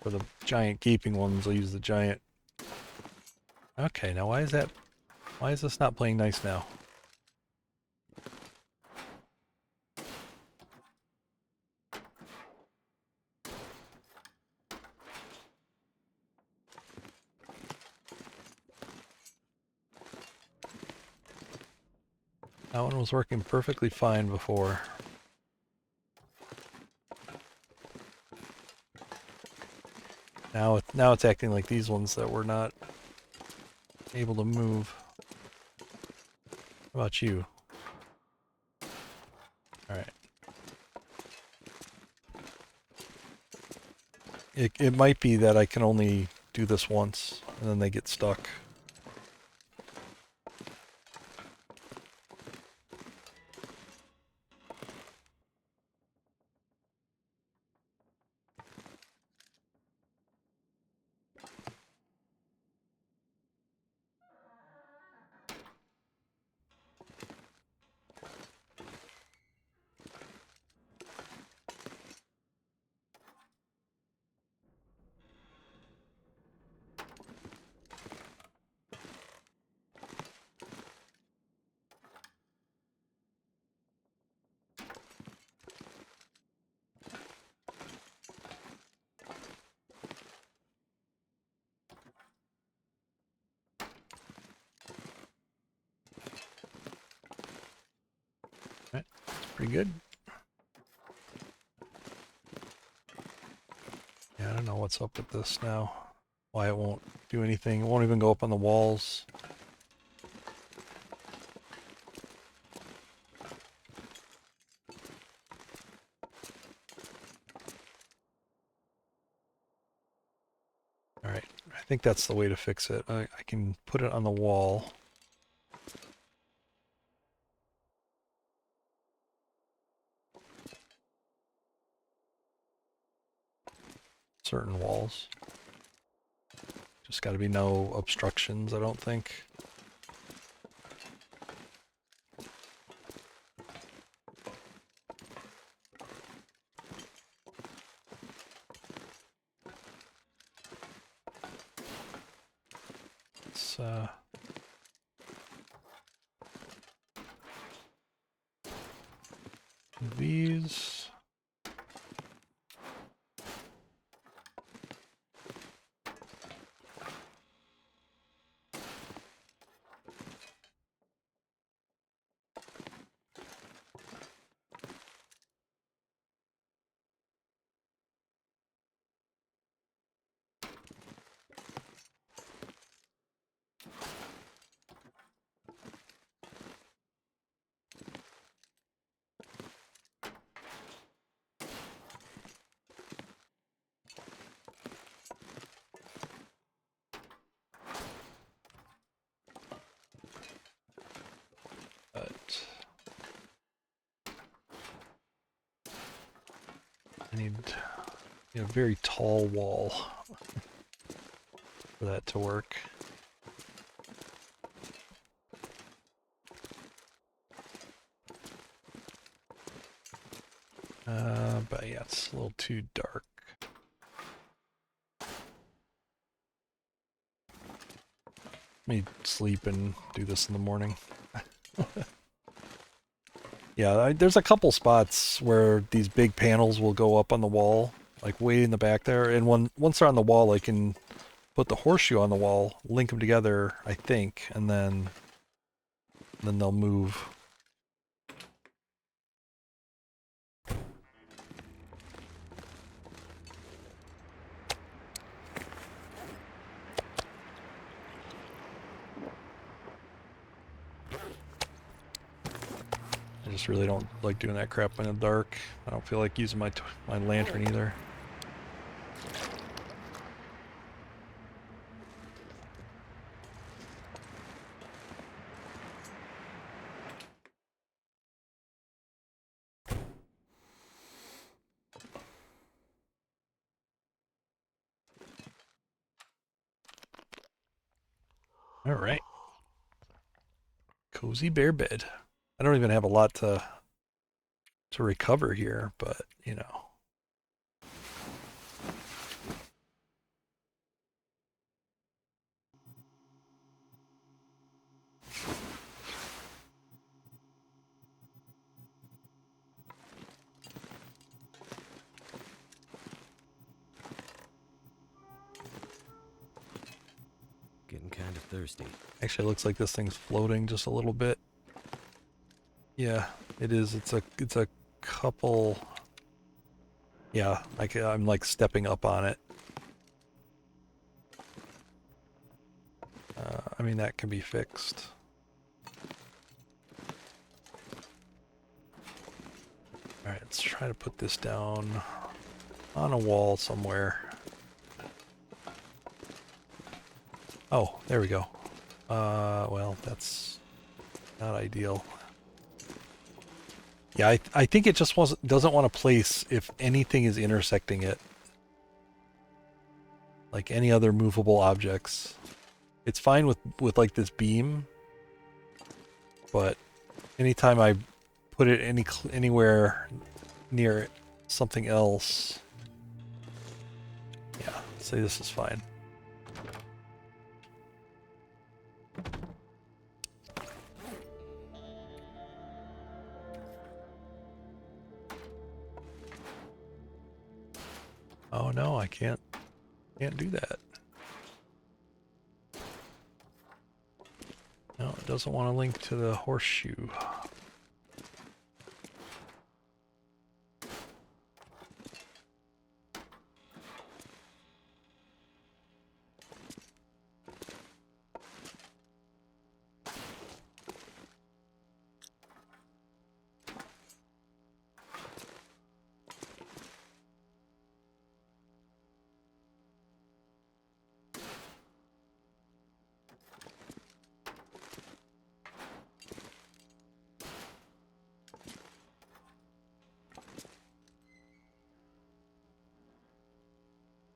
[SPEAKER 1] For the giant gaping ones, I'll use the giant. Okay, now why is that? Why is this not playing nice now? That one was working perfectly fine before. Now it's acting like these ones that were not able to move. How about you? Alright. It might be that I can only do this once, and then they get stuck. Alright, that's pretty good. Yeah, I don't know what's up with this now. Why it won't do anything. It won't even go up on the walls. Alright, I think that's the way to fix it. I can put it on the wall. Certain walls. Just got to be no obstructions, I don't think. Let's these. But I need a very tall wall for that to work. But yeah, it's a little too dark. Let me sleep and do this in the morning. Yeah, there's a couple spots where these big panels will go up on the wall, like way in the back there. And once they're on the wall, I can put the horseshoe on the wall, link them together, I think, and then they'll move. I just really don't like doing that crap in the dark. I don't feel like using my lantern either. All right. Cozy bear bed. I don't even have a lot to recover here, but you know.
[SPEAKER 2] thirsty.
[SPEAKER 1] Actually, it looks like this thing's floating just a little bit. Yeah, it is. It's a couple. Yeah, I'm like stepping up on it. I mean, that can be fixed. All right, let's try to put this down on a wall somewhere. Oh, there we go. Well, that's not ideal. Yeah, I think it just doesn't want to place if anything is intersecting it. Like any other movable objects. It's fine with like this beam, but anytime I put it anywhere near something else, yeah, say this is fine. Oh no, I can't do that. No, it doesn't want to link to the horseshoe.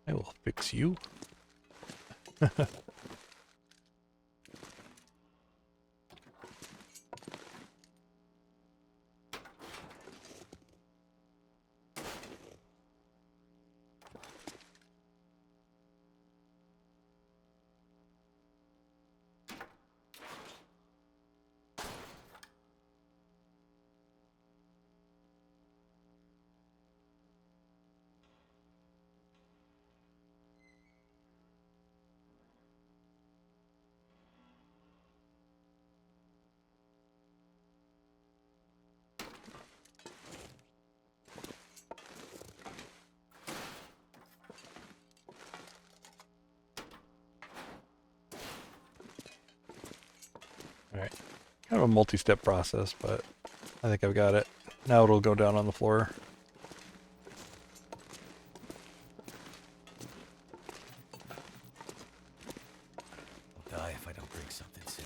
[SPEAKER 1] I will fix you. Alright. Kind of a multi-step process, but I think I've got it. Now it'll go down on the floor.
[SPEAKER 2] I'll die if I don't bring something soon.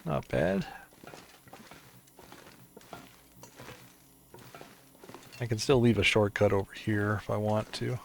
[SPEAKER 1] Not bad. I can still leave a shortcut over here if I want to.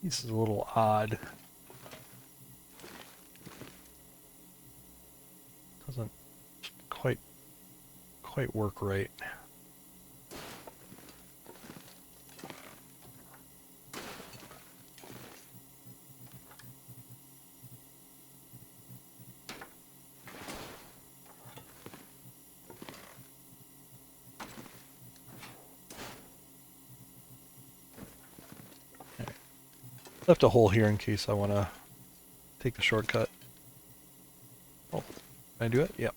[SPEAKER 1] This is a little odd. Doesn't quite work right. Left a hole here in case I want to take the shortcut. Oh, can I do it? Yep.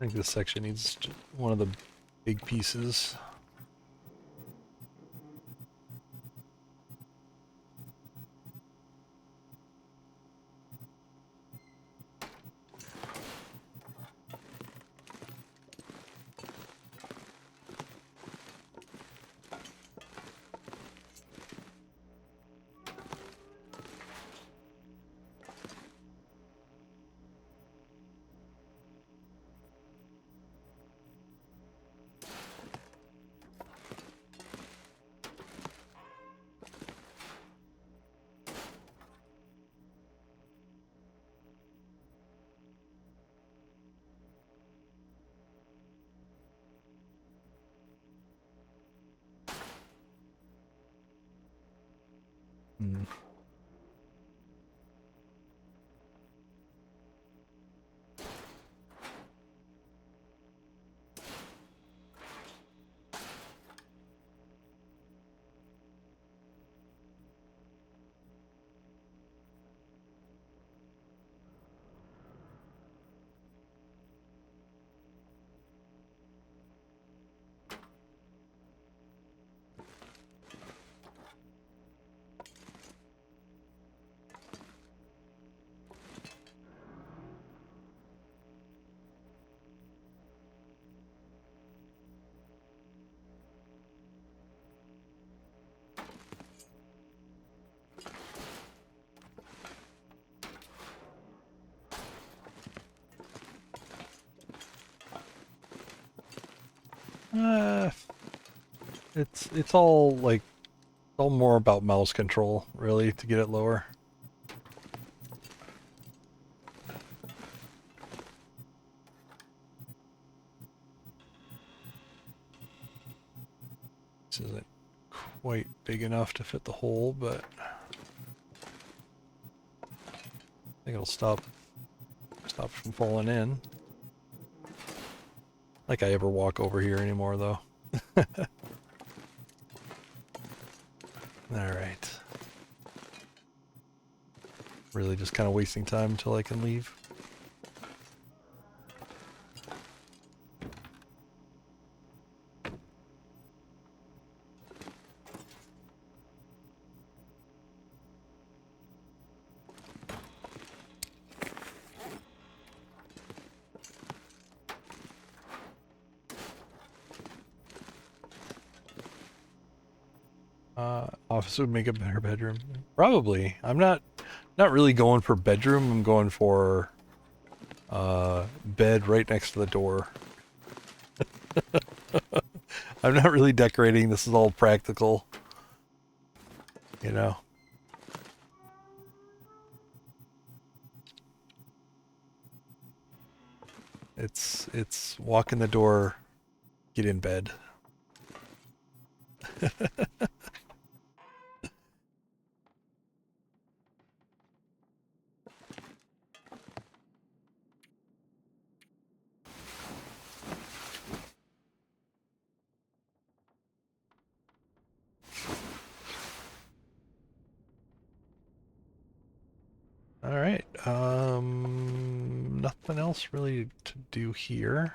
[SPEAKER 1] I think this section needs one of the big pieces. Hmm. Uh, it's all like all more about mouse control, really, to get it lower. This isn't quite big enough to fit the hole, but I think it'll stop from falling in. Like I ever walk over here anymore, though. All right. Really just kind of wasting time until I can leave. Office would make a better bedroom. Probably. I'm not really going for bedroom. I'm going for bed right next to the door. I'm not really decorating. This is all practical. You know. It's walk in the door, get in bed. All right. Nothing else really to do here.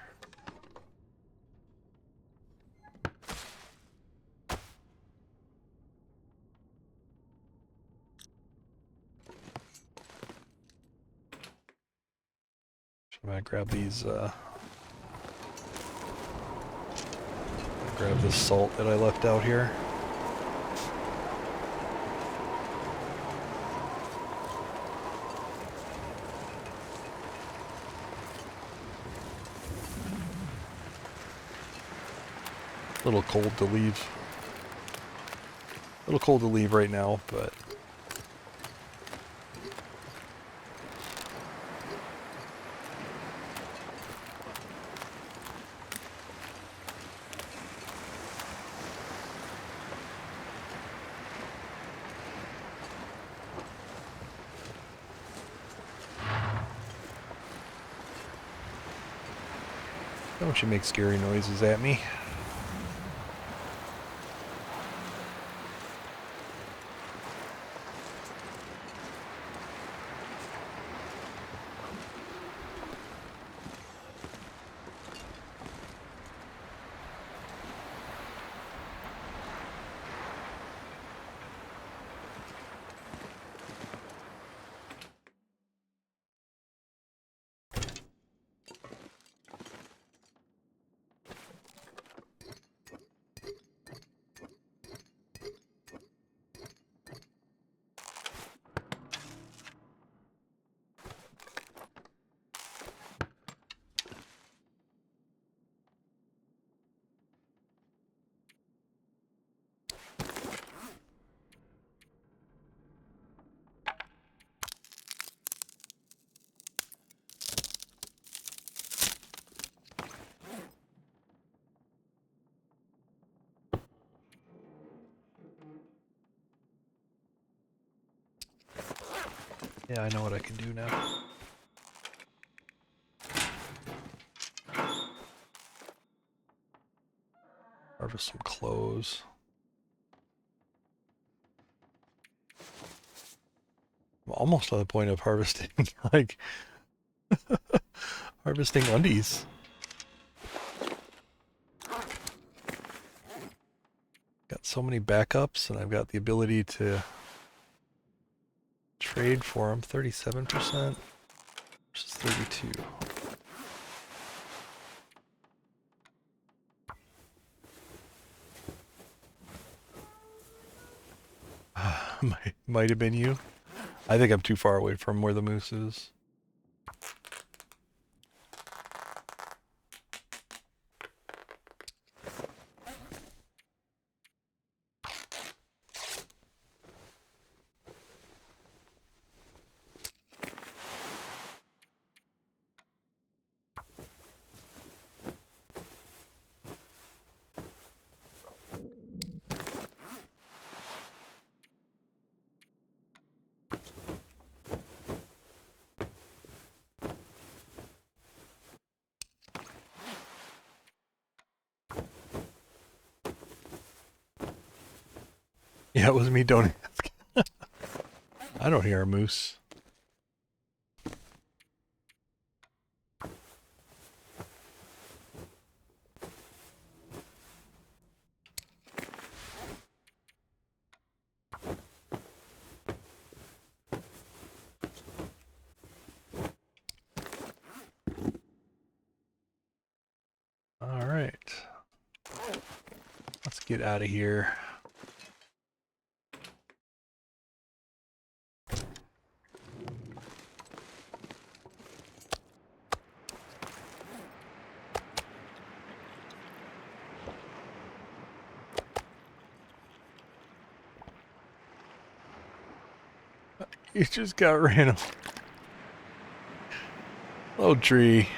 [SPEAKER 1] I'm gonna grab these. Grab this salt that I left out here. A little cold to leave. A little cold to leave right now, but don't you make scary noises at me. Yeah, I know what I can do now. Harvest some clothes. I'm almost to the point of harvesting, like, harvesting undies. Got so many backups, and I've got the ability to trade for them. 37% versus 32. Might have been you. I think I'm too far away from where the moose is. Yeah, it was me, don't ask. I don't hear a moose. All right. Let's get out of here. You just got ran. Oh, tree.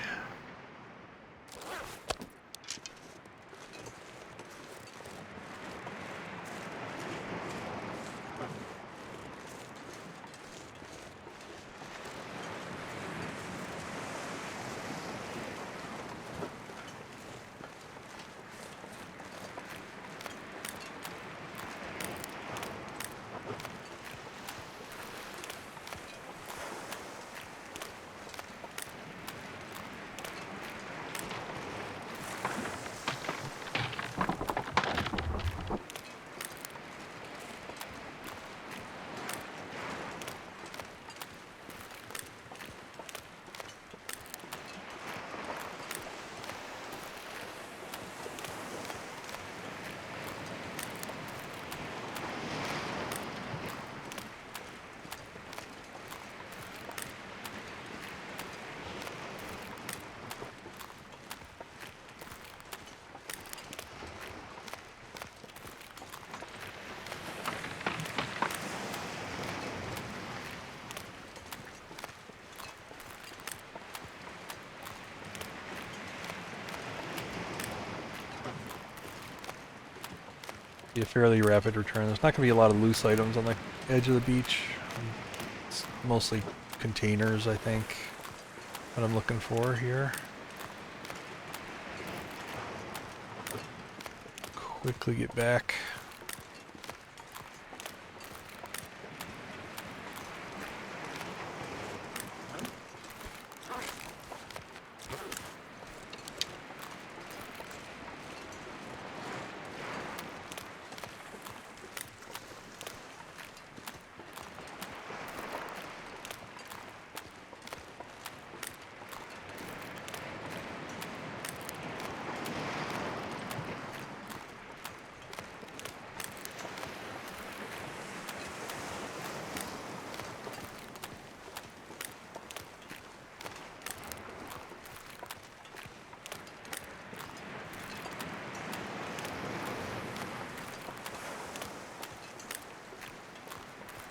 [SPEAKER 1] Be a fairly rapid return. There's not going to be a lot of loose items on the edge of the beach. It's mostly containers, I think, what I'm looking for here. Quickly get back.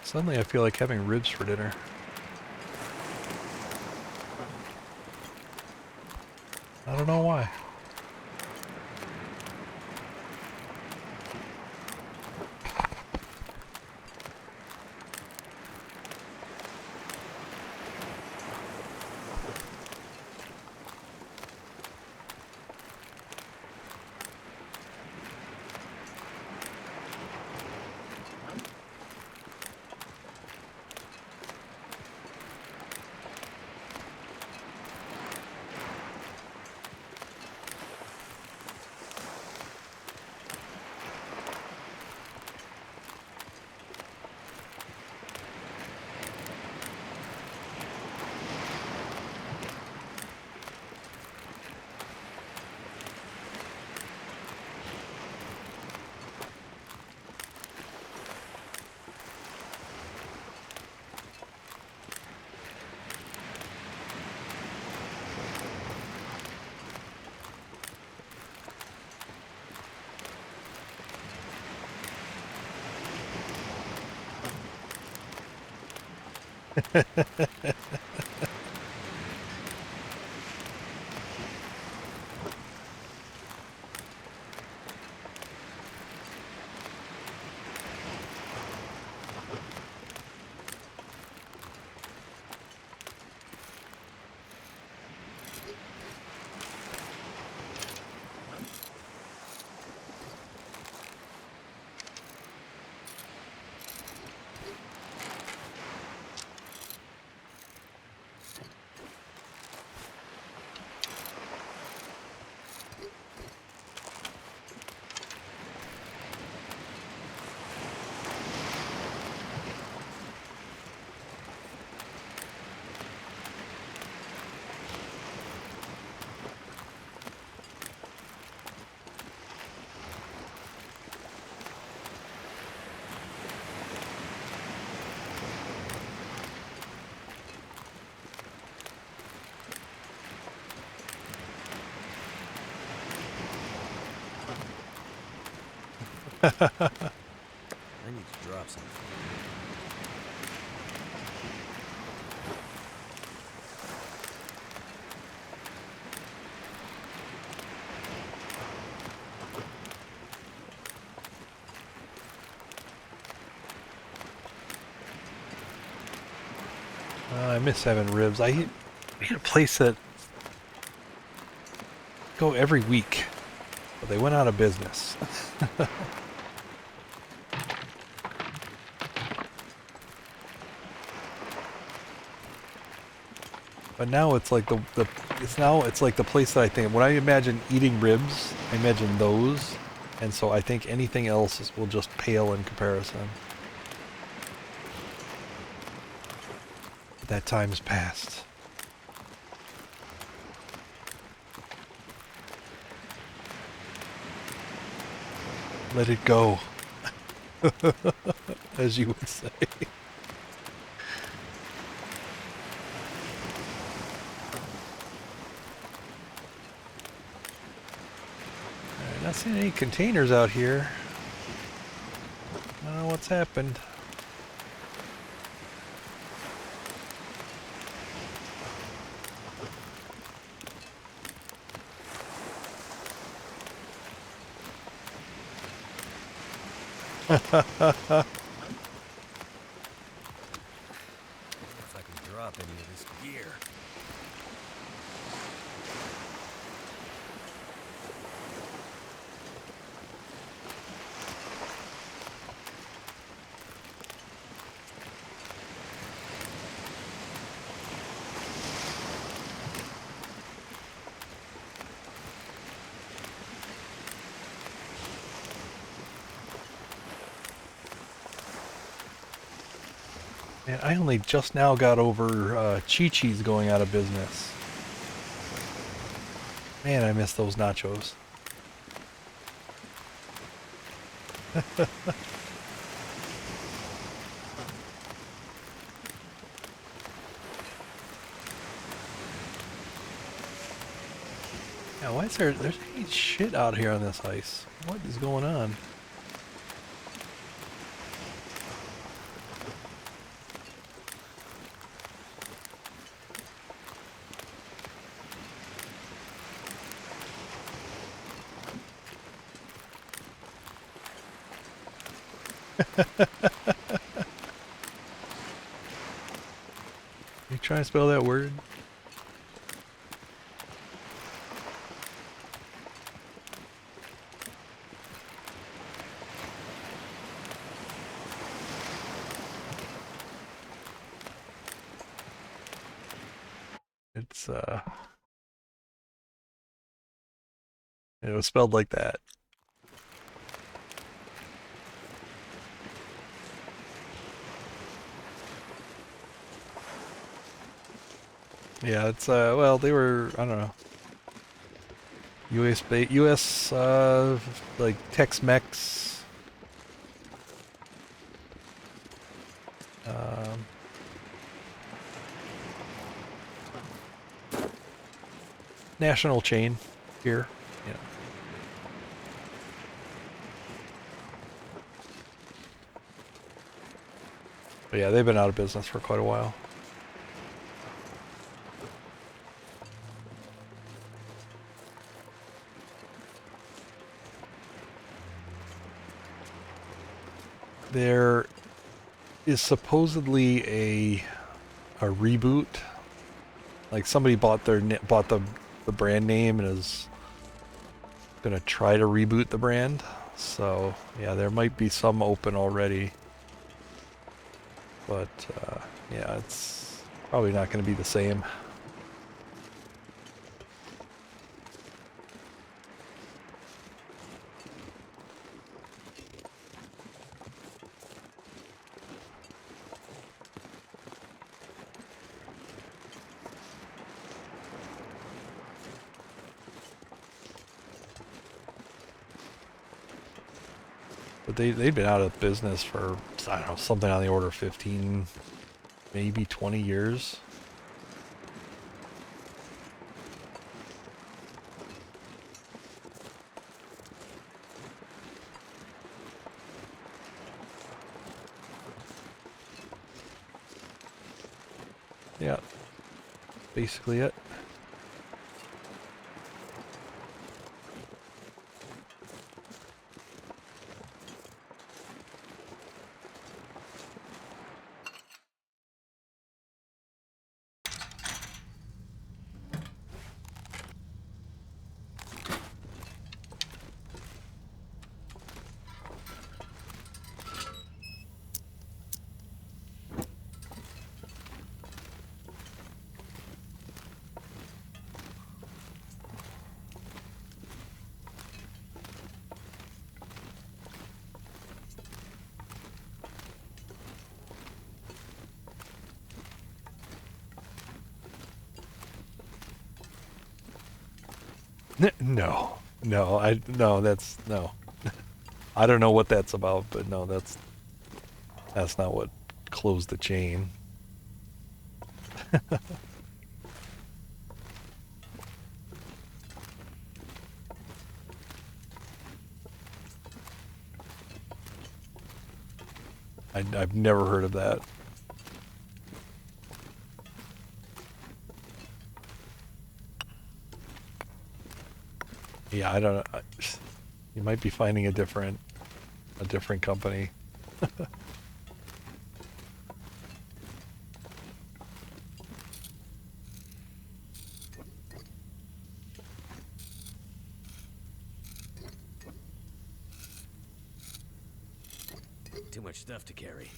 [SPEAKER 1] Suddenly I feel like having ribs for dinner. I don't know why.
[SPEAKER 2] I need to drop something.
[SPEAKER 1] I miss having ribs. I had a place that go every week, but they went out of business. But now it's like it's like the place that I think when I imagine eating ribs, I imagine those, and so I think anything else will just pale in comparison. That time's past. Let it go, as you would say. Alright, not seeing any containers out here. I don't know what's happened.
[SPEAKER 2] If I can drop any of this gear.
[SPEAKER 1] Man, I only just now got over Chi-Chi's going out of business. Man, I miss those nachos. Yeah, why is there's any shit out here on this ice? What is going on? You trying to spell that word? It's it was spelled like that. Yeah, it's well, they were, I don't know, US like Tex-Mex um, national chain here. Yeah. But yeah, they've been out of business for quite a while. There is supposedly a reboot. Like somebody bought the brand name and is gonna try to reboot the brand. So yeah, there might be some open already, but yeah, it's probably not going to be the same. But they've been out of business for, I don't know, something on the order of 15, maybe 20 years. Yeah, basically it. No, no, that's no. I don't know what that's about, but no, that's not what closed the chain. I've never heard of that. Yeah, I don't know. You might be finding a different company.
[SPEAKER 2] Too much stuff to carry.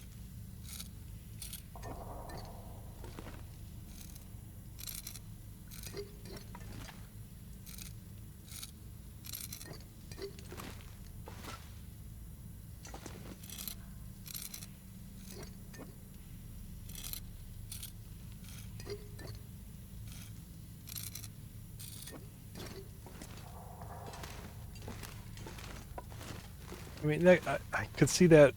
[SPEAKER 1] I mean, I could see that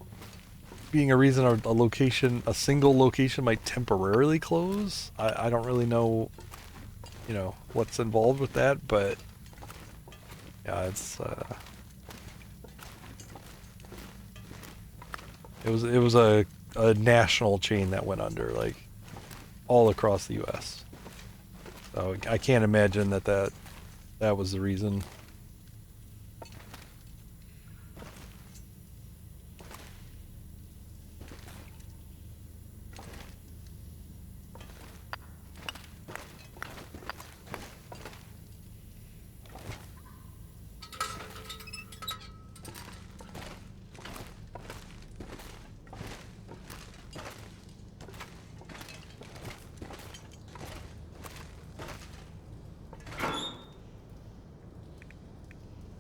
[SPEAKER 1] being a reason a single location might temporarily close. I don't really know, what's involved with that, but yeah, it was a national chain that went under, like all across the U.S. So I can't imagine that was the reason.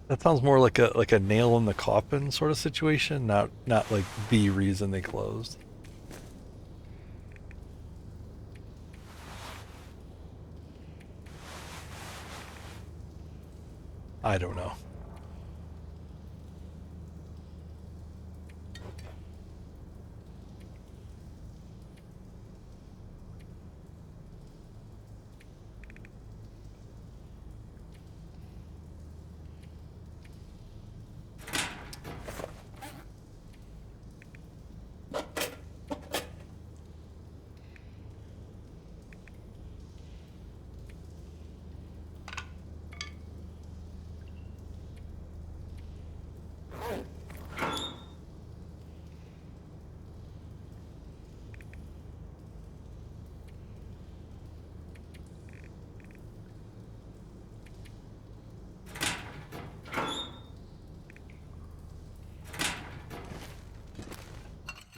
[SPEAKER 1] That sounds more like a nail in the coffin sort of situation, not like the reason they closed. I don't know.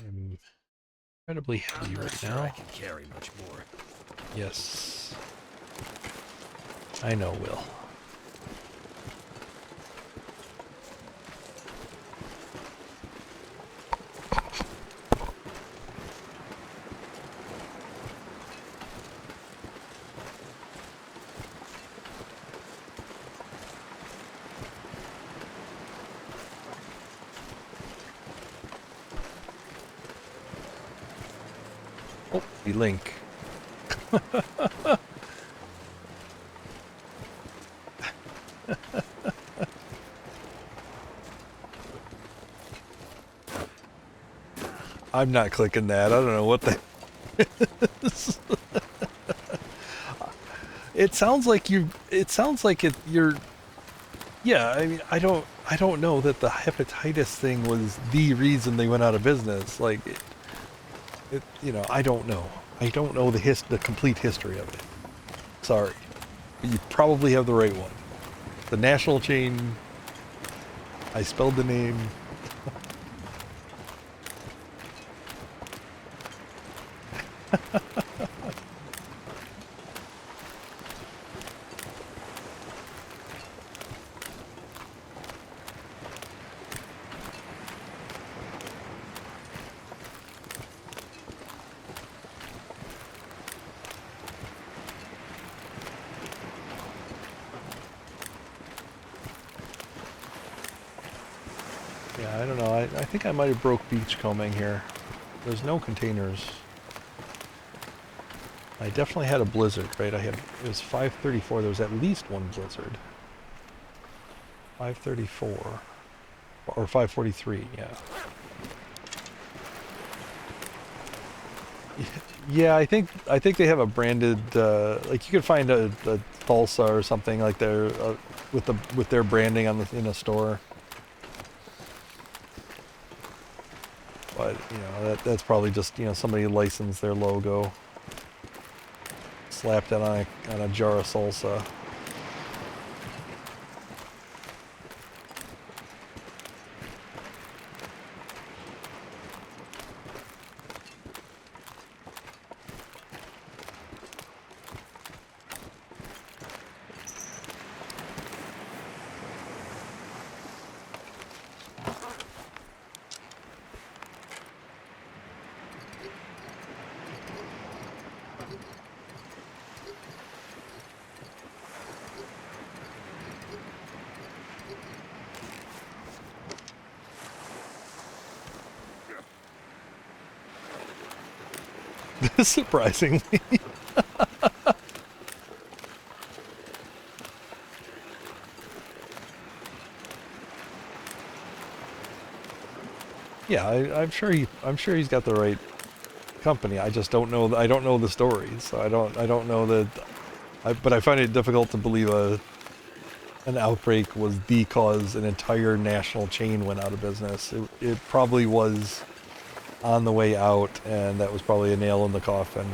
[SPEAKER 1] I'm incredibly heavy
[SPEAKER 2] I'm not
[SPEAKER 1] right
[SPEAKER 2] sure
[SPEAKER 1] now.
[SPEAKER 2] I can carry much more.
[SPEAKER 1] Yes, I know, Will. Oh, the link. I'm not clicking that. I don't know what the. It sounds like you. It sounds like it. You're. Yeah. I mean, I don't know that the hepatitis thing was the reason they went out of business. Like, I don't know. I don't know the complete history of it. Sorry. But you probably have the right one. The national chain. I spelled the name. Yeah, I don't know. I think I might have broke beachcombing here. There's no containers. I definitely had a blizzard, right? It was 5:34. There was at least one blizzard. 5:34 or 5:43. Yeah. Yeah, I think they have a branded like you could find a Tulsa or something like their with their branding on in a store. But you know that's probably just somebody licensed their logo, slapped it on a jar of salsa. Surprisingly. Yeah, I'm sure he's got the right company. I just don't know. I don't know the stories, so I don't know that. But I find it difficult to believe an outbreak was because an entire national chain went out of business. It probably was on the way out, and that was probably a nail in the coffin.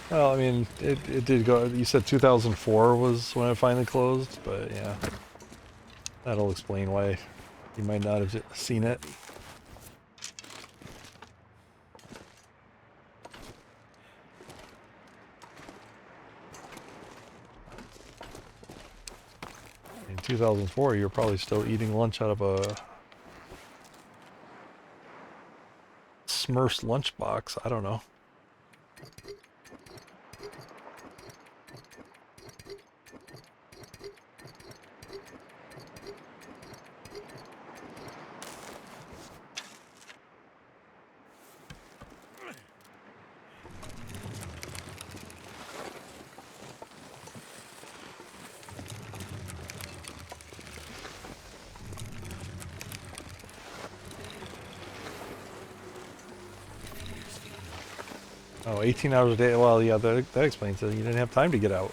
[SPEAKER 1] Well, I mean, it did go. You said 2004 was when it finally closed, but yeah, that'll explain why you might not have seen it. In 2004, you were probably still eating lunch out of a Smurfs lunchbox. I don't know. Oh, 18 hours a day. Well, yeah, that explains it. You didn't have time to get out.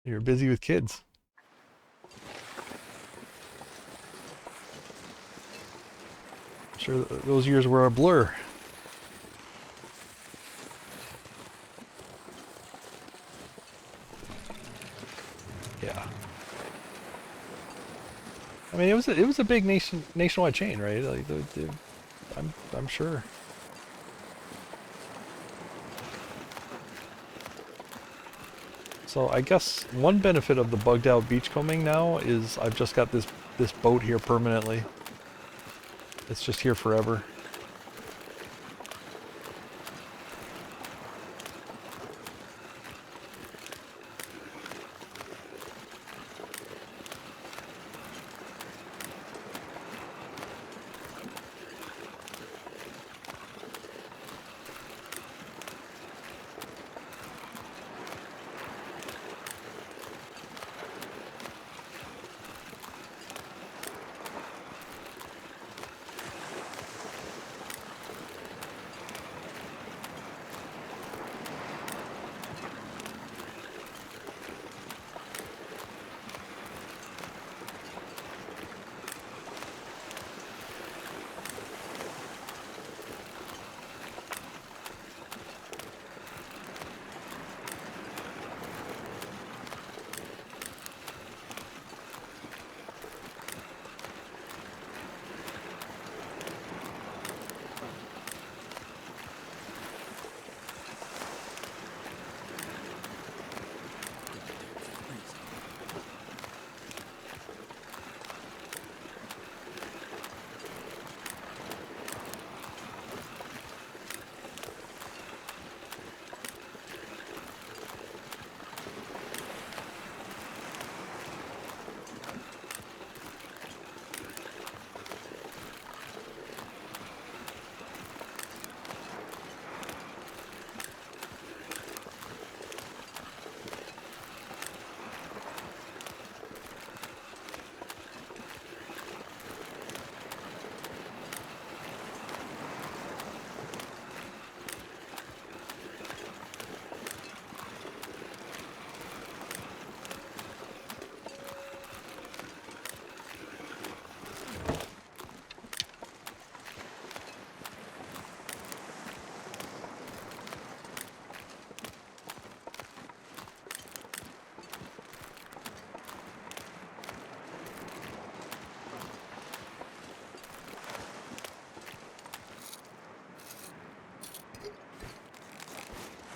[SPEAKER 1] You're busy with kids. I'm sure those years were a blur. Yeah. I mean, it was a big nationwide chain, right? Like, I'm sure. So I guess one benefit of the bugged out beachcombing now is I've just got this boat here permanently. It's just here forever.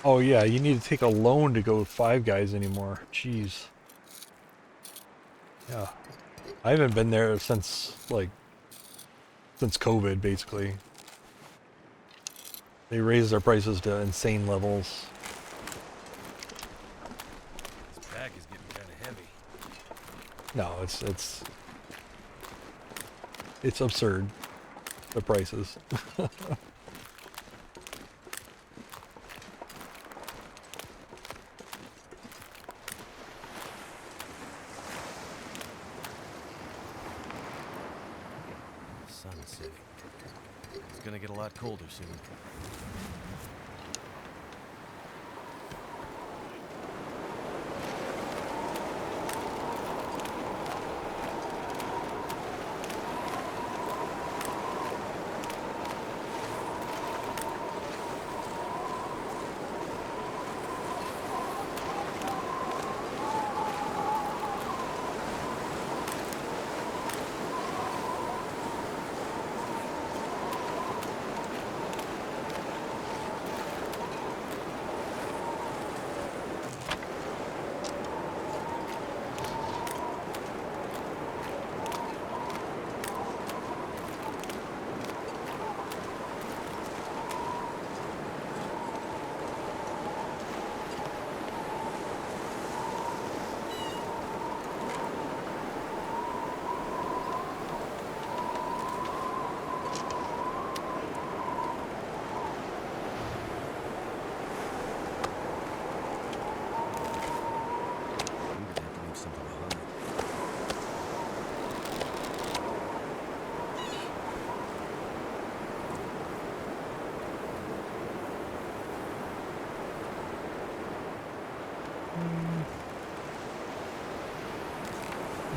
[SPEAKER 1] Oh yeah, you need to take a loan to go with Five Guys anymore. Jeez. Yeah. I haven't been there since since COVID basically. They raised their prices to insane levels.
[SPEAKER 2] This pack is getting kind of heavy.
[SPEAKER 1] No, it's absurd. The prices.
[SPEAKER 2] Sun's setting. It's gonna get a lot colder soon.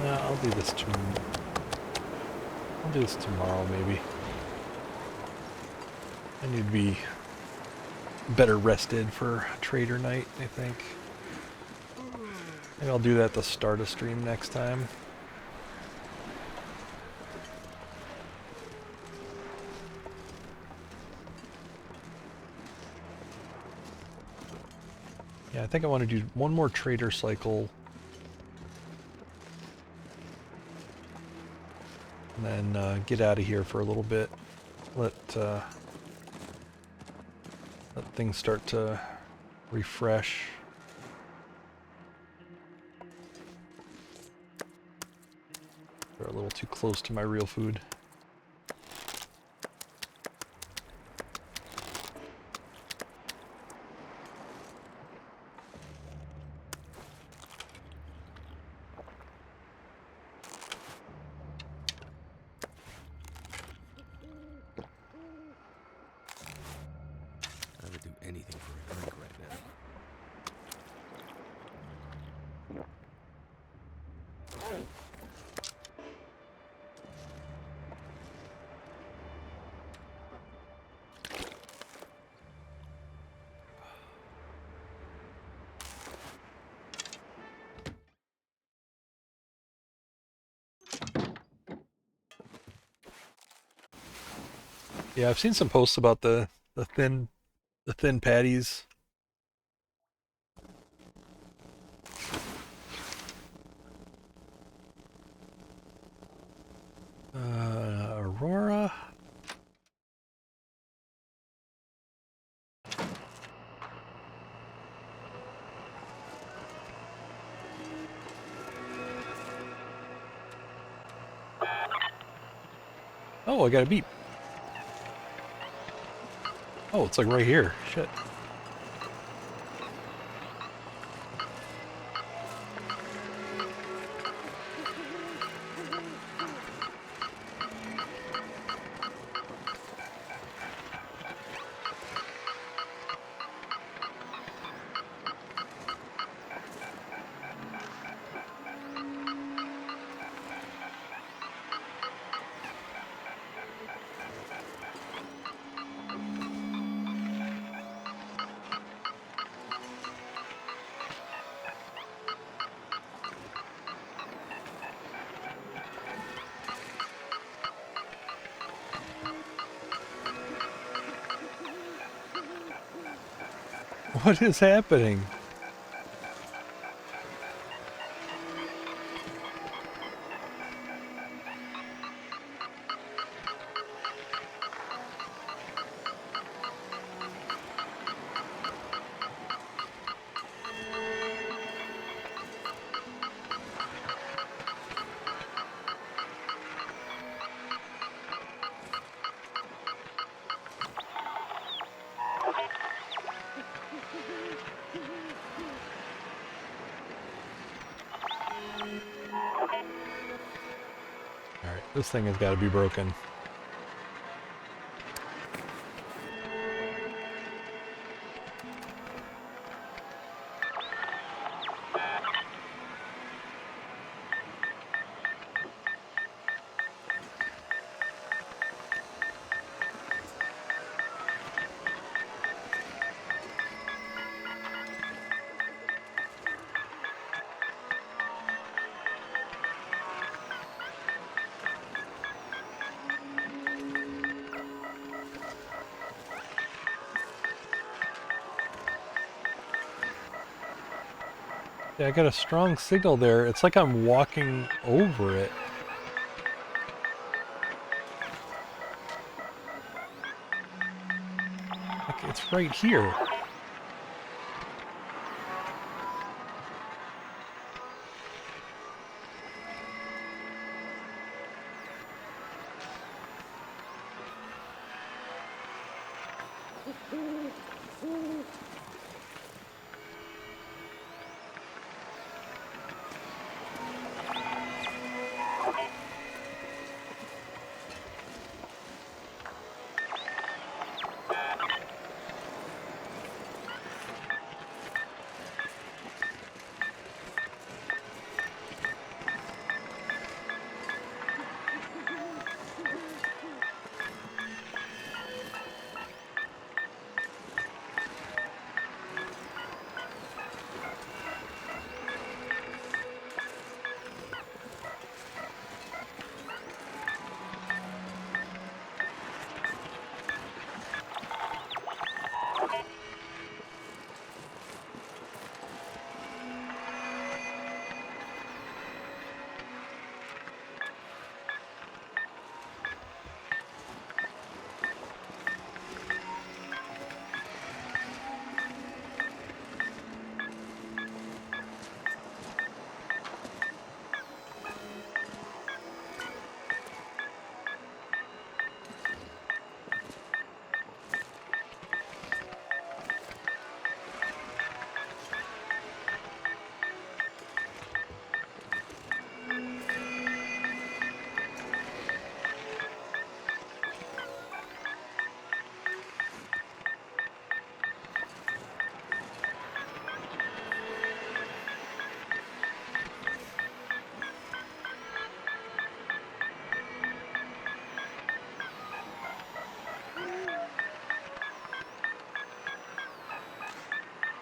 [SPEAKER 1] Yeah, I'll do this I'll do this tomorrow, maybe. I need to be better rested for trader night, I think. Maybe I'll do that to start a stream next time. Yeah, I think I want to do one more trader cycle. And then get out of here for a little bit. Let things start to refresh. They're a little too close to my real food.
[SPEAKER 2] I would do anything for a drink right now.
[SPEAKER 1] Yeah, I've seen some posts about the thin patties. Aurora. Oh, I got a beep. Oh, it's like right here. Shit. What is happening? Alright, this thing has got to be broken. Yeah, I got a strong signal there. It's like I'm walking over it. Like it's right here.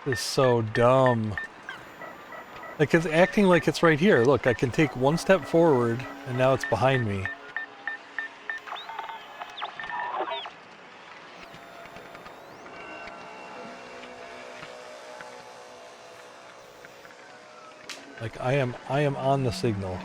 [SPEAKER 1] This is so dumb. Like, it's acting like it's right here. Look, I can take one step forward, and now it's behind me. Like, I am on the signal.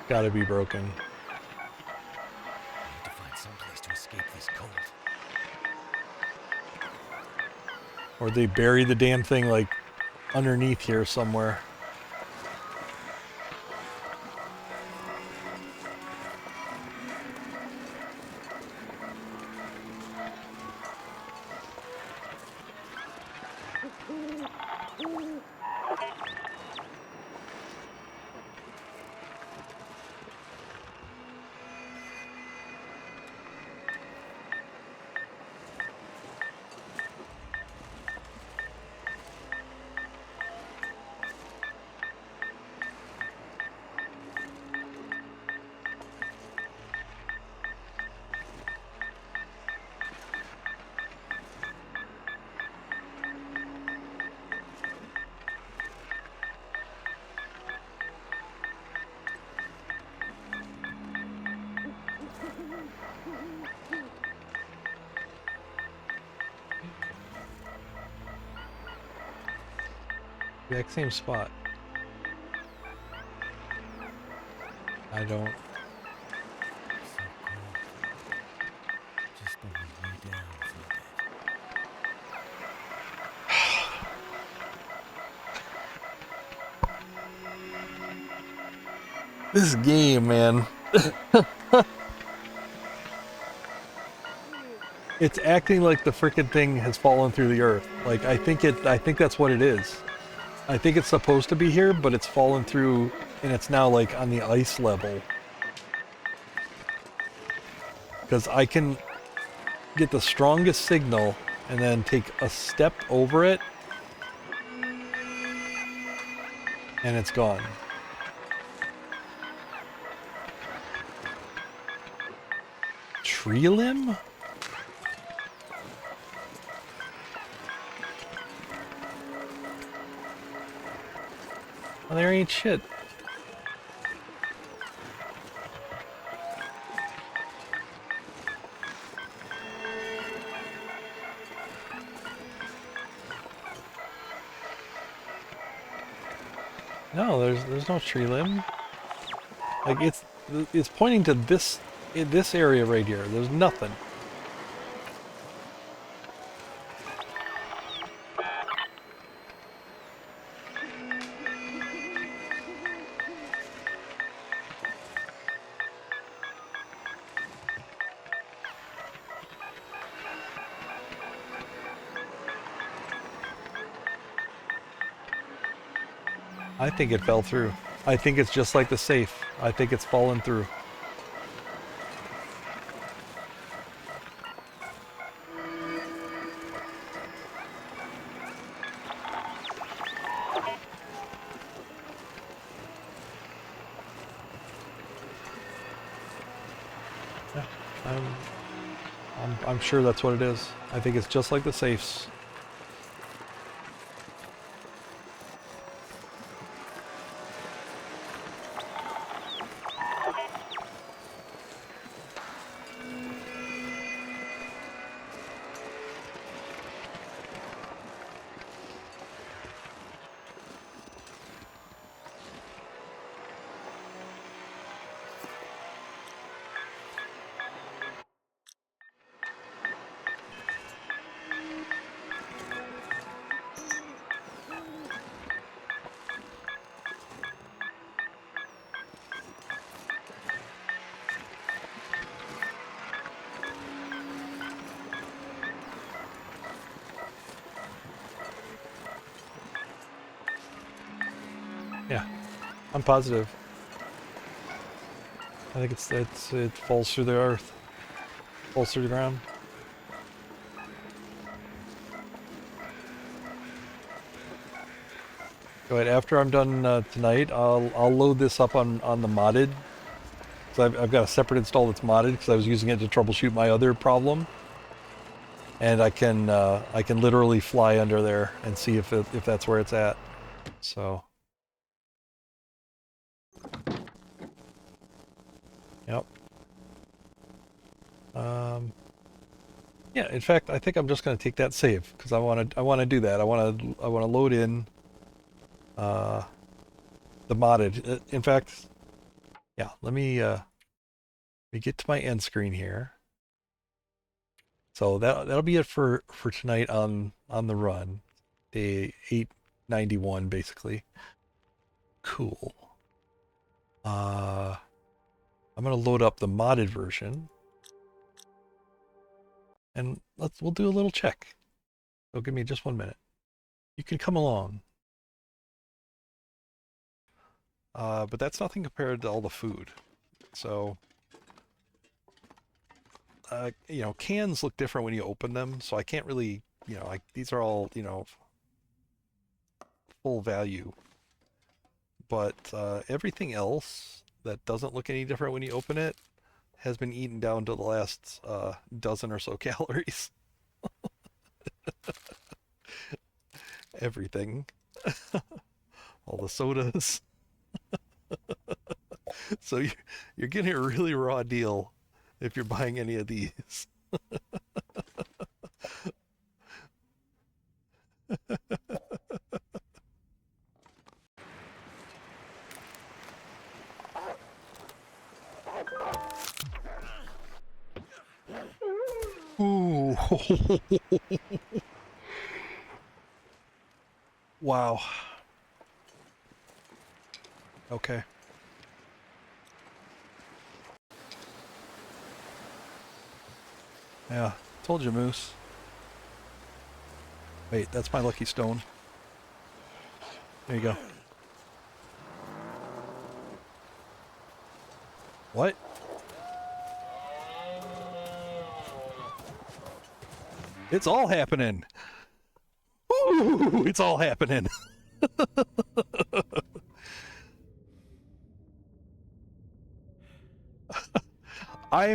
[SPEAKER 1] Gotta be broken.
[SPEAKER 2] I need to find some place to escape this cold.
[SPEAKER 1] Or they bury the damn thing, like, underneath here somewhere. Exact same spot. I don't...
[SPEAKER 2] So cold. Just let me lay down for a bit.
[SPEAKER 1] This game, man. It's acting like the frickin' thing has fallen through the earth. Like, I think that's what it is. I think it's supposed to be here, but it's fallen through, and it's now, like, on the ice level. Because I can get the strongest signal, and then take a step over it, and it's gone. Tree limb? Well, there ain't shit. No, there's no tree limb. Like, it's pointing to this area right here. There's nothing. I think it fell through. I think it's just like the safe. I think it's fallen through. Yeah, I'm sure that's what it is. I think it's just like the safes. Yeah, I'm positive. I think it falls through the earth, falls through the ground. Go ahead. After I'm done tonight, I'll load this up on the modded. So I've got a separate install that's modded because I was using it to troubleshoot my other problem, and I can literally fly under there and see if that's where it's at. So, yep. Yeah. In fact, I think I'm just going to take that save because I want to do that. I want to load in the modded. In fact, yeah. Let me get to my end screen here. So that'll be it for tonight on the run, day 891 basically. Cool. I'm gonna load up the modded version, and we'll do a little check. So give me just 1 minute. You can come along. But that's nothing compared to all the food. So, cans look different when you open them, so I can't really, like these are all, full value. But everything else that doesn't look any different when you open it has been eaten down to the last dozen or so calories. Everything. All the sodas. So you're getting a really raw deal if you're buying any of these. Ooh. Wow. Okay. Yeah, told you, Moose. Wait, that's my lucky stone. There you go. What? It's all happening. Ooh, it's all happening. I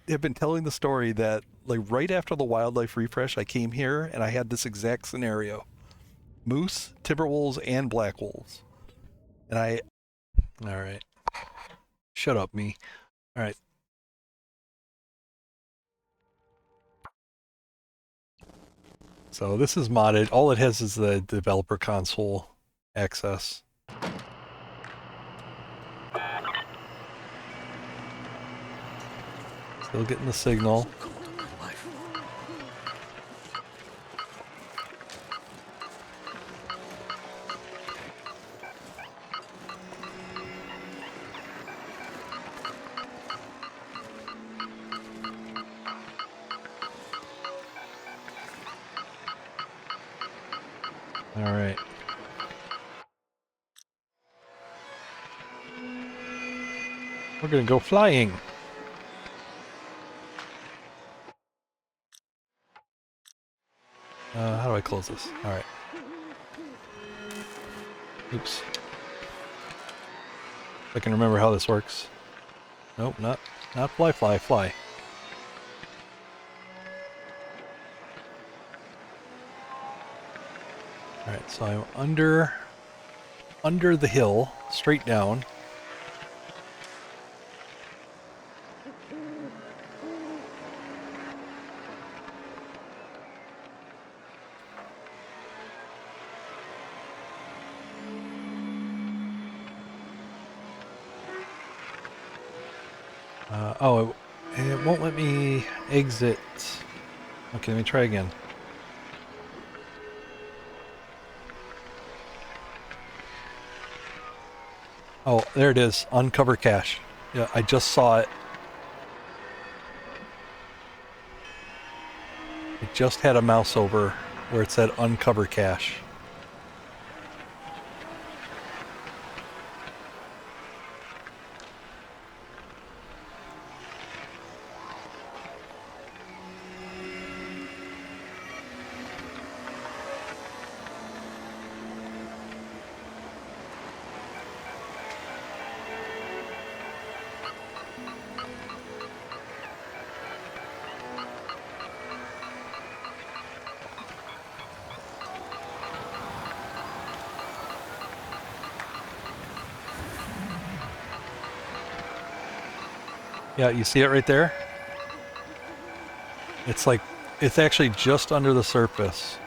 [SPEAKER 1] have been telling the story that like right after the wildlife refresh I came here and I had this exact scenario. Moose, timber wolves, and black wolves. And all right. Shut up, me. All right. So this is modded. All it has is the developer console access. Still getting the signal. All right. We're gonna go flying. How do I close this? All right. Oops. I can remember how this works. Nope, not fly, fly, fly. All right, so I'm under the hill, straight down. Oh, it won't let me exit. Okay, let me try again. Oh, there it is. Uncover cache. Yeah, I just saw it. It just had a mouse over where it said uncover cache. Yeah, you see it right there? It's like, it's actually just under the surface.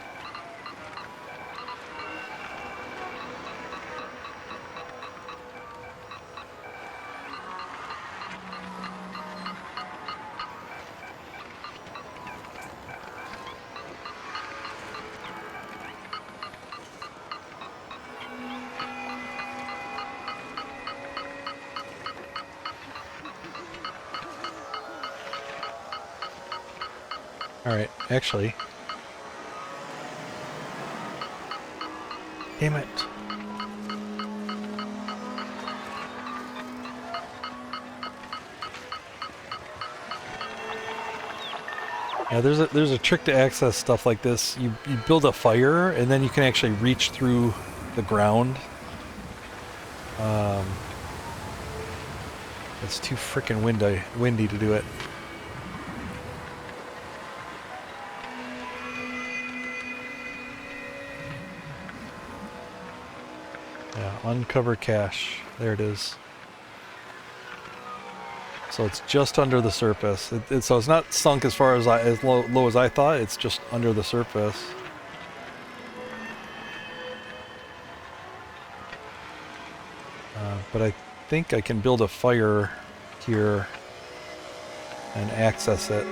[SPEAKER 1] Alright, actually. Damn it. Yeah, there's a trick to access stuff like this. You build a fire, and then you can actually reach through the ground. It's too freaking windy to do it. Yeah, uncover cache. There it is. So it's just under the surface. So it's not sunk as far as low as I thought. It's just under the surface. But I think I can build a fire here and access it.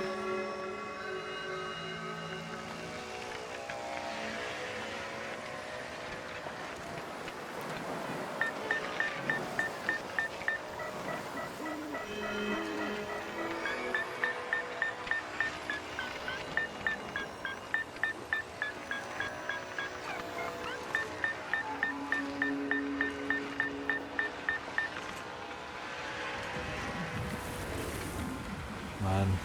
[SPEAKER 1] Come on.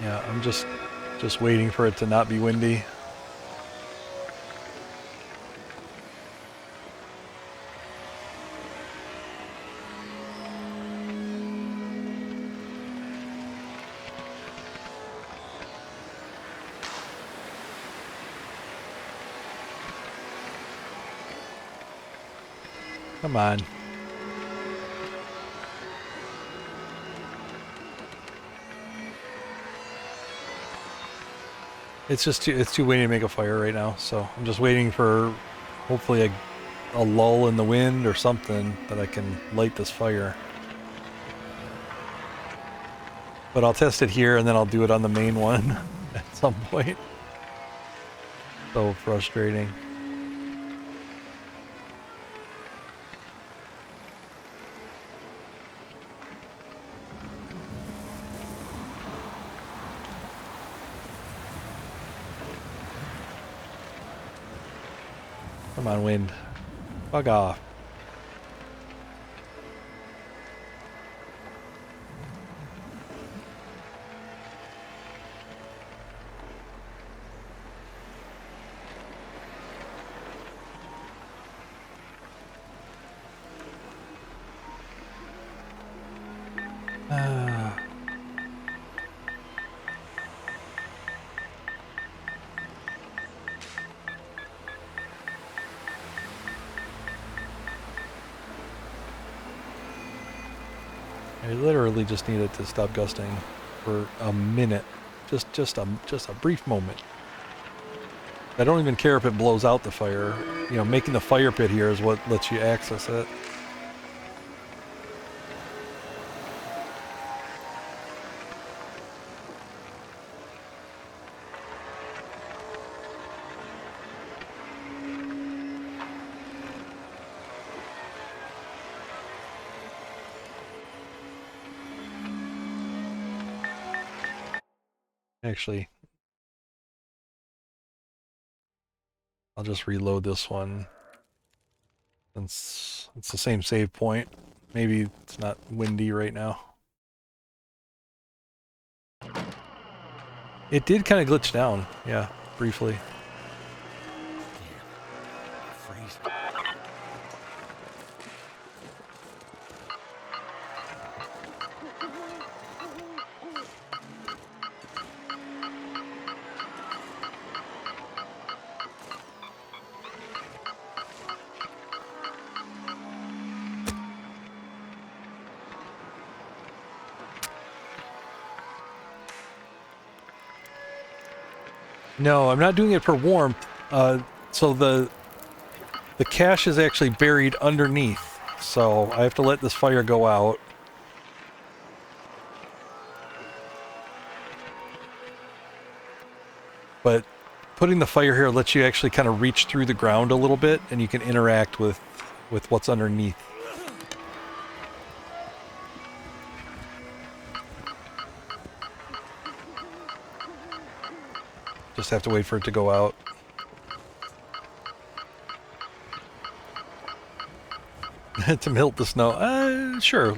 [SPEAKER 1] Yeah, I'm just waiting for it to not be windy. Come on. It's too windy to make a fire right now, so I'm just waiting for hopefully a lull in the wind or something that I can light this fire. But I'll test it here and then I'll do it on the main one at some point. So frustrating. Come on, wind. Bug off. I literally just need it to stop gusting for a minute, just a brief moment. I don't even care if it blows out the fire. You know, making the fire pit here is what lets you access it. Actually, I'll just reload this one since it's the same save point. Maybe it's not windy right now. It did kind of glitch down, yeah, briefly. No, I'm not doing it for warmth. So the cache is actually buried underneath. So I have to let this fire go out. But putting the fire here lets you actually kind of reach through the ground a little bit, and you can interact with what's underneath. Just have to wait for it to go out. To melt the snow. Sure.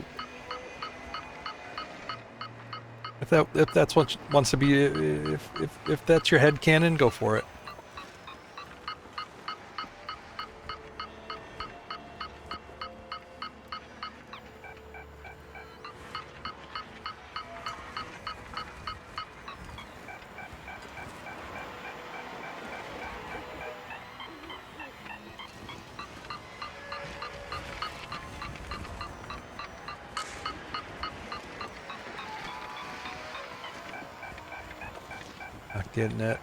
[SPEAKER 1] If that's what wants to be, if that's your head canon, go for it. Not getting it.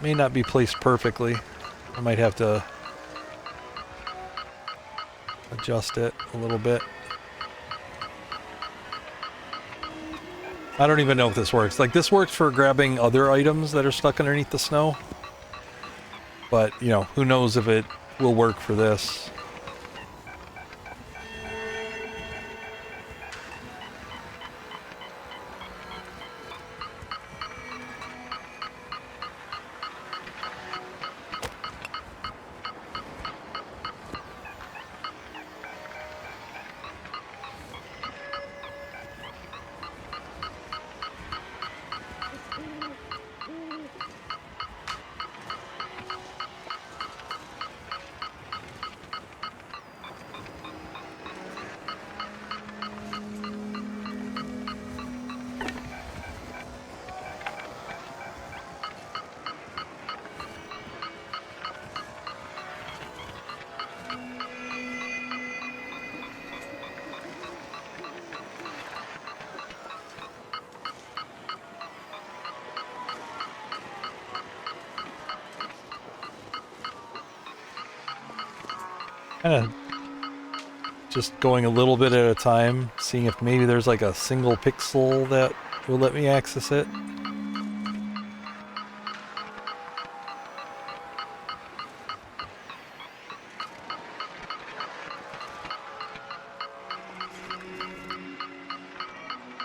[SPEAKER 1] May not be placed perfectly. I might have to adjust it a little bit. I don't even know if this works. Like, this works for grabbing other items that are stuck underneath the snow. But, you know, who knows if it will work for this. Kind of just going a little bit at a time, seeing if maybe there's like a single pixel that will let me access it.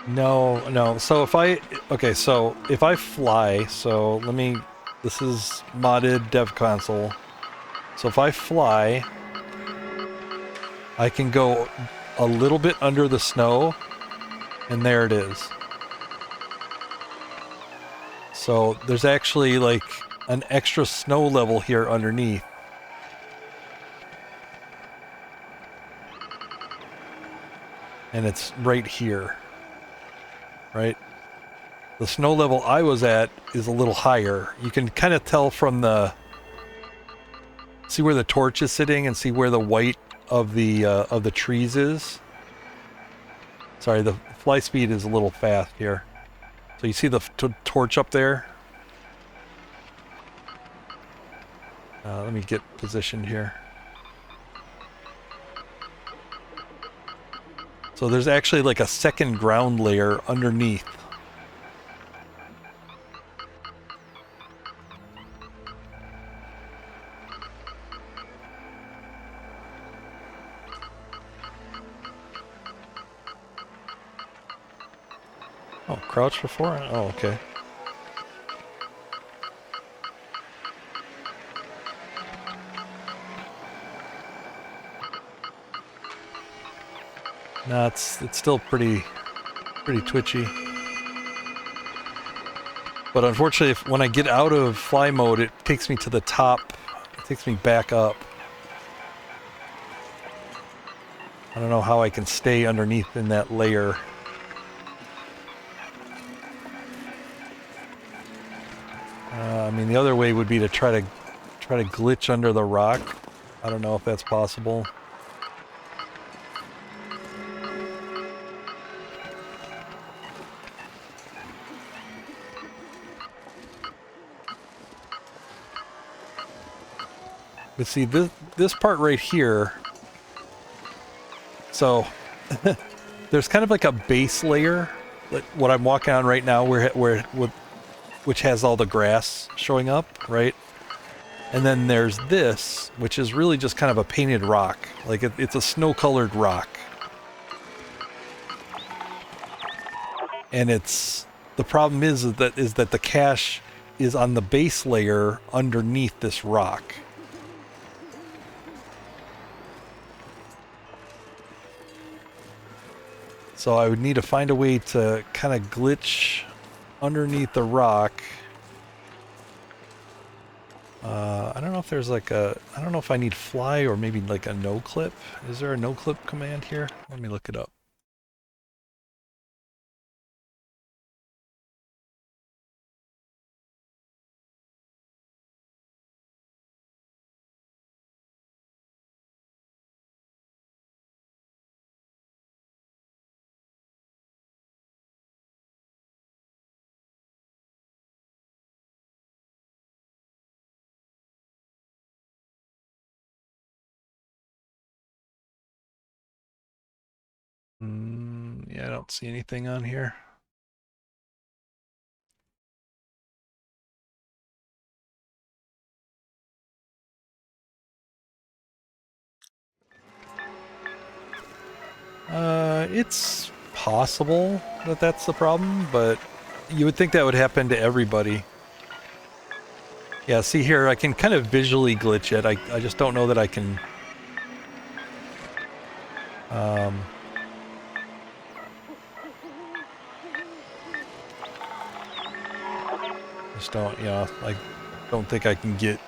[SPEAKER 1] No. So if I fly, so this is modded dev console. So if I fly, I can go a little bit under the snow, and there it is. So there's actually like an extra snow level here underneath. And it's right here, right? The snow level I was at is a little higher. You can kind of tell from see where the torch is sitting and see where the white of the trees is. Sorry, the fly speed is a little fast here. So you see the torch up there? Let me get positioned here. So there's actually like a second ground layer underneath. Oh, crouch before? Oh, okay. No, it's still pretty twitchy. But unfortunately, when I get out of fly mode, it takes me to the top. It takes me back up. I don't know how I can stay underneath in that layer. I mean, the other way would be to try to glitch under the rock. I don't know if that's possible. But see, this part right here, so there's kind of like a base layer, like what I'm walking on right now, which has all the grass showing up, right? And then there's this, which is really just kind of a painted rock. Like it's a snow-colored rock. And the problem is that the cache is on the base layer underneath this rock. So I would need to find a way to kind of glitch underneath the rock. I don't know if there's like I don't know if I need fly or maybe like a no clip. Is there a no clip command here? Let me look it up. Yeah, I don't see anything on here. It's possible that that's the problem, but you would think that would happen to everybody. Yeah, see here, I can kind of visually glitch it. I just don't know that I can... just don't, I don't think I can get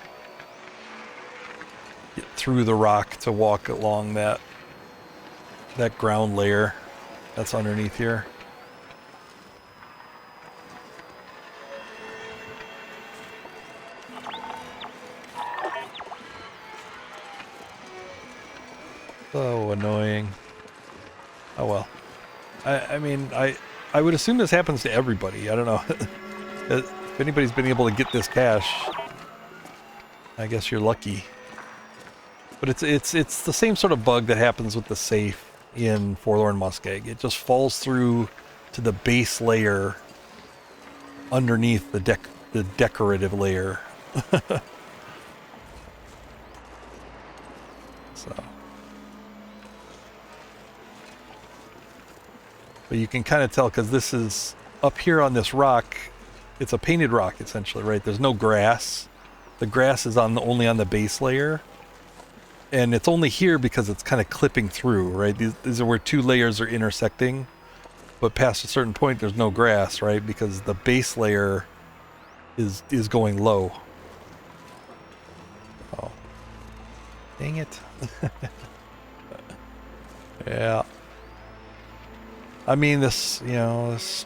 [SPEAKER 1] through the rock to walk along that ground layer that's underneath here. So annoying. Oh well. I mean, I would assume this happens to everybody. I don't know. If anybody's been able to get this cache, I guess you're lucky. But it's the same sort of bug that happens with the safe in Forlorn Muskeg. It just falls through to the base layer underneath the decorative layer. So, but you can kind of tell because this is up here on this rock. It's a painted rock essentially, right? There's no grass. The grass is only on the base layer. And it's only here because it's kind of clipping through, right? These are where two layers are intersecting. But past a certain point, there's no grass, right? Because the base layer is going low. Oh. Dang it. Yeah. I mean, this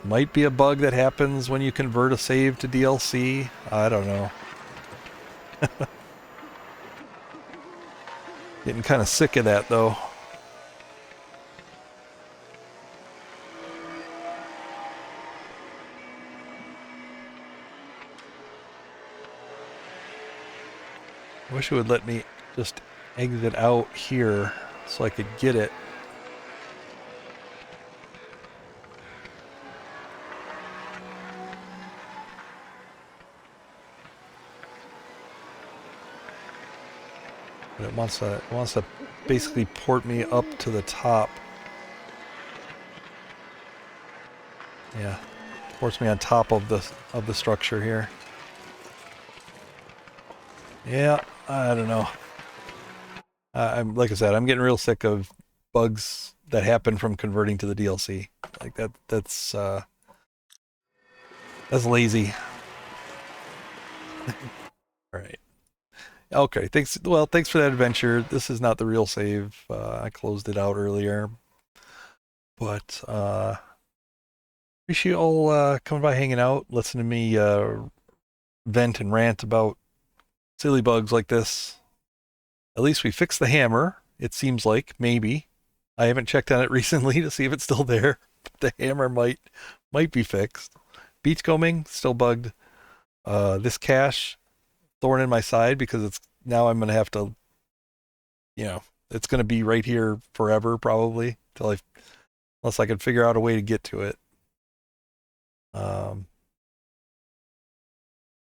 [SPEAKER 1] might be a bug that happens when you convert a save to DLC. I don't know. Getting kind of sick of that, though. I wish it would let me just exit out here so I could get it. But it wants to basically port me up to the top. Yeah, ports me on top of the structure here. Yeah, I don't know. I'm like I said, I'm getting real sick of bugs that happen from converting to the DLC. Like that's lazy. All right. Okay, thanks. Well, thanks for that adventure. This is not the real save. I closed it out earlier. But appreciate you all coming by, hanging out, listening to me vent and rant about silly bugs like this. At least we fixed the hammer, it seems like, maybe. I haven't checked on it recently to see if it's still there. But the hammer might be fixed. Beachcombing, still bugged. This cache, thorn in my side because it's now I'm gonna have to, you know, it's gonna be right here forever probably till I, unless I can figure out a way to get to it. Um,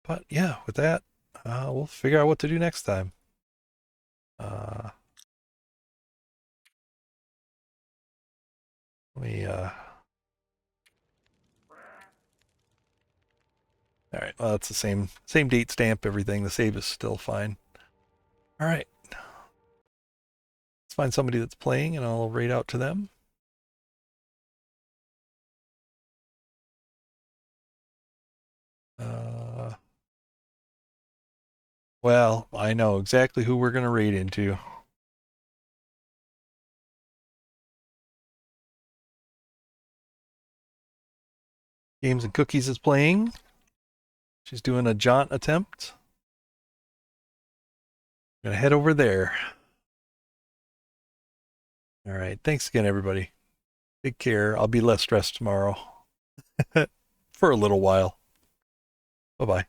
[SPEAKER 1] but yeah, with that, we'll figure out what to do next time. Let me. All right. Well, it's the same date stamp. Everything. The save is still fine. All right. Let's find somebody that's playing, and I'll raid out to them. Well, I know exactly who we're gonna raid into. Games and Cookies is playing. She's doing a jaunt attempt. I'm gonna head over there. All right. Thanks again, everybody. Take care. I'll be less stressed tomorrow. For a little while. Bye bye.